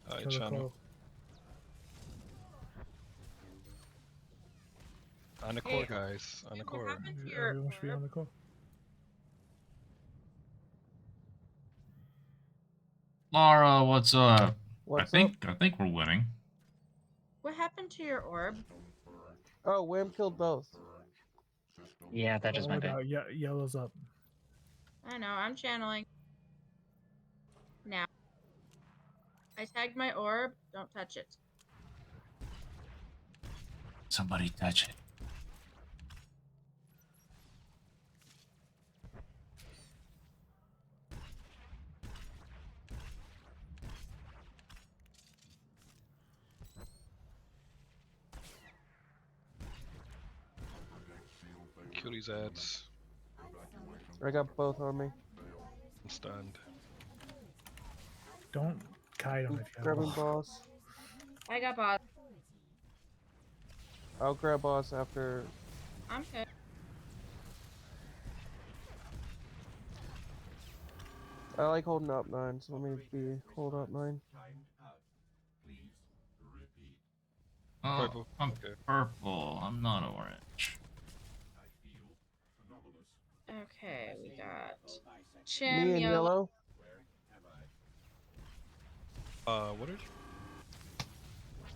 Alright, Kill the channel. core. On the core, guys. On the core. Everyone should be on the core. Lara, what's up? What's I think we're winning. What happened to your orb? Oh, Wham killed both. Yeah, that just went down. Yellow's up. I know, I'm channeling. Now. I tagged my orb. Don't touch it. Somebody touch it. Kill these ads. I got both on me. I'm stunned. Don't kite him if you have Grabbing a boss. I got boss. I'll grab boss after. I'm good. I like holding up 9, so let me be hold up 9. Oh, Purple. I'm Okay. purple. I'm not orange. Okay, we got Me Chim, and yellow. What did you?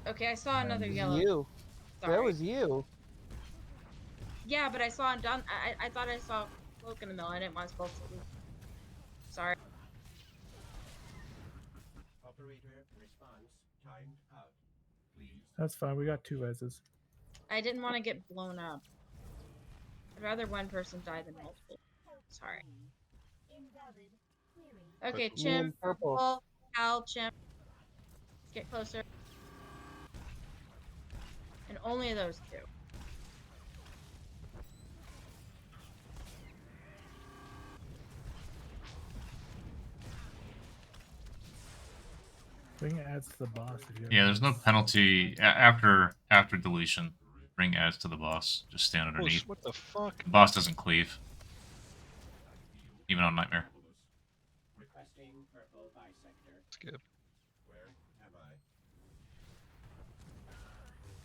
Okay, I saw another yellow. You. Sorry. That was you. Yeah, but I saw him done. I thought I saw Cloak in the middle. I didn't want to spoke to you. Sorry. Operator response timed out. Please. That's fine. We got 2 reses. I didn't want to get blown up. I'd rather one person die than multiple. Sorry. Okay, Chim, purple, Cal, Chim. Let's get closer. And only those 2. Bring ads to the boss if you have Yeah, there's no penalty after deletion. Bring ads to the boss. Just stand underneath. What the fuck? The boss doesn't cleave. Even on Nightmare. Skip. Where am I?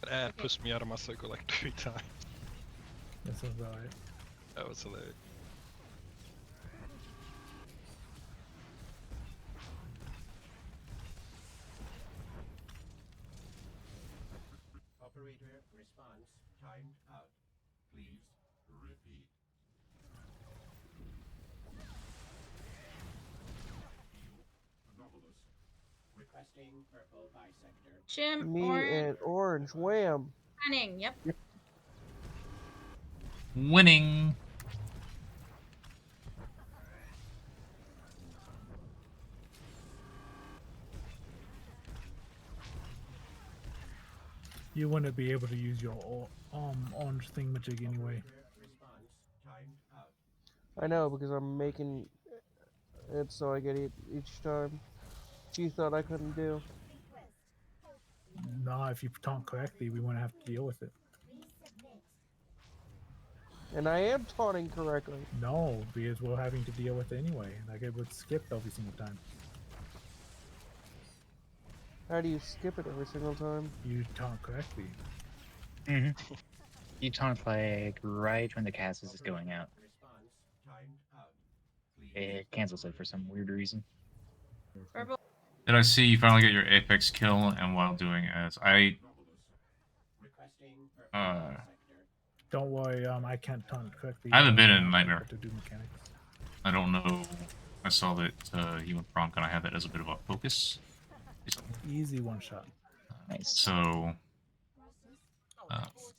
That ad pushed me out of my circle like 3 times. That sounds about right. That was hilarious. Operator response timed out. Please repeat. Anomalous. Requesting purple bisector. Chimp, Me orange, and orange, wham. cunning. Yep. Winning. You wouldn't be able to use your orange thingamajig anyway. Response timed out. I know because I'm making it so I get it each time. You thought I couldn't do. No, if you taunt correctly, we wouldn't have to deal with it. And I am taunting correctly. No, because we're having to deal with it anyway. Like it would skip every single time. How do you skip it every single time? You taunt correctly. Mm-hmm. You taunt like right when the cast is going out. It cancels it for some weird reason. Purple. Did I see you finally get your Apex kill? And while doing as Don't worry, I can't taunt correctly. I haven't been either, in so I Nightmare. have to do mechanics. I don't know. I saw that he went Bronc and I had that as a bit of a focus. Easy one shot. Nice. So,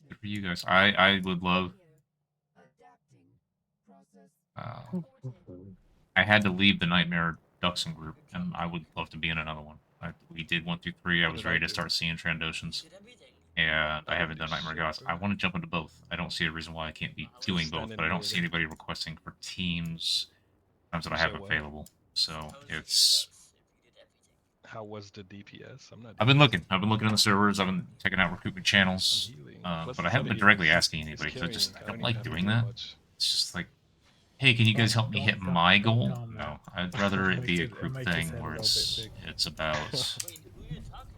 good for you guys. I would love. I had to leave the Nightmare Duxon group, and I would love to be in another one. We did 1 through 3. I was ready to start seeing Trandoshans. And I haven't done Nightmare Gods. I want to jump into both. I don't see a reason why I can't be doing both, but I don't see anybody requesting for teams times that I have available. So it's. How was the DPS? I'm not. I've been looking. I've been looking in the servers. I've been checking out recruitment channels, but I haven't been directly asking anybody because I don't like doing that. It's just like, hey, can you guys help me hit my goal? No, I'd rather it be a group thing where it's about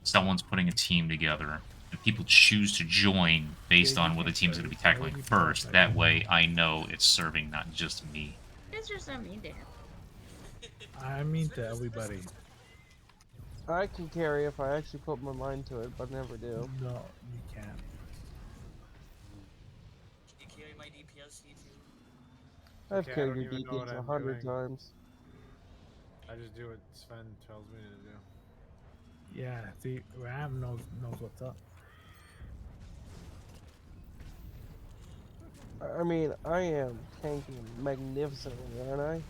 someone's putting a team together and people choose to join based on what the team's going to be tackling first. That way, I know it's serving not just me. You guys are so mean to him. I mean to everybody. I can carry if I actually put my mind to it, but I never do. No, you can't. Can you carry my DPS, C2? I've carried your DPS 100 times. I just do what Sven tells me to do. Yeah, see, Ram knows what's up. I mean, I am tanking magnificently, aren't I?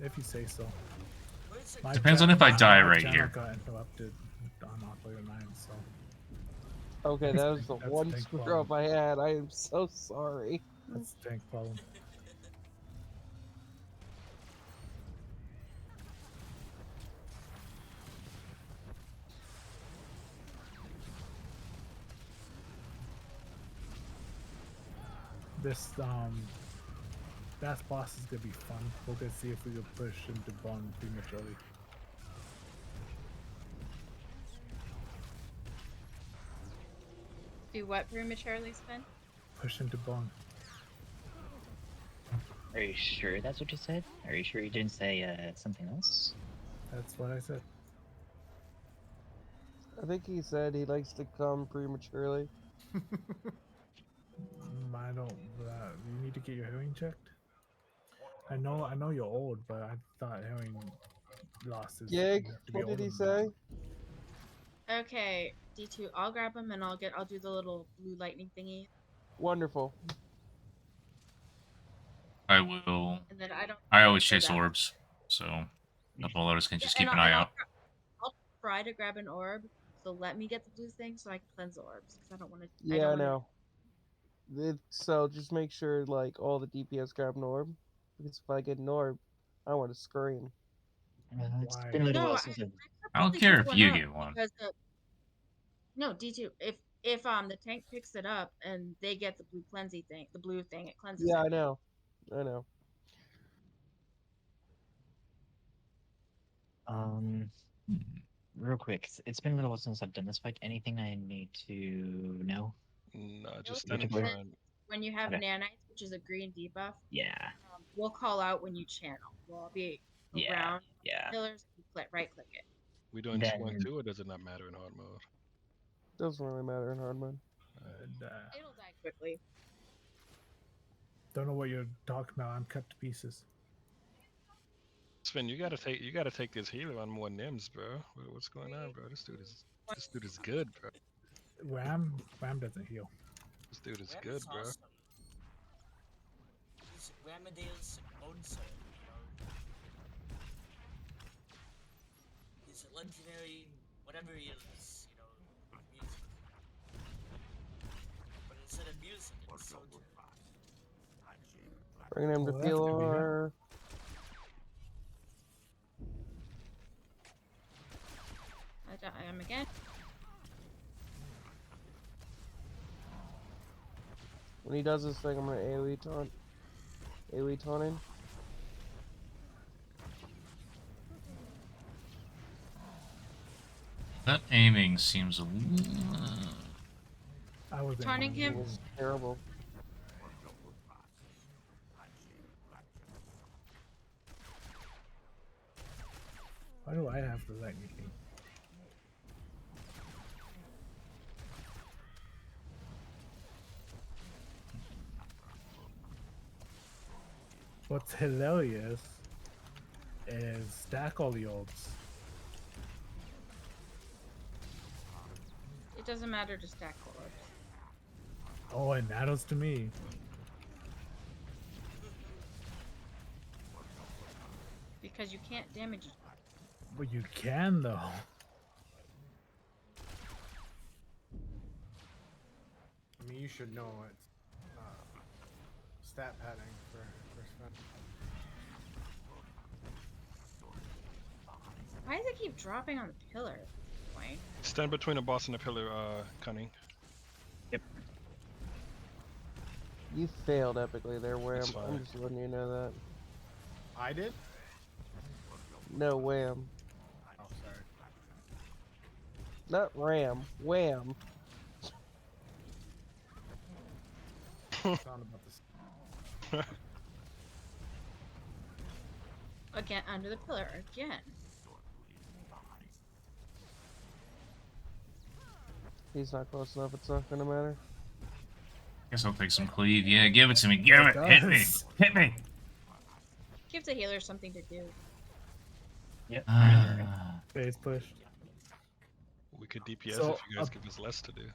If you say so. Depends on if I die right here. Got interrupted on Operator 9, so. Okay, that was the one screw up I had. I am so sorry. That's a tank problem. This last boss is gonna be fun. We're gonna see if we can push into Bond prematurely. Do what prematurely, Sven? Push into Bond. Are you sure that's what you said? Are you sure you didn't say something else? That's what I said. I think he said he likes to come prematurely. I don't. You need to get your hearing checked. I know you're old, but I thought hearing loss is. Yeah, what did he say? Okay, D2, I'll grab him and I'll do the little blue lightning thingy. Wonderful. I will. And then I always chase orbs, so couple others can just keep an eye out. I'll try to grab an orb, so let me get the blue thing so I can cleanse the orbs because I don't want to. Yeah, I know. So just make sure like all the DPS grab an orb, because if I get an orb, I want to scream. It's been a little while since I don't care if you get one. No, D2. If the tank picks it up and they get the blue cleansing thing, the blue thing, it cleanses. Yeah, it. I know. I know. Real quick, it's been a little while since I've done this fight. Anything I need to know? No, Nope. just stand in Particular? front. When you have Okay. nanites, which is a green debuff, Yeah. we'll call out when you channel. We'll be Yeah. around Yeah. pillars and you right click it. We doing 2 on Then 2, or does it not matter in hard mode? Doesn't really matter in hard mode. It'll die quickly. Don't know what you're talking about. I'm cut to pieces. Sven, you gotta take this healer on more nims, bro. What's going on, bro? This dude is good, bro. Ram doesn't heal. This dude is Ram good, is bro. awesome. He's Ramadeus Monster, you know. He's a legendary, whatever he is, you know, music. But instead of music, it's soldier. Bringing him to Oh, that's gonna be Pilar. I am again. When he does this thing, I'm gonna AoE taunt. AoE taunting. That aiming seems a I was Taunting him. It's terrible. Why do I have to let you think? What's hilarious is stack all the ults. It doesn't matter to stack orbs. Oh, it matters to me. Because you can't damage it. But you can though. I mean, you should know it's stat padding for Sven. Why does it keep dropping on the pillar? Point. Stand between the boss and the pillar, Cunning. Yep. You failed epically there, Wham. It's fine. I'm just letting you know that. I did? No, Wham. Oh, sorry. Not Ram. Wham. Sound about this. Again, under the pillar. Again. He's not close enough. It's not gonna matter. Guess I'll take some cleave. Yeah, give it to me. Give it. Hit me. Hit me. Give the healer something to do. Yep. Phase push. We could DPS So, if you guys give us less to do.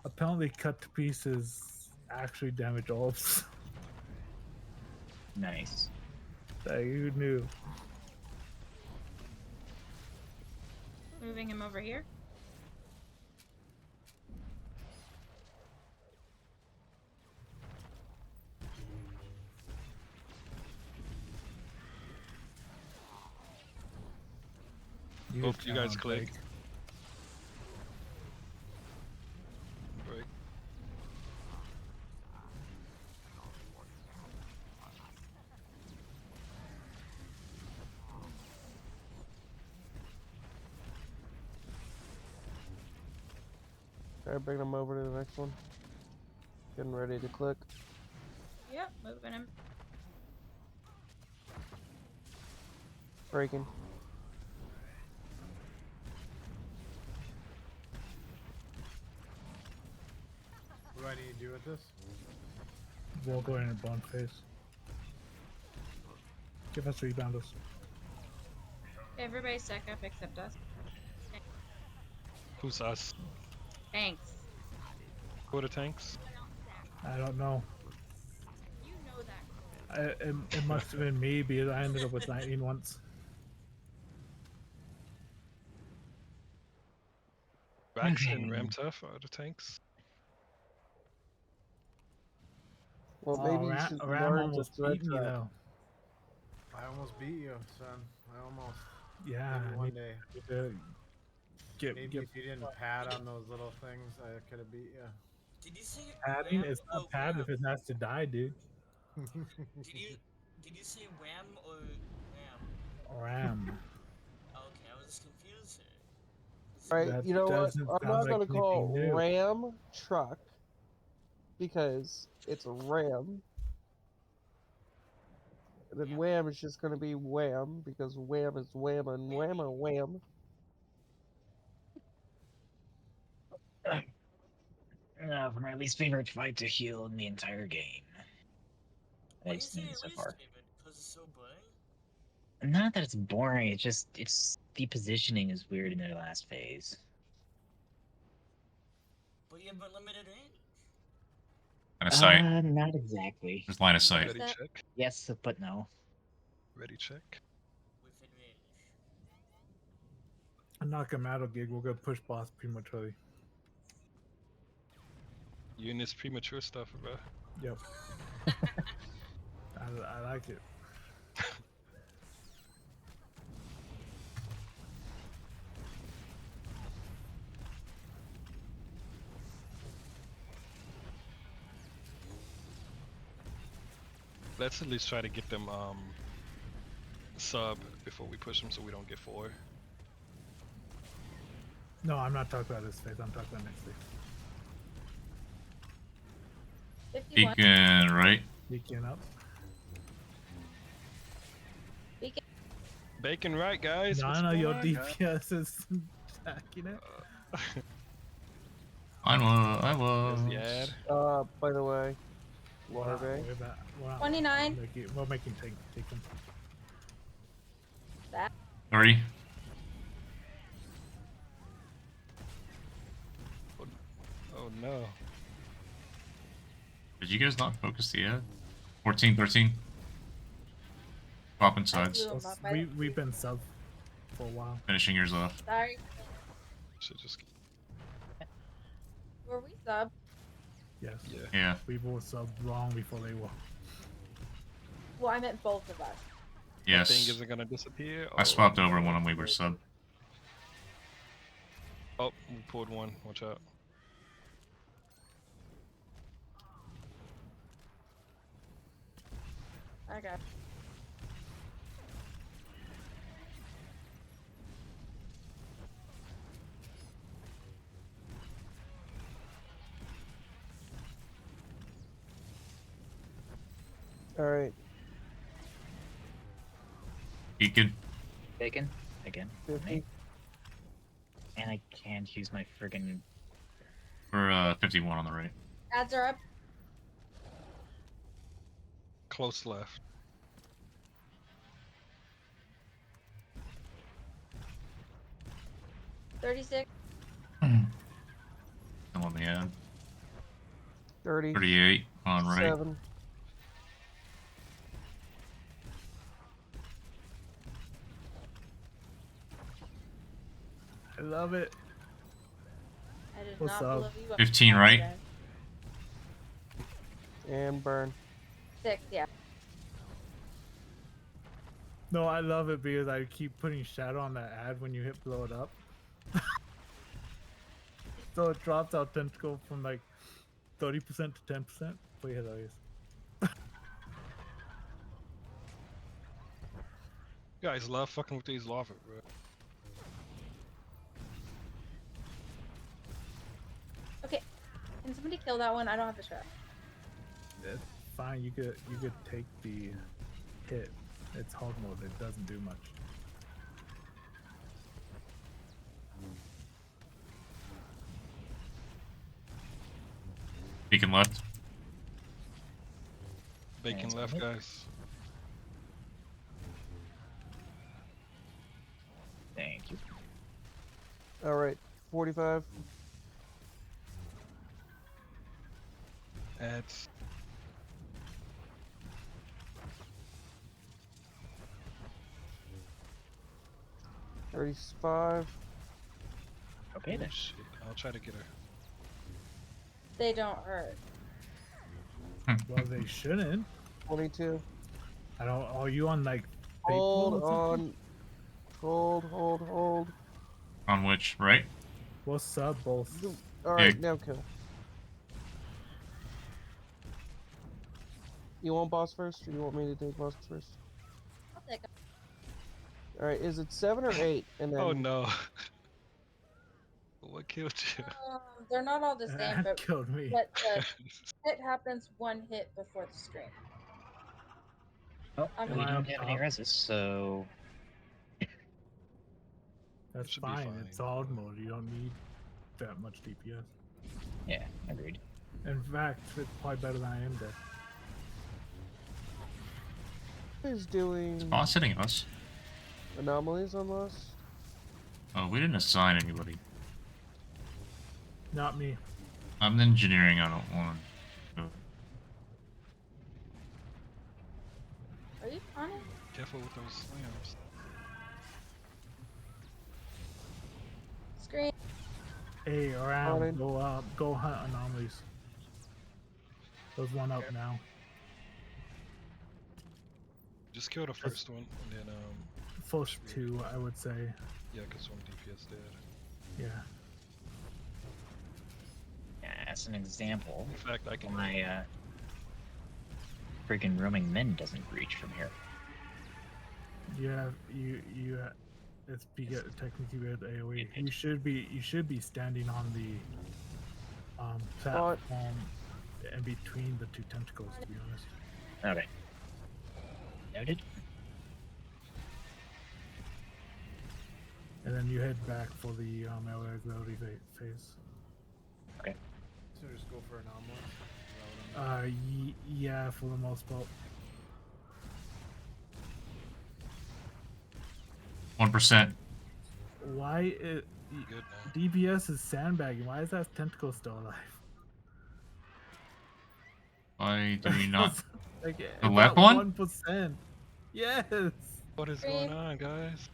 Apparently, cut to pieces actually damage orbs. Nice. Like, who knew? Moving him over here. Both you guys click. Break. Alright, bring him over to the next one. Getting ready to click. Yep, moving him. Breaking. What do I need to do with this? We'll go in a bond phase. Give us rebounders. Everybody stack up except us. Who's us? Thanks. Who are the tanks? I don't know. You know that. It must have been me because I ended up with 19 once. Frags and Ram Tough are the tanks. Well, Oh, maybe you should Ram learn to almost thread beat me trap. though. I almost beat you, son. I almost. Yeah, Maybe one day. Get Maybe if you didn't pad on those little things, I could have beat you. Did you say padding. Ram It's or not pad if Ram? it has to die, dude. Did you say Ram or Ram? Ram. Okay. Right, That you know what? doesn't I'm sound not like gonna anything call new. Ram truck because it's a Ram. And then Wham is just gonna be Wham because Wham is Wham and Whamma Wham. For my least favorite fight to heal in the entire game. Why I've is it seen your so least far. favorite? Because it's so boring? Not that it's boring, it's the positioning is weird in their last phase. But you have unlimited range. Line of sight. Not exactly. There's line of sight. Ready check. Yes, but no. Ready check. Within range. I'm not gonna matter, Gig. We're gonna push boss prematurely. You in this premature stuff, bro. Yep. I like it. Let's at least try to get them sub before we push them, so we don't get 4. No, I'm not talking about this phase. I'm talking about next phase. 51. Beacon, right? Beacon up. Beacon. Bacon right, guys. No, What's no, going your on, DPS is attacking it. I was. There's the ad. By the way, Larvae. 29. We're making take them. That. 3. Oh no. Did you guys not focus the ad? 14, 13. Popping sides. We've been sub for a while. Finishing yours off. Sorry. Should just. Were we sub? Yes. Yeah. We were sub long before they were. Well, I meant both of us. Yes. That thing isn't gonna disappear. I swapped over when we were sub. Oh, we pulled one. Watch out. I got. All right. Beacon. Bacon again. 50. And I can't use my friggin' For 51 on the right. Ads are up. Close left. $36. Still on the ad. 30. 38 on right. 7. I love it. I did What's not up? believe you. 15 right. And burn. 6, yeah. No, I love it because I keep putting shadow on that ad when you hit blow it up. So it drops our tentacle from like 30% to 10%. Pretty hilarious. You guys love fucking with these lava, bro. Okay. Can somebody kill that one? I don't have the trap. It's fine. You could take the hit. It's hard mode. It doesn't do much. Beacon left. Bacon left, guys. Thank you. All right. 45. Ads. $35. Okay then. Oh, shit. I'll try to get her. They don't hurt. Well, they shouldn't. 22. I don't. Are you on like? Hold Fate Pool or something? on. Hold. On which, right? We'll sub both. Alright, Yeah. now kill. You want boss first, or you want me to take boss first? I'll take them. Alright, is it 7 or 8? And then Oh no. What killed you? They're not all the same, That but killed me. the hit happens one hit before the scream. Oh, I'm we I don't up have any top? reses, so That's should be fine. fine, It's hard mode. You don't need that much DPS. yeah, agreed. In fact, it's probably better than I am dead. He's doing Is boss hitting us? anomalies almost. Oh, we didn't assign anybody. Not me. I'm engineering. I don't want to. Are you on it? Careful with those slams. Scream. Hey, Fine. around. Go hunt anomalies. There's one up now. Just kill the first one, and then First two, I would say. yeah, cause one DPS dead. Yeah. Yeah, as an example, In fact, I can. my freaking roaming min doesn't reach from here. It's technically with AoE. You should be standing on the platform in between the two tentacles, to be honest. Okay. Noted. And then you head back for the eligibility phase. Okay. So just go for anomaly. Yeah, for the most part. 1%. Why it DPS is sandbagging? Why is that tentacle still alive? Why do we not? Like, The left one? 1%. Yes. What is going on, guys?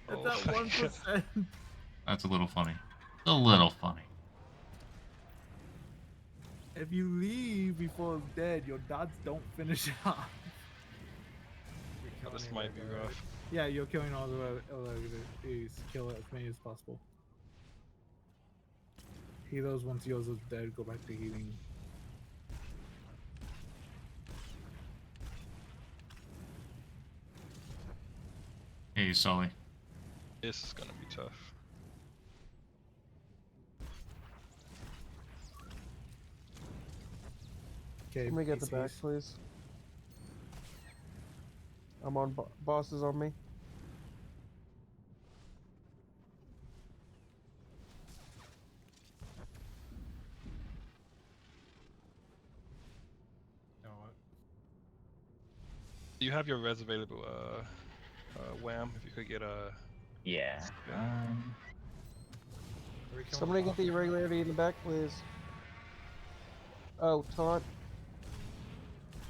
It's Oh at my 1%. That's a little funny. A little funny. If you leave before it's dead, your dots don't finish off. Oh, this might be rough. Yeah, you're killing all the is kill as many as possible. Healers, once yours is dead, go back to healing. Hey, Sully. This is gonna be tough. Okay, Let me get the back, PCs. please. I'm on. Boss is on me. Do you have your res available, Wham? If you could get a. Yeah. Somebody get the irregularity in the back, please. Oh, taunt.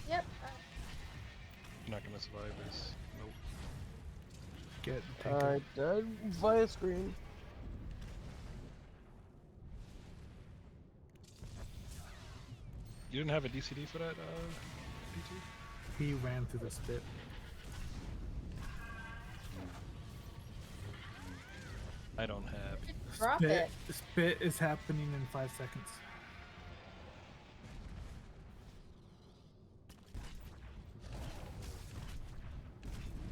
Yep. You're not gonna survive this. Nope. Get the tank. I died via screen. You didn't have a DCD for that, D2? He ran through the spit. I don't have. Drop Spit, it. spit is happening in 5 seconds.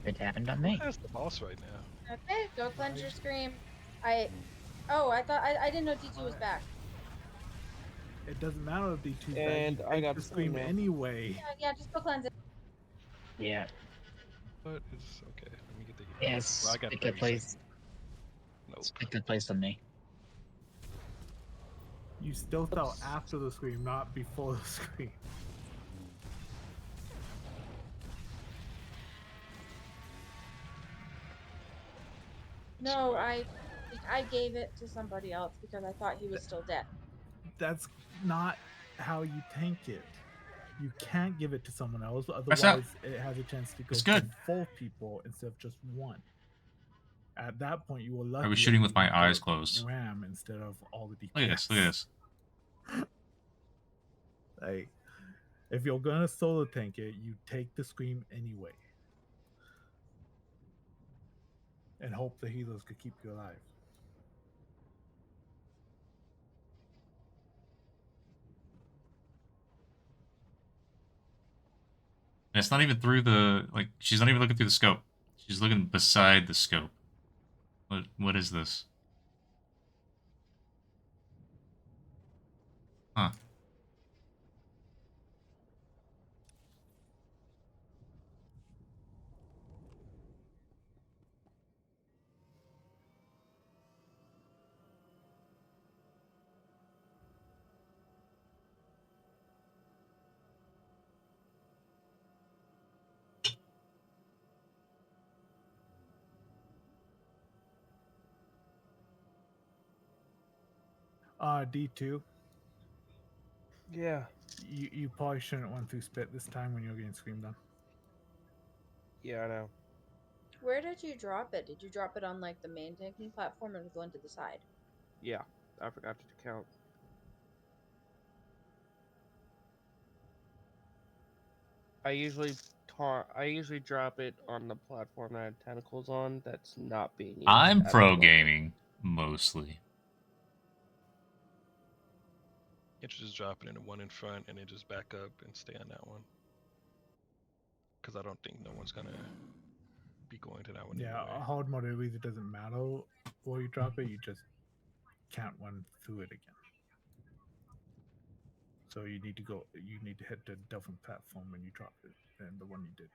It happened on me. That's the boss right now. Okay, go cleanse your scream. I thought I didn't know D2 was back. It doesn't matter if D2's And back. I You got take the the scream scream now. anyway. Yeah, just go cleanse it. Yeah. But it's okay. Let me get the. Yes. Well, I got Pick 30 that place. seconds. Nope. Pick that place on me. You still fell after the scream, not before the scream. No, I gave it to somebody else because I thought he was still dead. That's not how you tank it. You can't give it to someone else, What's up? otherwise it has a chance to go It's to good. 4 people instead of just 1. At that point, you were lucky. I was that shooting you with my got eyes closed. Ram instead of all the DPS. Look at this. Look at this. Like, if you're gonna solo tank it, you take the scream anyway, and hope the healers could keep you alive. And it's not even through the she's not even looking through the scope. She's looking beside the scope. What is this? Huh. D2. Yeah. You probably shouldn't went through spit this time when you were getting screamed on. Yeah, I know. Where did you drop it? Did you drop it on like the main tanking platform or the one to the side? Yeah, I forgot to count. I usually drop it on the platform that I have tentacles on that's not being used I'm at the pro moment. gaming mostly. You should just drop it in the one in front and then just back up and stay on that one. Because I don't think no one's gonna be going to that one Yeah, anyway. hard mode, it really doesn't matter where you drop it, you just can't run through it again. So you need to hit the different platform when you drop it than the one you did.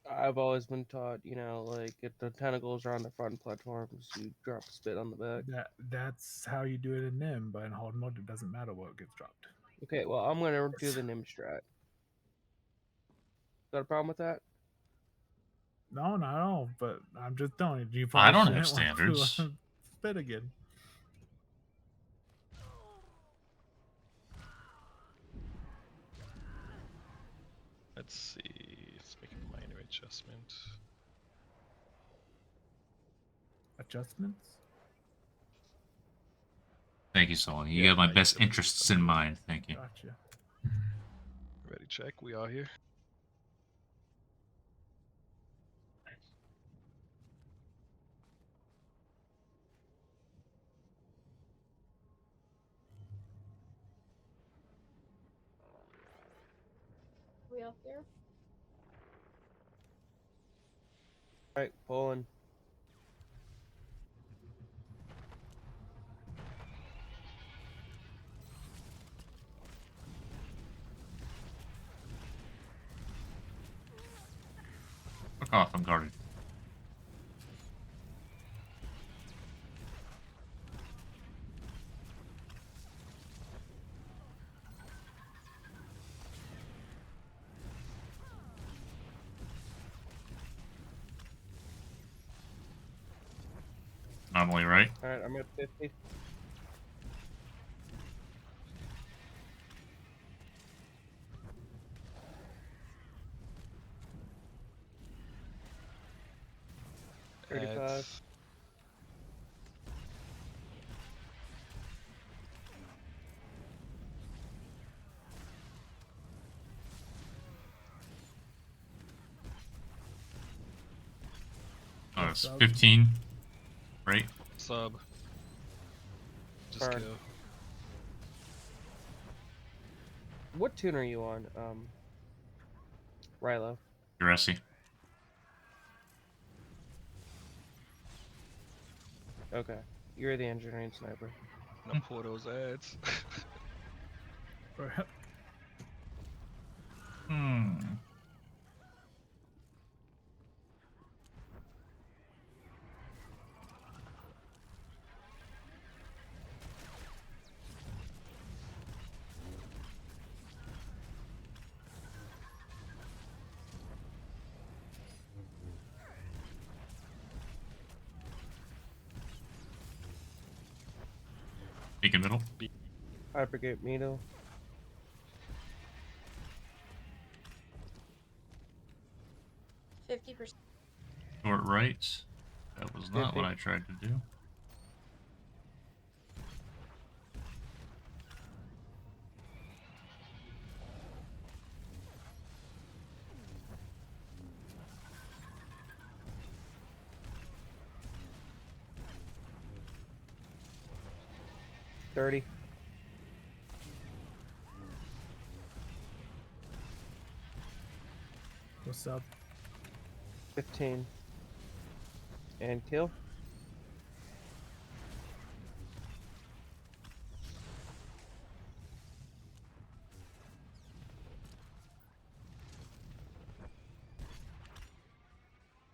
I've always been taught, like if the tentacles are on the front platforms, you drop spit on the back. That's how you do it in NIM, but in hard mode, it doesn't matter where it gets dropped. Okay, well I'm gonna do the Nim strat. Got a problem with that? No, not at all. But I'm just telling you, you I probably don't have shouldn't want to standards. spit again. Let's see. Let's make a minor adjustment. Adjustments? Thank you, Sully. You Yeah, got my no, you best can do interests in something. mind. Thank you. Gotcha. Ready, check. We are here. We out there? Alright, pulling. Fuck off, I'm guarded. Anomaly, right? Alright, I'm at 50. At 35. Oh, it's Sub. 15, right? sub. Just Burn. kill. What tune are you on, Rilo? Jurassic. Okay. You're the engineering sniper. Now pour those ads. Hmm. Beacon middle. Hypergate middle. %50. Short right. That was not 50. what I tried to do. $30. What's up? 15. And kill.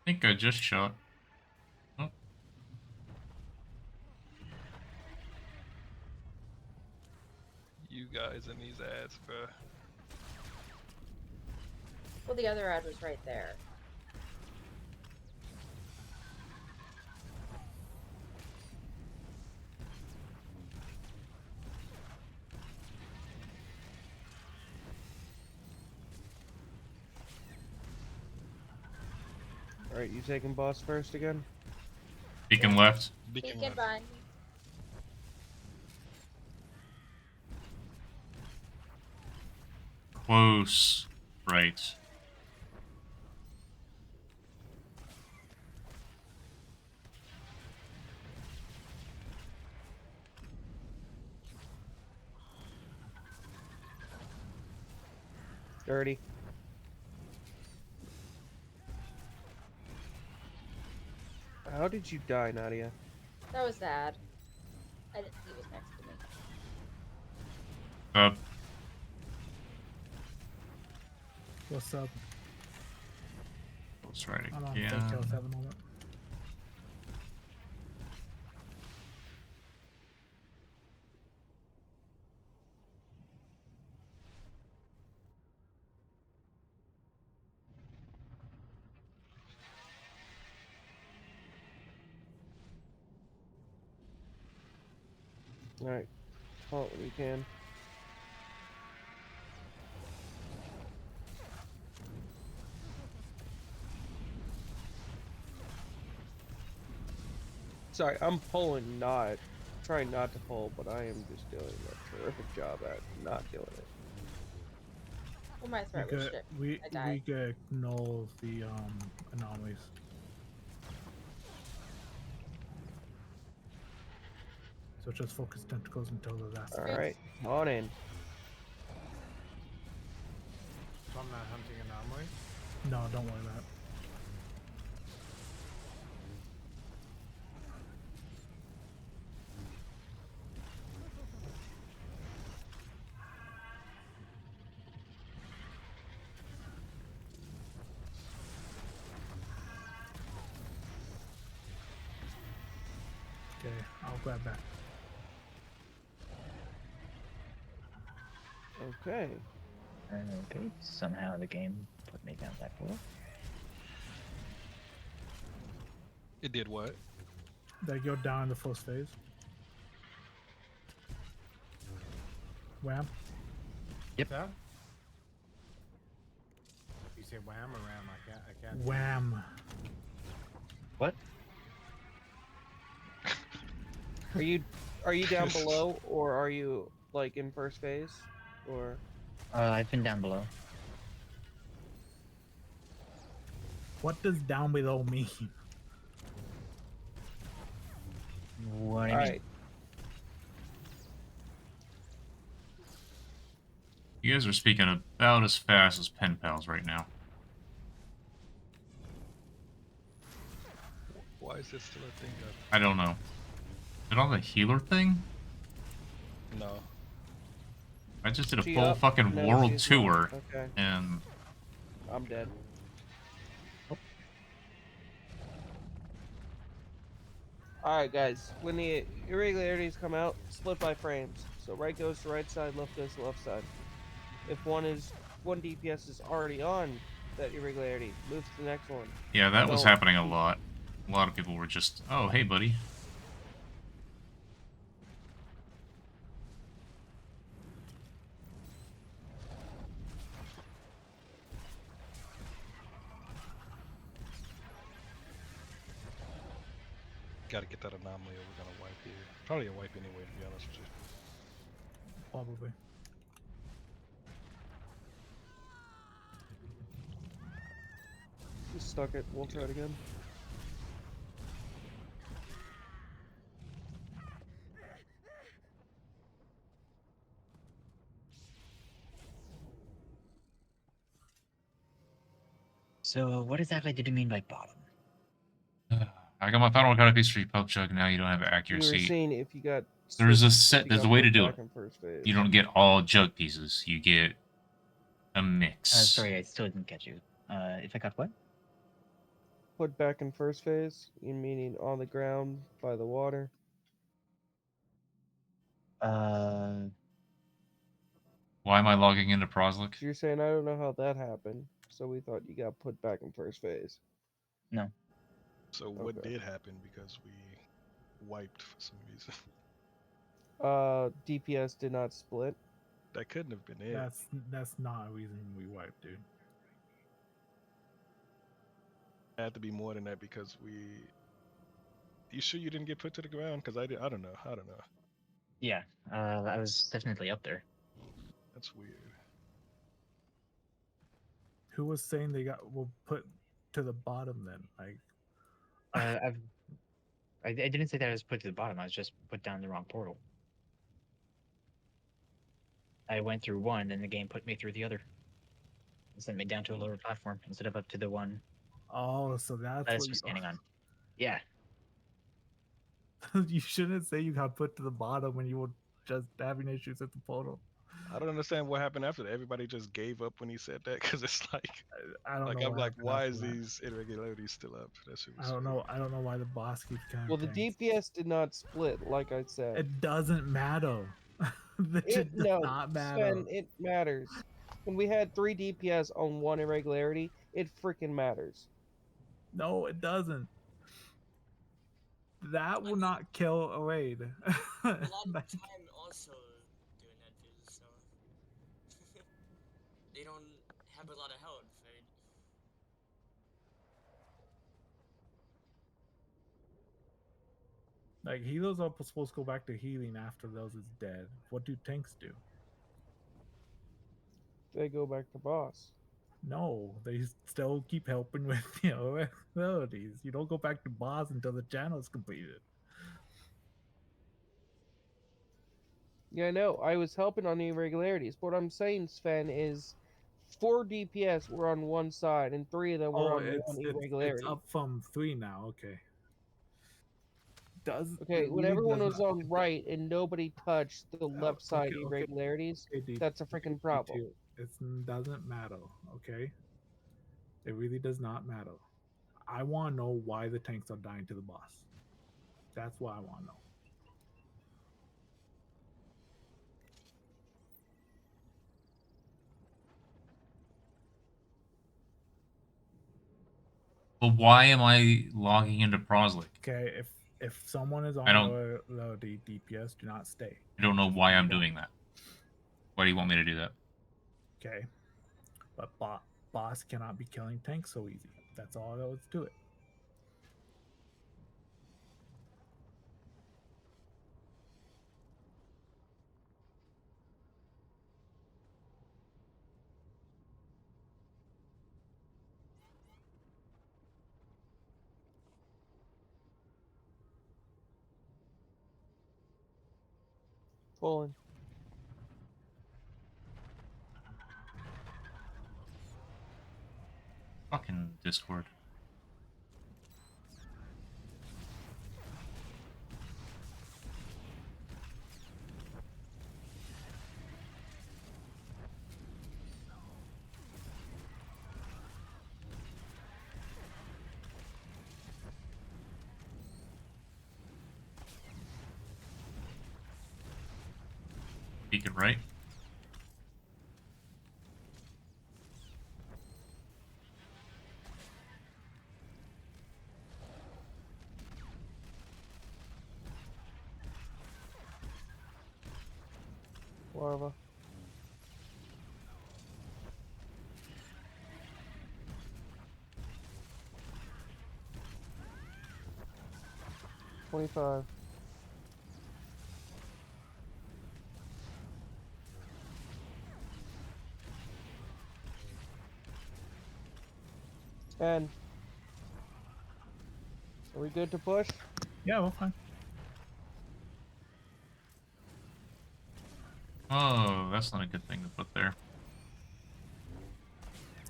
think I just shot. Oh. You guys and these ads, bruh. Well, the other ad was right there. Alright, you taking boss first again? Beacon left. Beacon behind me. Close. Right. Dirty. How did you die, Nadia? That was sad. I didn't see he was next to me. Up. What's up? Let's try it I'm on again. fake health at the moment. Alright. Halt when you can. Sorry, I'm pulling, not trying not to pull, but I am just doing a terrific job at not doing it. Well, my We threat was could shit. we I died. could ignore the anomalies. So just focus tentacles until the last. Alright, on in. So I'm not hunting anomalies? No, don't worry about it. Okay, I'll grab that. Okay. Okay, somehow the game put me down that hole. It did what? They go down the first phase. Wham. Yep. That? You say wham or ram? I can't. Wham. What? Are you down below, or are you like in first phase, or? I've been down below. What does down below mean? What do you mean? Alright. You guys are speaking about as fast as pen pals right now. Why is this still a thing up? I don't know. Is it on the healer thing? No. I just did a She full up? fucking No, world she's tour, not. Okay. and I'm dead. Alright guys, when the irregularities come out, split by frames. So right goes to right side, left goes to left side. If one DPS is already on that irregularity, move to the next one. yeah, that was Don't- happening a lot. A lot of people were just, oh, hey, buddy. Gotta get that anomaly or we're gonna wipe here. Probably a wipe anyway, to be honest with you. Probably. Just stuck it, we'll try it again. So, what exactly did you mean by bottom? I got my final cut piece for you, Poke Chug. Now you don't have You were accuracy. seeing if you got There's a switched- if set. you There's got a way to put do back it. in first phase. You don't get all jug pieces. You get a mix. Sorry, I still didn't catch you. If I got what? Put back in first phase? You meaning on the ground by the water? Uh, Why am I logging into Proslick? So you're saying I don't know how that happened, so we thought you got put back in first phase. no. So what Okay. did happen because we wiped for some reason? DPS did not split. That couldn't have been it. That's not a reason we wiped, dude. It had to be more than that because we. You sure you didn't get put to the ground? Because I did. I don't know. I don't know. Yeah, I was definitely up there. That's weird. Who was saying they were put to the bottom then? Like, I didn't say that I was put to the bottom. I was just put down the wrong portal. I went through one, and the game put me through the other. It sent me down to a lower platform instead of up to the one oh, so that's I what was you. standing on. Yeah. You shouldn't say you got put to the bottom when you were just having issues with the portal. I don't understand what happened after that. Everybody just gave up when he said that because it's like, I don't like know I'm what like, happened why after is that. these irregularities still up? That shit was I don't weird. know. I don't know why the boss keeps killing Well, the tanks. DPS did not split, like I said. It doesn't matter. That It shit does no, not matter. Sven, it matters. When we had 3 DPS on one irregularity, it freaking matters. No, it doesn't. That will not kill a raid. A lot of the time also doing that too, so they don't have a lot of health, right? Like healers are supposed to go back to healing after those is dead. What do tanks do? They go back to boss. No, they still keep helping with abilities. You don't go back to boss until the channel is completed. Yeah, I know. I was helping on the irregularities. But what I'm saying, Sven, is 4 DPS were on one side and 3 of them were Oh, on one it's irregularity. up from 3 now. Okay. Does Okay, it when really everyone does was not? on right and nobody touched the left side Okay, okay, irregularities, okay, that's a freaking problem. It doesn't matter. Okay, it really does not matter. I want to know why the tanks are dying to the boss. That's what I want to know. But why am I logging into Proslick? Okay, if someone is I on don't. low DPS, do not stay. I don't know why I'm Move on. doing that. Why do you want me to do that? Okay, but boss cannot be killing tanks so easy. That's all there is to it. Pulling. Fucking Discord. Beacon right. Larva. $25. And are we good to push? Yeah, we're fine. Oh, that's not a good thing to put there.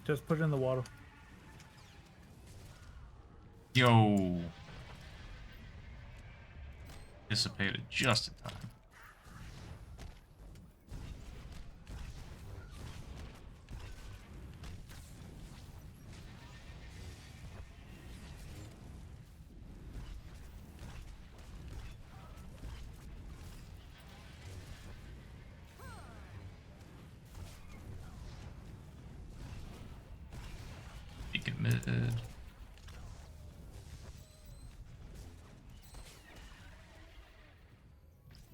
Just put it in the water. Yo. Dissipated just in time. Dead.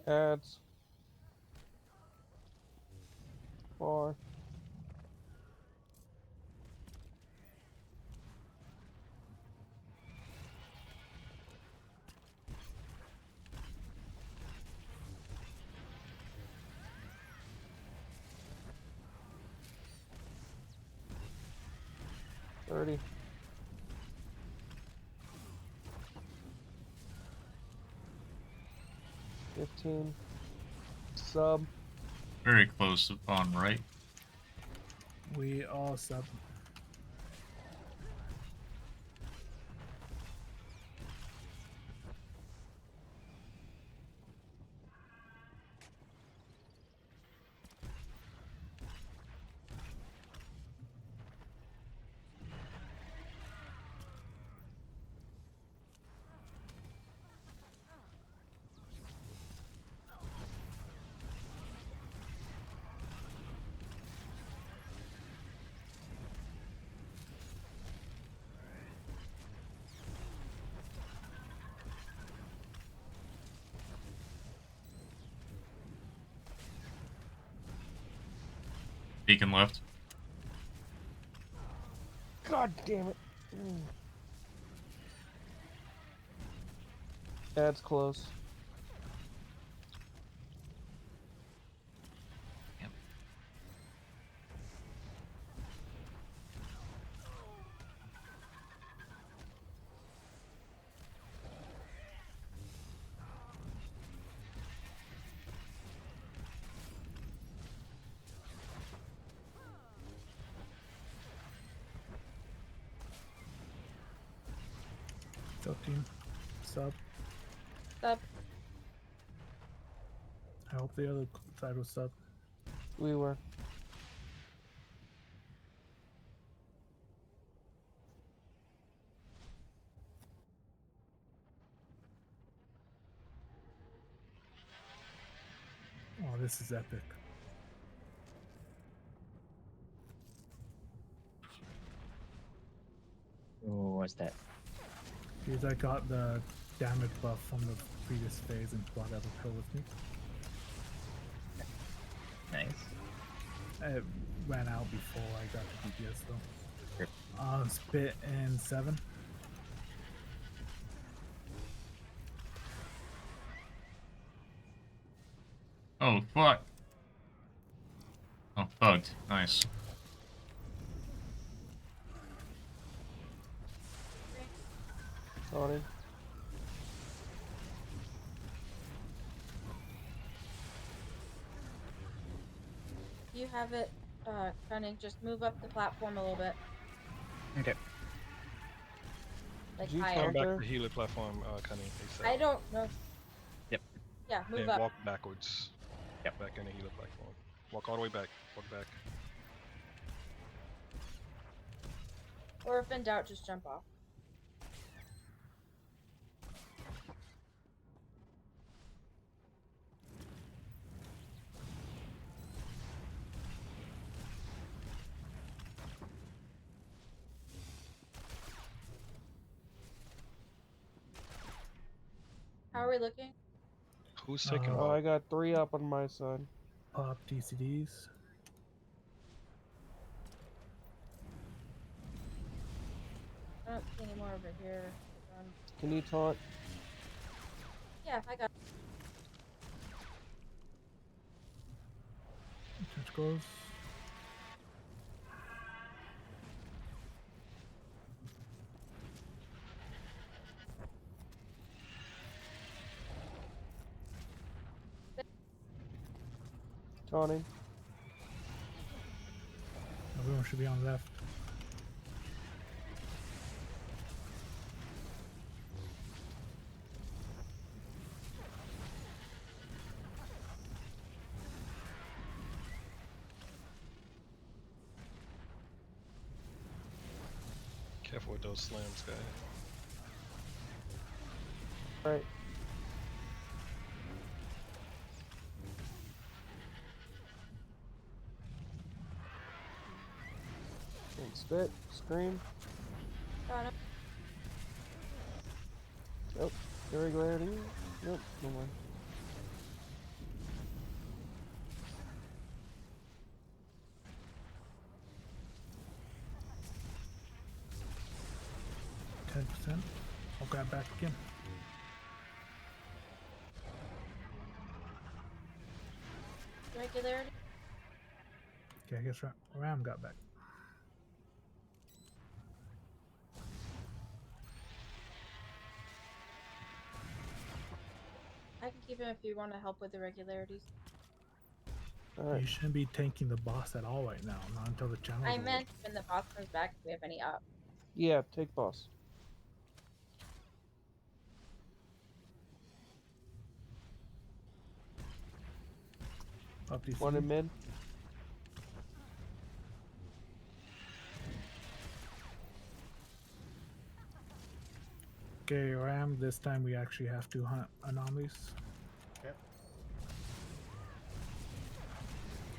Ads. 4. $30. 15. Sub. Very close upon right. We all sub. Beacon left. God damn it. Ads close. Yep. Team sub. Sub. I hope the other side was sub. We were. Oh, this is epic. Oh, what's that? Because I got the damage buff from the previous phase and brought other pill with me. Nice. It ran out before I got the DPS though. Sure. Spit and 7. Oh, fuck. Oh, bugged. Nice. Sorry. You have it, Cunning. Just move up the platform a little bit. Okay. Like Did you higher. Come back to counter? the healer platform, Cunning. ASAP. I don't know. Yep. Yeah, move And up. walk backwards. Yep. Back in the healer platform. Walk all the way back. Walk back. Or if in doubt, just jump off. How are we looking? Who's taking Oh, what? I got 3 up on my side. Pop TCDs. I don't see any more over here. Can you taunt? Yeah, I got. Touch goes. Taunting. Everyone should be on left. Careful with those slams, guys. Right. And spit. Scream. Irregularity? Nope, no mind. %. I'll grab back again. Regularity? Okay, I guess Ram got back. I can keep him if you want to help with irregularities. You shouldn't be tanking the boss at all right now, not until the channel. I meant when the boss comes back, if we have any up. Yeah, take boss. Up DC. One in mid. Okay, Ram, this time we actually have to hunt anomalies. Okay.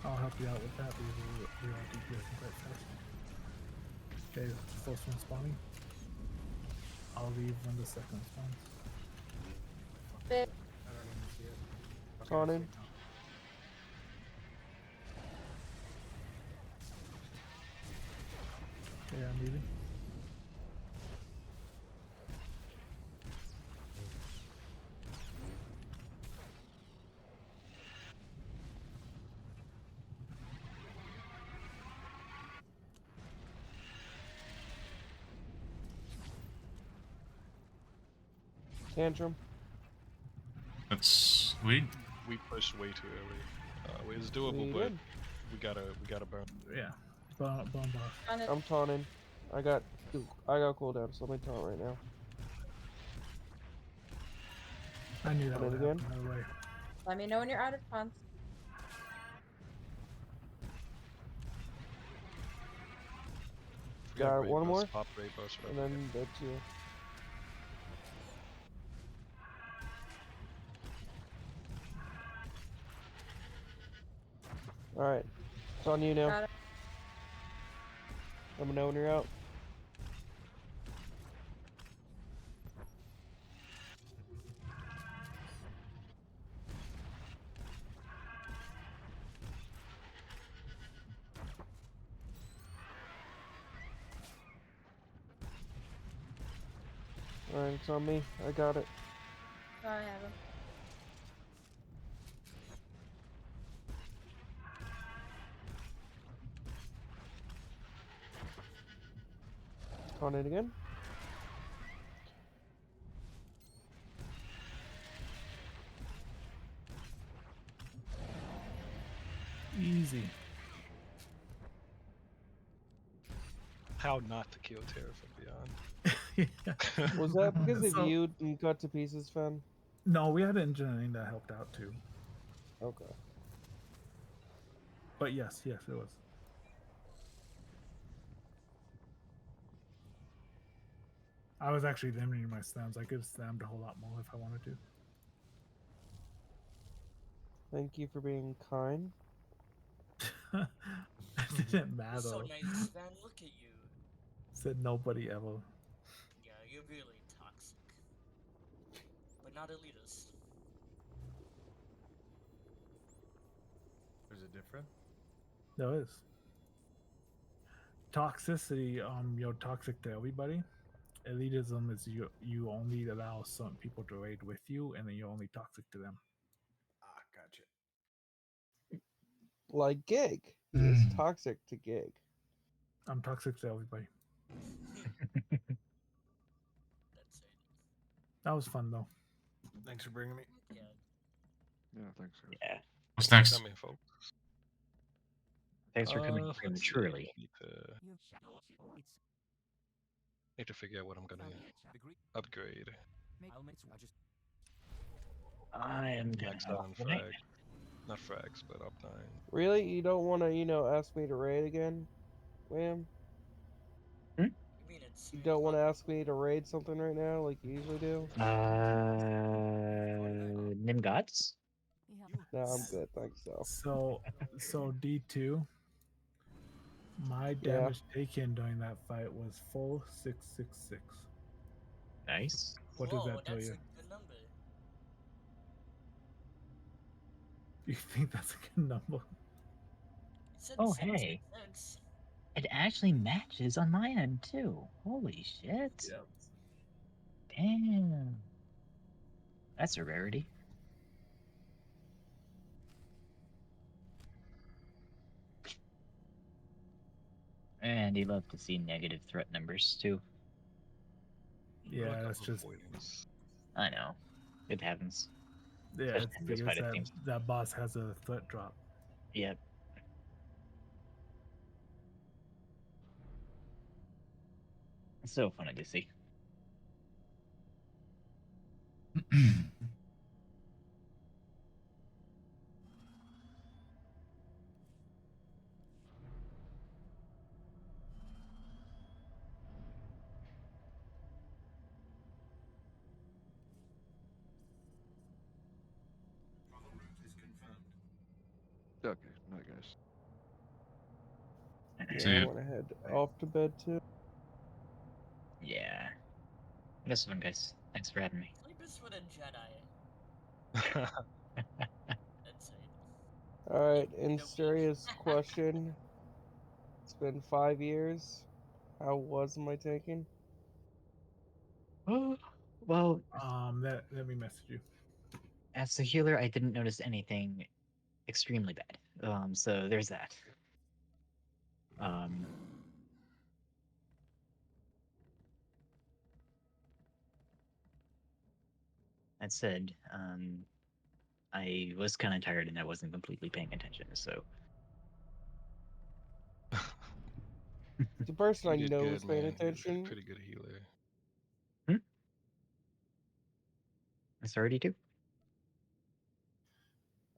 I'll help you out with that because we are DPSing quite fast. Okay, first one spawning. I'll leave when the second one spawns. Bit. I don't even see it. Okay, On I see in. it now. Okay, I'm leaving. Tantrum. That's We pushed way too early. It was doable, We but did. we gotta burn. Yeah. Bone boss. I'm taunting. I got cooldown, so let me taunt right now. I knew that Taunt would it again. happen right away. Let me know when you're out of taunts. We got Got raid one bus, more. pop raid bus, And then that's you. Alright. It's on you now. Got it. Let me know when you're out. Alright, it's on me. I got it. Oh, I have him. Taunt it again. Easy. How not to kill Terra from Beyond. Was that because of So- you and cut to pieces, Fen? No, we had engineering that helped out too. Okay. But yes, it was. I was actually limiting my slams. I could have slammed a whole lot more if I wanted to. Thank you for being kind. It didn't matter. You're so nice, Sven. Look at you. Said nobody ever. Yeah, you're really toxic. But not elitist. There's a difference? There is. Toxicity, you're toxic to everybody. Elitism is you only allow some people to raid with you, and then you're only toxic to them. Ah, gotcha. Like Gig. He is toxic to Gig. I'm toxic to everybody. That's it. That was fun though. Thanks for bringing me. Yeah. Yeah, thanks. Guys. Yeah. What's next? Come in, folks. Thanks for coming Let's see. prematurely. Need to figure out what I'm gonna upgrade. I am gonna Max out on upgrade. frag. Not frags, but up 9. Really? You don't want to, ask me to raid again, Wham? You mean it's You don't want to ask me to raid something right now, like you usually do? Nim Gods? No, I'm good, thanks, though. So D2. My damage taken during that fight was 4666. Nice. What Whoa, does that tell that's you? a good number. You think that's a good number? It said Oh, hey. 666. It actually matches on my end, too. Holy shit. Yep. Damn. That's a rarity. And you love to see negative threat numbers, too. Yeah, Luck of that's just. avoidance. I know. It happens. Yeah, Especially it's in those because fighter teams. that boss has a threat drop. Yep. It's so funny to see. Okay, night, guys. Yeah, See I you. want to head off to bed too. Yeah. This one, guys. Thanks for having me. Sleep is for the Jedi. That's it. All right, and The weak. serious question. It's been 5 years. How was my taking? Oh, well, Let me message you. as a healer, I didn't notice anything extremely bad. So there's that. Um, that said, I was kind of tired and I wasn't completely paying attention. So The person You I did know good, is paying man. You're a attention. pretty good healer. it's already two.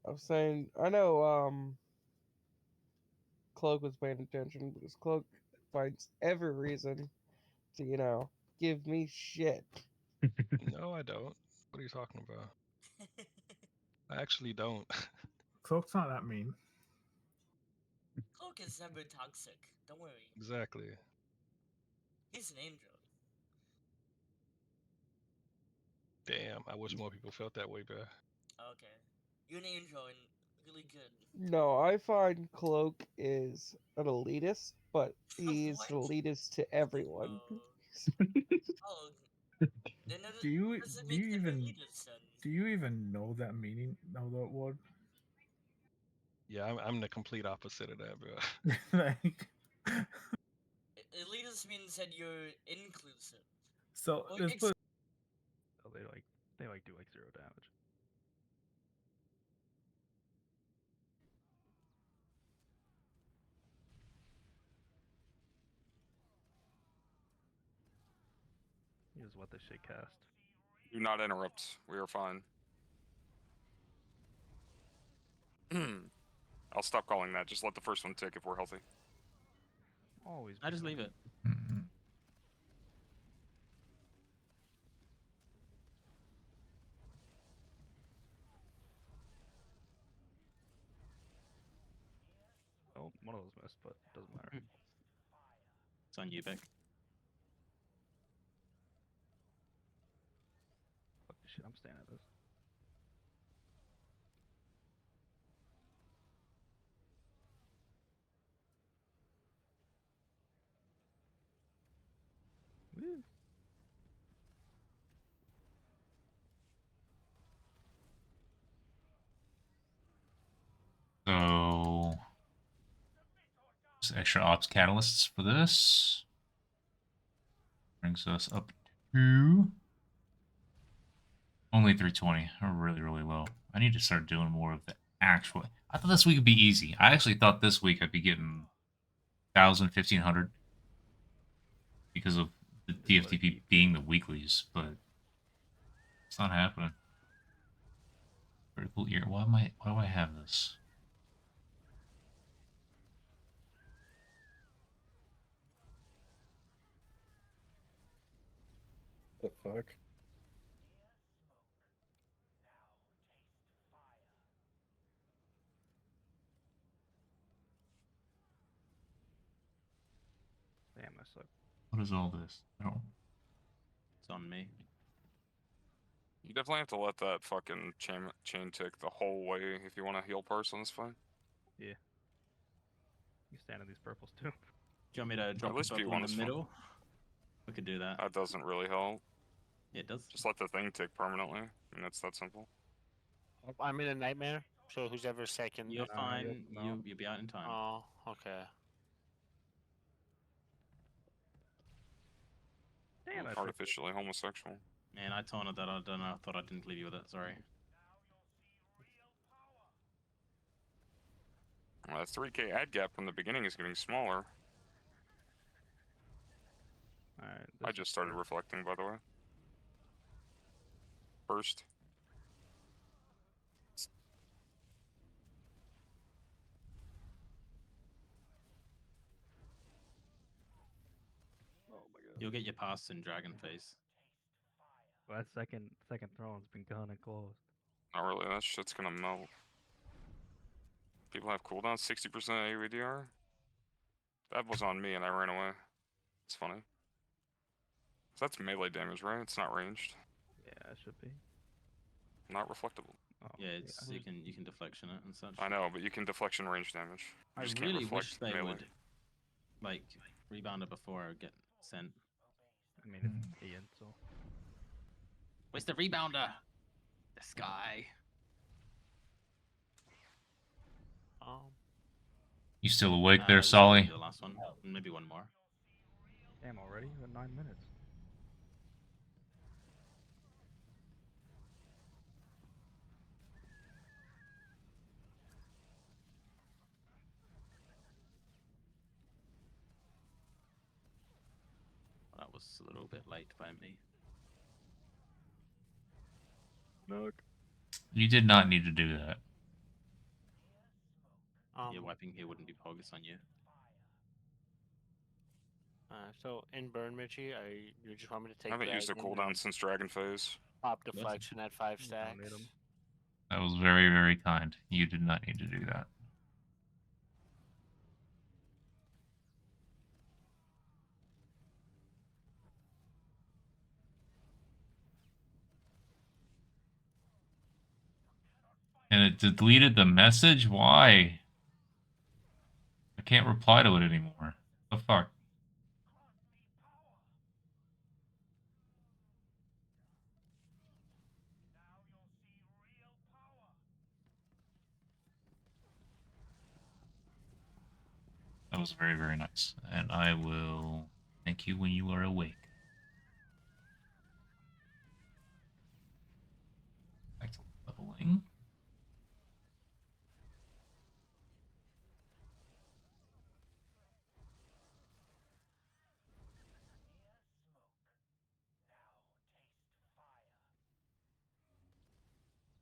I'm saying I know Cloak was paying attention because Cloak finds every reason to, give me shit. No, I don't. What are you talking about? I actually don't. Cloak's not that mean. Cloak is never toxic. Don't worry. Exactly. He's an angel. Damn, I wish more people felt that way, bro. Okay. You're an angel and really good. No, I find Cloak is an elitist, but he's What? an elitist to everyone. Oh, then that Do you doesn't do make you him even elitist then. do you even know that meaning of that word? Yeah, I'm the complete opposite of that, bro. Like, Elitist means that you're inclusive. so Or let's put. Oh, they do like 0 damage. Is what they should cast. Do not interrupt. We are fine. I'll stop calling that. Just let the first one tick if we're healthy. Always. I just leave it. Oh, one of those missed, but it doesn't matter. It's on you, Vic. Fuck this shit, I'm staying at this. Woo. So, extra ops catalysts for this. Brings us up to only 320. We're really, really low. I need to start doing more of the actual. I thought this week would be easy. I actually thought this week I'd be getting 1,000, 1,500 because of the TFTP being the weeklies, but it's not happening. Critical ear. Why do I have this? The fuck? Damn, I suck. What is all this? Oh. It's on me. You definitely have to let that fucking chain tick the whole way if you want to heal parse on this fight. Yeah. You stand in these purples too. Do you want me to drop At the least purple in P1 the is fine. middle? We could do that. That doesn't really help. It does. Just let the thing tick permanently. I mean, it's that simple. I'm in a nightmare, so who's ever second. You're fine. Yep, no. You'll be out in time. Oh, okay. Damn, that's Artificially homosexual. Man, I taunted that. I don't know. I thought I didn't leave you with it. Sorry. Well, that 3k ad gap from the beginning is getting smaller. Alright. I just started reflecting, by the way. First. Oh my god. You'll get your pass in Dragon Face. Well, that second throne's been gone and closed. Not really, that shit's gonna melt. People have cooldown, 60% AOEDR? That was on me and I ran away. It's funny. So that's melee damage, right? It's not ranged. Yeah, it should be. Not reflectable. Oh, Yeah, it's you can deflection it and such. I know, but you can deflection range damage. You I just really can't wish reflect they melee. would like rebound it before I get sent. I mean, it's Ian, so. Where's the rebounder? This guy. You still awake there, This might be Solly? the last one. Maybe one more. Damn, already? We're at 9 minutes. That was a little bit late by me. Look. You did not need to do that. You're wiping here wouldn't be Pogus on you. So in Burn Mitchie, you just want me to take I haven't used a Dragon cooldown and since Dragon Phase. pop deflection at 5 stacks? That was very, very kind. You did not need to do that. And it deleted the message? Why? I can't reply to it anymore. The fuck? That was very, very nice. And I will thank you when you are awake. Back to leveling.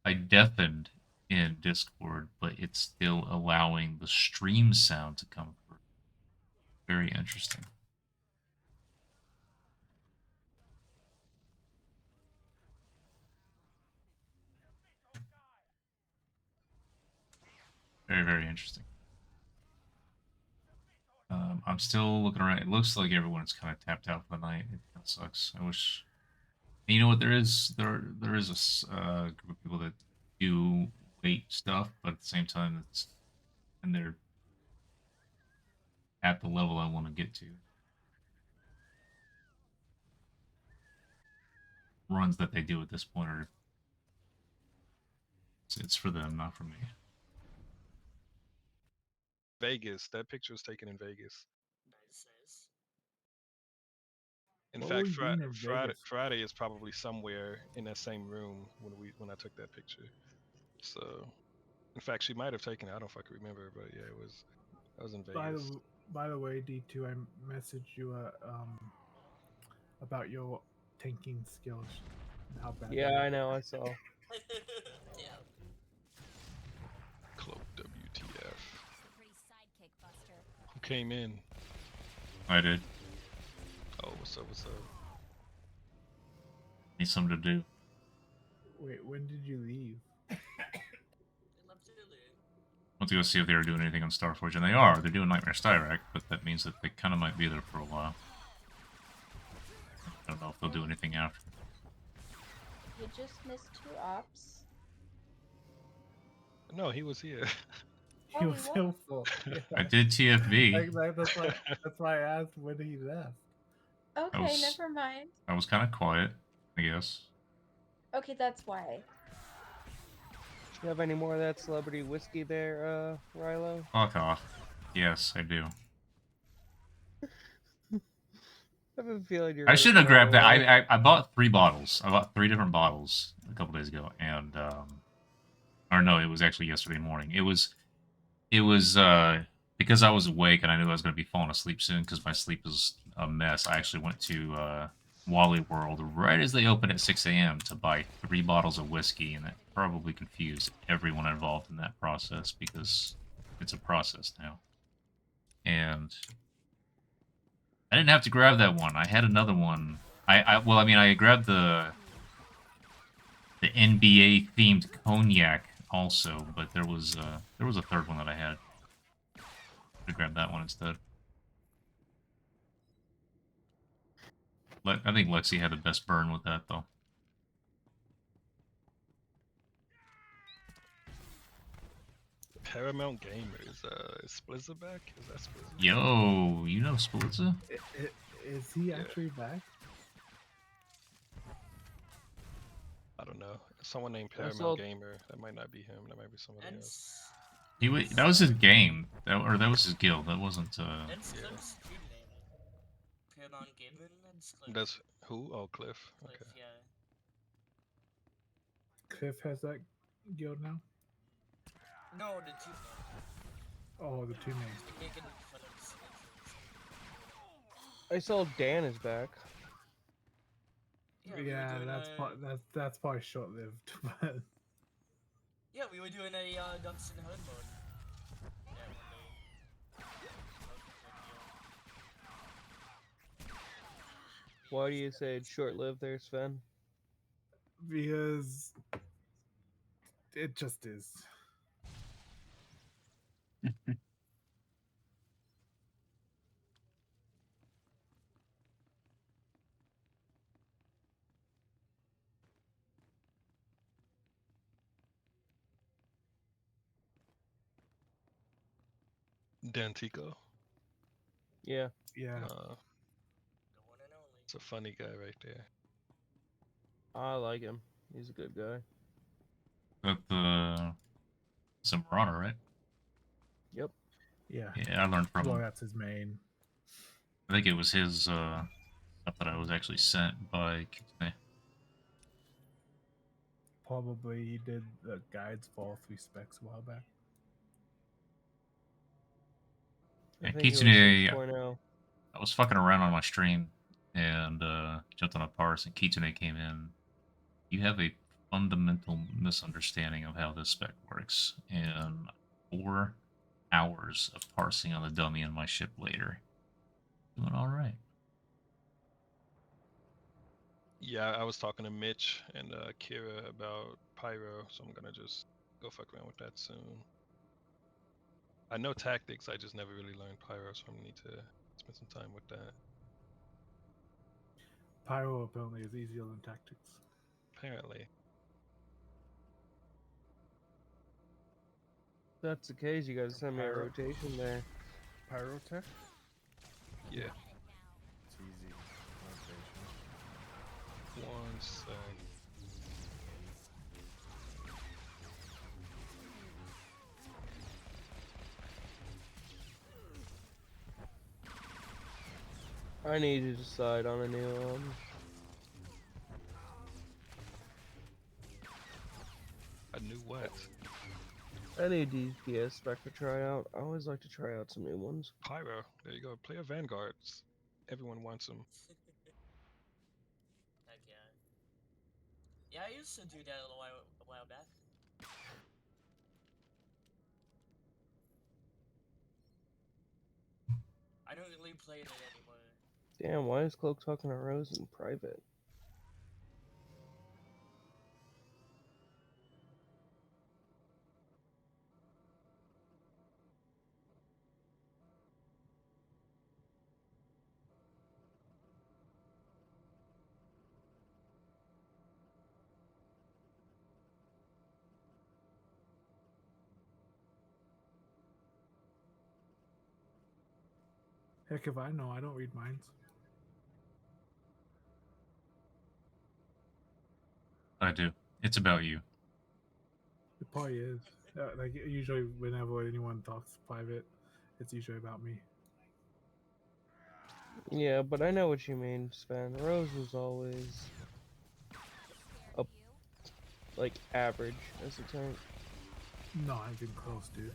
I deafened in Discord, but it's still allowing the stream sound to come through. Very interesting. Very, very interesting. I'm still looking around. It looks like everyone's kind of tapped out for the night. It kind of sucks. I wish. And you know what? There is a group of people that do wait stuff, but at the same time, they're at the level I want to get to. Runs that they do at this point are it's for them, not for me. Vegas. That picture was taken in Vegas. In What fact, were you doing in Vegas? Friday is probably somewhere in that same room when I took that picture. So, in fact, she might have taken it. I don't fucking remember, but yeah, I was in Vegas. By the way, D2, I messaged you about your tanking skills. And how bad. Yeah, I know. I saw. Cloak WTF. Who came in? I did. Oh, what's up? What's up? Need something to do. Wait, when did you leave? Went to go see if they were doing anything on Starforge, and they are. They're doing Nightmare Styrac, but that means that they kind of might be there for a while. I don't know if they'll do anything after. You just missed 2 ops. No, he was here. He Oh, was he helpful. I did TFB. That's why I asked when he left. Okay, never mind. I was kind of quiet, I guess. Okay, that's why. You have any more of that celebrity whiskey there, Rilo? Fuck off. Yes, I do. I have a feeling you're I gonna should have throw it grabbed that. away. I bought 3 bottles. I bought 3 different bottles a couple days ago, and or no, it was actually yesterday morning. It was because I was awake and I knew I was going to be falling asleep soon because my sleep is a mess. I actually went to Wally World right as they opened at 6 a.m. to buy 3 bottles of whiskey, and that probably confused everyone involved in that process because it's a process now. And I didn't have to grab that one. I had another one. Well, I mean, I grabbed the NBA themed cognac also, but there was a third one that I had. I grabbed that one instead. I think Lexi had the best burn with that though. Paramount Gamers. Is Splizza back? Is that Splizza? Yo, you know Splitza? Is he actually back? I don't know. Someone named I Paramount saw- Gamer. That might not be him. That might be somebody else. That was his game, or that was his guild. That wasn't. That's Cliff's good name. Paramount Gaming. That's Cliff. That's who? Oh, Cliff. Cliff, Okay. yeah. Cliff has that guild now? No, the two name. Oh, the two names. Making fun of his injuries. I saw Dan is back. Yeah, we were Yeah, doing that's probably short lived. But yeah, we were doing a Dumpster and Herd mode. Yeah, one day. Why do you say it's short-lived there, Sven? because it just is. Dantico. Yeah. Yeah. It's a funny guy right there. I like him. He's a good guy. That the Zamorano, right? Yep. Yeah. Yeah, I learned from Well, him. that's his main. I think it was his stuff that I was actually sent by Kitsune. Probably he did the guides for all 3 specs a while back. I And think it was Kitsune, 6.0. I was fucking around on my stream and jumped on a parse, and Kitsune came in. You have a fundamental misunderstanding of how this spec works, and 4 hours of parsing on the dummy in my ship later. Doing alright. Yeah, I was talking to Mitch and Kira about Pyro, so I'm gonna just go fuck around with that soon. I know tactics, I just never really learned Pyro, so I'm gonna need to spend some time with that. Pyro apparently is easier than tactics. Apparently. If that's the case, you gotta send me a Pyro- rotation there. Pyrotech? Yeah. It's easy. Rotation. One sec. I need to decide on a new A new what? I need DPS spec to try out. I always like to try out some new ones. Pyro. There you go. Player Vanguards. Everyone wants them. Heck yeah. Yeah, I used to do that a while back. I don't really play it anymore. Damn, why is Cloak talking to Rose in private? Heck if I know, I don't read minds. I do. It's about you. It probably is. Like usually, whenever anyone talks private, it's usually about me. Yeah, but I know what you mean, Sven. Rose was always a like average as a tank. Not even close, dude.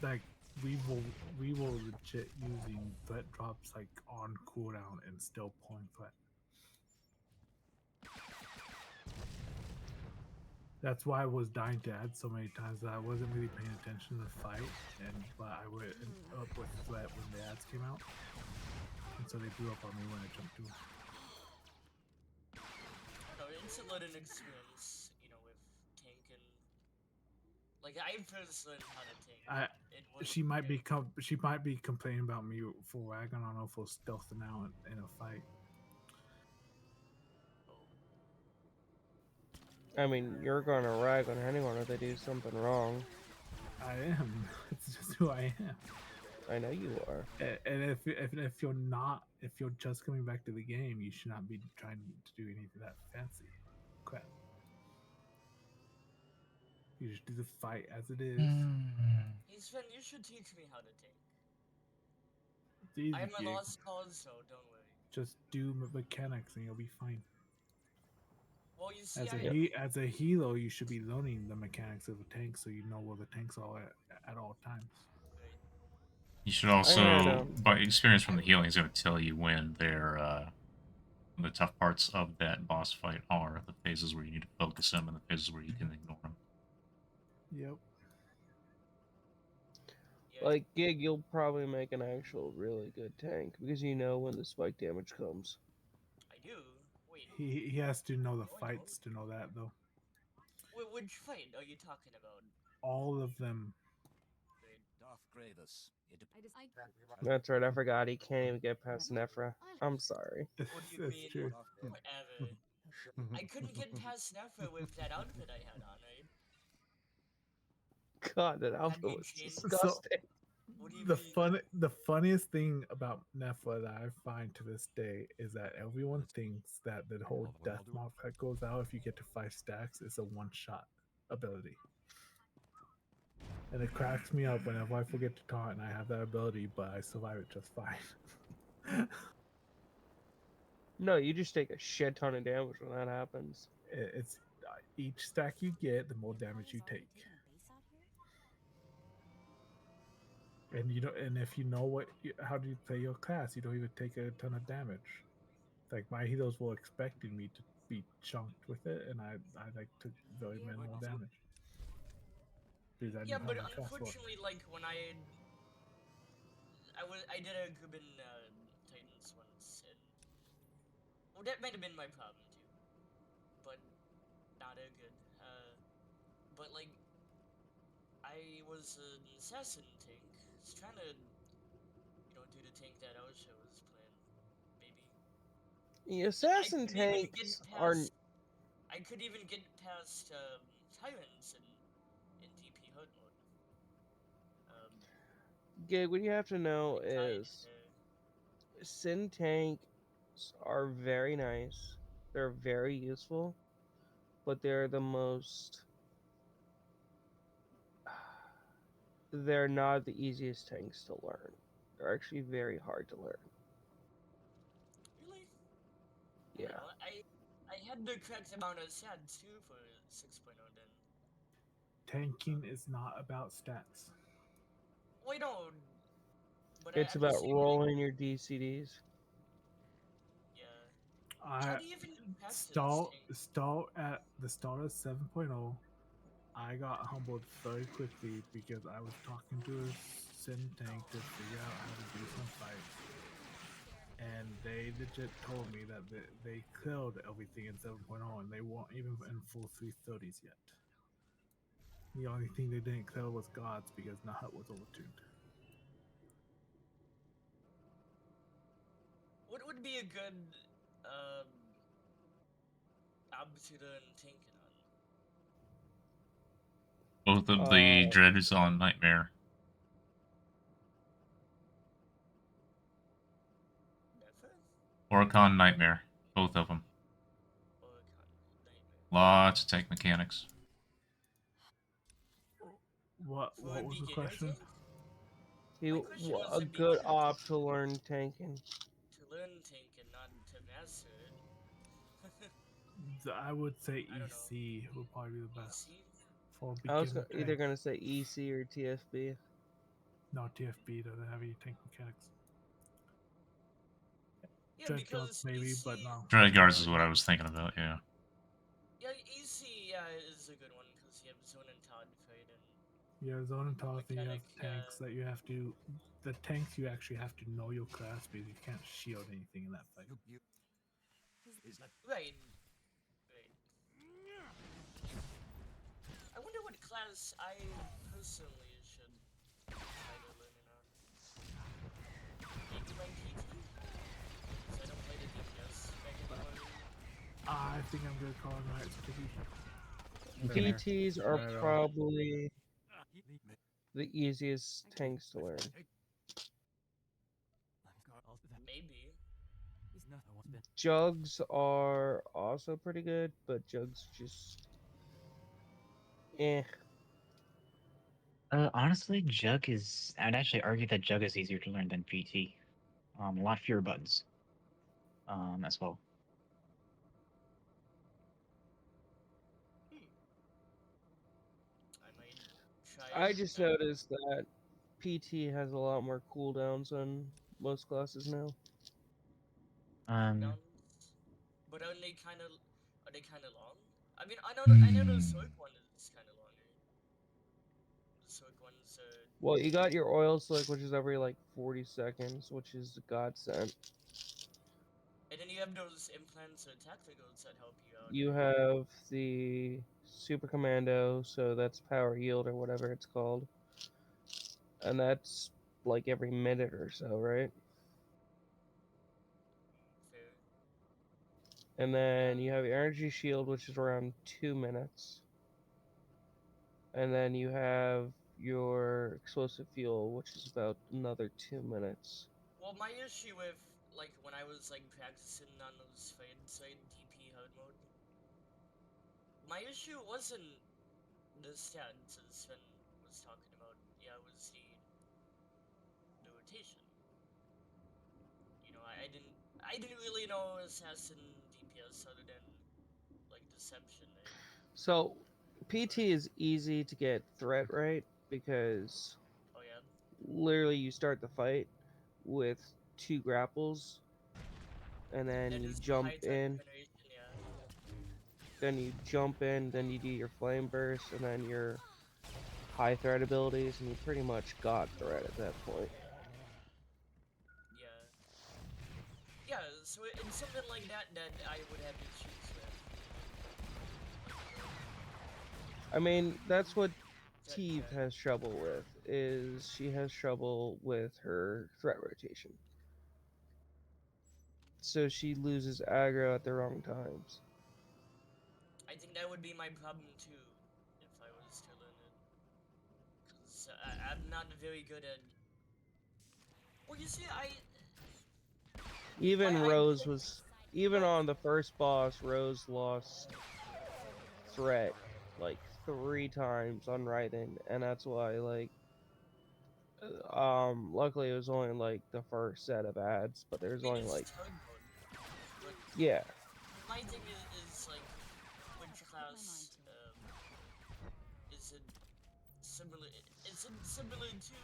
Like we will legit using threat drops like on cooldown and still pulling threat. That's why I was dying to add so many times that I wasn't really paying attention to the fight, but I would end up with threat when the ads came out, and so they blew up on me when I jumped to them. No, it's a learning experience, you know, with tank and like I first learned how to tank. She might be complaining about me for Ragon on for stealthing out in a fight. I mean, you're gonna rag on anyone if they do something wrong. I am. It's just who I am. I know you are. And if you're just coming back to the game, you should not be trying to do anything that fancy crap. You just do the fight as it is. Hey Sven, you should teach me how to tank. It's easy, I'm a gig. lost cause, so don't worry. Just do mechanics and you'll be fine. Well, you see, As a healer, you should be learning the mechanics of a tank so you know where the tanks are at all times. You should also, by experience from the healing, is going to tell you when the tough parts of that boss fight are, the phases where you need to focus them and the phases where you can ignore them. Yep. Like Gig, you'll probably make an actual really good tank because you know when the spike damage comes. I do. Wait. He has to know the fights to know that though. Which fight are you talking about? All of them. That's right, I forgot he can't even get past Nephra. I'm sorry. What do you mean? True. Whatever. I couldn't get past Nephra with that outfit I had on, right? God, that outfit was So, disgusting. What do you the funniest thing about Nephilim that I find to this day is that everyone thinks that the whole death mark that goes out if you get to 5 stacks is a one-shot ability. And it cracks me up whenever I forget to taunt and I have that ability, but I survive it just fine. No, you just take a shit ton of damage when that happens. It's each stack you get, the more damage you take. And and if you know how do you play your class, you don't even take a ton of damage. Like my heroes were expecting me to be chunked with it, and I like took very minimal damage. Because I Yeah, knew but how my class worked. unfortunately, like when I did a Cuban Titans once, and well, that might have been my problem too, but not a good. But like, I was an assassin tank, just trying to, do the tank that Osha was playing, maybe. The assassin tanks are. I could even get past tyrants in DP hard mode. Gig, what you have to know is Sin tanks are very nice. They're very useful, but they're the most. They're not the easiest tanks to learn. They're actually very hard to learn. Really? Yeah. I had the correct amount of stats too for 6.0 then. Tanking is not about stats. Well, I don't. But It's I'm about just saying, rolling your DCDs. Yeah. I How do you even practice start at the start of 7.0. I got humbled very quickly because I was talking to a Sin tank to figure out how to do some fights. And they legit told me that they killed everything in 7.0 and they weren't even in full 330s yet. The only thing they didn't kill was gods because Nahat was overtuned. What would be a good Absuda and tanking on? Both of the dreads on Nightmare. Oricon Nightmare. Both of them. Lots of tank mechanics. What was the question? A good op to learn tanking. To learn tanking, not to master it. I would say EC would probably be the best EC? for I was beginner either tank. gonna say EC or TFB. No, TFB doesn't have any tank mechanics. Yeah, Dread because guards maybe, EC, but no. Dread guards is what I was thinking about. Yeah. Yeah, EC is a good one because you have Zone and Todd fight and You have zone and toss, and you have mechanic. tanks that you have to. The tanks you actually have to know your class because you can't shield anything in that fight. Right. I wonder what class I personally should try to learn in on. Maybe my PT? Because I don't play the DPS back anymore. I think I'm gonna call him right. PTs are probably the easiest tanks to learn. Maybe. Jugs are also pretty good, but Jugs just Honestly, Jug is. I'd actually argue that Jug is easier to learn than PT. A lot fewer buttons. As well. I might try I it. just noticed that PT has a lot more cooldowns than most classes now. But are they kind of long? I mean, I know the Sword one is kind of long. Right? The Sword one's Well, you got your oil slick, which is every like 40 seconds, which is a godsend. and then you have those implants or tacticals that help you out. You have the super commando, so that's power yield or whatever it's called, and that's like every minute or so, right? Fair. And then you have your energy shield, which is around 2 minutes, and then you have your explosive fuel, which is about another 2 minutes. Well, my issue with like when I was like practicing on those fights like DP hard mode, my issue wasn't the stats as Sven was talking about. Yeah, it was the rotation. You know, I didn't really know assassin DPS other than like deception. So, PT is easy to get threat right because Oh yeah. literally you start the fight with 2 grapples, and then That you is the jump high tech in. generation, yeah. Then you jump in, then you do your flame burst, and then your high threat abilities, and you pretty much got threat at that point. Yeah. Yeah, so it's something like that that I would have issues with. I mean, that's what Teve has trouble with, is she has trouble with her threat rotation. So she loses aggro at the wrong times. I think that would be my problem too, if I was to learn it. Because I'm not very good at... Well, you see, Even on the first boss, Rose lost threat like 3 times on Raiden, and that's why luckily it was only like the first set of ads, but there's only like but yeah. my thing is like, which class is it similar? Is it similar to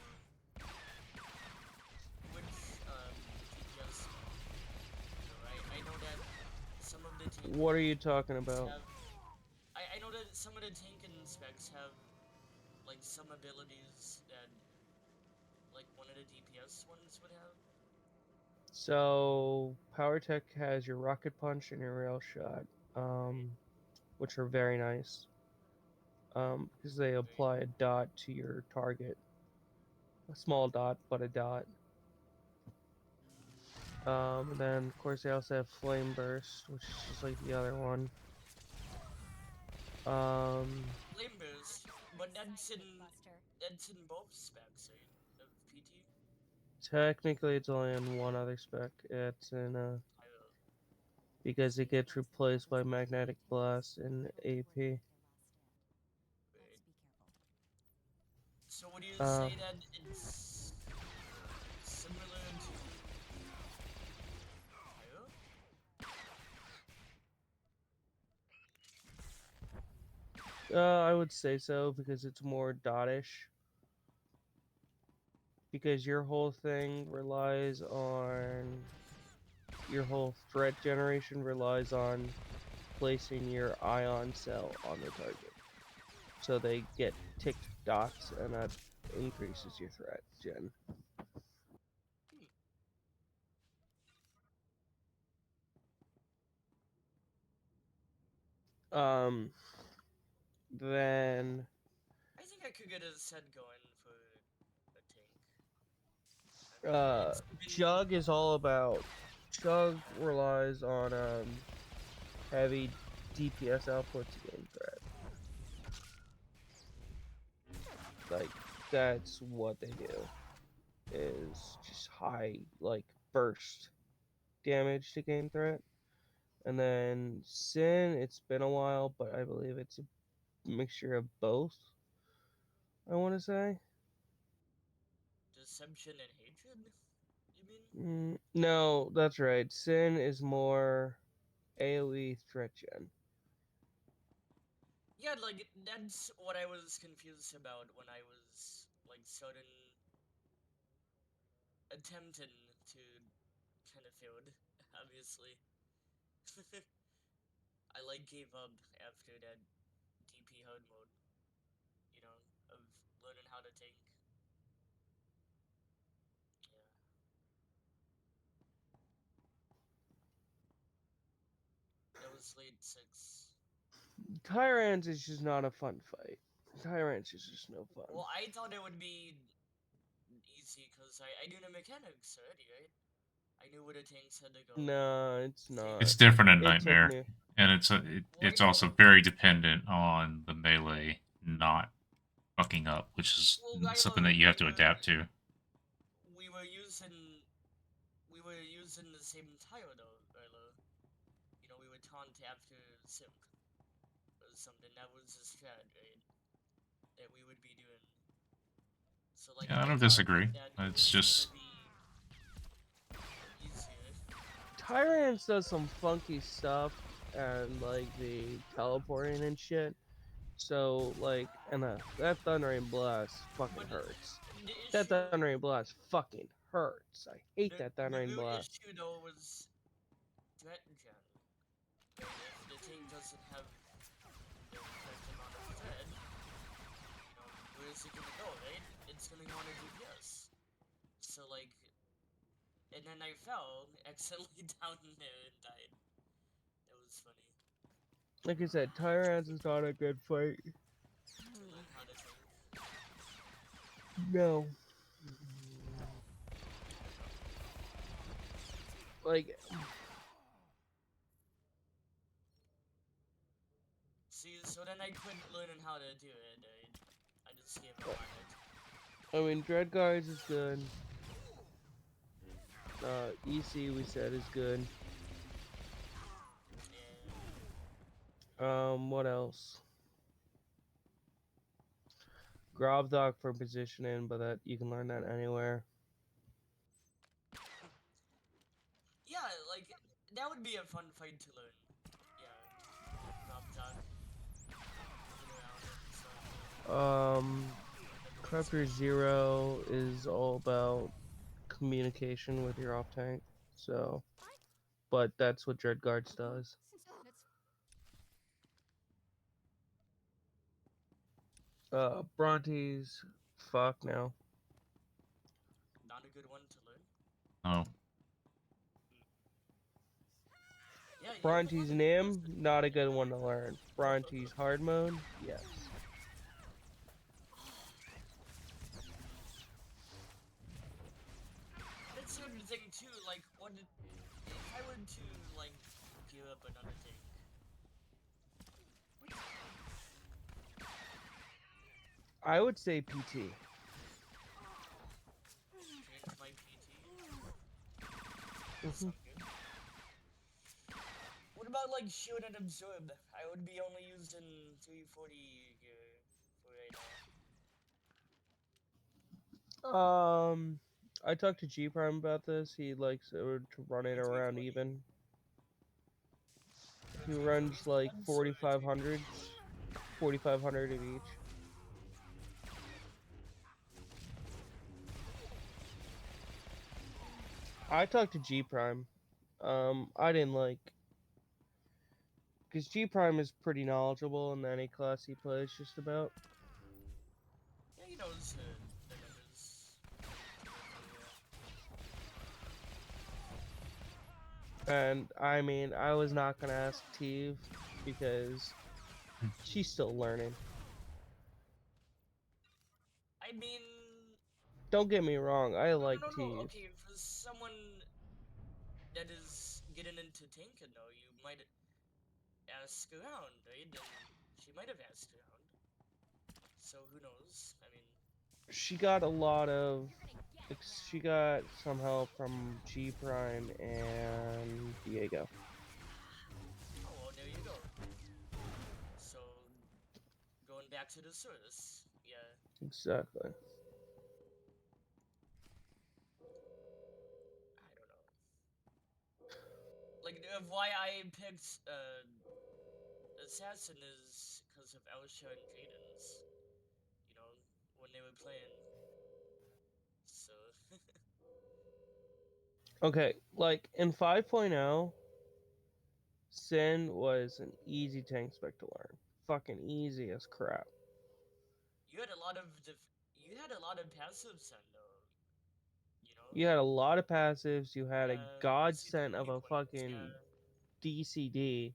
which DPS? You know, I know that some of the tank What are you talking about? I know that some of the tanking specs have like some abilities that like one of the DPS ones would have. So Power Tech has your Rocket Punch and your Rail Shot, which are very nice. Because they apply a dot to your target. A small dot, but a dot. And then of course they also have Flame Burst, which is just like the other one. Flame Burst, but that's in both specs, right? Of PT. Technically, it's only in one other spec. It's in because it gets replaced by magnetic blast in AP. So would you Uh, say that it's similar to Pyro? I would say so because it's more dotish. Because your whole thing relies on your whole threat generation relies on placing your ion cell on the target. So they get ticked dots and that increases your threat gen. Um then I think I could get a set going for a tank. I mean, it's been Chug is all about Chug relies on heavy DPS output to gain threat. Like that's what they do. Is just high like burst damage to gain threat. And then Sin, it's been a while, but I believe it's a mixture of both. I want to say. Deception and hatred, you mean? No, that's right. Sin is more AoE threat gen. Yeah, like that's what I was confused about when I was like starting attempting to kind of failed, obviously. I like gave up after that DP hard mode, you know, of learning how to tank. Yeah. That was late 6. Tyrants is just not a fun fight. Tyrants is just no fun. Well, I thought it would be easy because I knew the mechanics already, right? I knew where the tanks had to go. No, it's not. It's different in It took Nightmare, me. and it's also very dependent on the melee not fucking up, which is Well, something Rylo, that you have to adapt to. we were using the same tile though, Rylo. You know, we would taunt after Simp or something. That was the strat, right? That we would be doing. So like Yeah, I I don't thought disagree. that it It's was gonna just be easier. Tyrants does some funky stuff and like the teleporting and shit. So like, and that thundering blast fucking hurts. The That issue, thundering blast fucking hurts. I hate that the thundering real blast. issue though was threat gen. Right? If the tank doesn't have the correct amount of thread, you know, where is it gonna go, right? It's gonna go on a DPS. So like, and then I fell accidentally down there and died. That was funny. Like I said, Tyrants is not a good fight. To learn how to tank. No. Like, See, so then I quit learning how to do it. I just gave up on it. I mean, Dread Guards is good. EC we said is good. What else? Grovdog for positioning, but that you can learn that anywhere. Yeah, like that would be a fun fight to learn. Yeah, drop dog, moving around and stuff. Corruptor Zero is all about communication with your off tank. So, but that's what Dreadguards does. Brontes, fuck now. Not a good one to learn. oh, Yeah, you have a Brontes lot of Nim, not a good one to learn. Brontes hard mode, yes. That's the other thing too. Like, what if I were to like gear up another tank? I would say PT. Change my PT. Mhm. about like shield and absorb? I would be only used in 340 for right now. I talked to G Prime about this. He likes to run it around even. He runs like 4500s, 4500 of each. I talked to G Prime. I didn't like, because G Prime is pretty knowledgeable in any class he plays, just about. Yeah, he knows the numbers. And I mean, I was not gonna ask Teve because she's still learning. I mean, Don't get me wrong, I like no. Teve. Okay, for someone that is getting into tanking, though, you might ask around, right? And she might have asked around. So who knows? I mean, She got a lot of. She got some help from G Prime and Diego. oh well, there you go. So going back to the source, yeah. Exactly. I don't know. Like why I picked Assassin is because of Elsha and Cadence. You know, when they were playing. So. Okay, like in 5.0, Sin was an easy tank spec to learn. Fucking easy as crap. You had a lot of passive Sen though. You know. You had a lot of passives. You had a Yeah, godsend of a fucking DCD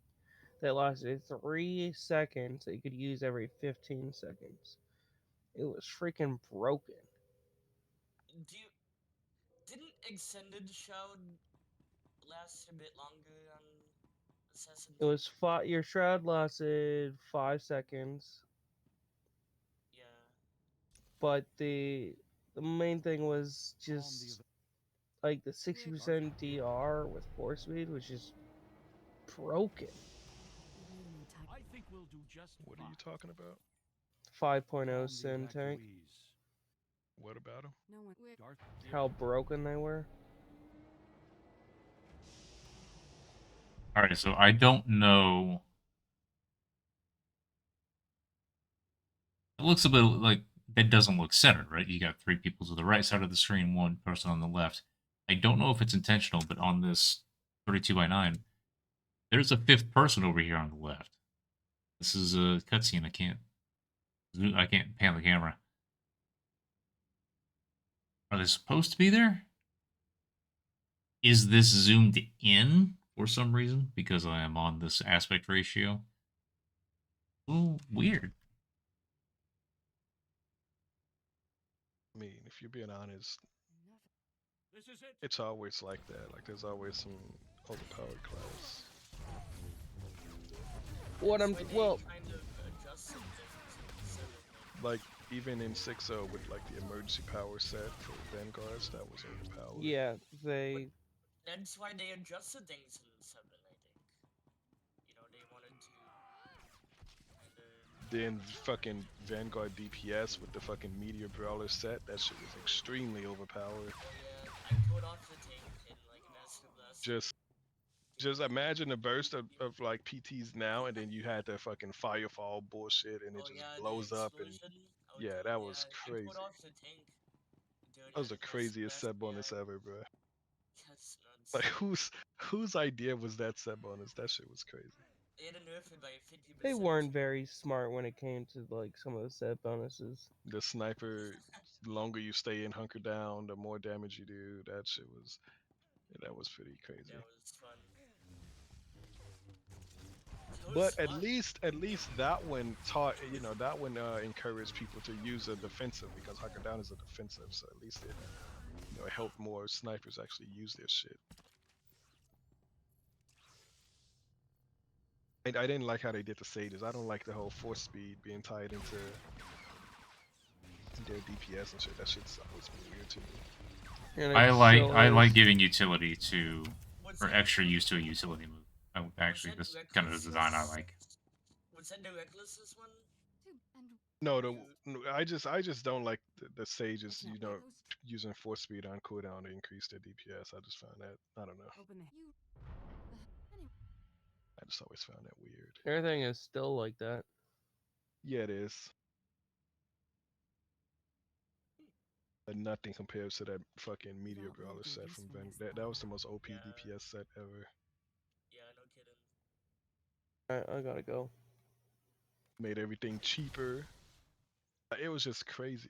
that lasted 3 seconds that you could use every 15 seconds. It was freaking broken. Didn't Extended Shroud last a bit longer on Assassin? It was your shroud lasted 5 seconds. Yeah. But the main thing was just like the 60% DR with force speed was just broken. I think we'll do just What are you talking about? 5.0 Sin tank. What about him? How broken they were. All right, so I don't know. It looks a bit like that doesn't look centered, right? You got 3 people to the right side of the screen, 1 person on the left. I don't know if it's intentional, but on this 32x9, there's a 5th person over here on the left. This is a cutscene. I can't pan the camera. Are they supposed to be there? Is this zoomed in for some reason because I am on this aspect ratio? Ooh, weird. I mean, if you're being honest, it's always like that. Like, there's always some overpowered class. Like, even in 6.0 with like the emergency power set for Vanguards, that was overpowered. Yeah, they. That's why they adjusted things in 7, I think. You know, they wanted to. Then fucking Vanguard DPS with the fucking Meteor Brawler set, that shit was extremely overpowered. Yeah, I pulled off the tank in like Master Blast. Just imagine the burst of like PTs now, and then you had the fucking Firefall bullshit, and it just blows up, and yeah, that was crazy. I pulled off the tank. That was the craziest set bonus ever, bro. That's nuts. Like whose idea was that set bonus? That shit was crazy. They had to nerf it by 50%. They weren't very smart when it came to like some of the set bonuses. The sniper, the longer you stay in hunker down, the more damage you do. That shit was, yeah, that was pretty crazy. That was fun. But at least that one taught, you know, that one encouraged people to use a defensive, because hunker down is a defensive, so at least it, you know, it helped more snipers actually use their shit. I didn't like how they did the satyrs. I don't like the whole force speed being tied into their DPS and shit. That shit's always been weird to me. I like giving utility to, or extra use to a utility move. Actually, this kind of design I like. Was that the Reckless's one? No, I just don't like the sages, using force speed on cooldown to increase their DPS. I just found that, I don't know. I just always found that weird. Everything is still like that. Yeah, it is. But nothing compares to that fucking Meteor Brawler set from that was the most OP DPS set ever. Yeah, no kidding. Alright, I gotta go. Made everything cheaper. It was just crazy.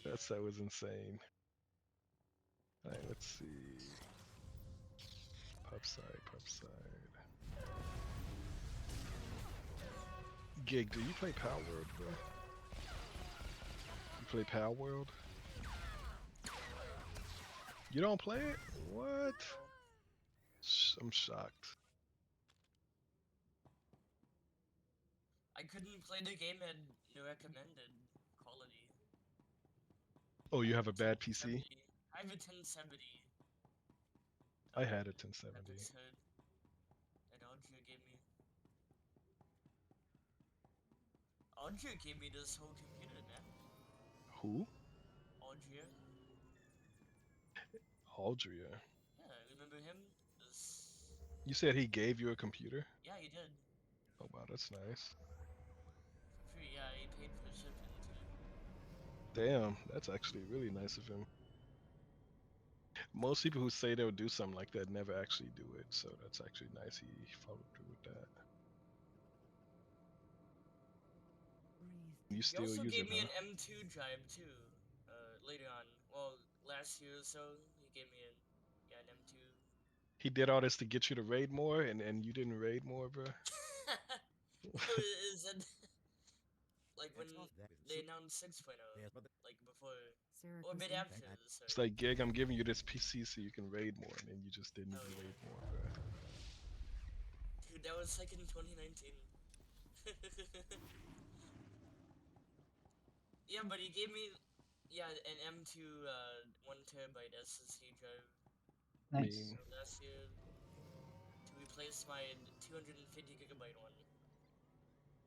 That set was insane. Alright, let's see. Pub side. Gig, do you play Power World, bro? You play Power World? You don't play it? What? I'm shocked. I couldn't play the game at the recommended quality. Oh, you have a bad PC? I have a 1070. I had a 1070. That Audrey gave me. Audrey gave me this whole computer, man. Who? Audrey. Aldria. Yeah, remember him? This... You said he gave you a computer? Yeah, he did. Oh wow, that's nice. For free, yeah, he paid for shipping too. Damn, that's actually really nice of him. Most people who say they'll do something like that never actually do it, so that's actually nice he followed through with that. You He still also use gave it, me huh? an M2 drive too. Later on, well, last year or so, he gave me an M2. He did all this to get you to raid more, and you didn't raid more, bro? Is that like when they announced 6.0, like before or a bit after? Sorry. It's like, Gig, I'm giving you this PC so you can raid more, and then you just didn't even raid more, bro. Dude, that was like in 2019. Yeah, but he gave me, an M2 1TB SSD drive. Nice. So last year to replace my 250 GB one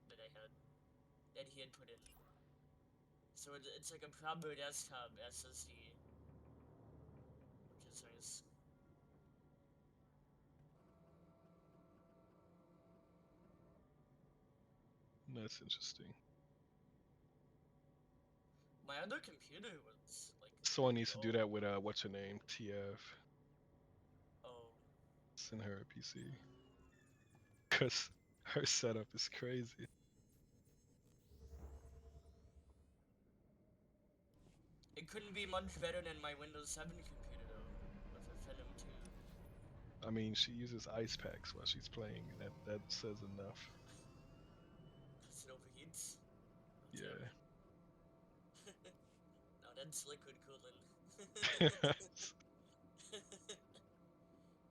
that I had, that he had put in. So it's like a proper desktop SSD, which is nice. That's interesting. My other computer was like. Someone needs to do that with what's her name, TF. Oh. Send her a PC. Cause her setup is crazy. It couldn't be much better than my Windows 7 computer though, with a Phantom 2. I mean, she uses ice packs while she's playing. That says enough. Cause it overheats. Yeah. No, that's liquid cooling.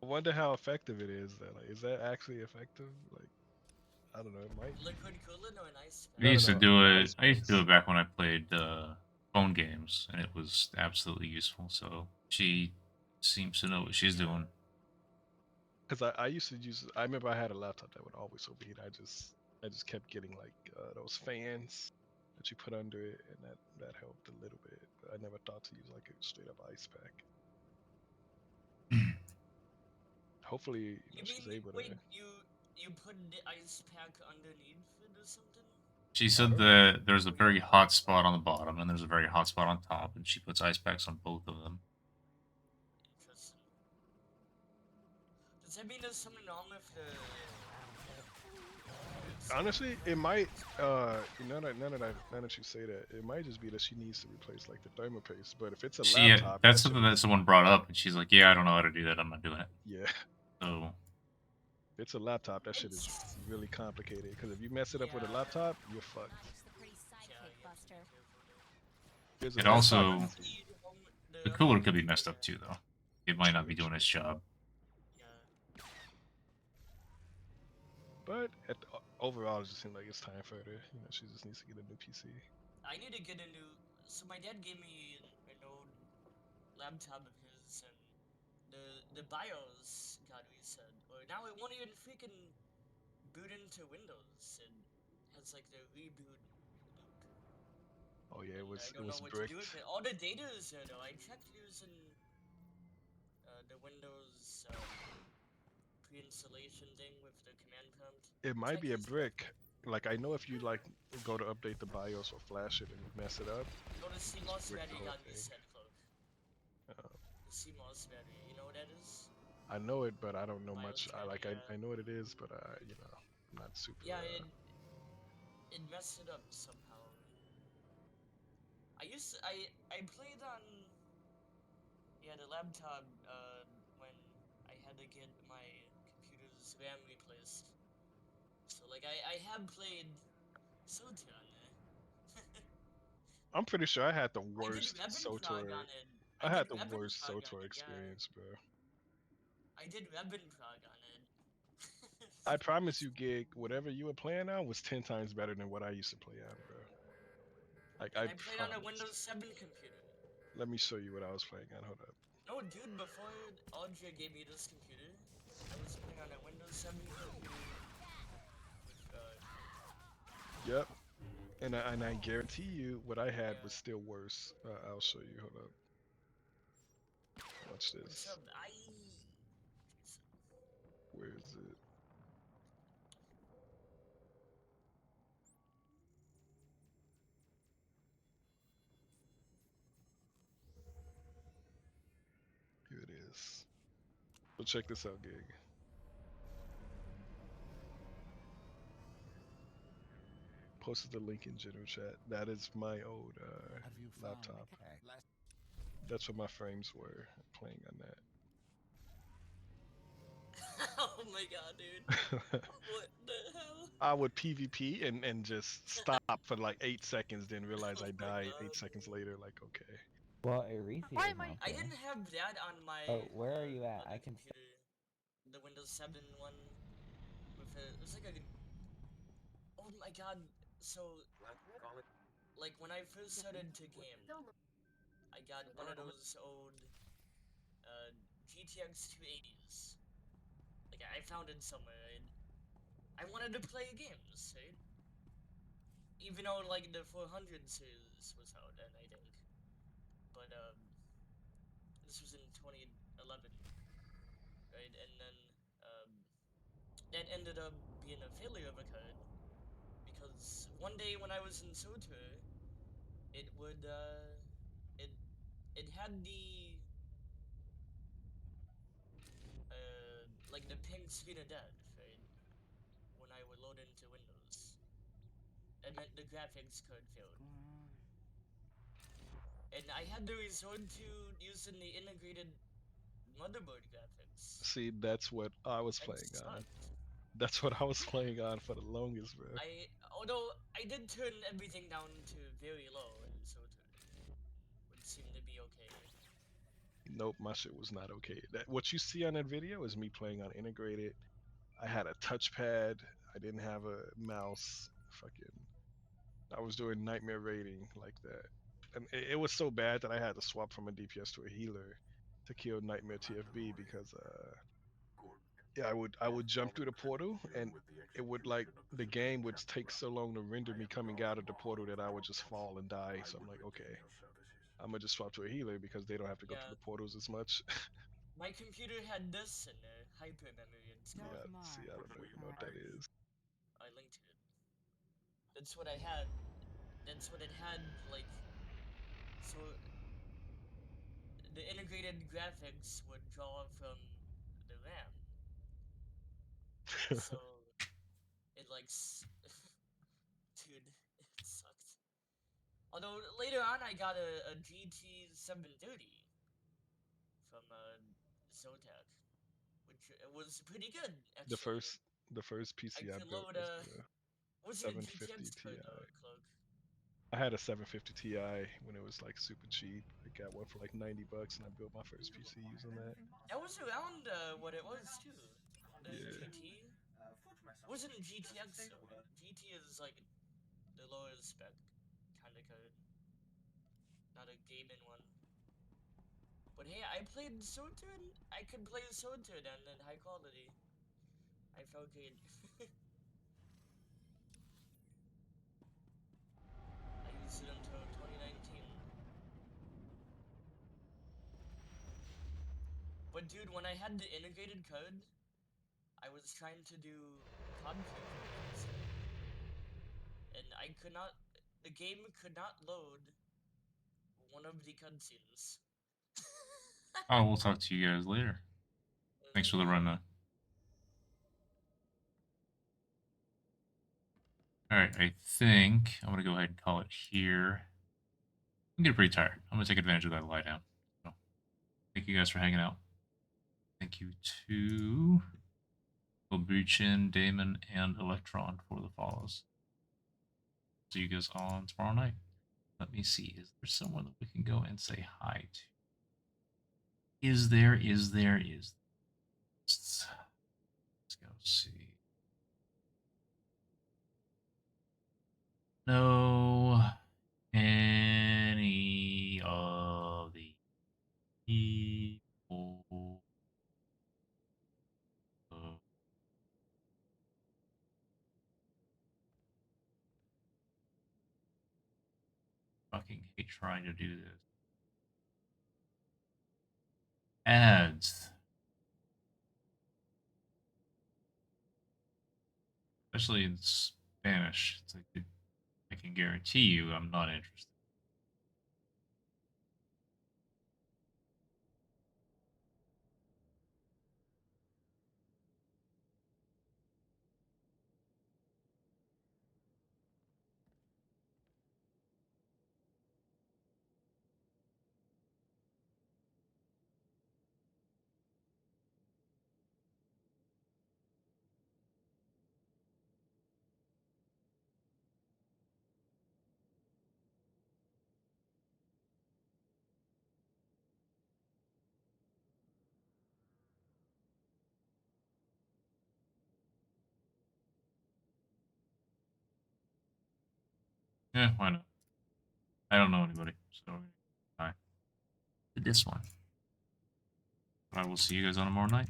I wonder how effective it is. Though. Like, is that actually effective? Like, I don't know. It might. Liquid cooling or an ice pack? I used to do it. Ice I used to do packs. it back when I played phone games, and it was absolutely useful. So she seems to know what she's doing. Because I used to use. I remember I had a laptop that would always overheat. I just kept getting like those fans that you put under it, and that helped a little bit. But I never thought to use like a straight up ice pack. Hopefully, she's able to. Wait, you put the ice pack underneath it or something? She said that there's a very hot spot on the bottom, and there's a very hot spot on top, and she puts ice packs on both of them. Interesting. Does that mean there's something wrong with the? Honestly, it might. Now that you say that, it might just be that she needs to replace like the thermal paste. But if it's a laptop, That's something that someone brought up, and she's like, "Yeah, I don't know how to do that. I'm not doing it." Yeah. So. If it's a laptop, that shit is really complicated. Because if you mess it up with a laptop, you're fucked. And also, the cooler could be messed up too, though. It might not be doing its job. But overall, it just seems like it's time for her to, she just needs to get a new PC. I need to get a new. So my dad gave me an old laptop of his, and the BIOS got reset, or now it won't even freaking boot into Windows. It has like the reboot loop. Oh yeah, And I it don't know was what to do with bricked. it. All the data is there though. I checked using the Windows pre-installation thing with the command prompt. It might Check be a his brick. Like I know if you like go to update the BIOS or flash it and mess it up, Oh, the you just CMOS brick the battery whole got thing. reset, Cloak. The CMOS battery, you know what that is? I know it, but I don't know much. BIOS battery, I know what it is, but I'm not super. yeah, it messed it up somehow. I played on the laptop when I had to get my computer's RAM replaced. So like I have played Solitaire on there. I'm pretty sure I had the I did worst Prog SOTOR. on it. I I had did the worst Prog on SOTOR it, yeah. experience, bro. I did Prog on it. I promise you, Gig, whatever you were playing on was 10 times better than what I used to play on, bro. Like And I I played on a promise. Windows 7 computer. Let me show you what I was playing on. Hold up. No, dude, before Audrey gave me this computer, I was playing on a Windows 7 computer with Yep. And I guarantee you, what I had was still worse. I'll show you. Hold up. Watch what's this. up? Where is it? Here it is. So check this out, Gig. Posted the link in general chat. That is my old laptop. That's what my frames were playing on that. Oh my god, dude. What the hell? I would PvP and just stop for like 8 seconds, then realize Oh I my died god, 8 seconds dude. later. Like, okay. Well, Aretha is not I there. didn't have that on my Oh, where are you at? other I can. computer. The Windows 7 one with it was like a. Oh my god. So, like when I first started to game, I got one of those old GTX 280s. Like I found it somewhere. I wanted to play games, right? Even though like the 400 series was out then, I think. But this was in 2011, right? And then um, that ended up being a failure of a card because one day when I was in Soter, it would it it had the like the pink screen of death, right? When I would load into Windows, it meant the graphics card failed. And I had to resort to using the integrated motherboard graphics. See, that's what I was That playing on. sucked. That's what I was playing on for the longest, bro. Although I did turn everything down to very low, and so it would seem to be okay. Nope, my shit was not okay. What you see on that video is me playing on integrated. I had a touchpad. I didn't have a mouse. Fucking, I was doing nightmare raiding like that, and it was so bad that I had to swap from a DPS to a healer to kill nightmare TFB because yeah, I would jump through the portal and it would like the game would take so long to render me coming out of the portal that I would just fall and die. So I'm like, okay, I'm gonna just swap to a healer because they don't have to go through Yeah, the portals as much. my computer had this in there, hyper memory. It's called. Yeah, see, I don't even know what that is. I linked it. That's what I had. That's what it had. Like, so the integrated graphics would draw from the RAM. So it like, dude, it sucked. Although later on I got a GT 730 from Zotac, which was pretty good The actually. first the first I PC I could built load was a. the Was it a 750 GTX Ti. card though, Cloak? I had a 750 Ti when it was like super cheap. I got one for like $90 and I built my first PC using that. That was around what it was too. The Yeah. GT wasn't GTX though. GT is like the lower spec kind of card, not a gaming one. But hey, I played Suntun. I could play Suntun and in high quality. I felt good. I used it until 2019. But dude, when I had the integrated code, I was trying to do conflict focus. And I could not, the game could not load one of the cutscenes. Oh, we'll talk to you guys later. Thanks for the run, though. Alright, I think I'm going to go ahead and call it here. I'm getting pretty tired. I'm going to take advantage of that lie down. So, thank you guys for hanging out. Thank you to Wilbuchin, Damon, and Electron for the follows. See you guys on tomorrow night. Let me see. Is there someone that we can go and say hi to? Is there? Let's go see. No. Any of the people. Fucking hate trying to do this. Ads. Especially in Spanish. It's like, I can guarantee you I'm not interested. Yeah, why not? I don't know anybody, so I did this one. I will see you guys on tomorrow night.